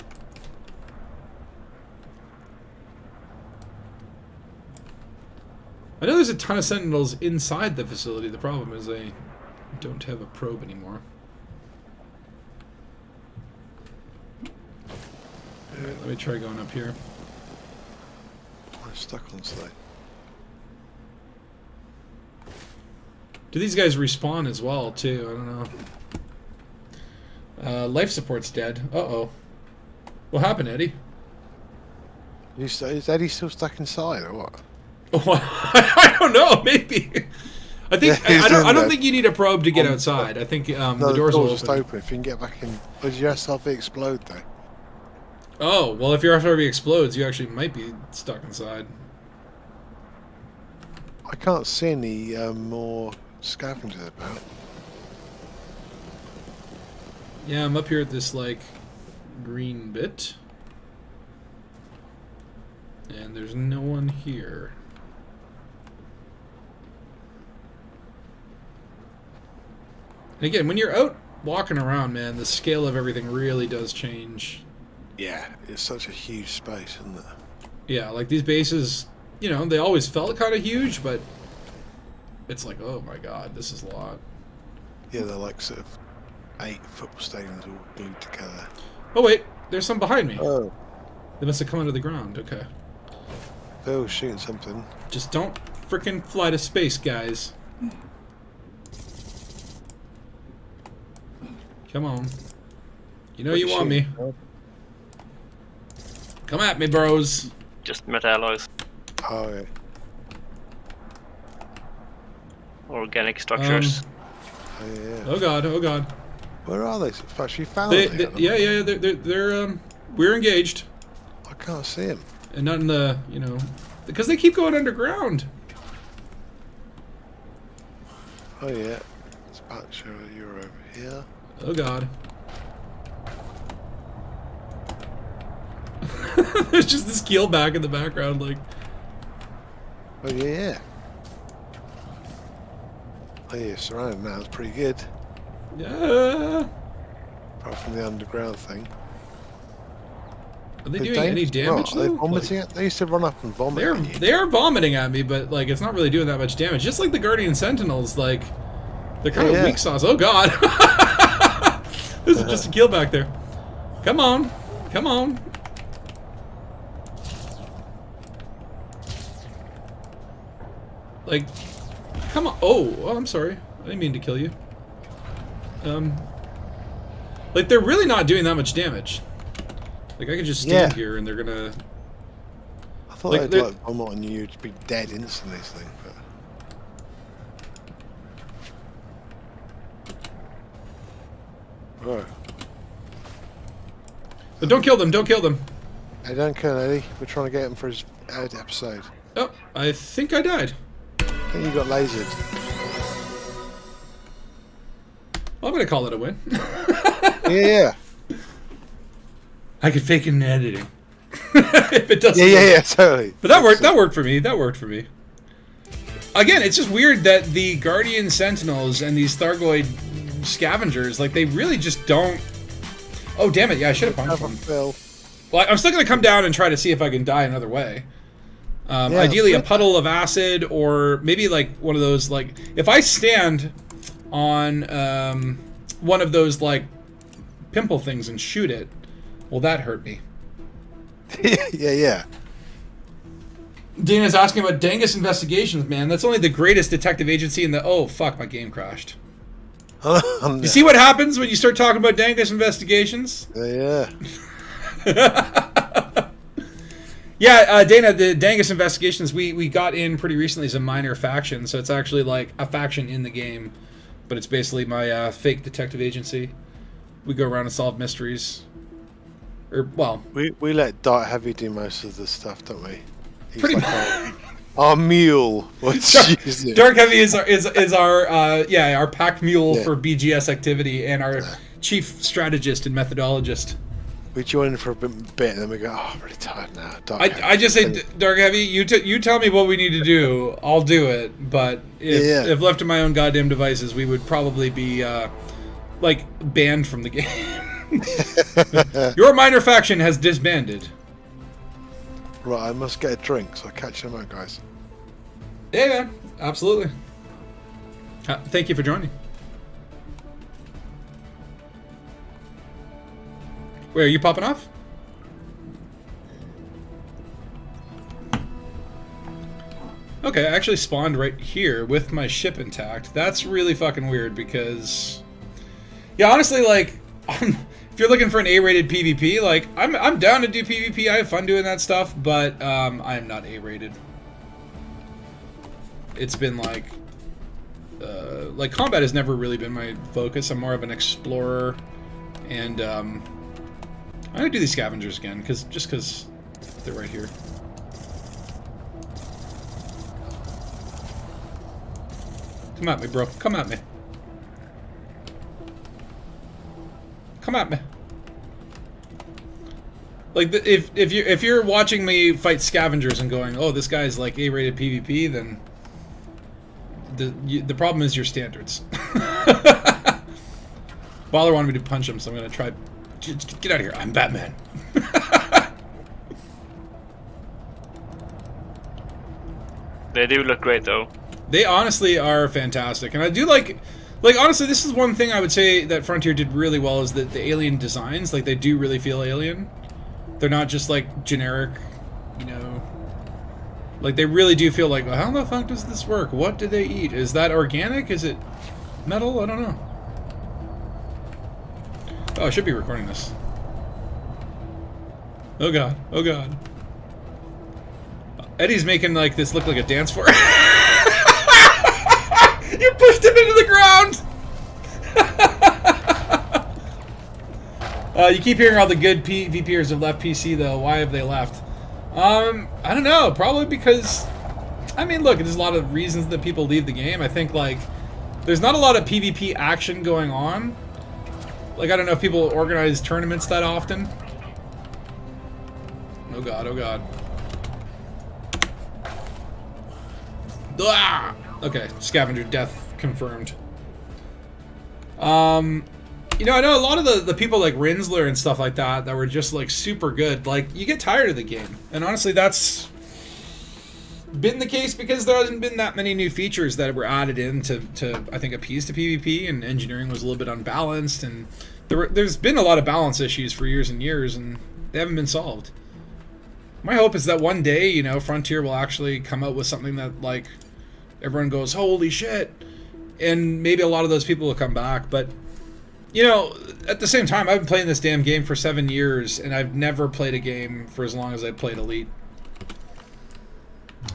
I know there's a ton of sentinels inside the facility. The problem is I don't have a probe anymore. Alright, let me try going up here. I'm stuck on site. Do these guys respawn as well, too? I don't know. Life support's dead. Uh-oh. What happened, Eddie? Is Eddie still stuck inside, or what? Oh, I don't know. Maybe. I think Yeah, I don't think you need a probe to get outside. I think No, the doors will just open. If you can get back in, did your SRV explode though? Oh well, if your SRV explodes, you actually might be stuck inside. I can't see any more scavengers about. Yeah, I'm up here at this like green bit, and there's no one here. And again, when you're out walking around, man, the scale of everything really does change. Yeah, it's such a huge space, isn't it? Yeah, like these bases, you know, they always felt kind of huge, but it's like, oh my god, this is a lot. Yeah, they're like sort of 8 football stadiums all glued together. Oh wait, there's some behind me. Oh, They must have come out of the ground. Okay. Phil's shooting something. Just don't frickin' fly to space, guys. Come on. You know What you you want me. shooting? Come at me, bros. Just metalloys. Oh yeah. Organic structures. Oh yeah. Oh god, oh god. Where are they? Actually found They, them. yeah, they're we're engaged. I can't see them. And not in the, you know, because they keep going underground. Oh yeah. Spatula, you're over here. Oh god. There's just this keel back in the background, like. Oh yeah. Oh yeah, surrounded now. It's pretty good. Yeah. Apart from the underground thing. Are they The doing any damage Are they though? vomiting Like, they used to run up and vomit. at you. they are vomiting at me, but like it's not really doing that much damage. Just like the Guardian Sentinels, like they're kind of Yeah. weak sauce. Oh god. This is just a keel back there. Come on. Come on. Like, come on. Oh, I'm sorry. I didn't mean to kill you. Like, they're really not doing that much damage. Like, I could just stand here and they're gonna... I thought like, they'd like vomit on you to be dead instantly, thing, but right. But don't kill them, don't kill them. Hey, don't kill Eddie. We're trying to get him for his episode. Oh, I think I died. I think you got lasered. Well, I'm gonna call it a win. Yeah. I could fake it in editing. If it doesn't. Yeah, totally. But that worked. That worked for me. That worked for me. Again, it's just weird that the Guardian Sentinels and these Thargoid scavengers, like, they really just don't... Oh, damn it, yeah, I should have punched one. Phil. Well, I'm still going to come down and try to see if I can die another way. Ideally, a puddle of acid, or maybe, like, one of those, like... If I stand on one of those, like, pimple things and shoot it, will that hurt me? Yeah. Dana's asking about Dangus Investigations, man. That's only the greatest detective agency in the... Oh, fuck, my game crashed. You see what happens when you start talking about Dangus Investigations? Yeah. Yeah, Dana, the Dangus Investigations, we got in pretty recently as a minor faction, so it's actually like a faction in the game, but it's basically my fake detective agency. We go around and solve mysteries. Or, well... We let Dark Heavy do most of the stuff, don't we? He's Pretty like our mule. Dark Heavy is our pack mule for BGS activity and our chief strategist and methodologist. We join for a bit and then we go, oh, I'm really tired now. I just say, Dark Heavy, you tell me what we need to do, I'll do it, but if left to my own goddamn devices, we would probably be, like, banned from the game. Your minor faction has disbanded. Right, I must get a drink, so I'll catch you in a moment, guys. Yeah, absolutely. Thank you for joining. Wait, are you popping off? Okay, I actually spawned right here with my ship intact. That's really fucking weird because... Yeah, honestly, like... If you're looking for an A-rated PvP, like, I'm down to do PvP. I have fun doing that stuff, but I'm not A-rated. It's been like combat has never really been my focus. I'm more of an explorer, and I'm gonna do these scavengers again because they're right here. Come at me, bro. Come at me. Come at me. Like, if you're watching me fight scavengers and going, oh, this guy's like A-rated PvP, then the problem is your standards. Baller wanted me to punch him, so I'm gonna try. Get out of here! I'm Batman. They do look great, though. They honestly are fantastic, and I do like honestly, this is one thing I would say that Frontier did really well is that the alien designs, like, they do really feel alien. They're not just like generic, you know. Like, they really do feel like, well, how the fuck does this work? What do they eat? Is that organic? Is it metal? I don't know. Oh, I should be recording this. Oh god. Oh god. Eddie's making like this look like a dance floor. You pushed him into the ground! You keep hearing all the good VPers have left PC, though. Why have they left? I don't know. Probably because... I mean, look, there's a lot of reasons that people leave the game. I think, like, there's not a lot of PvP action going on. Like, I don't know if people organize tournaments that often. Oh god, oh god. Ah! Okay, scavenger death confirmed. You know, I know a lot of the people like Rinsler and stuff like that were just like super good. Like, you get tired of the game. And honestly, that's been the case because there hasn't been that many new features that were added in to I think, appease to PvP, and engineering was a little bit unbalanced, and there's been a lot of balance issues for years and years, and they haven't been solved. My hope is that one day, you know, Frontier will actually come out with something that, like, everyone goes, holy shit, and maybe a lot of those people will come back. But, you know, at the same time, I've been playing this damn game for 7 years, and I've never played a game for as long as I played Elite.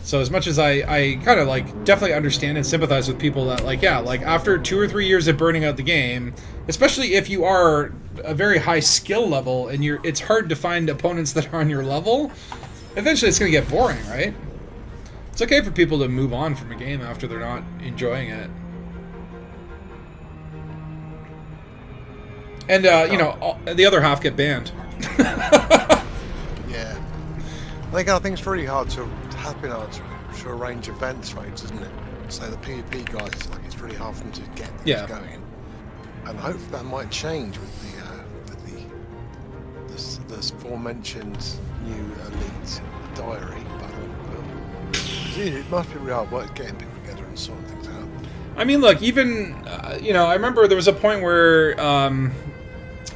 So as much as I kind of, like, definitely understand and sympathize with people that, like, yeah, like, after 2 or 3 years of burning out the game, especially if you are a very high skill level and it's hard to find opponents that are on your level, eventually it's going to get boring, right? It's okay for people to move on from a game after they're not enjoying it. And, you know, the other half get banned. Yeah. I think it's really hard to to arrange events, right, isn't it? So the PvP guys, it's really hard for them to get things going. and hopefully that might change with the aforementioned new elite diary. It must be real hard work getting people together and sorting things out. I mean, look, even I remember there was a point where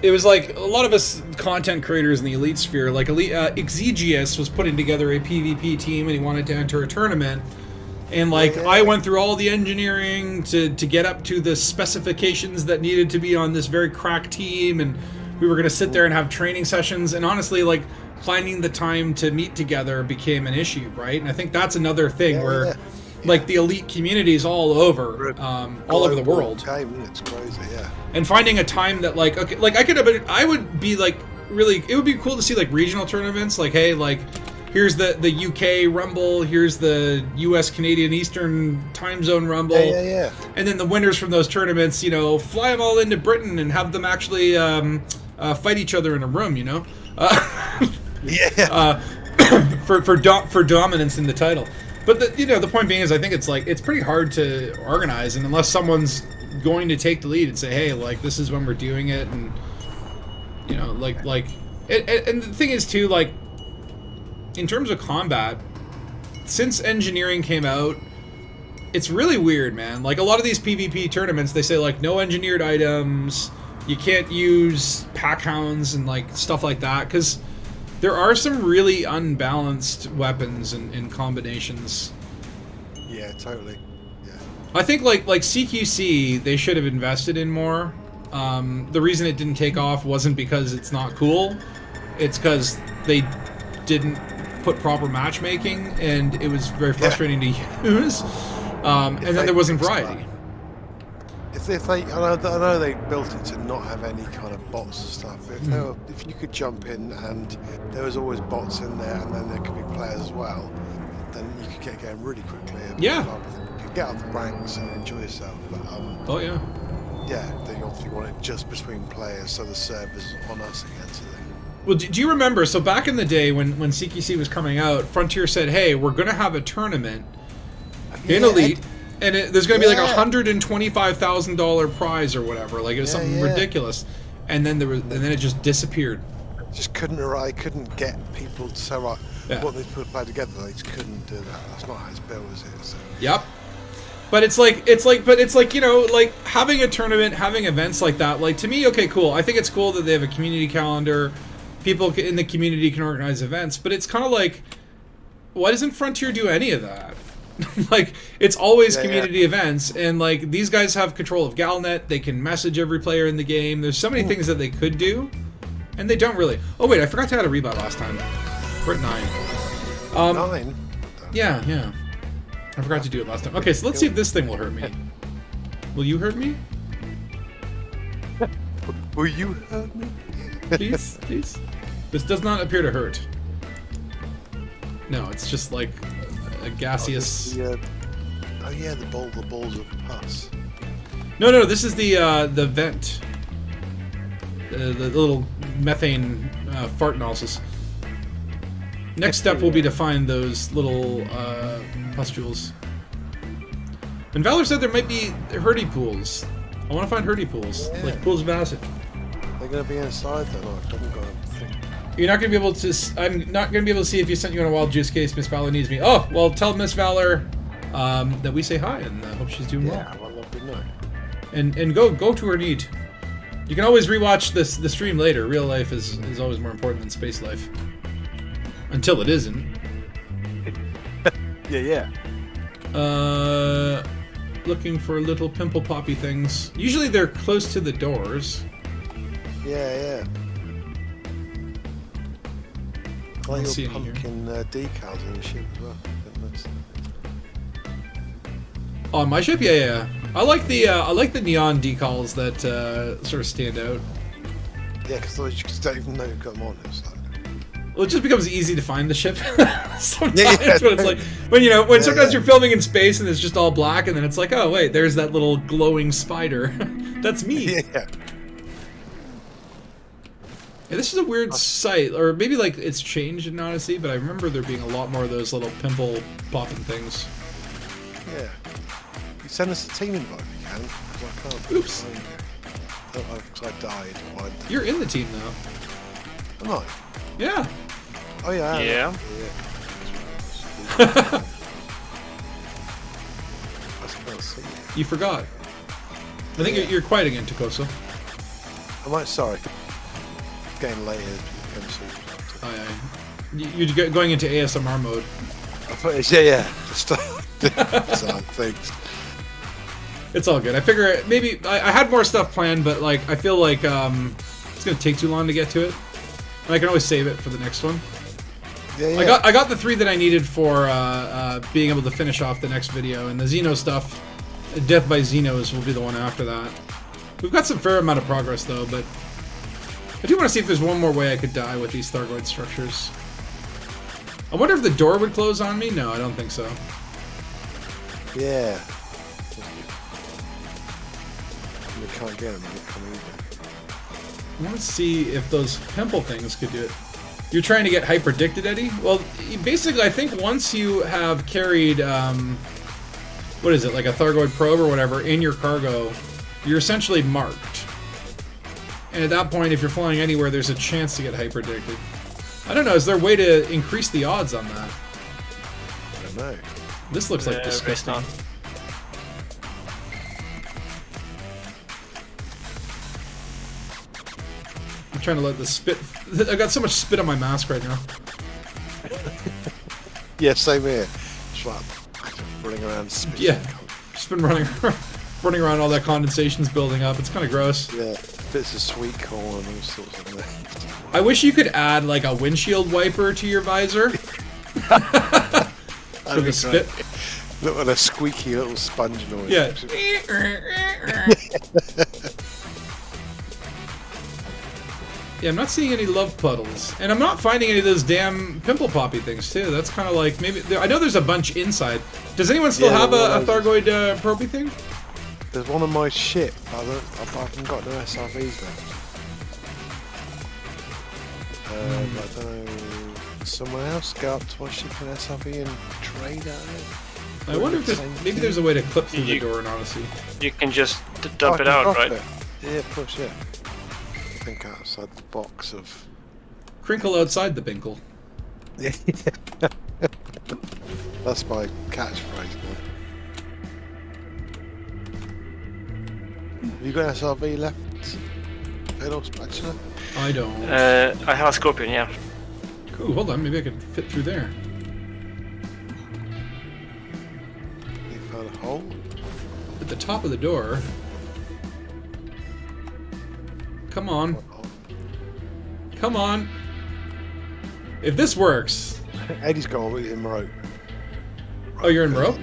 it was like a lot of us content creators in the elite sphere, like Exegius was putting together a PvP team and he wanted to enter a tournament. And like I went through all the engineering to get up to the specifications that needed to be on this very cracked team, and we were going to sit there and have training sessions, and honestly, like, finding the time to meet together became an issue, right? And I think that's another thing where like the elite community is all over the world. It's crazy, yeah. And finding a time that like, okay, like I would be like, really, it would be cool to see like regional tournaments, like, hey, like, here's the UK Rumble, here's the US Canadian Eastern Time Zone Rumble. Yeah. And then the winners from those tournaments, fly them all into Britain and have them actually fight each other in a room, for dominance in the title. But the point being is, I think it's pretty hard to organize, and unless someone's going to take the lead and say, hey, like, this is when we're doing it, and and the thing is too, like, in terms of combat, since engineering came out, it's really weird, man. Like, a lot of these PvP tournaments, they say, like, no engineered items, you can't use pack hounds and, like, stuff like that, because there are some really unbalanced weapons and combinations. Yeah, totally. Yeah. I think, like CQC, they should have invested in more. The reason it didn't take off wasn't because it's not cool, it's because they didn't put proper matchmaking, and it was very frustrating to use. And then there wasn't variety. I know they built it to not have any kind of bots and stuff. If you could jump in and there was always bots in there, and then there could be players as well, then you could get going really quickly. And you could get up the ranks and enjoy yourself. But, they obviously want it just between players, so the server's on us again. So well, do you remember? So back in the day when CQC was coming out, Frontier said, "Hey, we're going to have a tournament in Elite, and there's going to be like $125,000 prize or whatever. Like, it was something ridiculous." And then then it just disappeared. Just couldn't get people to say, right, what they put play together. They just couldn't do that. That's not how it's built, is it? So. Yep. But it's like like having a tournament, having events like that. Like, to me, okay, cool. I think it's cool that they have a community calendar. People in the community can organize events, but it's kind of like, why doesn't Frontier do any of that? Like, it's always community events, and like, these guys have control of Galnet. They can message every player in the game. There's so many things that they could do, and they don't really. Oh wait, I forgot to add a rebuy last time. We're at 9. 9? Yeah. I forgot to do it last time. Okay, so let's see if this thing will hurt me. Will you hurt me? Will you hurt me? Please? This does not appear to hurt. No, it's just like a gaseous... the balls of pus. No, this is the vent. The little methane fart analysis. Next step will be to find those little pustules. And Valor said there might be hurdy pools. I want to find hurdy pools, like pools of acid. They're going to be inside then, I haven't got a thing. You're not going to be able to... I'm not going to be able to see if you sent you on a wild juice case Miss Valor needs me. Oh, well, tell Miss Valor that we say hi, and I hope she's doing well. Yeah, well, lovely night. And go to her need. You can always rewatch the stream later. Real life is always more important than space life. Until it isn't. Yeah. Looking for little pimple poppy things. Usually they're close to the doors. Yeah. I like see your any here. pumpkin decals in the ship as well. On my ship, yeah. I like the neon decals that sort of stand out. Yeah, because otherwise you just don't even know you've got them on. It's like... Well, it just becomes easy to find the ship. Sometimes when it's like when sometimes you're filming in space and it's just all black, and then it's like, oh wait, there's that little glowing spider. That's me. Yeah. Yeah, this is a weird site, or maybe like it's changed in Odyssey, but I remember there being a lot more of those little pimple popping things. Yeah. You send us a team invite if you can. I can't. Oops. Because I died. You're in the team though. Am I? Yeah. Oh yeah. Yeah. I can't see you. You forgot. I think you're quiet again, Takoso. Am I? Sorry. It's getting later. Oh, yeah. You're going into ASMR mode. I thought it's, yeah. Just things. It's all good. I figure maybe I had more stuff planned, but like I feel like it's gonna take too long to get to it. And I can always save it for the next one. Yeah. I got the 3 that I needed for being able to finish off the next video, and the Xeno stuff, Death by Xenos, will be the one after that. We've got some fair amount of progress though, but I do want to see if there's one more way I could die with these Thargoid structures. I wonder if the door would close on me. No, I don't think so. Yeah. We can't get them. They come either. I want to see if those pimple things could do it. You're trying to get hyperdicted, Eddie? Well, basically, I think once you have carried, what is it, like a Thargoid probe or whatever, in your cargo, you're essentially marked. And at that point, if you're flying anywhere, there's a chance to get hyperdicted. I don't know, is there a way to increase the odds on that? I don't know. This looks like disgusting. I'm trying to let the spit... I got so much spit on my mask right now. Yeah, same here. Just like running around spitting. Yeah, just been running around, all that condensation's building up. It's kind of gross. Yeah, bits of sweet corn and all sorts of things. I wish you could add like a windshield wiper to your visor. For the spit. Look at a squeaky little sponge noise. Yeah. Yeah, I'm not seeing any love puddles, and I'm not finding any of those damn pimple poppy things too. That's kind of like maybe I know there's a bunch inside. Does anyone still have a Thargoid probey thing? There's one on my ship. I haven't got no SRVs left. I don't know. Someone else go up to my ship and SRV and trade at it. I wonder if there's a way to clip through the door in Odyssey. You can just dump it out, right? Yeah, push it. I think outside the box of... Crinkle outside the binkle. Yeah. That's my catchphrase now. Have you got SRV left? Fiddle, Spatula? I don't. I have a Scorpion, yeah. Ooh, hold on, maybe I could fit through there. You found a hole? At the top of the door. Come on. Come on. If this works... Eddie's gone with him rope. Oh, you're in rope?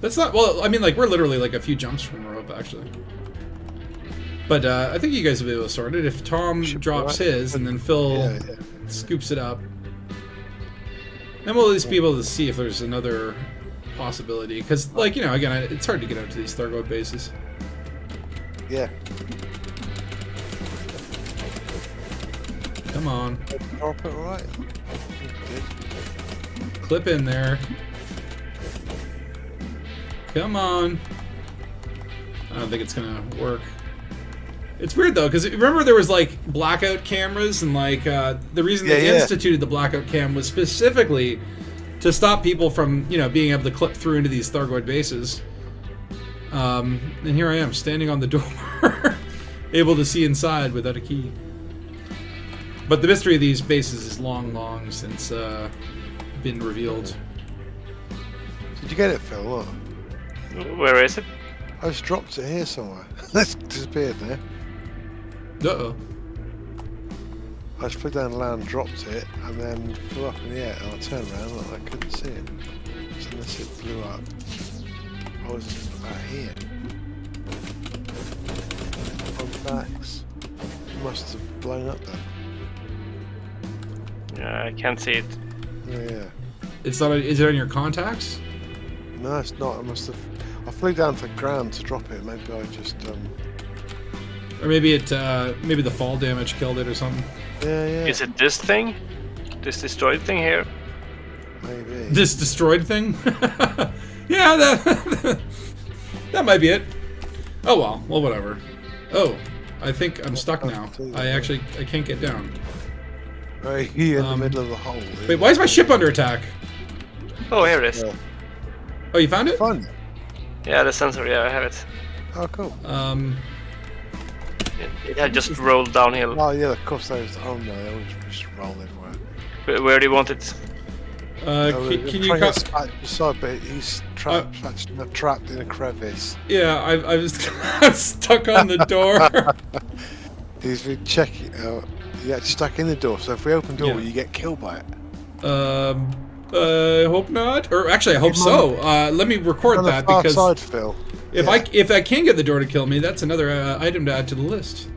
That's not... Well, I mean, like, we're literally, like, a few jumps from rope, actually. But, I think you guys will be able to sort it. If Tom drops his, and then Phil scoops it up. Then we'll at least be able to see if there's another possibility. Because, like, you know, again, it's hard to get out to these Thargoid bases. Yeah. Come on. Drop it right. Clip in there. Come on. I don't think it's gonna work. It's weird though, because remember there was like blackout cameras, and like the reason they instituted the blackout cam was specifically to stop people from, you know, being able to clip through into these Thargoid bases. And here I am standing on the door, able to see inside without a key. But the mystery of these bases is long since been revealed. Did you get it, Phil? What? Where is it? I just dropped it here somewhere. It's disappeared there. Uh-oh. I just flew down the land, dropped it, and then flew up in the air, and I turned around and I couldn't see it. So unless it blew up, I was about here. On backs. It must have blown up then. Yeah, I can't see it. Yeah. It's not. Is it on your contacts? No, it's not. I must have. I flew down to the ground to drop it. Maybe I just. Or maybe it. Maybe the fall damage killed it or something. Yeah. Is it this thing? This destroyed thing here? Maybe. This destroyed thing? Yeah, that might be it. Oh well. Well, whatever. Oh, I think I'm stuck now. I can't get down. Right here in the middle of the hole. Wait, why is my ship under attack? Oh, here it is. Yeah. Oh, you found it? Fun. Yeah, the sensor. Yeah, I have it. Oh, cool. It had just rolled downhill. Oh, yeah, of course those. Oh, no, they always just roll everywhere. Where do you want it? Can you cut? Beside, but he's trapped in a crevice. Yeah, I was stuck on the door. He's been checking. Yeah, it's stuck in the door. So if we open the door, you get killed by it. I hope not. Or actually, I hope so. Let me record that because side, Phil. if I can get the door to kill me, that's another item to add to the list.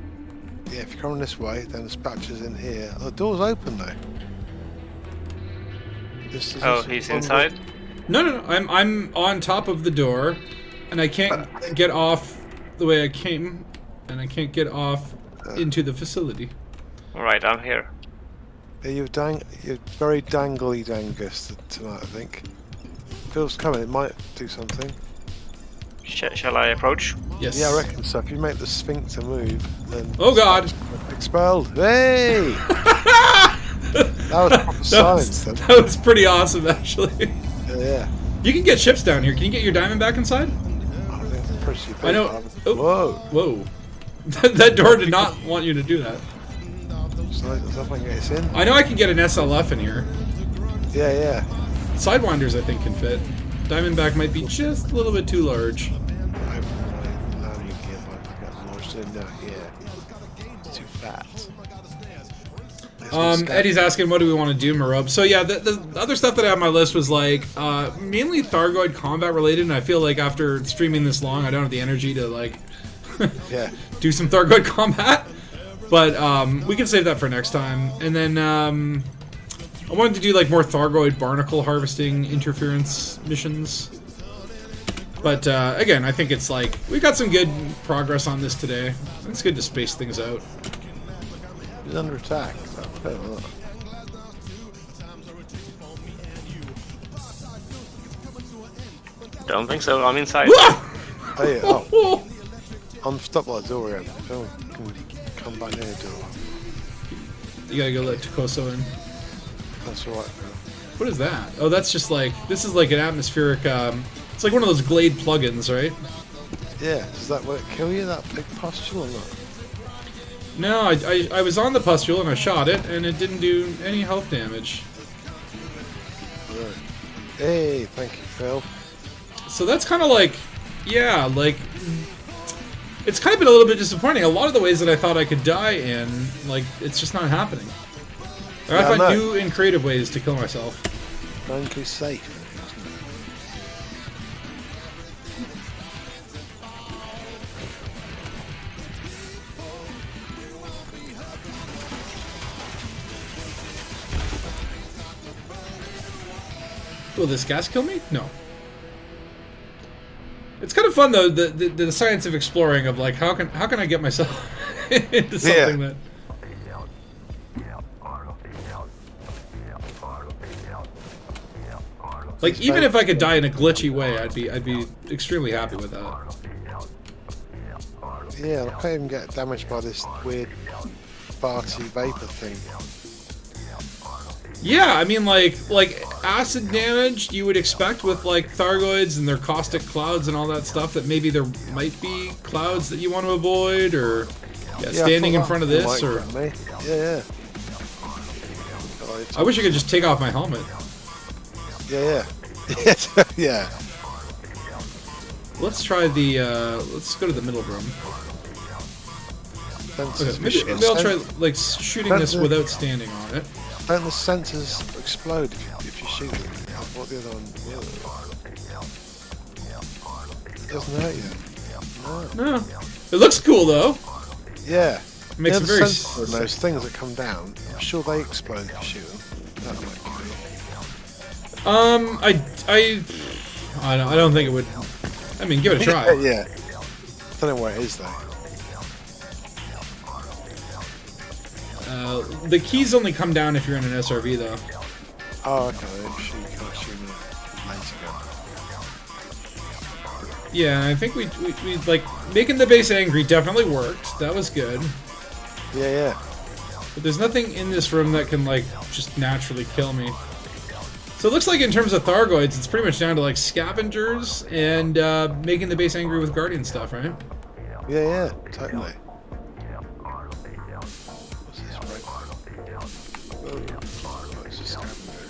Yeah, if you're coming this way, then the spatula's in here. Oh, the door's open though. He's inside? No. I'm on top of the door, and I can't get off the way I came, and I can't get off into the facility. Alright, I'm here. Yeah, you're very dangly Dangus tonight, I think. Phil's coming, it might do something. Shall I approach? Yes. Yeah, I reckon so. If you make the sphincter move, then... Oh god! Expelled! Hey! That was proper science, then. That was pretty awesome, actually. Yeah. You can get ships down here. Can you get your diamond back inside? I think it's pretty big. I know. Oh. Whoa. That door did not want you to do that. So there's nothing gets in. I know I can get an SLF in here. Yeah. Sidewinders, I think, can fit. Diamondback might be just a little bit too large. It's too fat. Eddie's asking, what do we want to do, MEROPE? So yeah, the other stuff that I had on my list was like mainly Thargoid combat related, and I feel like after streaming this long, I don't have the energy to like do some Thargoid combat. But we can save that for next time. And then I wanted to do like more Thargoid barnacle harvesting interference missions. But again, I think it's like we got some good progress on this today. It's good to space things out. He's under attack. Don't think so. I'm inside. Hey, I'm stuck by the door again. Phil can come back near the door. You gotta go let Tokoso in. That's alright, Phil. What is that? Oh, that's just like, this is like an atmospheric, it's like one of those Glade plugins, right? Yeah, does that work? Kill you, that big pustule or not? No, I was on the pustule and I shot it, and it didn't do any health damage. Right. Hey, thank you, Phil. So that's kind of like, yeah, like, it's kind of been a little bit disappointing. A lot of the ways that I thought I could die in, like, it's just not happening. Or I find new and creative ways to kill myself. Don't be safe. Will this gas kill me? No. It's kind of fun though, the science of exploring of like how can I get myself into something that. Like even if I could die in a glitchy way, I'd be extremely happy with that. Yeah, I can't even get damaged by this weird Barty vapor thing. Yeah, I mean like acid damage you would expect with like Thargoids and their caustic clouds and all that stuff, that maybe there might be clouds that you want to avoid, or standing in front of this, or I wish I could just take off my helmet. Yeah. Let's try the let's go to the middle room. Okay, maybe I'll try like shooting this without standing on it. Don't the sensors explode if you shoot them? What the other one will? It doesn't hurt you. No. It looks cool though. It Yeah. makes it very. Those things that come down, I'm sure they explode if you shoot them. That might I don't think it would. I mean, give it a try. Yeah. I don't know where it is though. The keys only come down if you're in an SRV, though. Oh, okay. I'm sure you can't shoot me later. Yeah, I think we like making the base angry definitely worked. That was good. Yeah. But there's nothing in this room that can like just naturally kill me. So it looks like in terms of Thargoids, it's pretty much down to like scavengers and making the base angry with Guardian stuff, right? Yeah, totally. What's this right? Oh, it's a scavenger.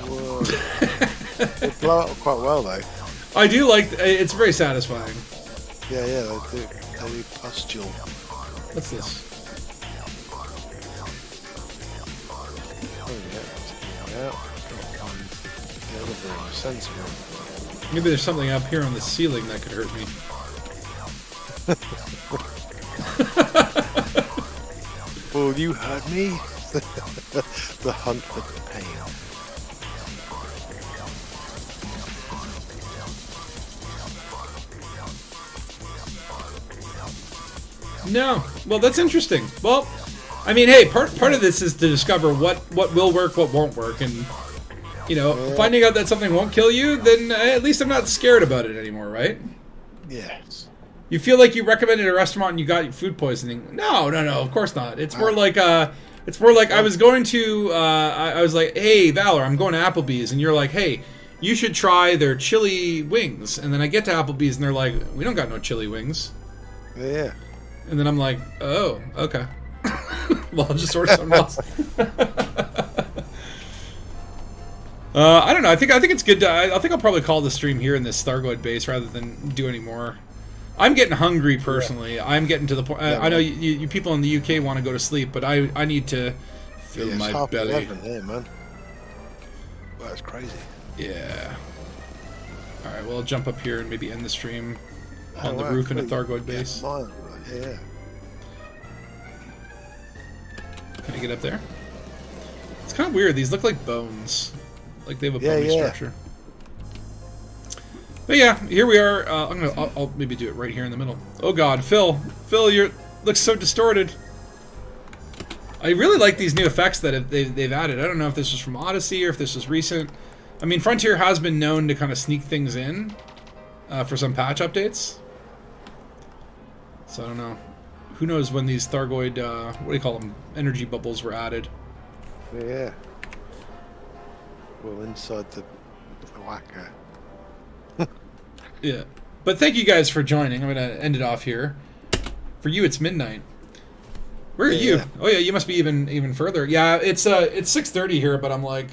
Whoa. They blow up quite well though. I do like. It's very satisfying. Yeah, they do pustule. What's this? Sensible. Maybe there's something up here on the ceiling that could hurt me. Will you hurt me? The hunt for pain. No. Well, that's interesting. Well, I mean, hey, part of this is to discover what will work, what won't work, and you know, finding out that something won't kill you, then at least I'm not scared about it anymore, right? Yes. You feel like you recommended a restaurant and you got food poisoning. No, of course not. It's more like I was going to I was like, hey Valor, I'm going to Applebee's, and you're like, hey, you should try their chili wings. And then I get to Applebee's and they're like, we don't got no chili wings. Yeah. And then I'm like, oh, okay. Well, I'll just order something else. I don't know. I think it's good to. I think I'll probably call the stream here in this Thargoid base rather than do any more. I'm getting hungry personally. Yeah. I'm getting to the point. I know you people in the UK want to go to sleep, but I need to fill my belly. 11 here, man. Well, that's crazy. Yeah. All right. Well, I'll jump up here and maybe end the stream on the roof in a Thargoid base. Yeah. Can I get up there? It's kind of weird. These look like bones. Like they have a bony structure. But yeah, here we are. I'll maybe do it right here in the middle. Oh God, Phil, you looks so distorted. I really like these new effects that they've added. I don't know if this is from Odyssey or if this is recent. I mean, Frontier has been known to kind of sneak things in for some patch updates. So I don't know. Who knows when these Thargoid, what do you call them, energy bubbles were added? Yeah. Well, inside the whacker. Yeah. But thank you guys for joining. I'm going to end it off here. For you, it's midnight. Where are you? Yeah. Oh, yeah, you must be even further. Yeah, it's 6:30 here, but I'm like...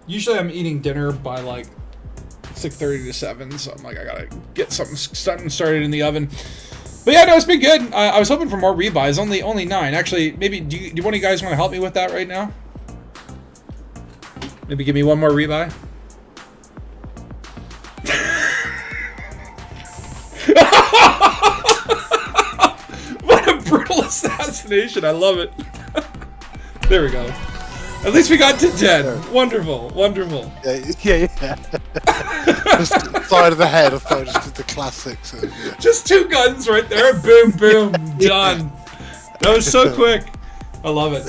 Usually I'm eating dinner by, like, 6:30 to 7, so I'm like, I got to get something started in the oven. But yeah, no, it's been good. I was hoping for more rebuys. Only 9. Actually, maybe do one of you guys want to help me with that right now? Maybe give me one more rebuy. What a brutal assassination! I love it. There we go. At least we got to 10. Wonderful. Yeah. Just side of the head. I thought I just did the classics. Yeah. Just 2 guns right there. Boom, boom, done. That was so quick. I love it.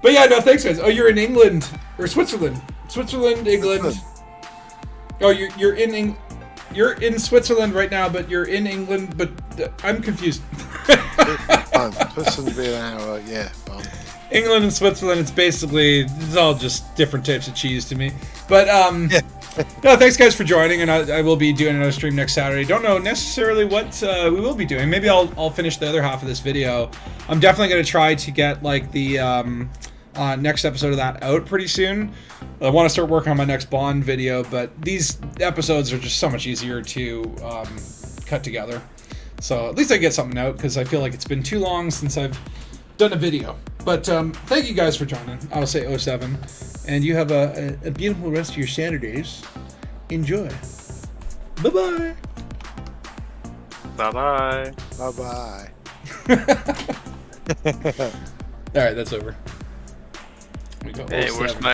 But yeah, no, thanks guys. Oh, you're in England or Switzerland? Switzerland, England. Oh, you're in Switzerland right now, but you're in England. But I'm confused. Switzerland be an hour. Yeah. England and Switzerland, it's all just different types of cheese to me. But no, thanks guys for joining, and I will be doing another stream next Saturday. Don't know necessarily what we will be doing. Maybe I'll finish the other half of this video. I'm definitely going to try to get like the next episode of that out pretty soon. I want to start working on my next Bond video, but these episodes are just so much easier to cut together. So at least I get something out, because I feel like it's been too long since I've done a video. But thank you guys for joining. I'll say 07. And you have a beautiful rest of your Saturdays. Enjoy. Bye-bye. Bye-bye. Bye-bye. Alright, that's over. Hey, where's my